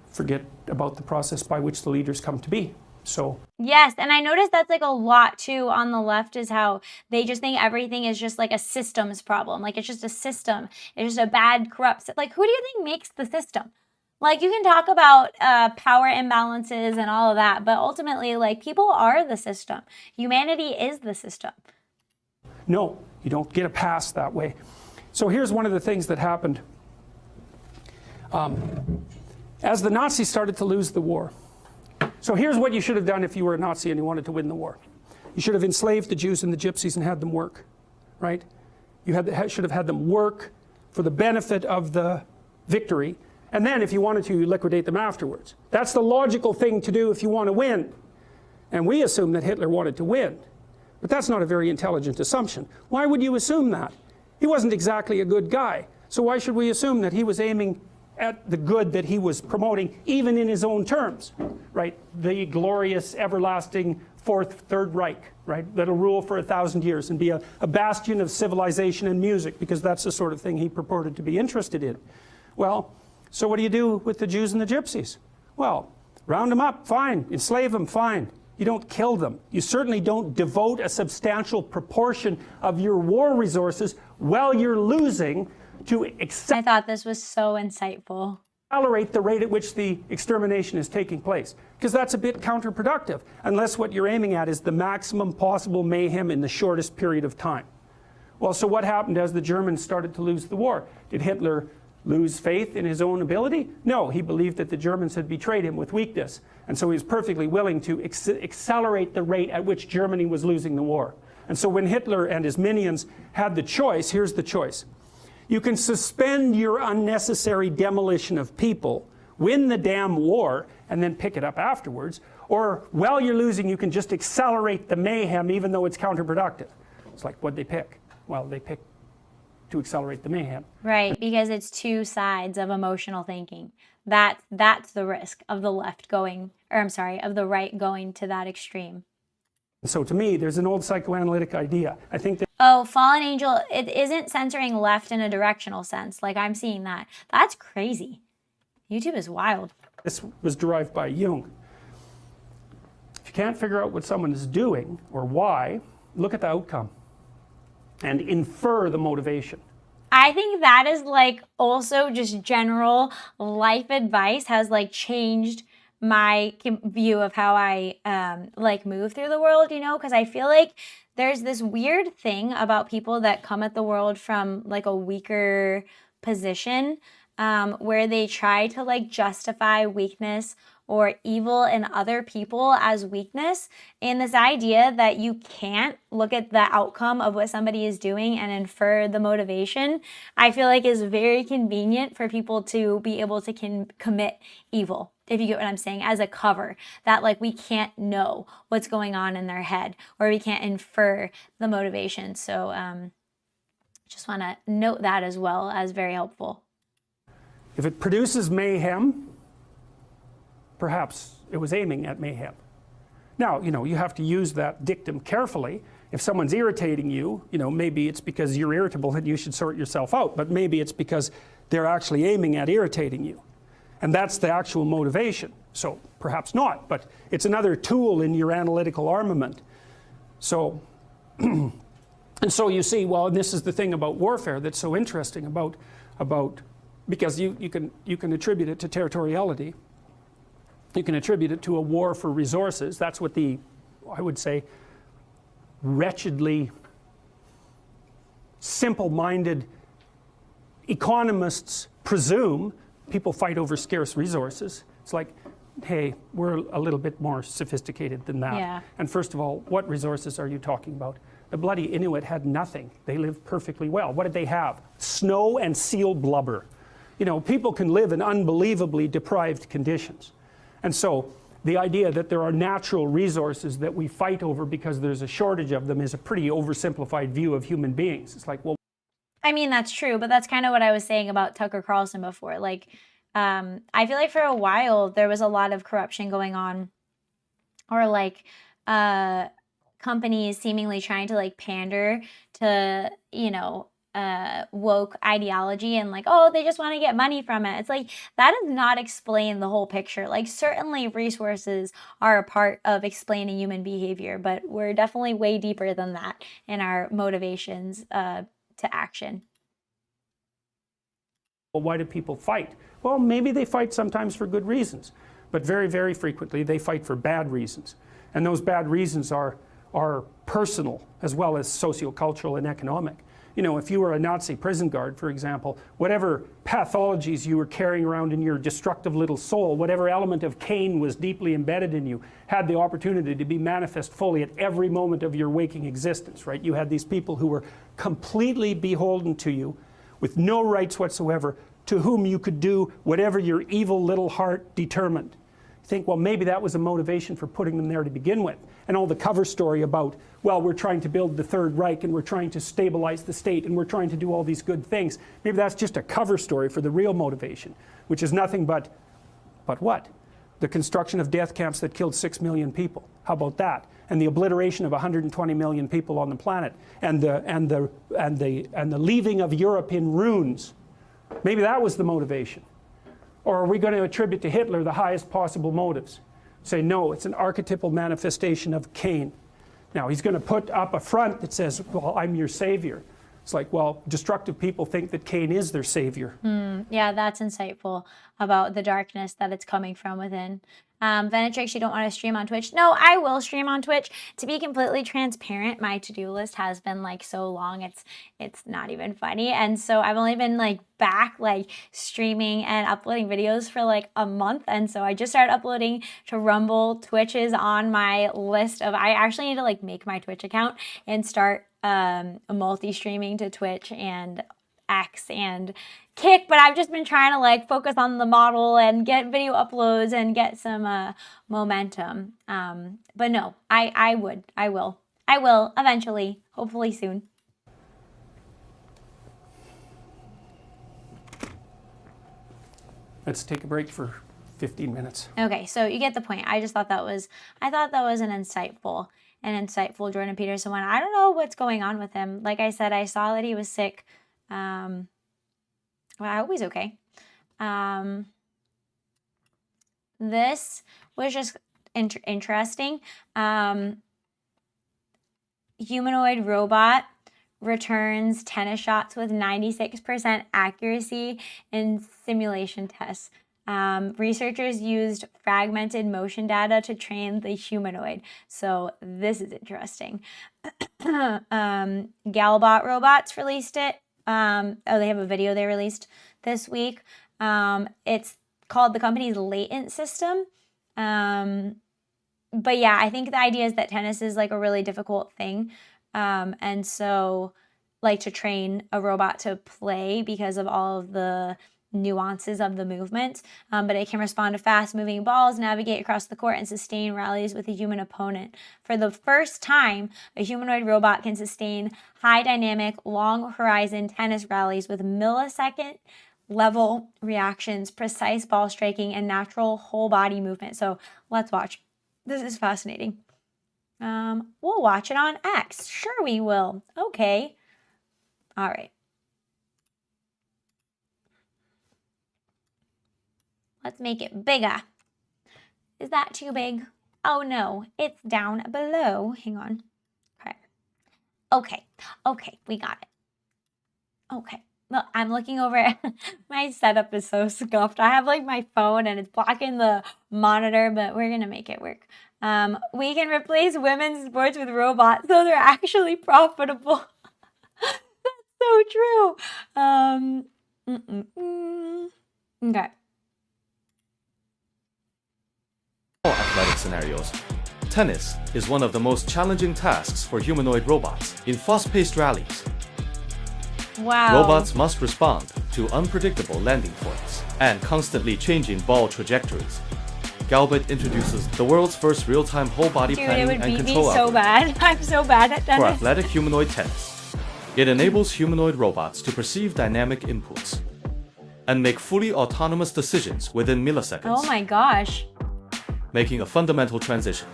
forget about the process by which the leaders come to be. So yes, and I noticed that's like a lot too on the left is how they just think everything is just like a systems problem. Like it's just a system. It's just a bad, corrupt. Like who do you think makes the system? Like you can talk about power imbalances and all of that, but ultimately like people are the system. Humanity is the system. No, you don't get a pass that way. So here's one of the things that happened. As the Nazis started to lose the war. So here's what you should have done if you were a Nazi and you wanted to win the war. You should have enslaved the Jews and the Gypsies and had them work, right? You should have had them work for the benefit of the victory. And then if you wanted to, you liquidate them afterwards. That's the logical thing to do if you want to win. And we assume that Hitler wanted to win. But that's not a very intelligent assumption. Why would you assume that? He wasn't exactly a good guy. So why should we assume that he was aiming at the good that he was promoting, even in his own terms, right? The glorious, everlasting Third Reich, right? That'll rule for 1,000 years and be a bastion of civilization and music, because that's the sort of thing he purported to be interested in. Well, so what do you do with the Jews and the Gypsies? Well, round them up, fine. Enslave them, fine. You don't kill them. You certainly don't devote a substantial proportion of your war resources while you're losing to accept. I thought this was so insightful. accelerate the rate at which the extermination is taking place, because that's a bit counterproductive unless what you're aiming at is the maximum possible mayhem in the shortest period of time. Well, so what happened as the Germans started to lose the war? Did Hitler lose faith in his own ability? No, he believed that the Germans had betrayed him with weakness, and so he was perfectly willing to accelerate the rate at which Germany was losing the war. And so when Hitler and his minions had the choice, here's the choice. You can suspend your unnecessary demolition of people, win the damn war, and then pick it up afterwards, or while you're losing, you can just accelerate the mayhem even though it's counterproductive. It's like, what'd they pick? Well, they picked to accelerate the mayhem. Right, because it's two sides of emotional thinking. That's the risk of the left going, or I'm sorry, of the right going to that extreme. So to me, there's an old psychoanalytic idea. I think that Oh, fallen angel, it isn't censoring left in a directional sense. Like, I'm seeing that. That's crazy. YouTube is wild. this was derived by Jung. If you can't figure out what someone is doing or why, look at the outcome and infer the motivation. I think that is like also just general life advice has like changed my view of how I like move through the world, you know, because I feel like there's this weird thing about people that come at the world from like a weaker position where they try to like justify weakness or evil in other people as weakness, and this idea that you can't look at the outcome of what somebody is doing and infer the motivation, I feel like is very convenient for people to be able to commit evil, if you get what I'm saying, as a cover, that like we can't know what's going on in their head or we can't infer the motivation. So just want to note that as well as very helpful. If it produces mayhem, perhaps it was aiming at mayhem. Now, you know, you have to use that dictum carefully. If someone's irritating you, you know, maybe it's because you're irritable and you should sort yourself out, but maybe it's because they're actually aiming at irritating you. And that's the actual motivation. So perhaps not, but it's another tool in your analytical armament. So, and so you see, well, this is the thing about warfare that's so interesting about because you can attribute it to territoriality. You can attribute it to a war for resources. That's what the, I would say, wretchedly simple-minded economists presume. People fight over scarce resources. It's like, hey, we're a little bit more sophisticated than that. Yeah. And first of all, what resources are you talking about? The bloody Inuit had nothing. They lived perfectly well. What did they have? Snow and seal blubber. You know, people can live in unbelievably deprived conditions. And so the idea that there are natural resources that we fight over because there's a shortage of them is a pretty oversimplified view of human beings. It's like, well, I mean, that's true, but that's kind of what I was saying about Tucker Carlson before. Like, I feel like for a while there was a lot of corruption going on, or like companies seemingly trying to like pander to, you know, woke ideology and like, oh, they just want to get money from it. It's like, that does not explain the whole picture. Like, certainly resources are a part of explaining human behavior, but we're definitely way deeper than that in our motivations to action. well, why do people fight? Well, maybe they fight sometimes for good reasons, but very, very frequently they fight for bad reasons. And those bad reasons are personal as well as sociocultural and economic. You know, if you were a Nazi prison guard, for example, whatever pathologies you were carrying around in your destructive little soul, whatever element of Cain was deeply embedded in you, had the opportunity to be manifest fully at every moment of your waking existence, right? You had these people who were completely beholden to you, with no rights whatsoever, to whom you could do whatever your evil little heart determined. You think, well, maybe that was a motivation for putting them there to begin with. And all the cover story about, well, we're trying to build the Third Reich and we're trying to stabilize the state and we're trying to do all these good things. Maybe that's just a cover story for the real motivation, which is nothing but what? The construction of death camps that killed 6 million people. How about that? And the obliteration of 120 million people on the planet, and the leaving of Europe in ruins. Maybe that was the motivation. Or are we going to attribute to Hitler the highest possible motives? Say, no, it's an archetypal manifestation of Cain. Now, he's going to put up a front that says, well, I'm your savior. It's like, well, destructive people think that Cain is their savior. Yeah, that's insightful about the darkness that it's coming from within. Venatrix, you don't want to stream on Twitch? No, I will stream on Twitch. To be completely transparent, my to-do list has been like so long, it's not even funny. And so I've only been like back like streaming and uploading videos for like a month. And so I just started uploading to Rumble. Twitch is on my list of, I actually need to like make my Twitch account and start multi-streaming to Twitch and X and Kick, but I've just been trying to like focus on the model and get video uploads and get some momentum. But no, I will eventually, hopefully soon. Let's take a break for 15 minutes. Okay, so you get the point. I thought that was an insightful Jordan Peterson one. I don't know what's going on with him. Like I said, I saw that he was sick. Well, I hope he's okay. This was just interesting. Humanoid robot returns tennis shots with 96% accuracy in simulation tests. Researchers used fragmented motion data to train the humanoid. So this is interesting. Galbot Robots released it. They have a video they released this week. It's called the company's latent system. But yeah, I think the idea is that tennis is like a really difficult thing. And so like to train a robot to play because of all of the nuances of the movement, but it can respond to fast moving balls, navigate across the court, and sustain rallies with a human opponent. For the first time, a humanoid robot can sustain high dynamic, long horizon tennis rallies with millisecond level reactions, precise ball striking, and natural whole body movement. So let's watch. This is fascinating. We'll watch it on X. Sure we will. Okay. All right. Let's make it bigger. Is that too big? Oh no, it's down below. Hang on. Okay, we got it. Okay, look, I'm looking over. My setup is so scuffed. I have like my phone and it's blocking the monitor, but we're gonna make it work. We can replace women's sports with robots so they're actually profitable. That's so true. Okay. Athletic scenarios. Tennis is one of the most challenging tasks for humanoid robots in fast-paced rallies. Wow. Robots must respond to unpredictable landing points and constantly changing ball trajectories. Galbot introduces the world's first real-time whole-body planning and control so bad. I'm so bad at tennis. for athletic humanoid tennis. It enables humanoid robots to perceive dynamic inputs and make fully autonomous decisions within milliseconds. Oh my gosh. Making a fundamental transition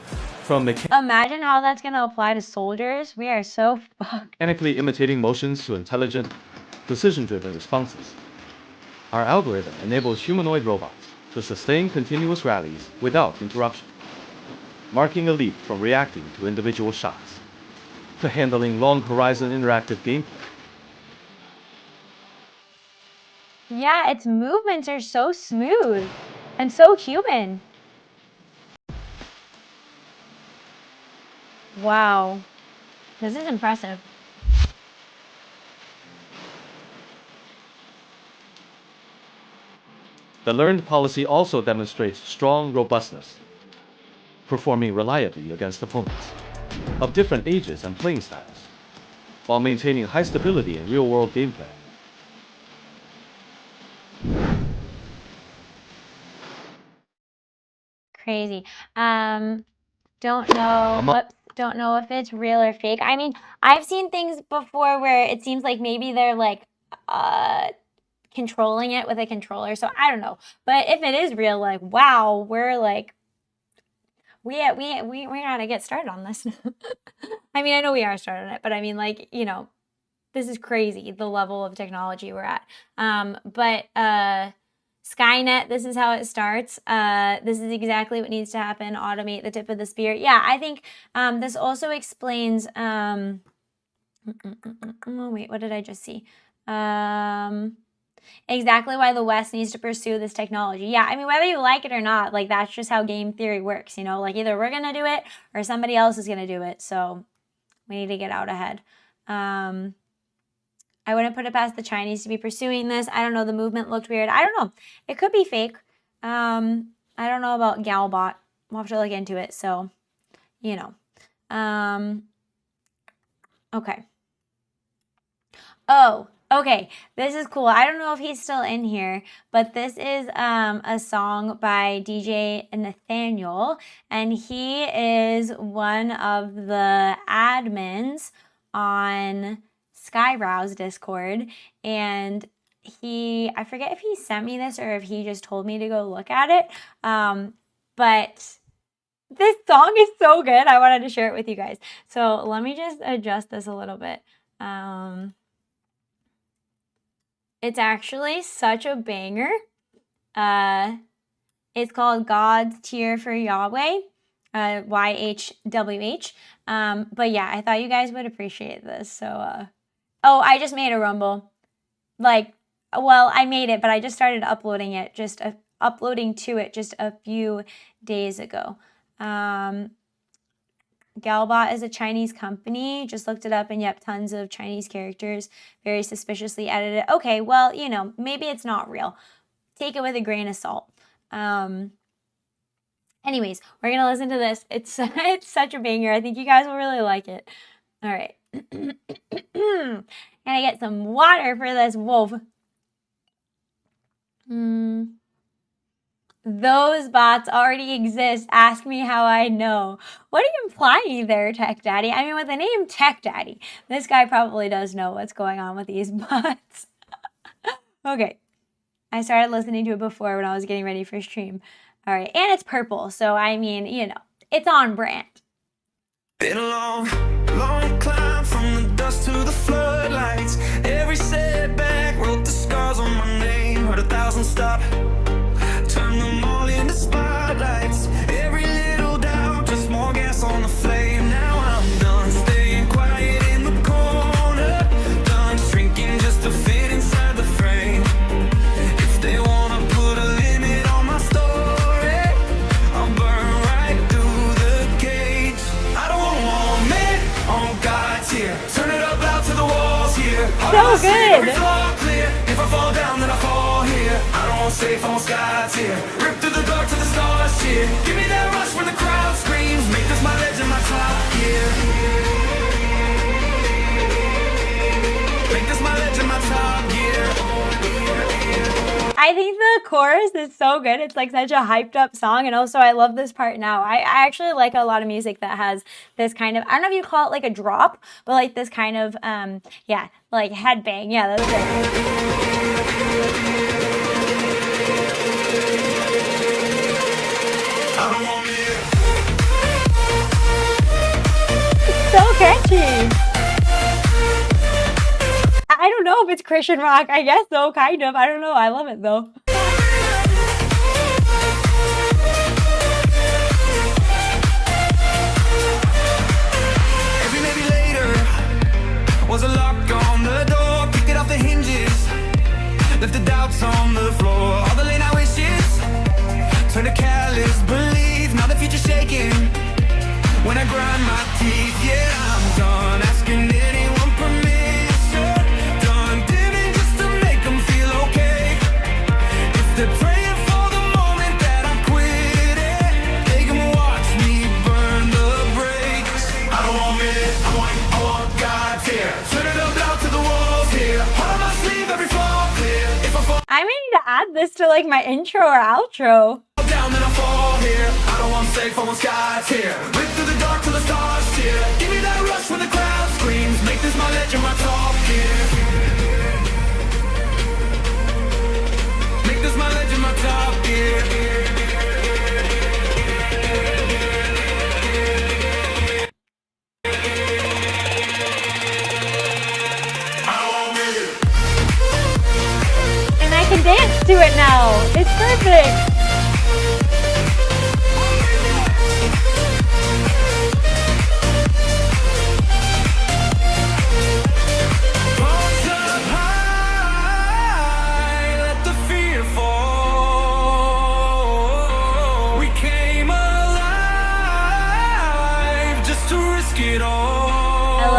from Imagine how that's going to apply to soldiers. We are so fucked. mechanically imitating motions to intelligent, decision-driven responses. Our algorithm enables humanoid robots to sustain continuous rallies without interruption, marking a leap from reacting to individual shots to handling long-horizon interactive gameplay. Yeah, its movements are so smooth and so human. Wow, this is impressive. The learned policy also demonstrates strong robustness, performing reliably against opponents of different ages and playing styles, while maintaining high stability in real-world gameplay. Crazy. Don't know if it's real or fake. I mean, I've seen things before where it seems like maybe they're like controlling it with a controller. So I don't know. But if it is real, like wow, we're like we gotta get started on this. I mean, I know we are started on it, but I mean, like, you know, this is crazy, the level of technology we're at. But Skynet, this is how it starts. This is exactly what needs to happen. Automate the tip of the spear. Yeah, I think this also explains Oh, wait, what did I just see? Exactly why the West needs to pursue this technology. Yeah, I mean, whether you like it or not, like, that's just how game theory works, you know? Like, either we're gonna do it or somebody else is gonna do it, so we need to get out ahead. I wouldn't put it past the Chinese to be pursuing this. I don't know, the movement looked weird. I don't know. It could be fake. I don't know about Galbot. We'll have to look into it, so, you know. Okay. Oh, okay. This is cool. I don't know if he's still in here, but this is a song by DJNathaniel, and he is one of the admins on Skybrows Discord, and I forget if he sent me this or if he just told me to go look at it, but this song is so good. I wanted to share it with you guys. So let me just adjust this a little bit. It's actually such a banger. It's called God's Tear for Yahweh, YHWH. But yeah, I thought you guys would appreciate this. So, oh, I just made a Rumble. Like, well, I made it, but I just started uploading it, uploading to it just a few days ago. Galbot is a Chinese company. Just looked it up, and yep, tons of Chinese characters, very suspiciously edited. Okay, well, you know, maybe it's not real. Take it with a grain of salt. Anyways, we're gonna listen to this. It's such a banger. I think you guys will really like it. All right. Gonna get some water for this wolf. Those bots already exist. Ask me how I know. What are you implying there, Tech Daddy? I mean, with the name Tech Daddy, this guy probably does know what's going on with these bots. Okay. I started listening to it before when I was getting ready for stream. All right. And it's purple. So, I mean, you know, it's on brand. Been a long, long climb from the dust to the floodlights. Every setback wrote the scars on my name. Heard 1,000 stop. Turn them all into spotlights. Every little doubt, just more gas on the flame. Now I'm done staying quiet in the corner. Done shrinking just to fit inside the frame. If they wanna put a limit on my story, I'll burn right through the cage. I don't want men on God's here. Turn it up loud to the walls here. So good. If I fall down, then I fall here. I don't want safe, I want God's here. Rip through the dark to the stars here. Give me that rush when the crowd screams. Make this my legend, my top gear. Make this my legend, my top gear. I think the chorus is so good. It's like such a hyped up song. And also I love this part now. I actually like a lot of music that has this kind of, I don't know if you call it like a drop, but like this kind of, yeah, like headbang. Yeah, that's it. It's so catchy. I don't know if it's Christian rock. I guess so, kind of. I don't know. I love it though. Every maybe later was a lock on the door. Kick it off the hinges. Left the doubts on the floor. All the late night wishes turn to callous belief. Now the future's shaking when I grind my teeth. Yeah, I'm done asking anyone permission. Done dimming just to make them feel okay. If they're praying for the moment that I quit it, they can watch me burn the brakes. I don't want me, I want God's here. Turn it up loud to the walls here. Heart on my sleeve, every flaw clear. If I fall I may need to add this to like my intro or outro. down, then I fall here. I don't want safe, I want God's here. Rip through the dark till the stars cheer. Give me that rush when the crowd screams. Make this my legend, my top gear. Make this my legend, my top gear. And I can dance to it now. It's perfect.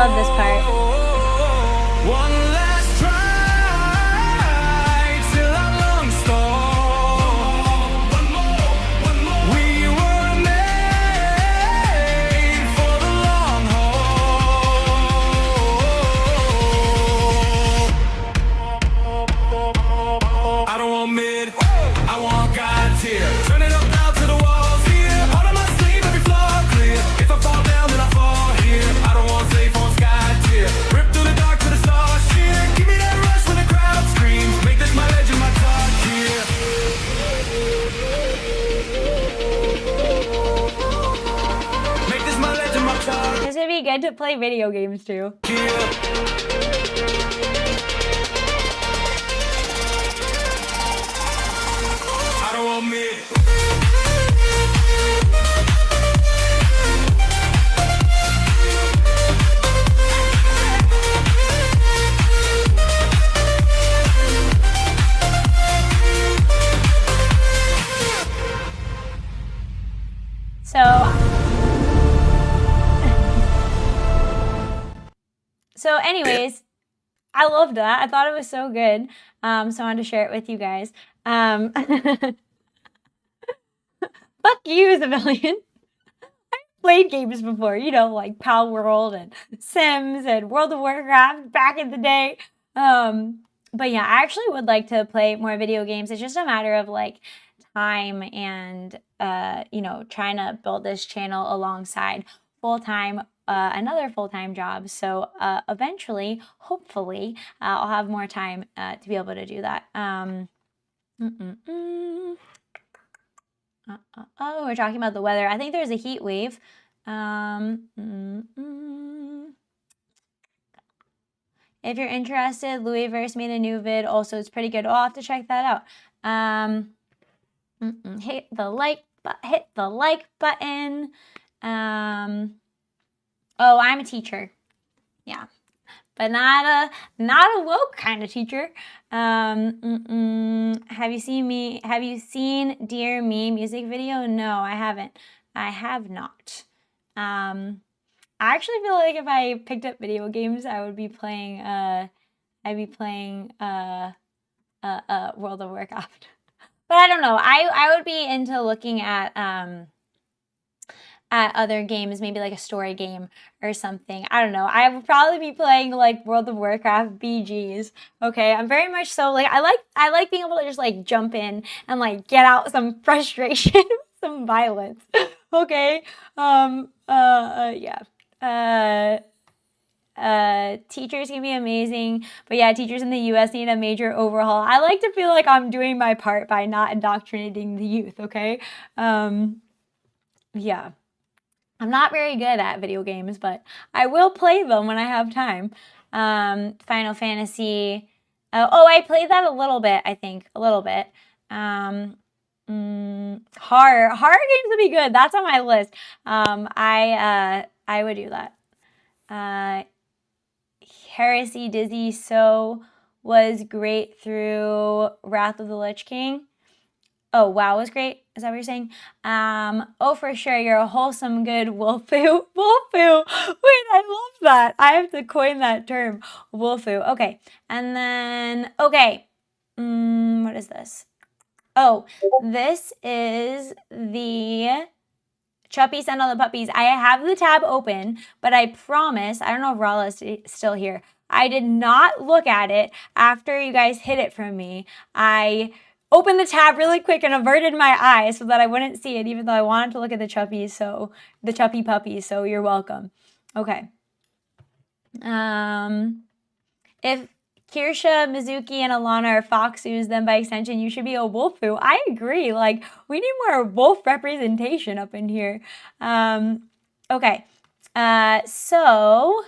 love this part. One last try till our lungs stall. One more. We were made for the long haul. I don't want mid, I want God tier. Turn it up now to the walls here. All of my sleep, every flaw clear. If I fall down, then I fall here. I don't want safe on sky tier. Rip through the dark to the stars cheer. Give me that rush when the crowd screams. Make this my legend, my top tier. Make this my legend, my top This would be good to play video games too. I don't want mid. So anyways, I loved that. I thought it was so good. So I wanted to share it with you guys. Fuck you, Civilian. I've played games before, you know, like Pal World and Sims and World of Warcraft back in the day. But yeah, I actually would like to play more video games. It's just a matter of like time and, you know, trying to build this channel alongside full-time, another full-time job. So eventually, hopefully, I'll have more time to be able to do that. Oh, we're talking about the weather. I think there's a heat wave. If you're interested, Louisverse made a new vid. Also, it's pretty good. I'll have to check that out. Hit the like button. Oh, I'm a teacher. Yeah, but not a woke kind of teacher. Have you seen Dear Me music video? No, I haven't. I have not. I actually feel like if I picked up video games, I would be playing World of Warcraft. But I don't know. I would be into looking at other games, maybe like a story game or something. I don't know. I would probably be playing like World of Warcraft BGs. Okay, I'm very much so like I like being able to just like jump in and like get out some frustration, some violence. Okay. Yeah. Teachers can be amazing, but yeah, teachers in the US need a major overhaul. I like to feel like I'm doing my part by not indoctrinating the youth. Okay. Yeah. I'm not very good at video games, but I will play them when I have time. Final Fantasy. Oh, I played that a little bit, I think. A little bit. Horror games would be good. That's on my list. I would do that. Heresy Dizzy So was great through Wrath of the Lich King. Oh, WoW was great. Is that what you're saying? Oh, for sure. You're a wholesome, good wolfoo. Wolfoo. Wait, I love that. I have to coin that term. Wolfoo. Okay. And then, okay. What is this? Oh, this is the Chuppy Send All the Puppies. I have the tab open, but I promise, I don't know if Rala is still here. I did not look at it after you guys hid it from me. I opened the tab really quick and averted my eyes so that I wouldn't see it, even though I wanted to look at the Chuppies, so the Chuppy puppies, so you're welcome. Okay. If Kirsha, Mizuki, and Alana are foxus, then by extension, you should be a wolfoo. I agree. Like, we need more wolf representation up in here. Okay. So,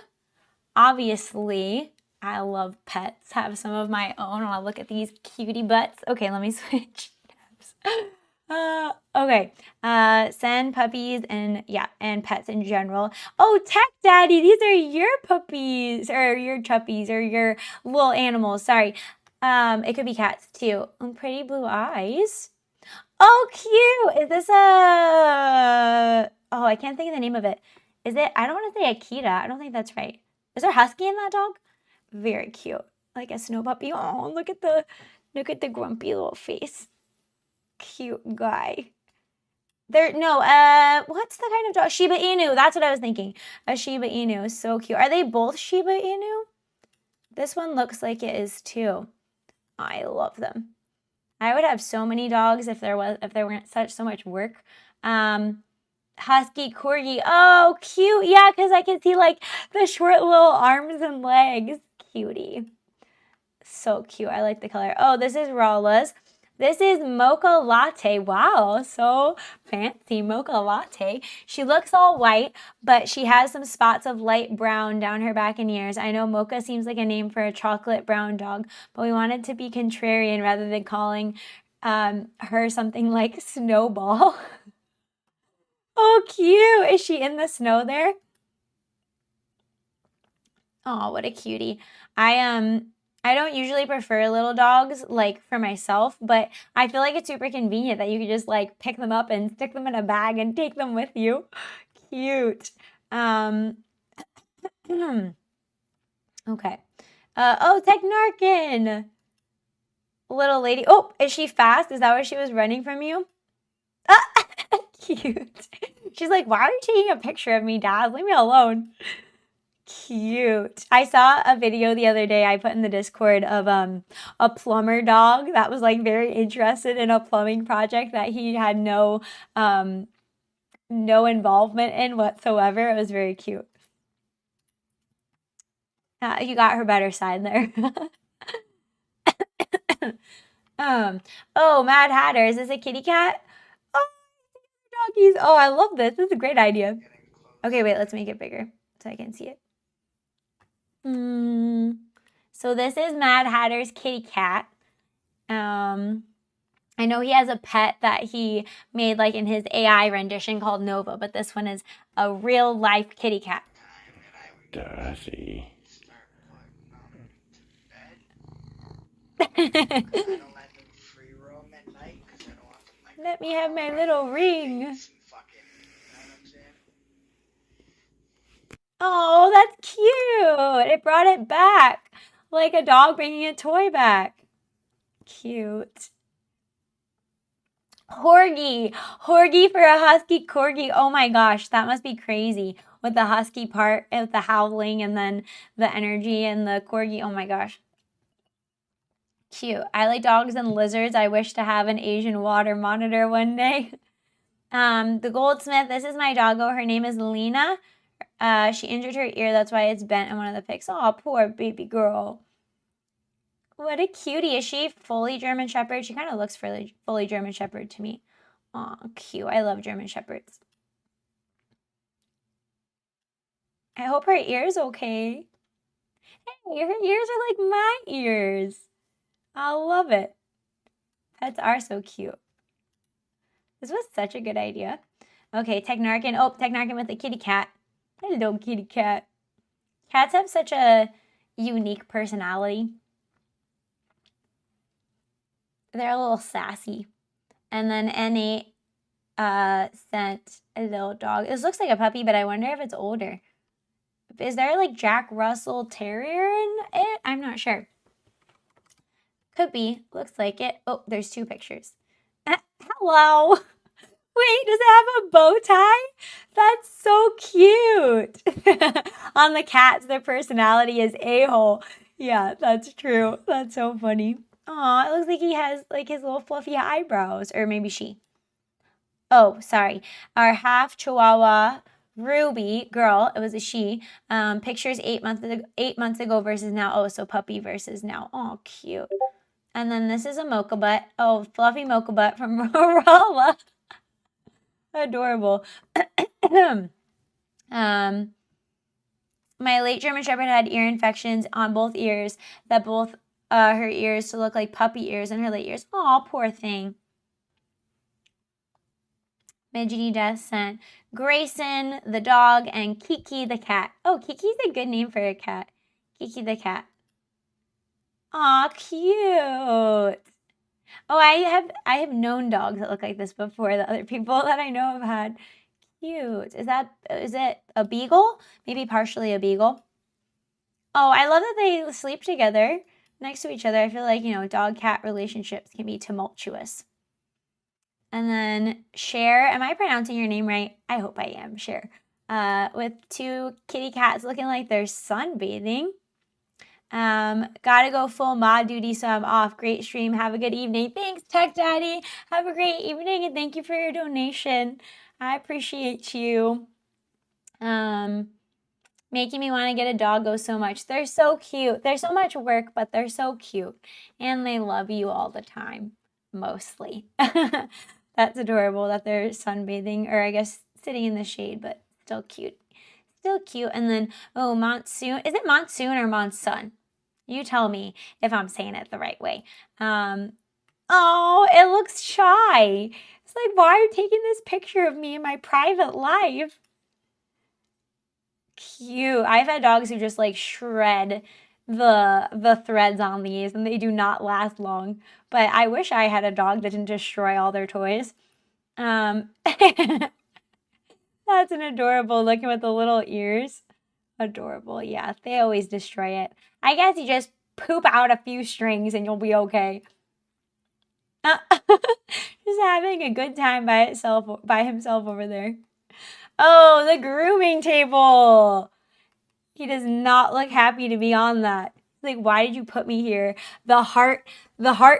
obviously, I love pets. Have some of my own. I'll look at these cutie butts. Okay, let me switch tabs. Okay. Send puppies and yeah, and pets in general. Oh, Tech Daddy, these are your puppies or your chuppies or your little animals. Sorry. It could be cats too. Pretty blue eyes. Oh, cute. Is this a? Oh, I can't think of the name of it. Is it? I don't want to say Akita. I don't think that's right. Is there husky in that dog? Very cute. Like a snow puppy. Oh, look at the grumpy little face. Cute guy. What's the kind of dog? Shiba Inu. That's what I was thinking. A Shiba Inu. So cute. Are they both Shiba Inu? This one looks like it is too. I love them. I would have so many dogs if there weren't so much work. Husky Corgi. Oh, cute. Yeah, because I can see like the short little arms and legs. Cutie. So cute. I like the color. Oh, this is Rolla's. This is Mocha Latte. Wow, so fancy. Mocha Latte. She looks all white, but she has some spots of light brown down her back and ears. I know Mocha seems like a name for a chocolate brown dog, but we wanted to be contrarian rather than calling her something like Snowball. Oh, cute. Is she in the snow there? Oh, what a cutie. I don't usually prefer little dogs, like, for myself, but I feel like it's super convenient that you can just, like, pick them up and stick them in a bag and take them with you. Cute. Okay. Oh, Technarkin. Little lady. Oh, is she fast? Is that why she was running from you? Cute. She's like, why are you taking a picture of me, Dad? Leave me alone. Cute. I saw a video the other day I put in the Discord of a plumber dog that was like very interested in a plumbing project that he had no involvement in whatsoever. It was very cute. You got her better side there. Oh, Mad Hatter. Is this a kitty cat? Oh, doggies. Oh, I love this. This is a great idea. Okay, wait, let's make it bigger so I can see it. So this is Mad Hatter's kitty cat. I know he has a pet that he made like in his AI rendition called Nova, but this one is a real life kitty cat. Darcy. Let me have my little ring. Oh, that's cute. It brought it back. Like a dog bringing a toy back. Cute. Horgy. Horgy for a husky corgi. Oh my gosh, that must be crazy. With the husky part, with the howling and then the energy and the corgi. Oh my gosh. Cute. I like dogs and lizards. I wish to have an Asian water monitor one day. The Goldsmith. This is my doggo. Her name is Lena. She injured her ear. That's why it's bent in one of the pics. Oh, poor baby girl. What a cutie. Is she fully German Shepherd? She kind of looks fully German Shepherd to me. Oh, cute. I love German Shepherds. I hope her ear's okay. Hey, her ears are like my ears. I love it. Pets are so cute. This was such a good idea. Okay, Technarkin. Oh, Technarkin with a kitty cat. Hello, kitty cat. Cats have such a unique personality. They're a little sassy. And then N8 sent a little dog. This looks like a puppy, but I wonder if it's older. Is there like Jack Russell Terrier in it? I'm not sure. Could be. Looks like it. Oh, there's two pictures. Hello. Wait, does it have a bow tie? That's so cute. On the cats, their personality is a-hole. Yeah, that's true. That's so funny. Aw, it looks like he has like his little fluffy eyebrows. Or maybe she. Oh, sorry. Our half Chihuahua Ruby girl, it was a she. Pictures 8 months ago versus now. Oh, so puppy versus now. Oh, cute. And then this is a mocha butt. Oh, fluffy mocha butt from Rolla. Adorable. My late German Shepherd had ear infections on both ears that both her ears to look like puppy ears in her late years. Aw, poor thing. Midgety Death sent Grayson the dog and Kiki the cat. Oh, Kiki's a good name for a cat. Kiki the cat. Aw, cute. Oh, I have known dogs that look like this before. The other people that I know have had. Cute. Is it a beagle? Maybe partially a beagle. Oh, I love that they sleep together next to each other. I feel like, you know, dog-cat relationships can be tumultuous. And then Cher, am I pronouncing your name right? I hope I am, Cher. With 2 kitty cats looking like they're sunbathing. Gotta go full mod duty, so I'm off. Great stream. Have a good evening. Thanks, Tech Daddy. Have a great evening, and thank you for your donation. I appreciate you. Making me want to get a doggo so much. They're so cute. They're so much work, but they're so cute. And they love you all the time, mostly. That's adorable that they're sunbathing, or I guess sitting in the shade, but still cute. Still cute. And then, oh, Monsoon. Is it Monsoon or Monsun? You tell me if I'm saying it the right way. Oh, it looks shy. It's like, why are you taking this picture of me in my private life? Cute. I've had dogs who just like shred the threads on these, and they do not last long. But I wish I had a dog that didn't destroy all their toys. That's an adorable looking with the little ears. Adorable. Yeah, they always destroy it. I guess you just poop out a few strings and you'll be okay. Just having a good time by himself over there. Oh, the grooming table. He does not look happy to be on that. Like, why did you put me here? The heart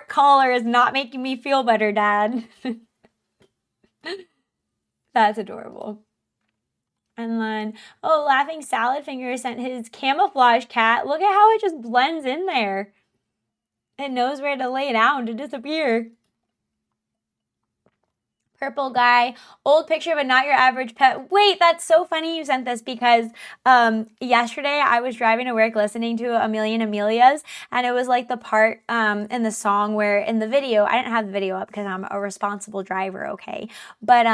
collar is not making me feel better, Dad. That's adorable. And then, oh, Laughing Salad Finger sent his camouflage cat. Look at how it just blends in there. It knows where to lay down to disappear. Purple guy, old picture but not your average pet. Wait, that's so funny you sent this, because yesterday I was driving to work listening to A Million Amelias, and it was like the part in the song where in the video, I didn't have the video up because I'm a responsible driver, okay? But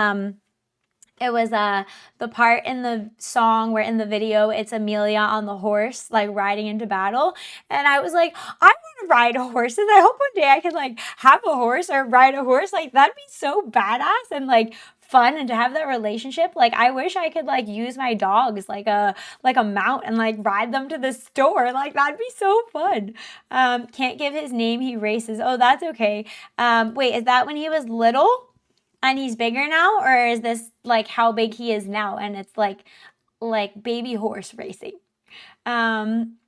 it was the part in the song where in the video it's Amelia on the horse, like riding into battle. And I was like, I want to ride horses. I hope one day I can like have a horse or ride a horse. Like that'd be so badass and like fun, and to have that relationship. Like I wish I could like use my dogs like a mount and like ride them to the store. Like that'd be so fun. Can't give his name, he races. Oh, that's okay. Wait, is that when he was little? And he's bigger now, or is this like how big he is now? And it's like baby horse racing. Laughing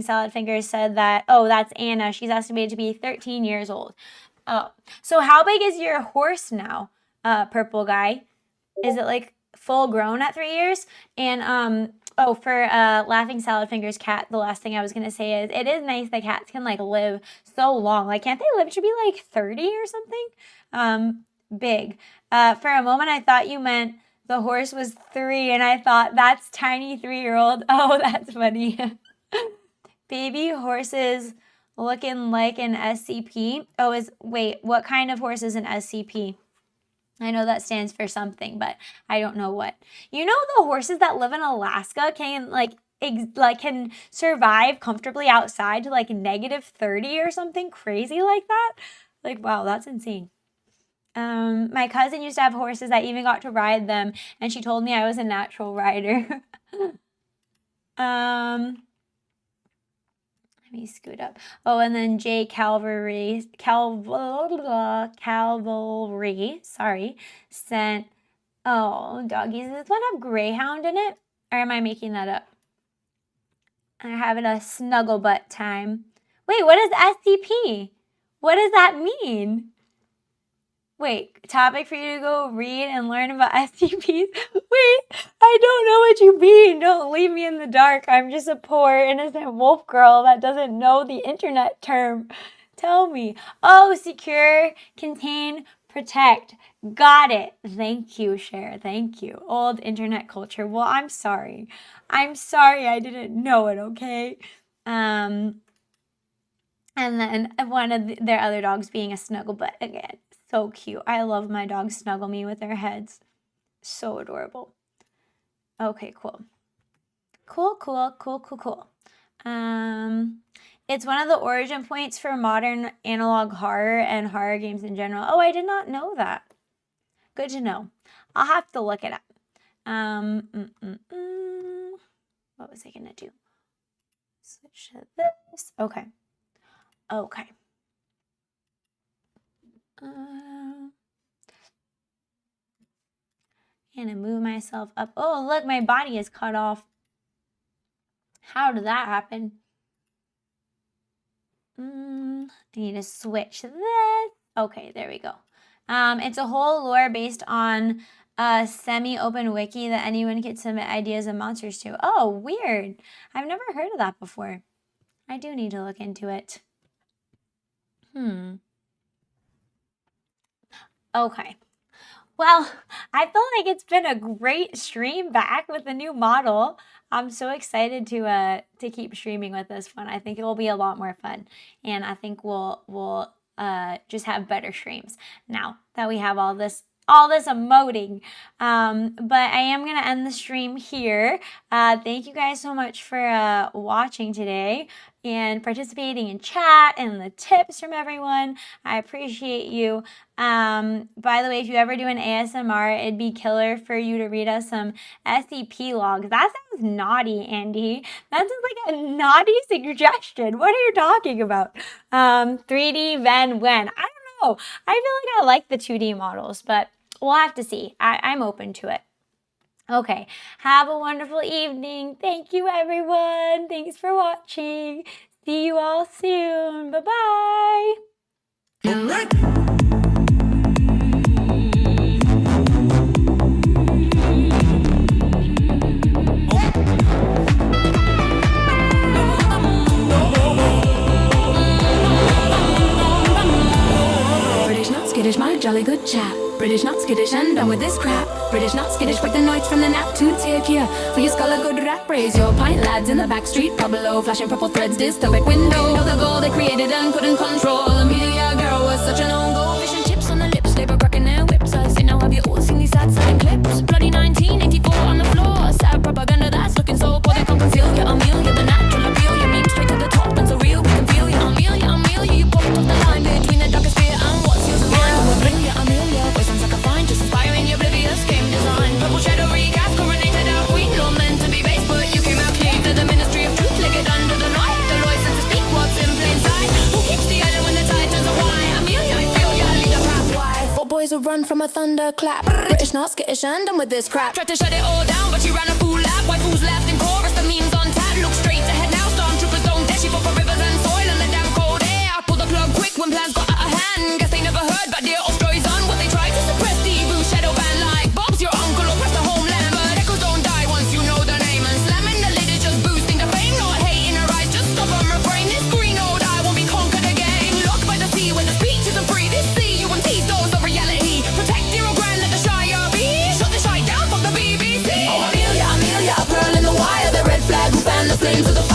Salad Fingers said that, oh, that's Anna. She's estimated to be 13 years old. Oh, so how big is your horse now, purple guy? Is it like full grown at 3 years? And oh, for Laughing Salad Fingers cat, the last thing I was gonna say is it is nice that cats can like live so long. Like, can't they live to be like 30 or something? Big. For a moment, I thought you meant the horse was 3, and I thought that's tiny 3-year-old. Oh, that's funny. Baby horses looking like an SCP. Oh, wait, what kind of horse is an SCP? I know that stands for something, but I don't know what. You know, the horses that live in Alaska can can survive comfortably outside to like -30 or something crazy like that. Like, wow, that's insane. My cousin used to have horses that even got to ride them, and she told me I was a natural rider. Let me scoot up. Oh, and then J Cavalry, sorry, sent, oh, doggies, does this one have Greyhound in it? Or am I making that up? I'm having a snuggle butt time. Wait, what is SCP? What does that mean? Wait, topic for you to go read and learn about SCPs? Wait, I don't know what you mean. Don't leave me in the dark. I'm just a poor, innocent wolf girl that doesn't know the internet term. Tell me. Oh, secure, contain, protect. Got it. Thank you, Cher. Thank you. Old internet culture. Well, I'm sorry. I'm sorry I didn't know it, okay? And then one of their other dogs being a snuggle butt again. So cute. I love my dogs snuggle me with their heads. So adorable. Okay, cool. Cool. It's one of the origin points for modern analog horror and horror games in general. Oh, I did not know that. Good to know. I'll have to look it up. What was I gonna do? Switch to this. Okay. Okay. And I move myself up. Oh, look, my body is cut off. How did that happen? I need to switch this. Okay, there we go. It's a whole lore based on a semi-open wiki that anyone can submit ideas of monsters to. Oh, weird. I've never heard of that before. I do need to look into it. Okay. Well, I feel like it's been a great stream back with the new model. I'm so excited to keep streaming with this one. I think it will be a lot more fun, and I think we'll just have better streams now that we have all this emoting. But I am gonna end the stream here. Thank you guys so much for watching today and participating in chat and the tips from everyone. I appreciate you. By the way, if you ever do an ASMR, it'd be killer for you to read us some SCP logs. That sounds naughty, Andy. That sounds like a naughty suggestion. What are you talking about? 3D Ven when? I don't know. I feel like I like the 2D models, but we'll have to see. I'm open to it. Okay, have a wonderful evening. Thank you, everyone. Thanks for watching. See you all soon. Bye-bye. British not skittish, my jolly good chap. British not skittish and done with this crap. British not skittish, break the noise from the nap to take here. For your skull a good rap, raise your pint lads in the back street. Pub below, flashing purple threads, dystopic window. Know the goal they created and couldn't control. Amelia girl was such an own goal. Fish and chips on the lips, they were cracking their whips. I say now have you all seen these sad selling clips? Bloody 1984 on the floor. Sad propaganda that's looking so poor they can't conceal you. Amelia, the natural appeal. You mean straight to the top and so real we can feel you. Amelia, you popped off the line between the darkest fear and what's yours and mine. We'll bring you Amelia, voice sounds like a fine, just inspiring your oblivious game design. Purple shadow recast, coronated our queen. Not meant to be base, but you came out clean to the ministry of truth. Leg it under the light, the license to speak what's in plain sight. Who keeps the island when the tide turns away? Amelia, I feel you, lead the path. Why? 4 boys will run from a thunderclap. British not skittish and done with this crap. Tried to shut it all down, but she ran a fool lap. Why fools left in chorus, the memes on tap. Look straight ahead now, stormtroopers don't dare. She fought for rivers and soil and the damn cold air. Pull the plug quick when plans got out of hand. Guess they never heard about dear old stories on what they tried to suppress. The evil shadow band like Bob's your uncle oppressed the homeland. But echoes don't die once you know the name. And slamming the lid is just boosting the fame. Not hate in her eyes, just stop and refrain. This green old eye won't be conquered again. Locked by the sea when the speech isn't free. This sea you and these doors of reality. Protect your old grand, let the Shire be. Shut the shite down, fuck the BBC. Oh, Amelia, a pearl in the wire. The red flag who fanned the flames of the fire.